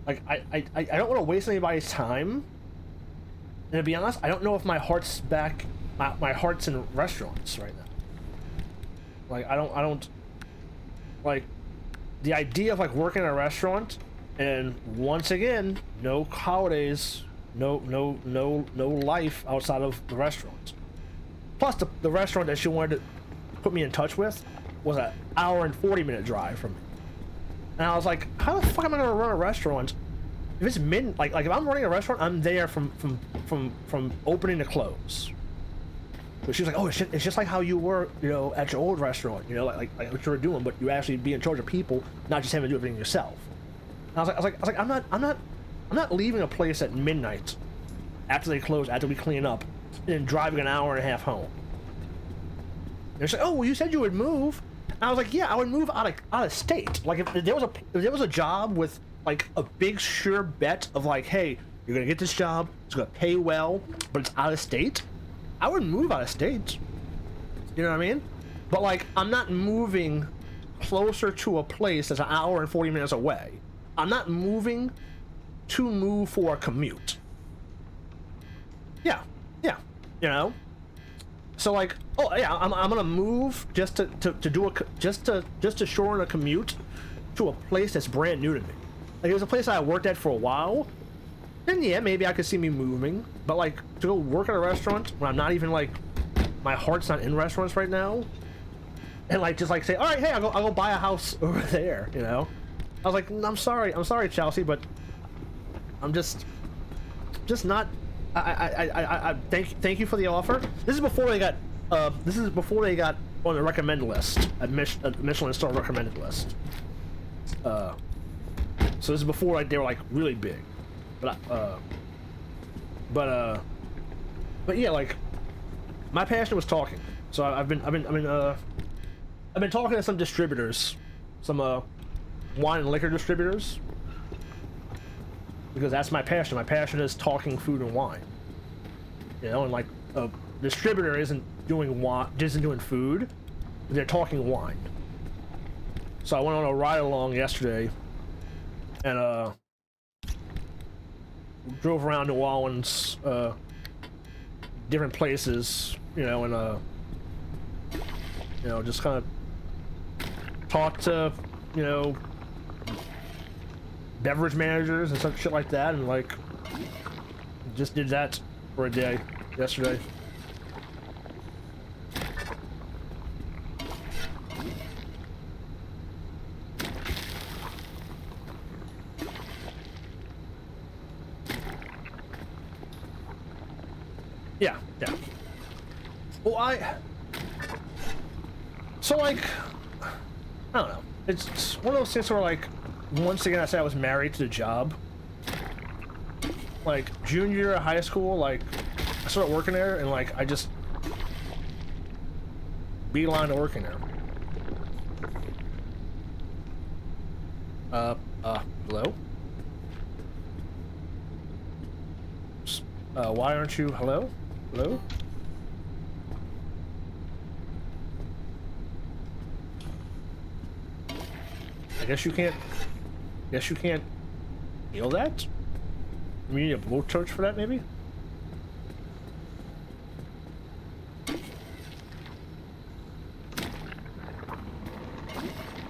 don't want to waste anybody's time. And to be honest, I don't know if my heart's back. My heart's in restaurants right now. Like I don't like the idea of like working in a restaurant, and once again, no holidays, no life outside of the restaurant. Plus the restaurant that she wanted to put me in touch with was an hour and 40-minute drive from me. And I was like, how the fuck am I gonna run a restaurant if it's like if I'm running a restaurant, I'm there from opening to close. But she's like, oh, it's just like how you were, you know, at your old restaurant, you know, like what you were doing, but you actually be in charge of people, not just having to do everything yourself. And I was like, I'm not leaving a place at midnight after they close, after we clean up, and then driving an hour and a half home. And she's like, oh, well, you said you would move. And I was like, yeah, I would move out of state. Like if there was a job with like a big sure bet of like, hey, you're gonna get this job, it's gonna pay well, but it's out of state, I would move out of state. You know what I mean? But like, I'm not moving closer to a place that's an hour and 40 minutes away. I'm not moving to move for a commute. Yeah, you know. So like, oh yeah, I'm gonna move just to shorten a commute to a place that's brand new to me. Like it was a place I worked at for a while, then yeah, maybe I could see me moving. But like to go work at a restaurant when I'm not even like, my heart's not in restaurants right now, and like just like say, all right, hey, I'll go buy a house over there, you know. I was like, I'm sorry, Chelsea, but I'm just not. I thank you for the offer. This is before they got on the recommend list, at Michelin star recommended list. So this is before like they were like really big, but yeah, like my passion was talking. So I've been talking to some distributors, some wine and liquor distributors, because that's my passion. My passion is talking food and wine. You know, and like a distributor isn't doing food, they're talking wine. So I went on a ride along yesterday, and drove around New Orleans, different places, you know, and you know, just kind of talked to, you know, beverage managers and such shit like that, and like just did that for a day yesterday. Yeah. Well, so like, I don't know. It's one of those things where like, once again, I said I was married to the job. Like junior year of high school, like I started working there, and like I just beeline to working there. Hello? Why aren't you? Hello? guess you can't. Guess you can't heal that. We need a blowtorch for that, maybe.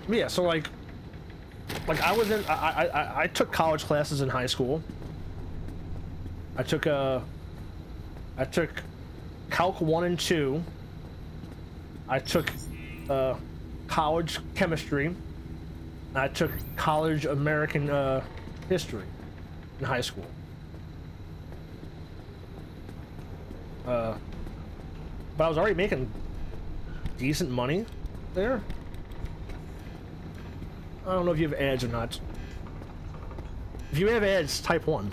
Yeah. So like I was in. I took college classes in high school. I took Calc 1 and 2. I took college chemistry. And I took college American history in high school. But I was already making decent money there. I don't know if you have ads or not. If you have ads, type 1.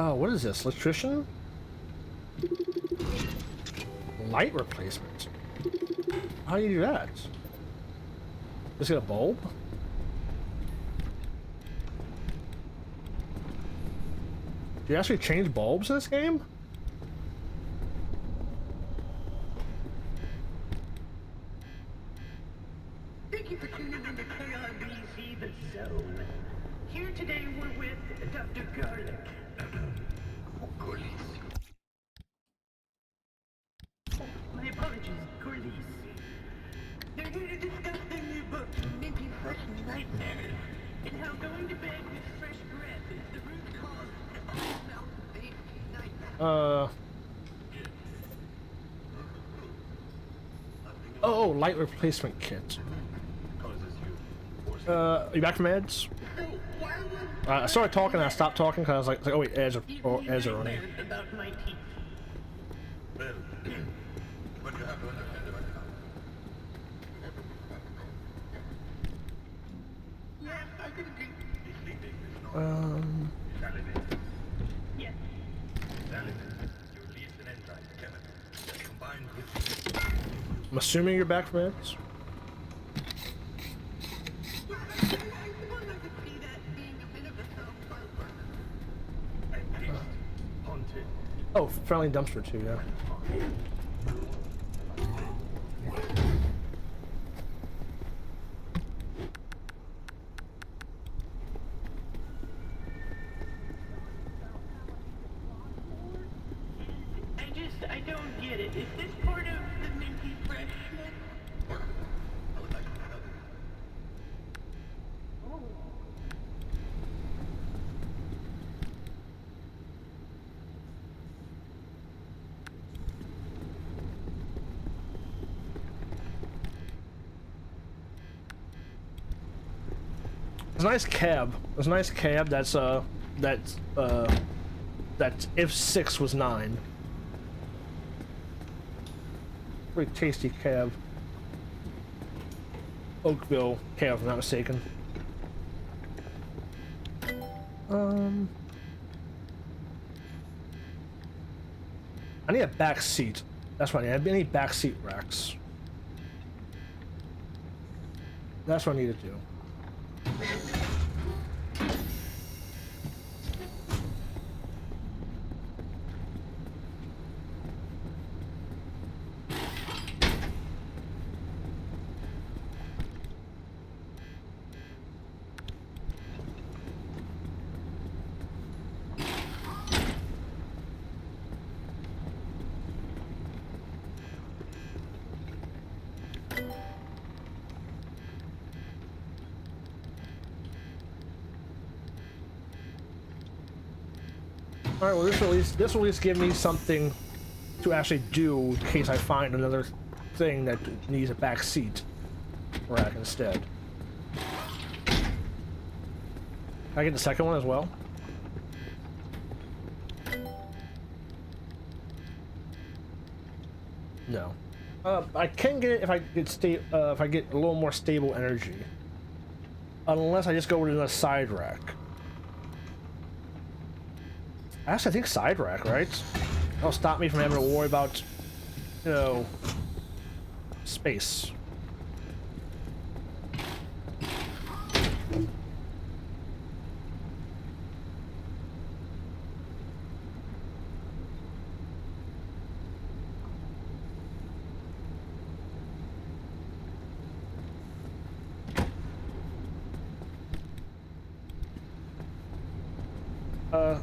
Oh, what is this? Electrician? Light replacement. How do you do that? Just get a bulb? Do you actually change bulbs in this game? Thank you for tuning in to KRBC The Zone. Here today we're with Dr. Garlic. My apologies, Corliss. They're here to discuss their new book, Minty Fresh Nightmares, and how going to bed with fresh breath is the root cause of all baby nightmares. Oh, light replacement kit. You back from ads? I started talking and I stopped talking because I was like, oh wait, ads are running. About my teeth. Well, but you have to understand about Yes, I can agree. sleeping is not salivate. Yes. Salivate, you release an enzyme chemical that combines with I'm assuming you're back from ads? Oh, friendly dumpster too, yeah. I don't get it. Is this part of the Minty Fresh shit? I would like to help you. Oh. There's a nice cab. There's a nice cab that's if 6 was 9. Pretty tasty cab. Oakville cab, if I'm not mistaken. I need a back seat. That's what I need. I need back seat racks. That's what I need to do. Alright, well this will at least give me something to actually do in case I find another thing that needs a back seat rack instead. Can I get the second one as well? No. I can get it if I get a little more stable energy. Unless I just go with a side rack. Actually, I think side rack, right? That'll stop me from having to worry about, you know, space.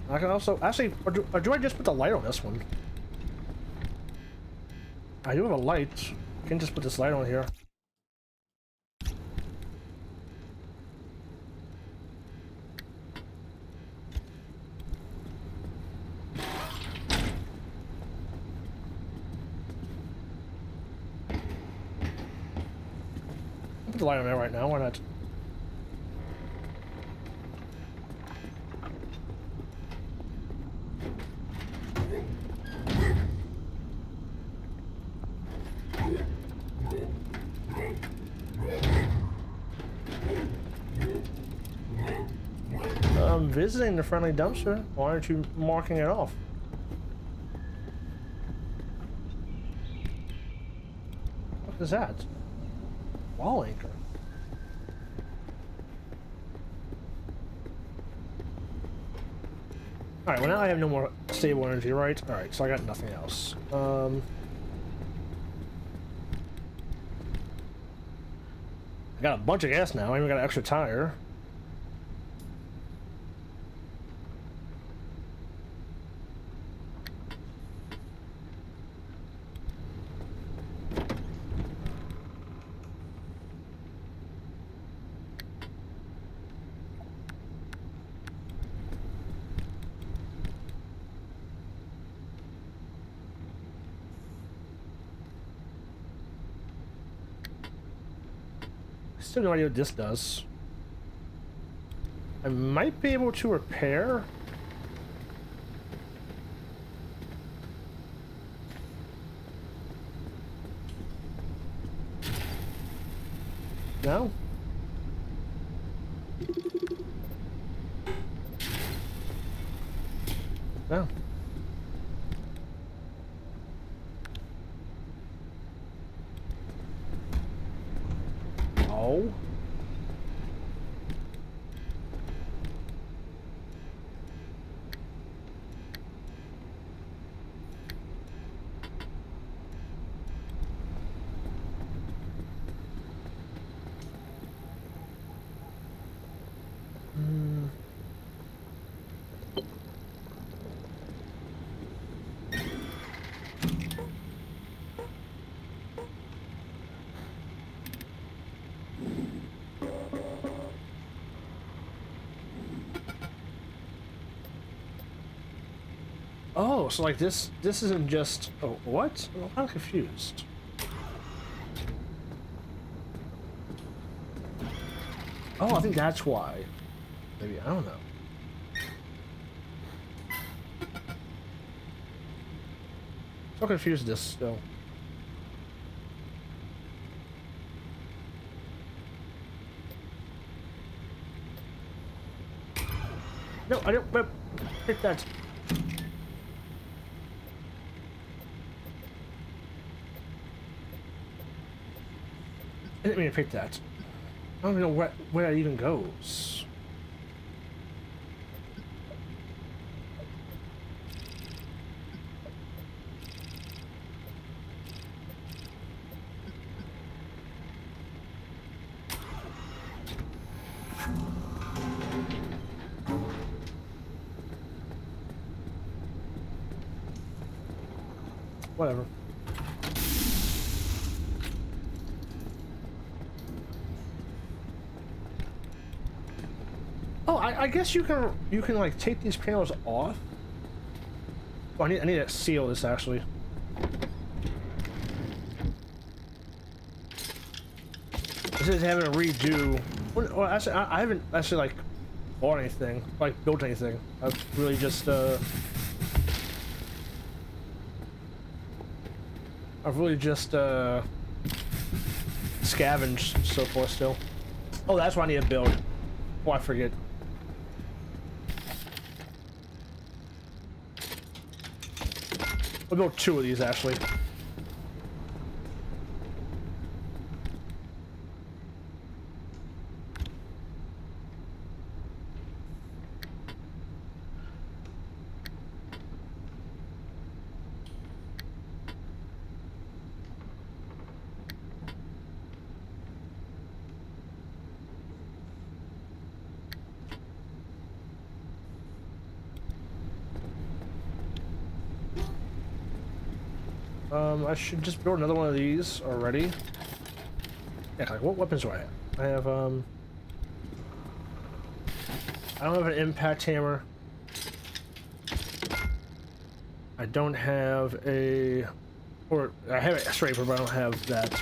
I can also actually, or do I just put the light on this one? I do have a light. I can just put this light on here. Put the light on there right now. Why not? Visiting the friendly dumpster. Why aren't you marking it off? What is that? Wall anchor. Alright, well now I have no more stable energy, right? Alright, so I got nothing else. I got a bunch of gas now. I even got an extra tire. Still no idea what this does. I might be able to repair. No? No. Oh. Oh, so like this isn't just... Oh, what? I'm confused. Oh, I think that's why. Maybe, I don't know. So confused this still. No, I don't... Pick that. I didn't mean to pick that. I don't even know where that even goes. Whatever. Oh, I guess you can like take these panels off. Oh, I need to seal this actually. This is having to redo. Well, actually, I haven't actually like bought anything, like built anything. I've really just I've really just scavenged so far still. Oh, that's what I need to build. Oh, I forget. We'll build 2 of these actually. I should just build another one of these already. Yeah, like what weapons do I have? I have I don't have an impact hammer. I don't have a, or I have a scraper, but I don't have that.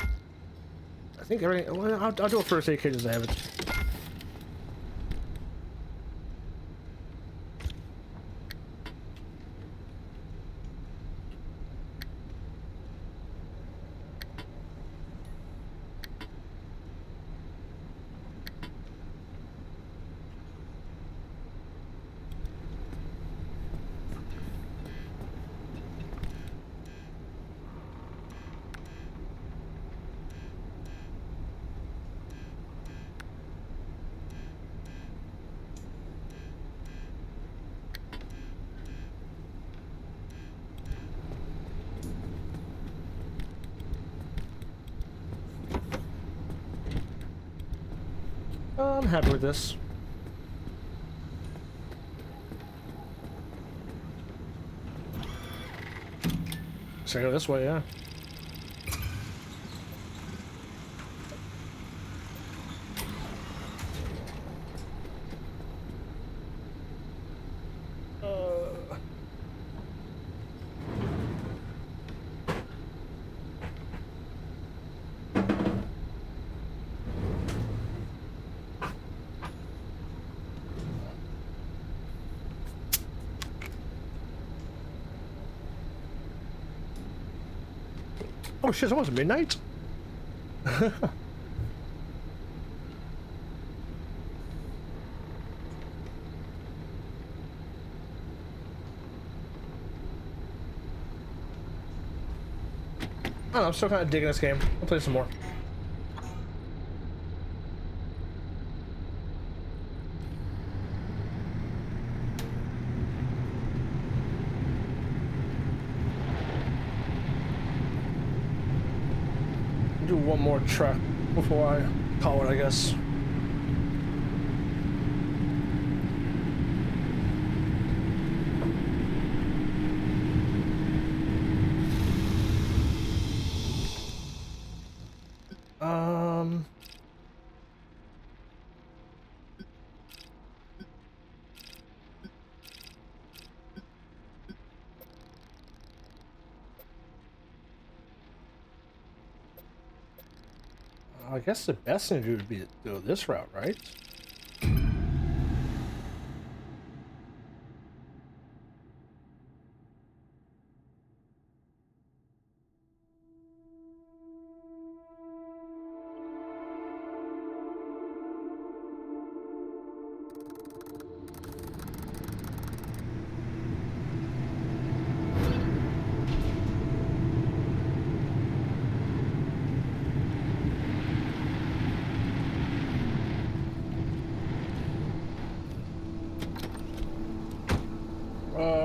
I think everything. Well, I'll do a first aid kit as I have it. I'm happy with this. So I go this way, yeah. Oh shit, it's almost midnight? I don't know, I'm still kind of digging this game. I'll play some more. Do one more track before I call it, I guess. I guess the best thing to do would be to go this route, right?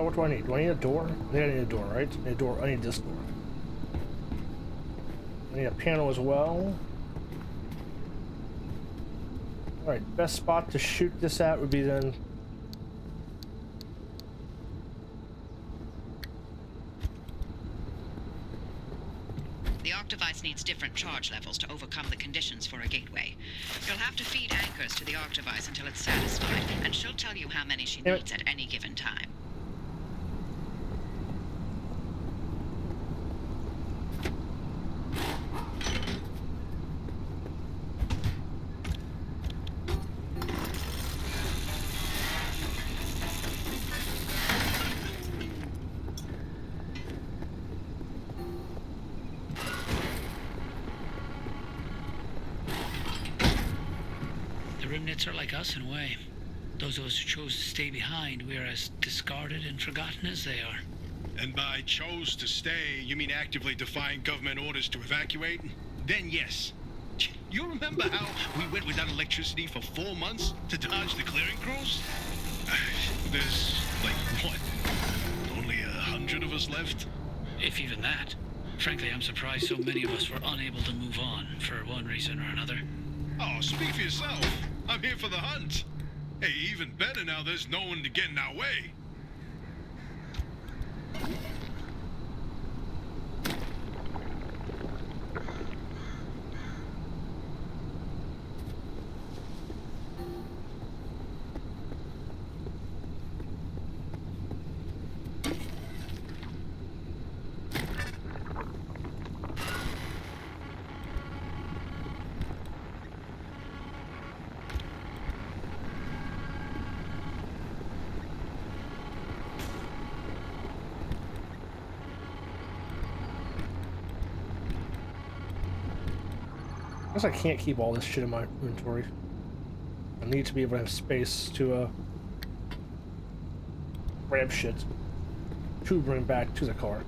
What do I need? Do I need a door? I think I need a door, right? I need a door. I need this door. I need a panel as well. Alright, best spot to shoot this at would be then... The arc device needs different charge levels to overcome the conditions for a gateway. You'll have to feed anchors to the arc device until it's satisfied, and she'll tell you how many she needs at any given time. Grimnits are like us in a way. Those of us who chose to stay behind, we are as discarded and forgotten as they are. And by chose to stay, you mean actively defying government orders to evacuate? Then yes. You remember how we went without electricity for 4 months to dodge the clearing crews? There's, like, what? Only 100 of us left? If even that. Frankly, I'm surprised so many of us were unable to move on, for one reason or another. Oh, speak for yourself. I'm here for the hunt. Hey, even better now there's no one to get in our way. I guess I can't keep all this shit in my inventory. I need to be able to have space to grab shit to bring back to the car.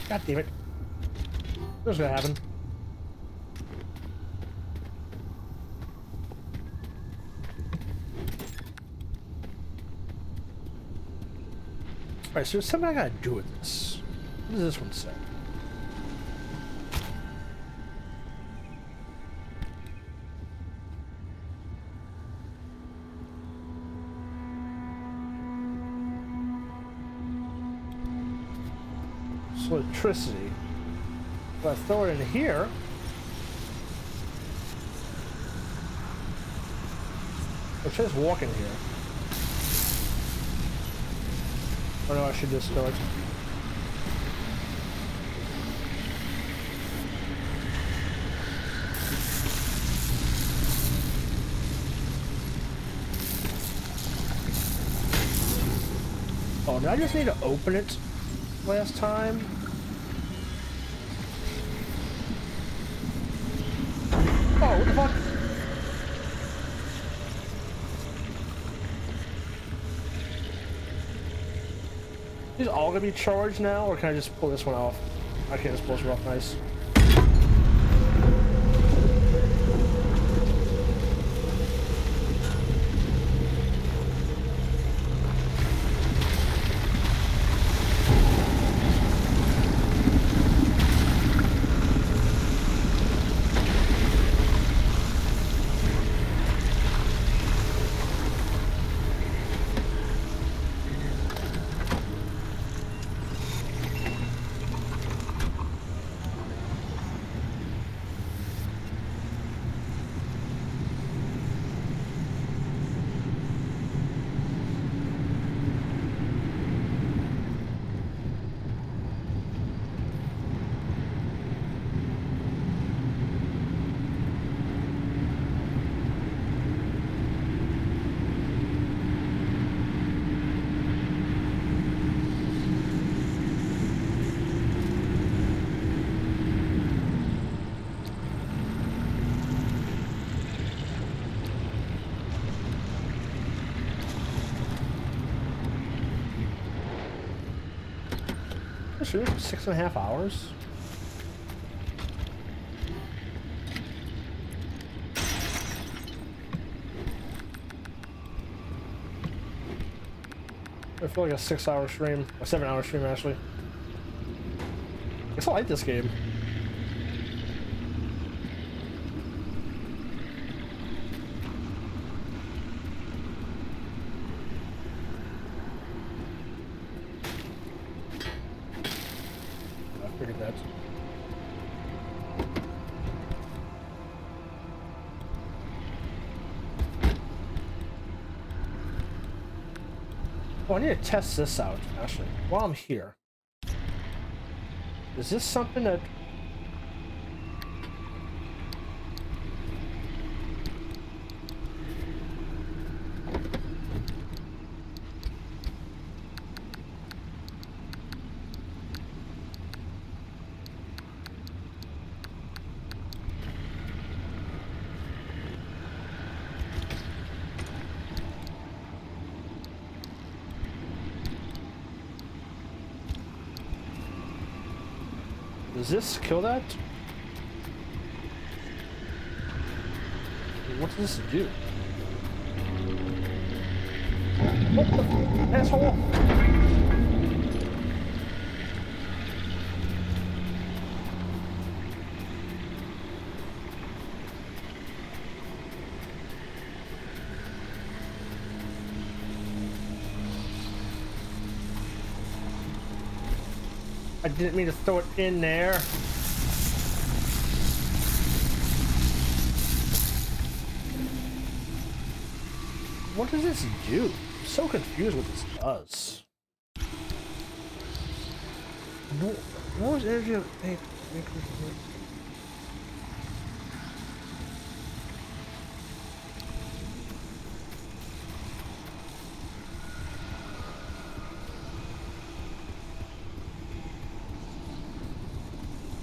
God damn it. What's gonna happen? Alright, so there's something I gotta do with this. What does this one say? Electricity. If I throw it in here, let's just walk in here. Oh no, I should just go. Oh, did I just need to open it last time? Oh, what the fuck? These all gonna be charged now, or can I just pull this one off? I can't just pull this one off. Nice. Sure, 6.5 hours. feel like a 6-hour stream, a 7-hour stream actually. I still like this game. I figured that. Oh, I need to test this out, actually, while I'm here. Is this something that... Does this kill that? What does this do? What the asshole? I didn't mean to throw it in there. What does this do? I'm so confused what this does. What was energy of...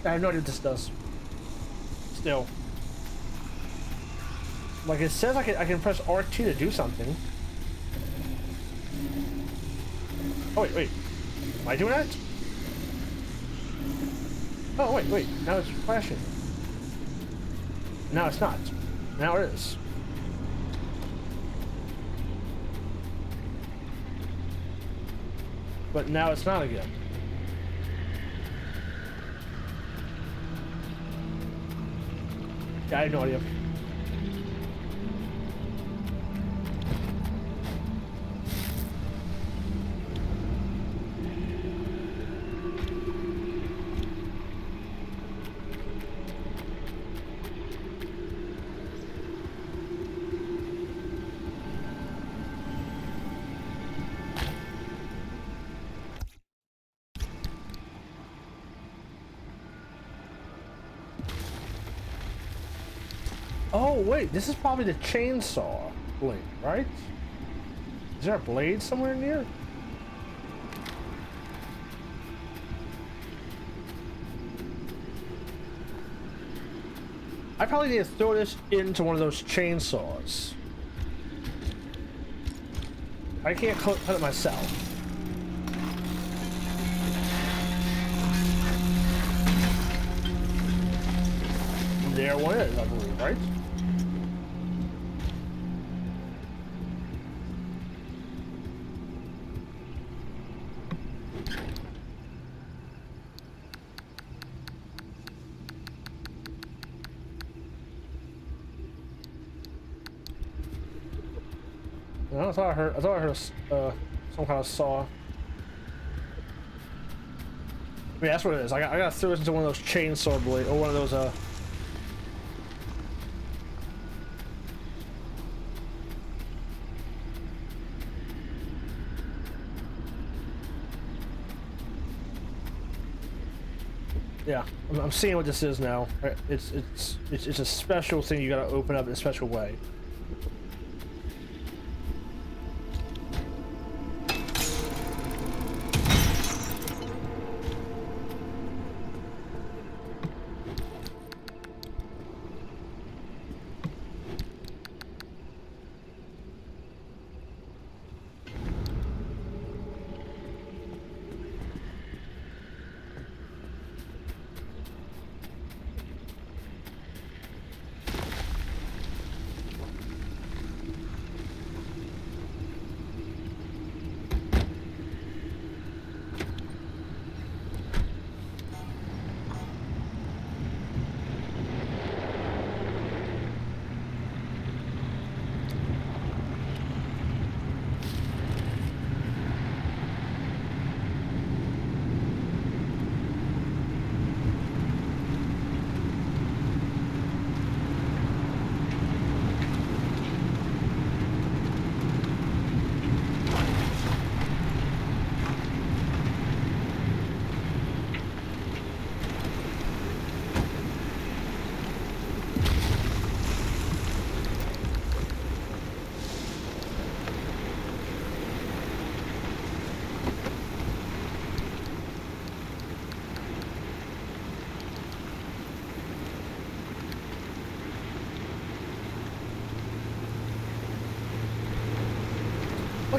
I have no idea what this does. Still. Like it says I can press RT to do something. Oh wait. Am I doing that? Oh wait. Now it's flashing. Now it's not. Now it is. But now it's not again. Yeah, I have no idea. Oh wait, this is probably the chainsaw blade, right? Is there a blade somewhere near? I probably need to throw this into one of those chainsaws. I can't cut it myself. There one is, I believe, right? I thought I heard some kind of saw. Yeah, that's what it is. I gotta throw it into one of those chainsaw blades, or one of those Yeah, I'm seeing what this is now. It's a special thing you gotta open up in a special way.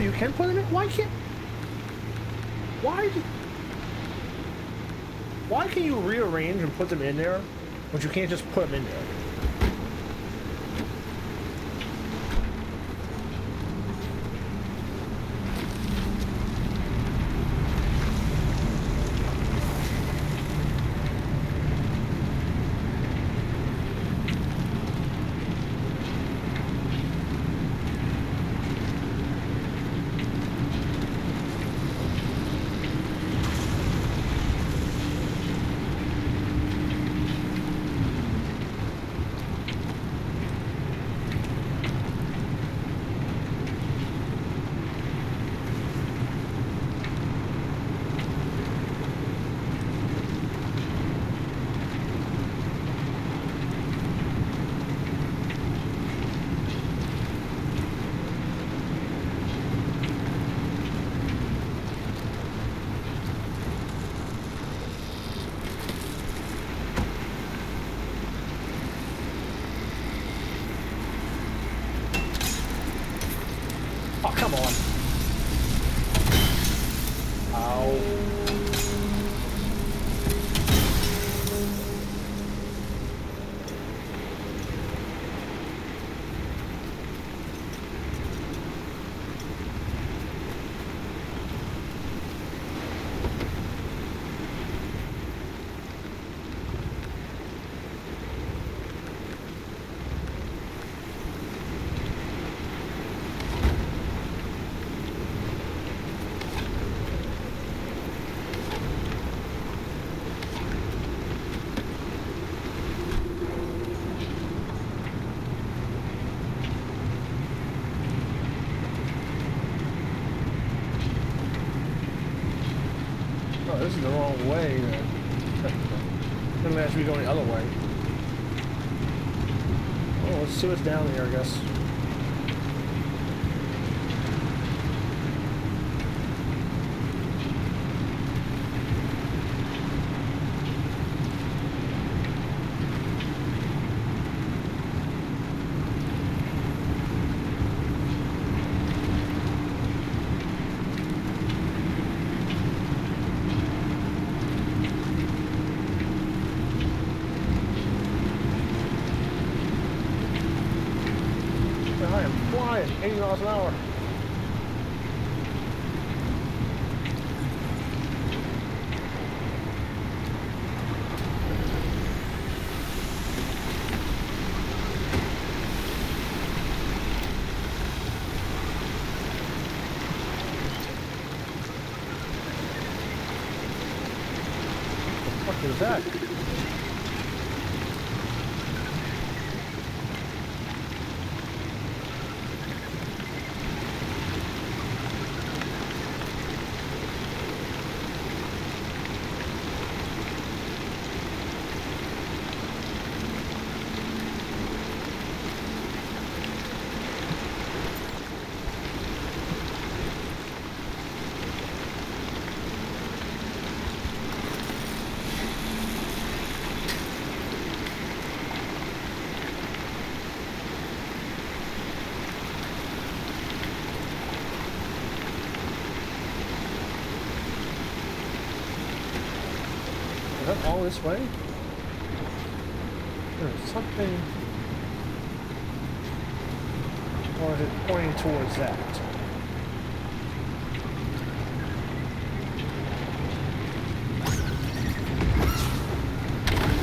you can put them in? Why can't... Why can you rearrange and put them in there, but you can't just put them in there? Oh, come on. Ow. Oh, this is the wrong way. Then we have to be going the other way. Oh, let's see what's down here, I guess. I am flying 80 miles an hour. What the fuck is that? Is that all this way? There's something... Or is it pointing towards that?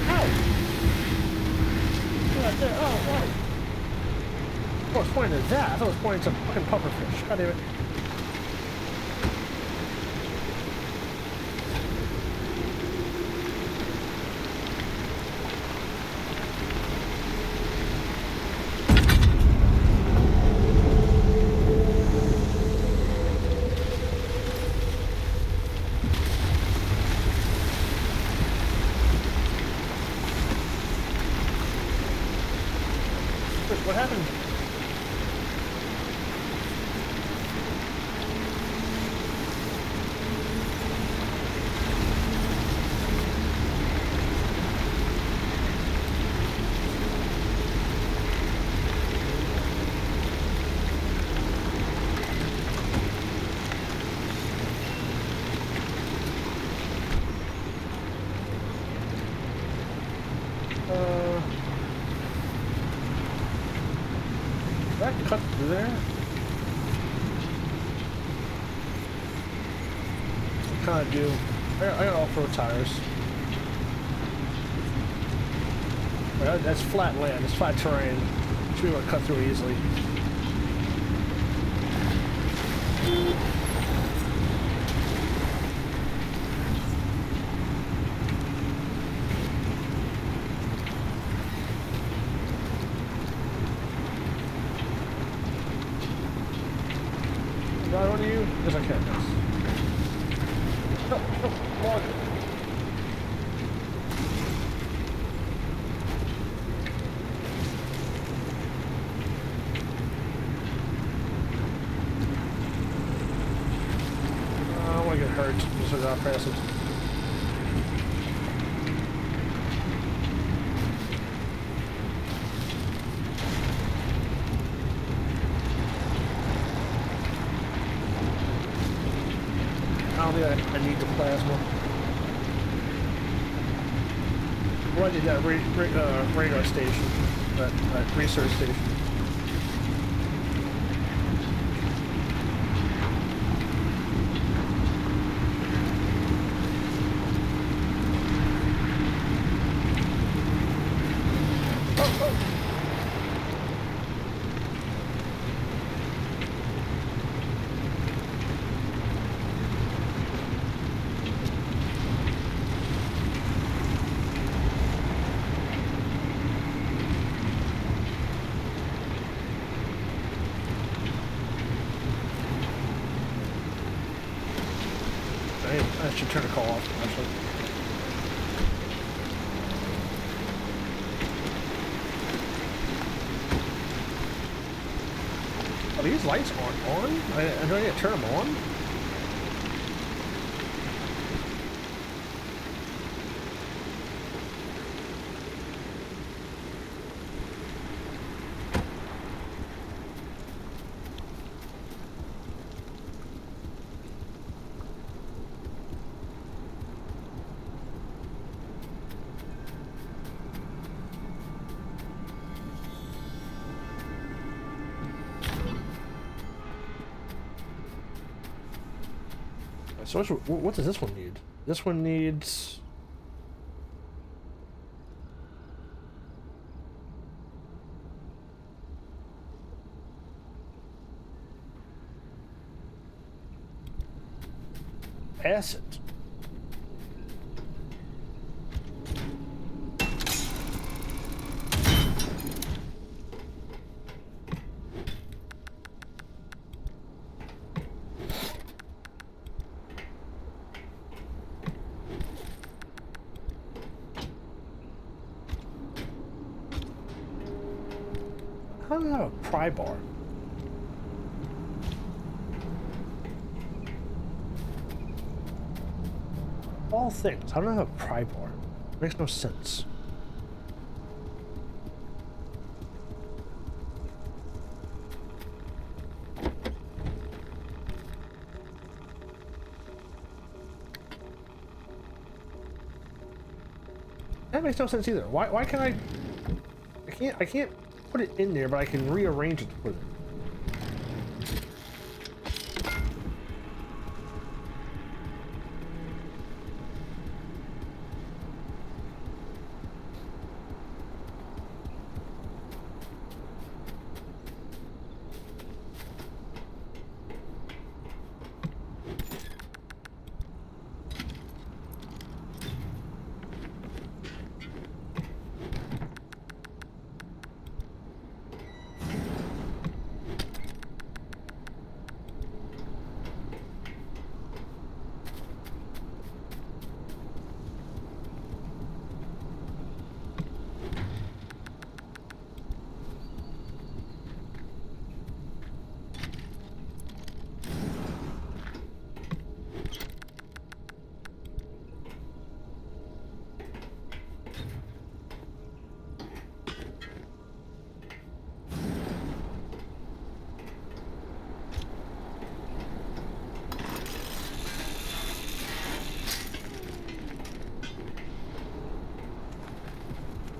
Ow! Right there. Oh, right. Oh, it's pointing to that. I thought it was pointing to fucking pufferfish. God damn it. What happened? cut through there? I kinda do. I got off-road tires. That's flat land, it's flat terrain. Should be able to cut through it easily. Do I run you? Yes, I can. Yes. No, no, log. I don't want to get hurt just as I pass it. I don't think I need the plasma. Well, I did that radar station, that research station. I should turn the call off, actually. Are these lights on? Do I need to turn them on? So what does this one need? This one needs... acid. How do I have a pry bar? All things. How do I have a pry bar? Makes no sense. That makes no sense either. Why can't I can't put it in there, but I can rearrange it to put it in.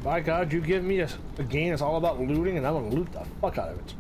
By God, you give me a game that's all about looting, and I'm gonna loot the fuck out of it.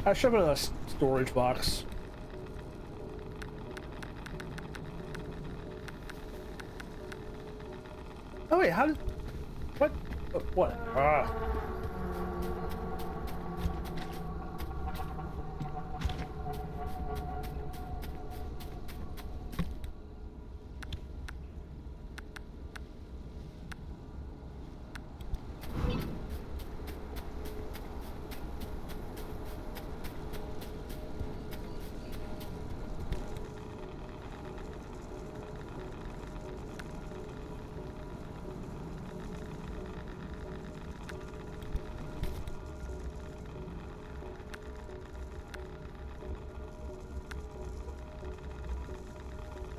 I should have a storage box. Oh wait, how did... What? What? Ah.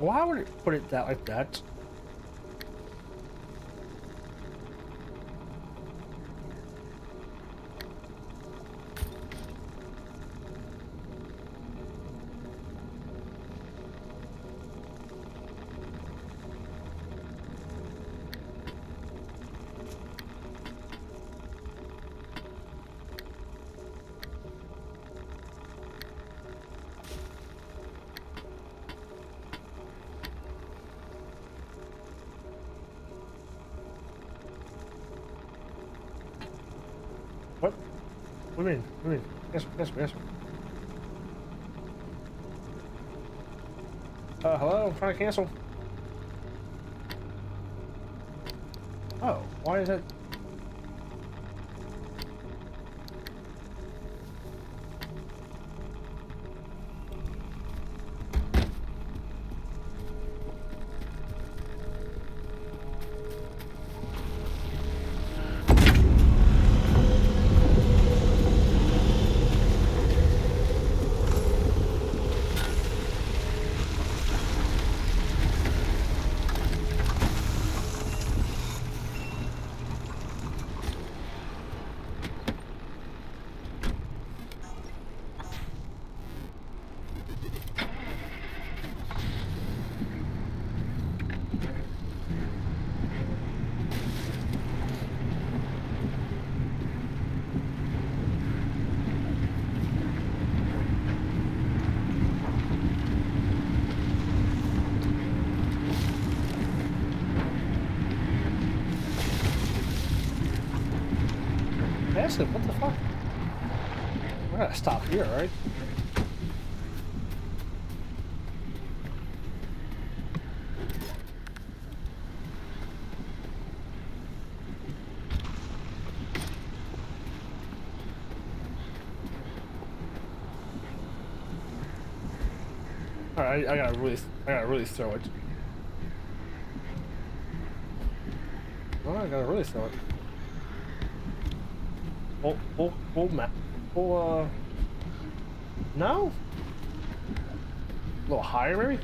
Why would it put it that like that? What? What do you mean? What do you mean? Yes. Hello? I'm trying to cancel. Oh, why is it? What the fuck? We're gonna stop here, right? Alright, I gotta really throw it. Oh, I gotta really throw it. No? A little higher, maybe?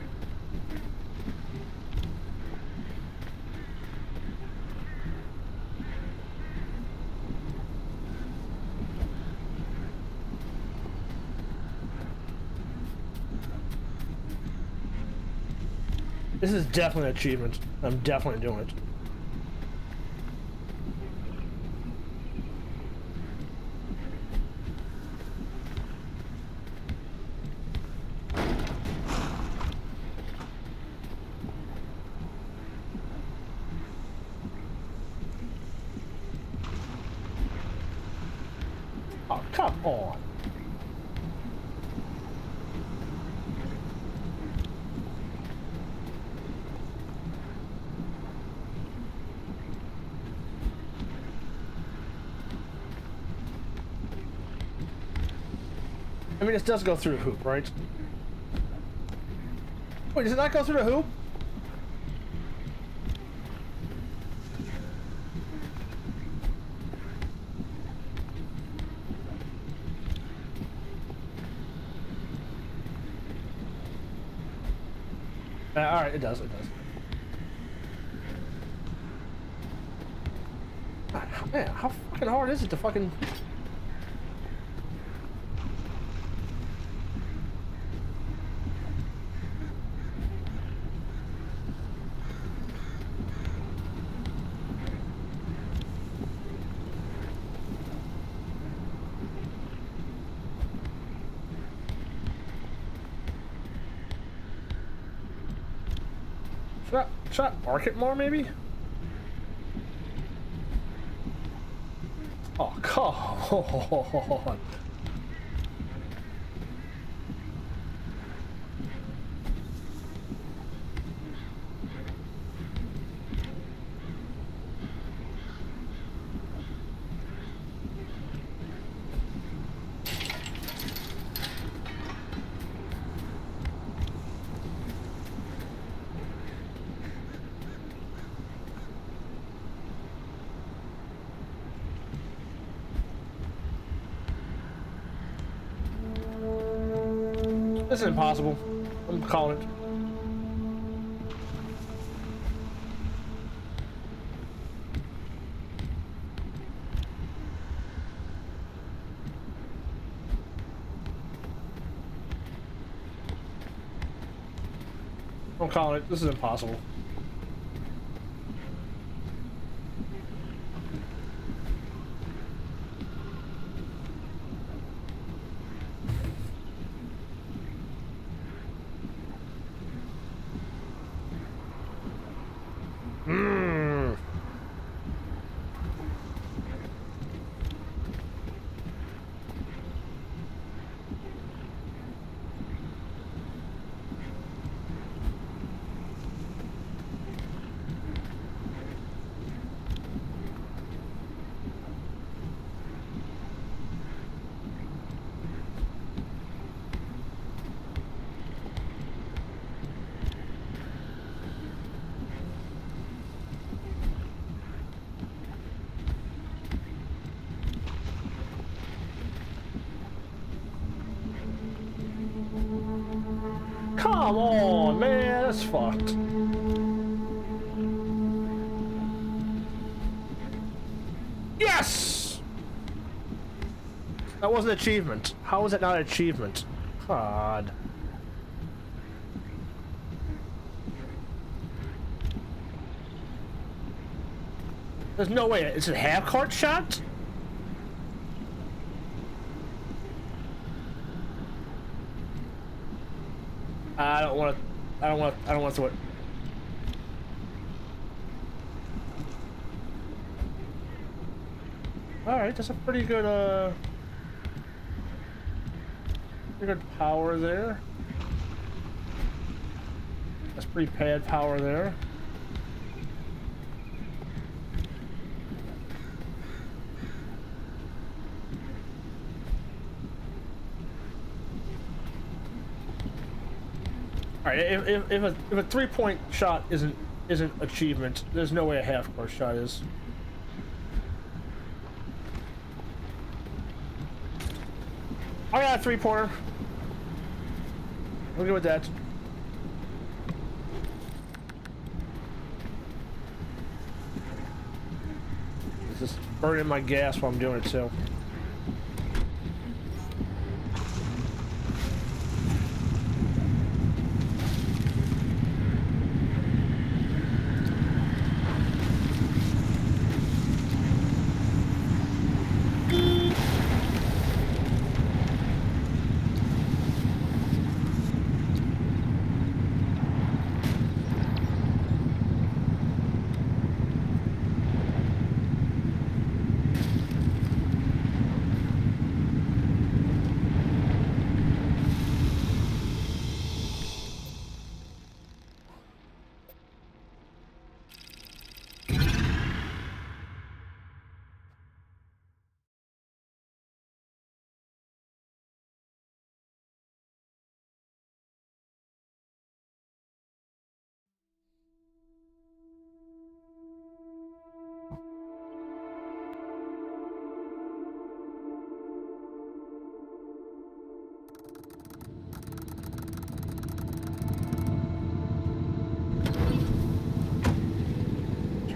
This is definitely an achievement. I'm definitely doing it. Oh, come on. I mean, this does go through the hoop, right? Wait, does it not go through the hoop? Alright, it does. Man, how fucking hard is it to fucking... Should I arc it more, maybe? Oh, come on. This is impossible. I'm calling it. I'm calling it. This is impossible. Come on, man, that's fucked. Yes! That was an achievement. How was it not an achievement? God. There's no way. Is it half cart shot? I don't want to throw it. All right, that's a pretty good power there. That's pretty pad power there. All right, if a 3-point shot isn't achievement, there's no way a half-course shot is. I got a 3-pointer. I'm good with that. It's just burning my gas while I'm doing it too.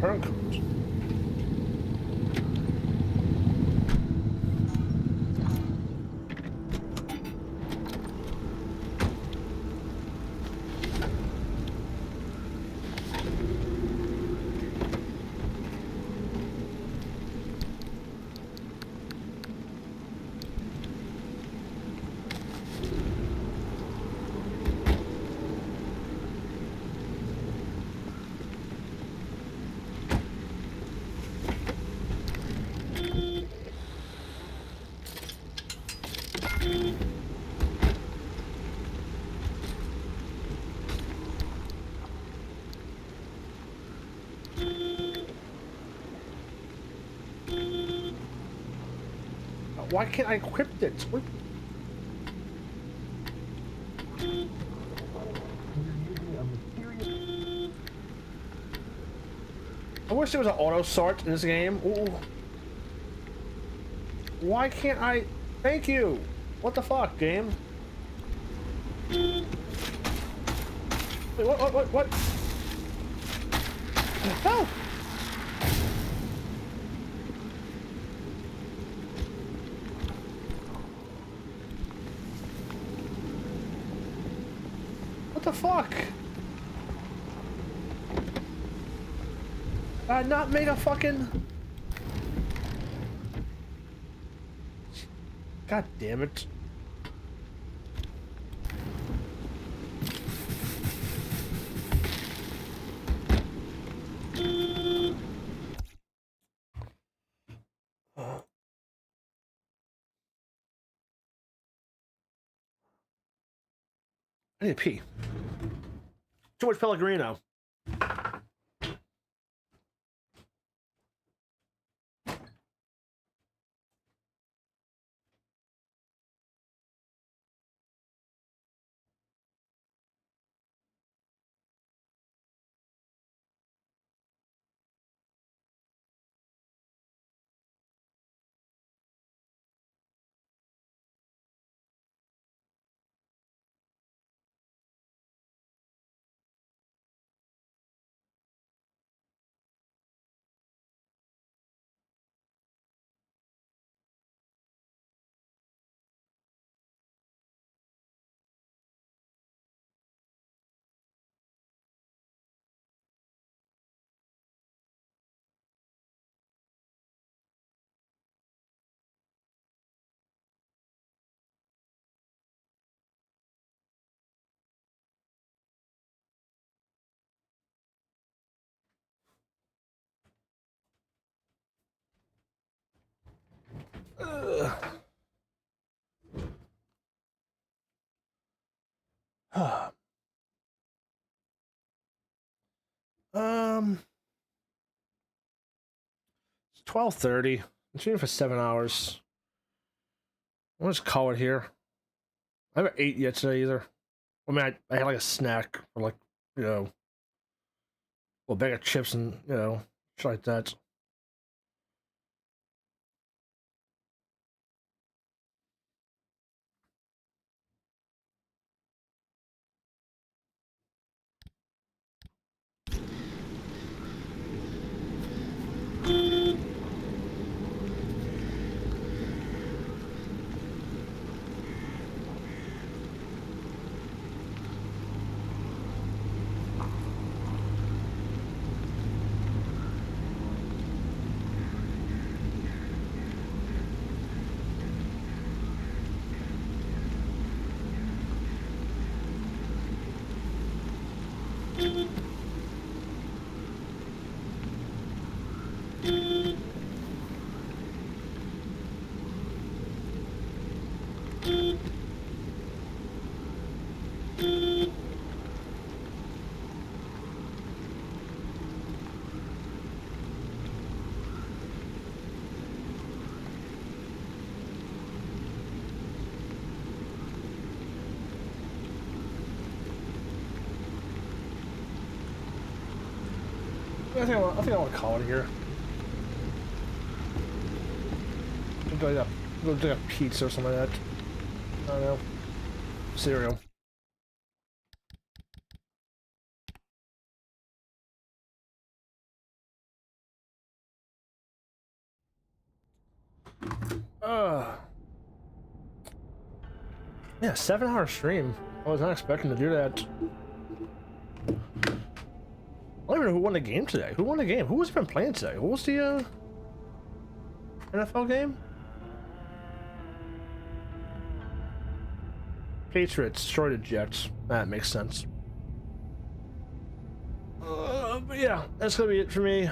Turncoat. Why can't I equip it? What? I wish there was an auto sort in this game. Ooh. Why can't I? Thank you. What the fuck, game? Wait, what? No! What the fuck? Not made a fucking... God damn it. I need to pee. George Pellegrino. It's 12:30. I'm shooting for 7 hours. I'll just call it here. I haven't ate yet today either. I mean, I had like a snack or like, you know, a bag of chips and, you know, shit like that. I think I want to call it here. Go get a pizza or something like that. I don't know. Cereal. Yeah, 7-hour stream. I was not expecting to do that. I don't even know who won the game today. Who won the game? Who has been playing today? What was the NFL game? Patriots destroyed the Jets. That makes sense. But yeah, that's gonna be it for me.